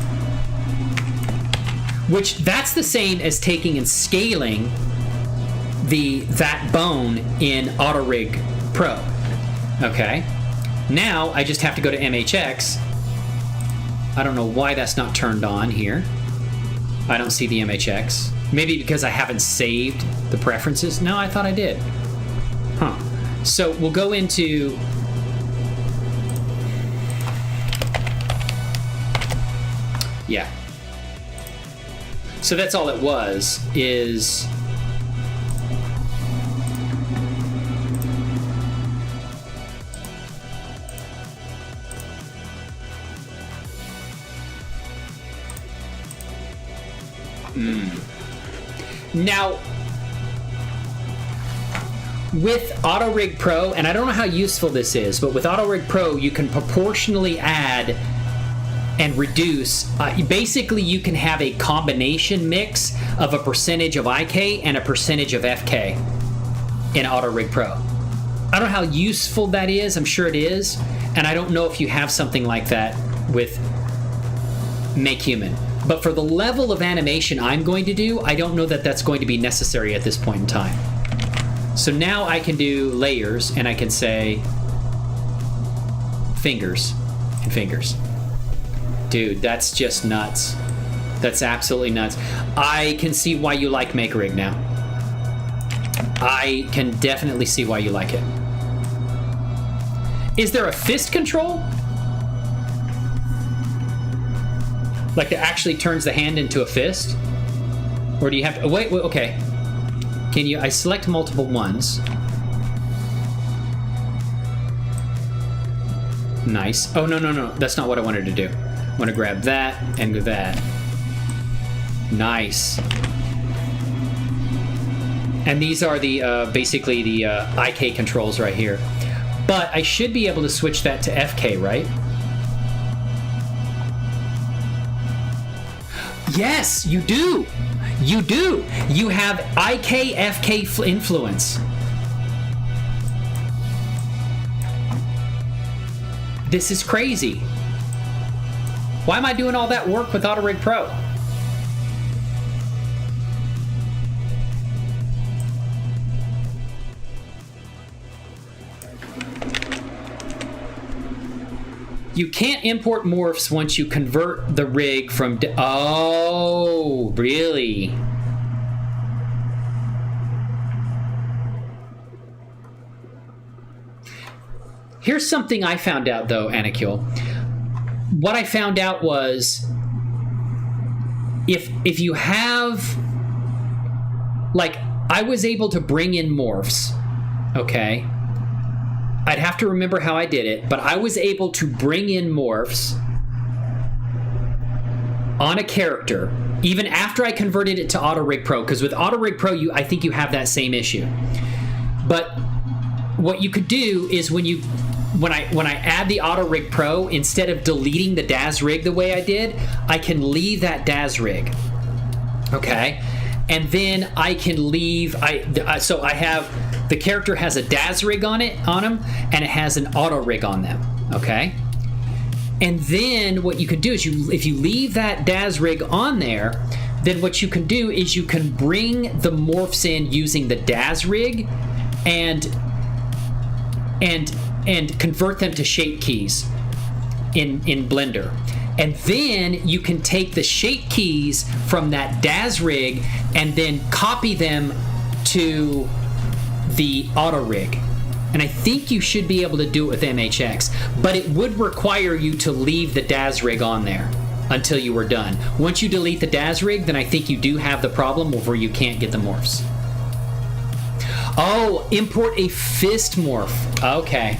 Which, that's the same as taking and scaling that bone in auto-rigpro. Okay? Now I just have to go to MHX. I don't know why that's not turned on here. I don't see the MHX. Maybe because I haven't saved the preferences. No, I thought I did. Huh. So we'll go into... Yeah. So that's all it was, is... Now, with auto-rigpro, and I don't know how useful this is, but with auto-rigpro, you can proportionally add and reduce. Basically, you can have a combination mix of a percentage of IK and a percentage of FK in auto-rigpro. I don't know how useful that is. I'm sure it is. And I don't know if you have something like that with Make Human. But for the level of animation I'm going to do, I don't know that that's going to be necessary at this point in time. So now I can do layers, and I can say fingers and fingers. Dude, that's just nuts. That's absolutely nuts. I can see why you like Make Rig now. I can definitely see why you like it. Is there a fist control? Like that actually turns the hand into a fist? Or do you have to, wait, okay. Can you, I select multiple ones. Nice. Oh, no. That's not what I wanted to do. I want to grab that and that. Nice. And these are the, basically the IK controls right here. But I should be able to switch that to FK, right? Yes, you do. You do. You have IK, FK influence. This is crazy. Why am I doing all that work with auto-rigpro? You can't import morphs once you convert the rig from... Oh, really? Here's something I found out, though, Anakil. What I found out was if you have... Like, I was able to bring in morphs, okay? I'd have to remember how I did it, but I was able to bring in morphs on a character even after I converted it to auto-rigpro, because with auto-rigpro, I think you have that same issue. But what you could do is when I add the auto-rigpro, instead of deleting the DAZ rig the way I did, I can leave that DAZ rig, okay? And then I can leave, so I have, the character has a DAZ rig on him, and it has an auto rig on them, okay? And then what you can do is if you leave that DAZ rig on there, then what you can do is you can bring the morphs in using the DAZ rig and convert them to shape keys in Blender. And then you can take the shape keys from that DAZ rig and then copy them to the auto rig. And I think you should be able to do it with MHX, but it would require you to leave the DAZ rig on there until you were done. Once you delete the DAZ rig, then I think you do have the problem where you can't get the morphs. Oh, import a fist morph. Okay.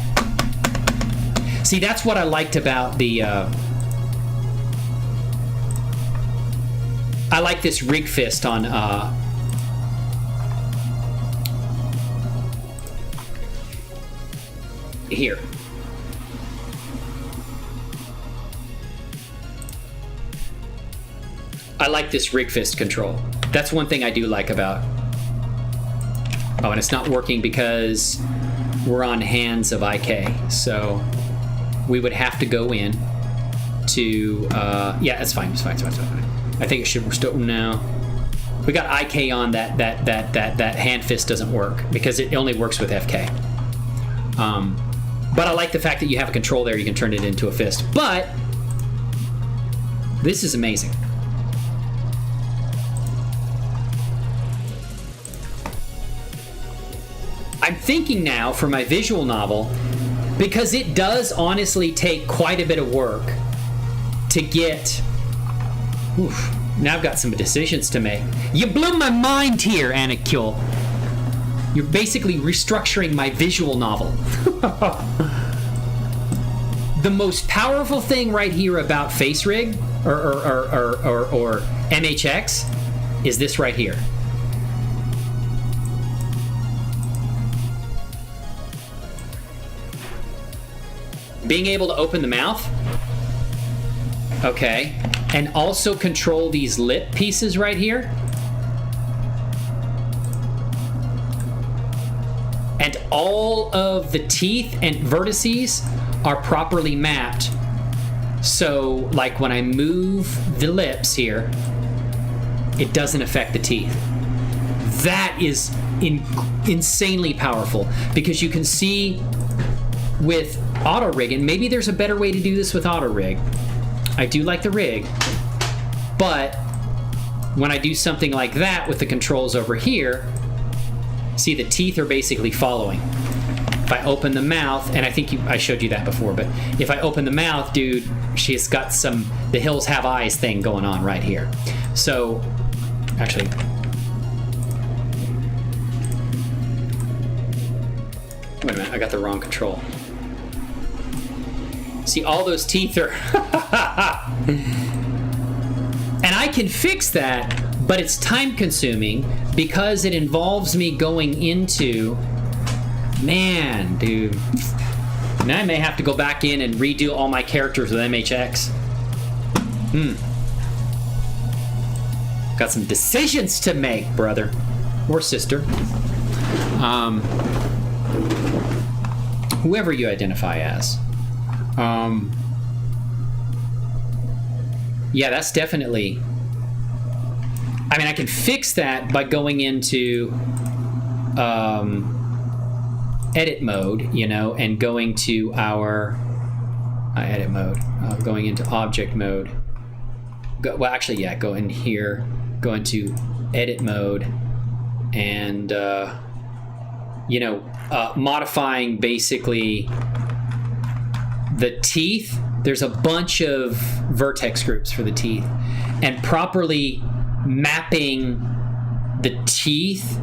See, that's what I liked about the... I like this rig fist on here. I like this rig fist control. That's one thing I do like about... Oh, and it's not working because we're on hands of IK. So we would have to go in to... yeah, it's fine. It's fine. I think it should still... No. We got IK on that hand fist doesn't work because it only works with FK. But I like the fact that you have a control there. You can turn it into a fist. But this is amazing. I'm thinking now for my visual novel, because it does honestly take quite a bit of work to get... Oof, now I've got some decisions to make. You blew my mind here, Anakil. You're basically restructuring my visual novel. The most powerful thing right here about FaceRig or MHX is this right here. being able to open the mouth, okay, and also control these lip pieces right here. And all of the teeth and vertices are properly mapped. So, like when I move the lips here, it doesn't affect the teeth. That is insanely powerful, because you can see with auto-rig, and maybe there's a better way to do this with auto-rig. I do like the rig, but when I do something like that with the controls over here, see, the teeth are basically following. If I open the mouth, and I think I showed you that before, but if I open the mouth, dude, she's got some the hills have eyes thing going on right here. So, actually, wait a minute, I got the wrong control. See, all those teeth are... And I can fix that, but it's time consuming because it involves me going into... Man, dude. Now I may have to go back in and redo all my characters with MHX. Got some decisions to make, brother. Or sister. Whoever you identify as. Yeah, that's definitely... I mean, I can fix that by going into edit mode, you know, and going to our edit mode, going into object mode. Well, actually, yeah, go in here, go into edit mode, and, you know, modifying basically the teeth. There's a bunch of vertex groups for the teeth, and properly mapping the teeth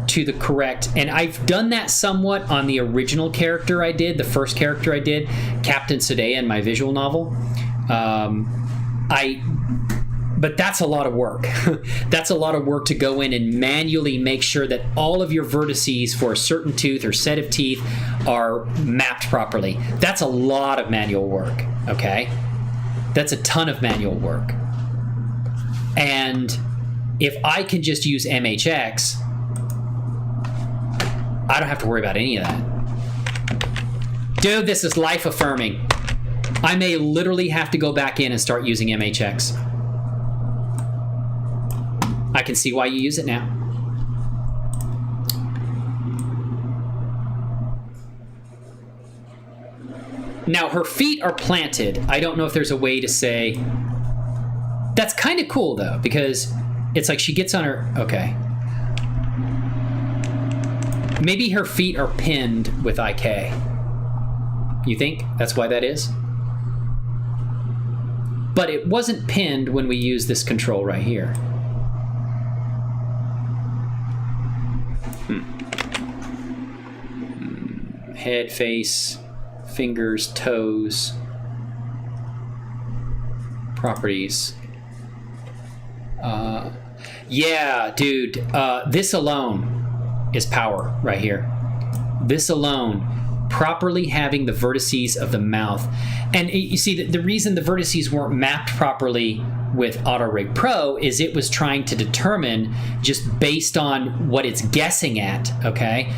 to the correct, and I've done that somewhat on the original character I did, the first character I did, Captain Sadea, in my visual novel. But that's a lot of work. That's a lot of work to go in and manually make sure that all of your vertices for a certain tooth or set of teeth are mapped properly. That's a lot of manual work, okay? That's a ton of manual work. And if I can just use MHX, I don't have to worry about any of that. Dude, this is life affirming. I may literally have to go back in and start using MHX. I can see why you use it now. Now, her feet are planted. I don't know if there's a way to say... That's kind of cool, though, because it's like she gets on her... Okay. Maybe her feet are pinned with IK. You think that's why that is? But it wasn't pinned when we used this control right here. Head, face, fingers, toes, properties. Yeah, dude, this alone is power right here. This alone, properly having the vertices of the mouth. And you see, the reason the vertices weren't mapped properly with auto-rigpro is it was trying to determine just based on what it's guessing at, okay?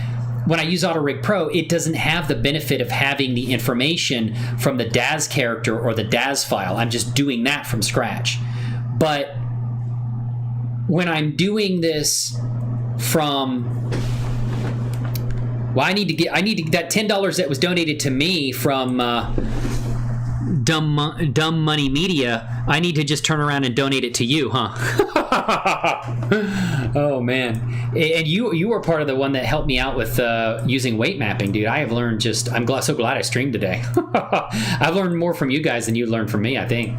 When I use auto-rigpro, it doesn't have the benefit of having the information from the DAZ character or the DAZ file. I'm just doing that from scratch. But when I'm doing this from... Well, I need to get that $10 that was donated to me from Dumb Money Media. I need to just turn around and donate it to you, huh? Oh man, and you were part of the one that helped me out with using weight mapping, dude. I have learned so glad I streamed today. I've learned more from you guys than you learned from me, I think.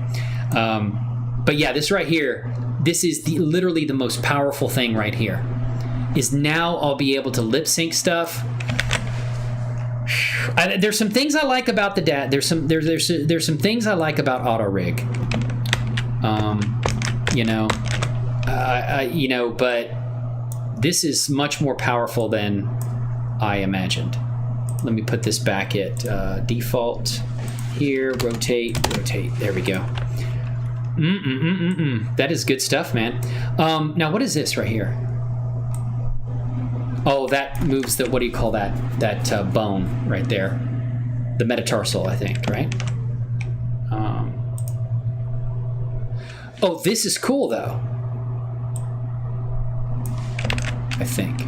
But yeah, this right here, this is literally the most powerful thing right here. Is now I'll be able to lip sync stuff. There's some things I like about the DAZ. There's some things I like about auto-rig. But this is much more powerful than I imagined. Let me put this back at default. Here, rotate. There we go. That is good stuff, man. Now, what is this right here? Oh, that moves the, what do you call that? That bone right there. The metatarsal, I think, right? Oh, this is cool, though. I think.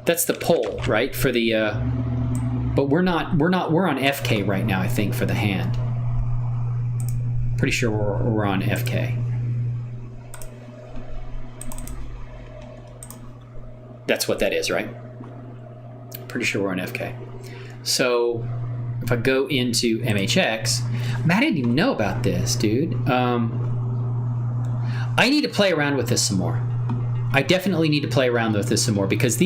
That's the pole, right? For the, but we're on FK right now, I think, for the hand. Pretty sure we're on FK. That's what that is, right? Pretty sure we're on FK. So if I go into MHX, man, I didn't even know about this, dude. I need to play around with this some more. I definitely need to play around with this some more because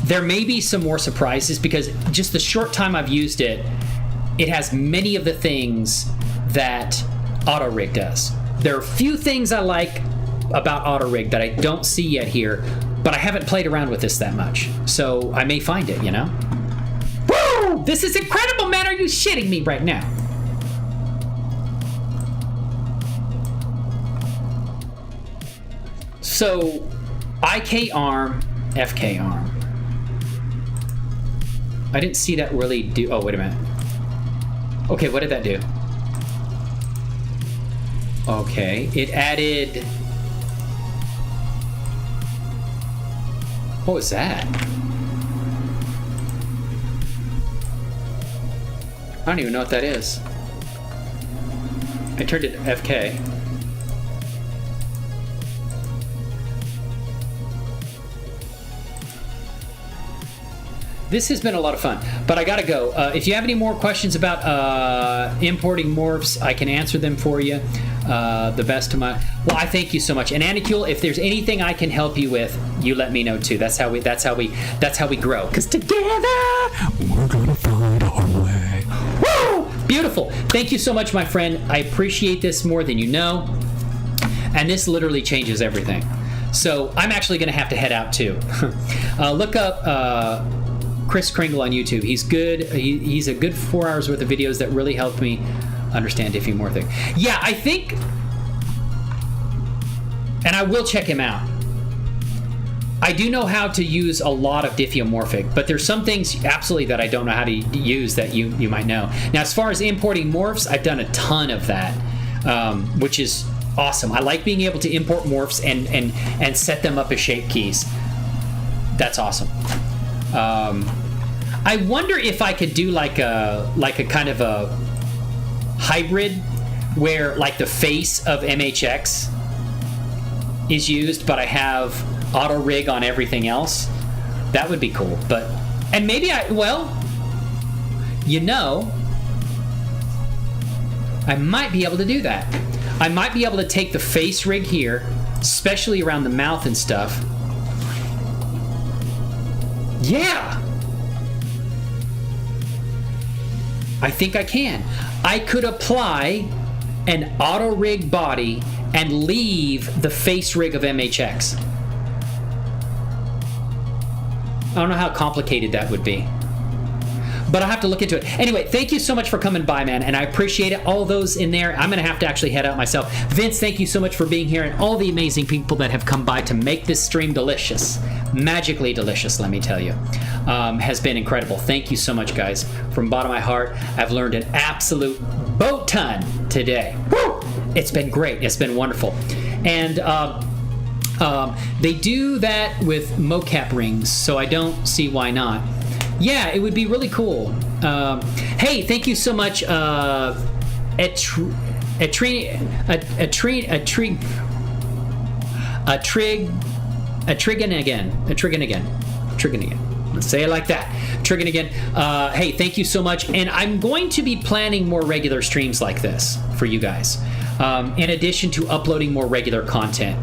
there may be some more surprises because just the short time I've used it, it has many of the things that auto-rig does. There are a few things I like about auto-rig that I don't see yet here, but I haven't played around with this that much. So I may find it, you know? Woo! This is incredible, man! Are you shitting me right now? So, IK arm, FK arm. I didn't see that really do... Oh, wait a minute. Okay, what did that do? Okay, it added... What was that? I don't even know what that is. I turned it to FK. This has been a lot of fun, but I gotta go. If you have any more questions about importing morphs, I can answer them for you. The best of my... Well, I thank you so much. And Anicule, if there's anything I can help you with, you let me know too. That's how we grow. Because together we're gonna find our way. Woo! Beautiful. Thank you so much, my friend. I appreciate this more than you know. And this literally changes everything. So I'm actually gonna have to head out too. Look up Chris Kringle on YouTube. He's good. He's a good 4 hours worth of videos that really helped me understand diffeomorphic. Yeah, I think, and I will check him out. I do know how to use a lot of diffeomorphic, but there's some things absolutely that I don't know how to use that you might know. Now, as far as importing morphs, I've done a ton of that, which is awesome. I like being able to import morphs and set them up as shape keys. That's awesome. I wonder if I could do like a kind of a hybrid where like the face of MHX is used, but I have auto rig on everything else. That would be cool. But, and maybe I might be able to do that. I might be able to take the face rig here, especially around the mouth and stuff. Yeah! I think I can. I could apply an auto rig body and leave the face rig of MHX. I don't know how complicated that would be, but I'll have to look into it. Anyway, thank you so much for coming by, man, and I appreciate it. All those in there, I'm gonna have to actually head out myself. Vince, thank you so much for being here, and all the amazing people that have come by to make this stream delicious. Magically delicious, let me tell you. Has been incredible. Thank you so much, guys. From the bottom of my heart, I've learned an absolute boat ton today. Woo! It's been great. It's been wonderful. And they do that with mocap rings, so I don't see why not. Yeah, it would be really cool. Hey, thank you so much, Triggin again. Let's say it like that. Triggin again. Hey, thank you so much. And I'm going to be planning more regular streams like this for you guys, in addition to uploading more regular content.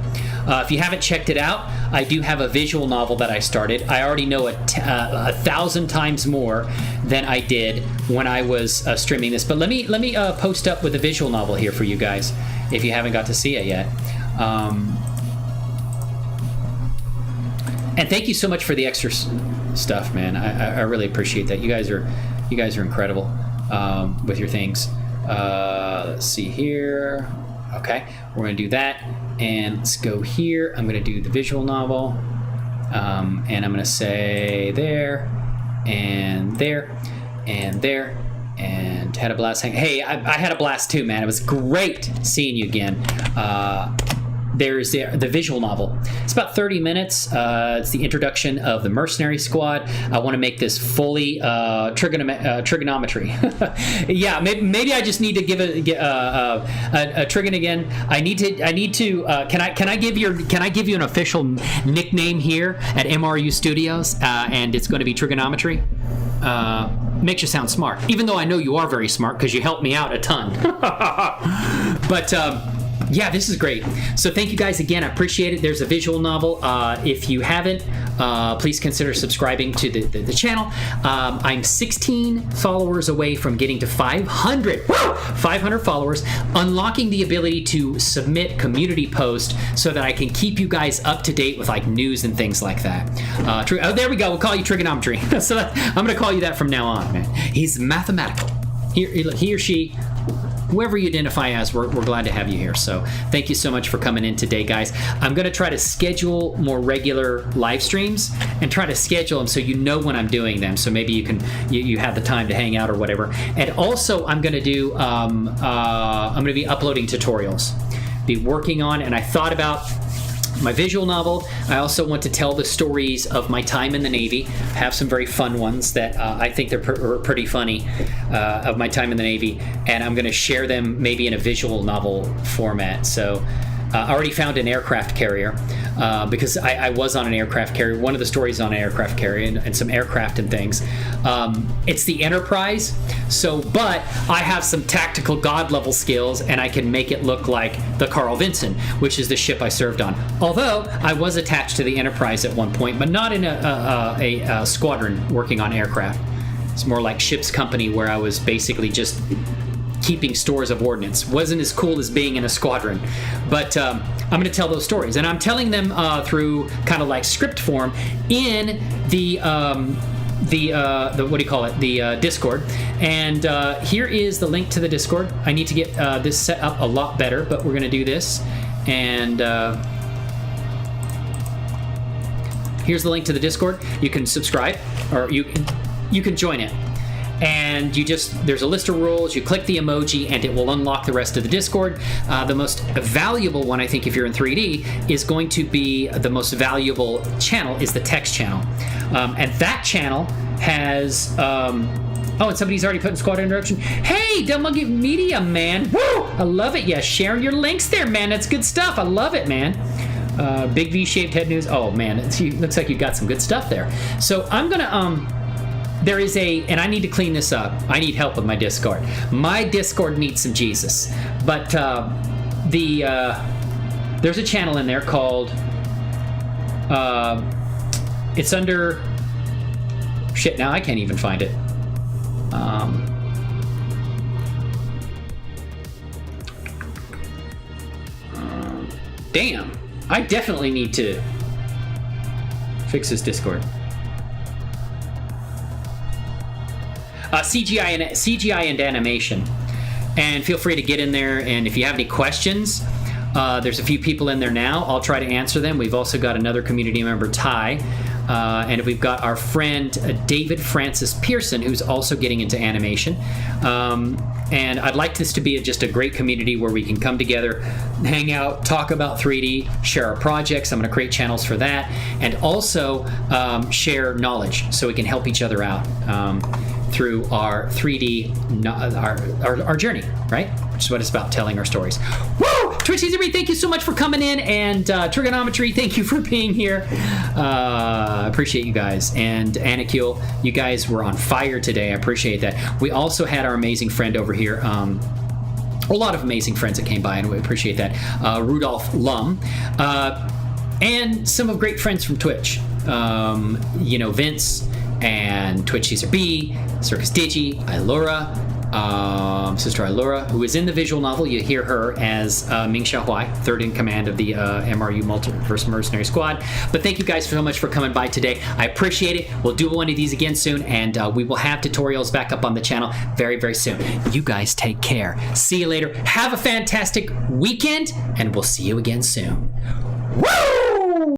If you haven't checked it out, I do have a visual novel that I started. I already know 1,000 times more than I did when I was streaming this. But let me post up with a visual novel here for you guys if you haven't got to see it yet. And thank you so much for the extra stuff, man. I really appreciate that. You guys are You guys are incredible with your things. Let's see here. Okay, we're going to do that. And let's go here. I'm going to do the visual novel. And I'm going to say there, and there, and there, and had a blast. Hey, I had a blast too, man. It was great seeing you again. There's the visual novel. It's about 30 minutes. It's the introduction of the mercenary squad. I want to make this fully trigonometry. Yeah, maybe I just need to give a trigon again. I need to. Can I give you an official nickname here at MRU Studios? And it's going to be trigonometry. Makes you sound smart, even though I know you are very smart because you helped me out a ton. But. Yeah, this is great. So thank you guys again. I appreciate it. There's a visual novel. If you haven't, please consider subscribing to the channel. I'm 16 followers away from getting to 500. 500 followers, unlocking the ability to submit community posts so that I can keep you guys up to date with like news and things like that. Oh, there we go. We'll call you trigonometry. So I'm going to call you that from now on, man. He's mathematical. He or she. Whoever you identify as, we're glad to have you here. So thank you so much for coming in today, guys. I'm going to try to schedule more regular live streams and try to schedule them so you know when I'm doing them. So maybe you have the time to hang out or whatever. And also, I'm going to do I'm going to be uploading tutorials, be working on. And I thought about my visual novel. I also want to tell the stories of my time in the Navy. I have some very fun ones that I think they're pretty funny of my time in the Navy, and I'm going to share them maybe in a visual novel format. So I already found an aircraft carrier because I was on an aircraft carrier. One of the stories on an aircraft carrier and some aircraft and things. It's the Enterprise. But I have some tactical god level skills, and I can make it look like the Carl Vinson, which is the ship I served on. Although I was attached to the Enterprise at one point, but not in a squadron working on aircraft. It's more like ship's company, where I was basically just keeping stores of ordnance. Wasn't as cool as being in a squadron, but I'm going to tell those stories, and I'm telling them through kind of like script form in the what do you call it? The Discord. And here is the link to the Discord. I need to get this set up a lot better, but we're going to do this. And here's the link to the Discord. You can subscribe, or you can join it. And there's a list of rules. You click the emoji and it will unlock the rest of the Discord. The most valuable one, I think, if you're in 3D, is going to be the most valuable channel is the text channel. And that channel has, and somebody's already put in squad introduction. Hey, Diffeomorphic Media, man. Woo! I love it. Yeah, sharing your links there, man. That's good stuff. I love it, man. Big V-shaped head news. Oh, man. It looks like you've got some good stuff there. So I'm going to, there is and I need to clean this up. I need help with my Discord. My Discord needs some Jesus. But there's a channel in there called, it's under, shit, now I can't even find it. Damn, I definitely need to fix this Discord. CGI and animation, and feel free to get in there, and if you have any questions, there's a few people in there now. I'll try to answer them. We've also got another community member, Ty, and we've got our friend David Francis Pearson, who's also getting into animation. And I'd like this to be just a great community where we can come together, hang out, talk about 3D, share our projects. I'm going to create channels for that, and also share knowledge so we can help each other out through our 3D, our journey, right? Which is what it's about, telling our stories. Woo! Twitch Dietary, thank you so much for coming in, and Trigonometry, thank you for being here. Appreciate you guys. And Anakil, you guys were on fire today. I appreciate that. We also had our amazing friend over here, a lot of amazing friends that came by, and we appreciate that. Rudolph Lum, and some of great friends from Twitch. Vince and Twitch Caesar B, Circus Digi, Ilura, Sister Ilura, who is in the visual novel. You hear her as Ming Xiaohuai, third in command of the MRU Multiverse Mercenary Squad. But thank you guys so much for coming by today. I appreciate it. We'll do one of these again soon, and we will have tutorials back up on the channel very, very soon. You guys take care. See you later. Have a fantastic weekend, and we'll see you again soon. Woo!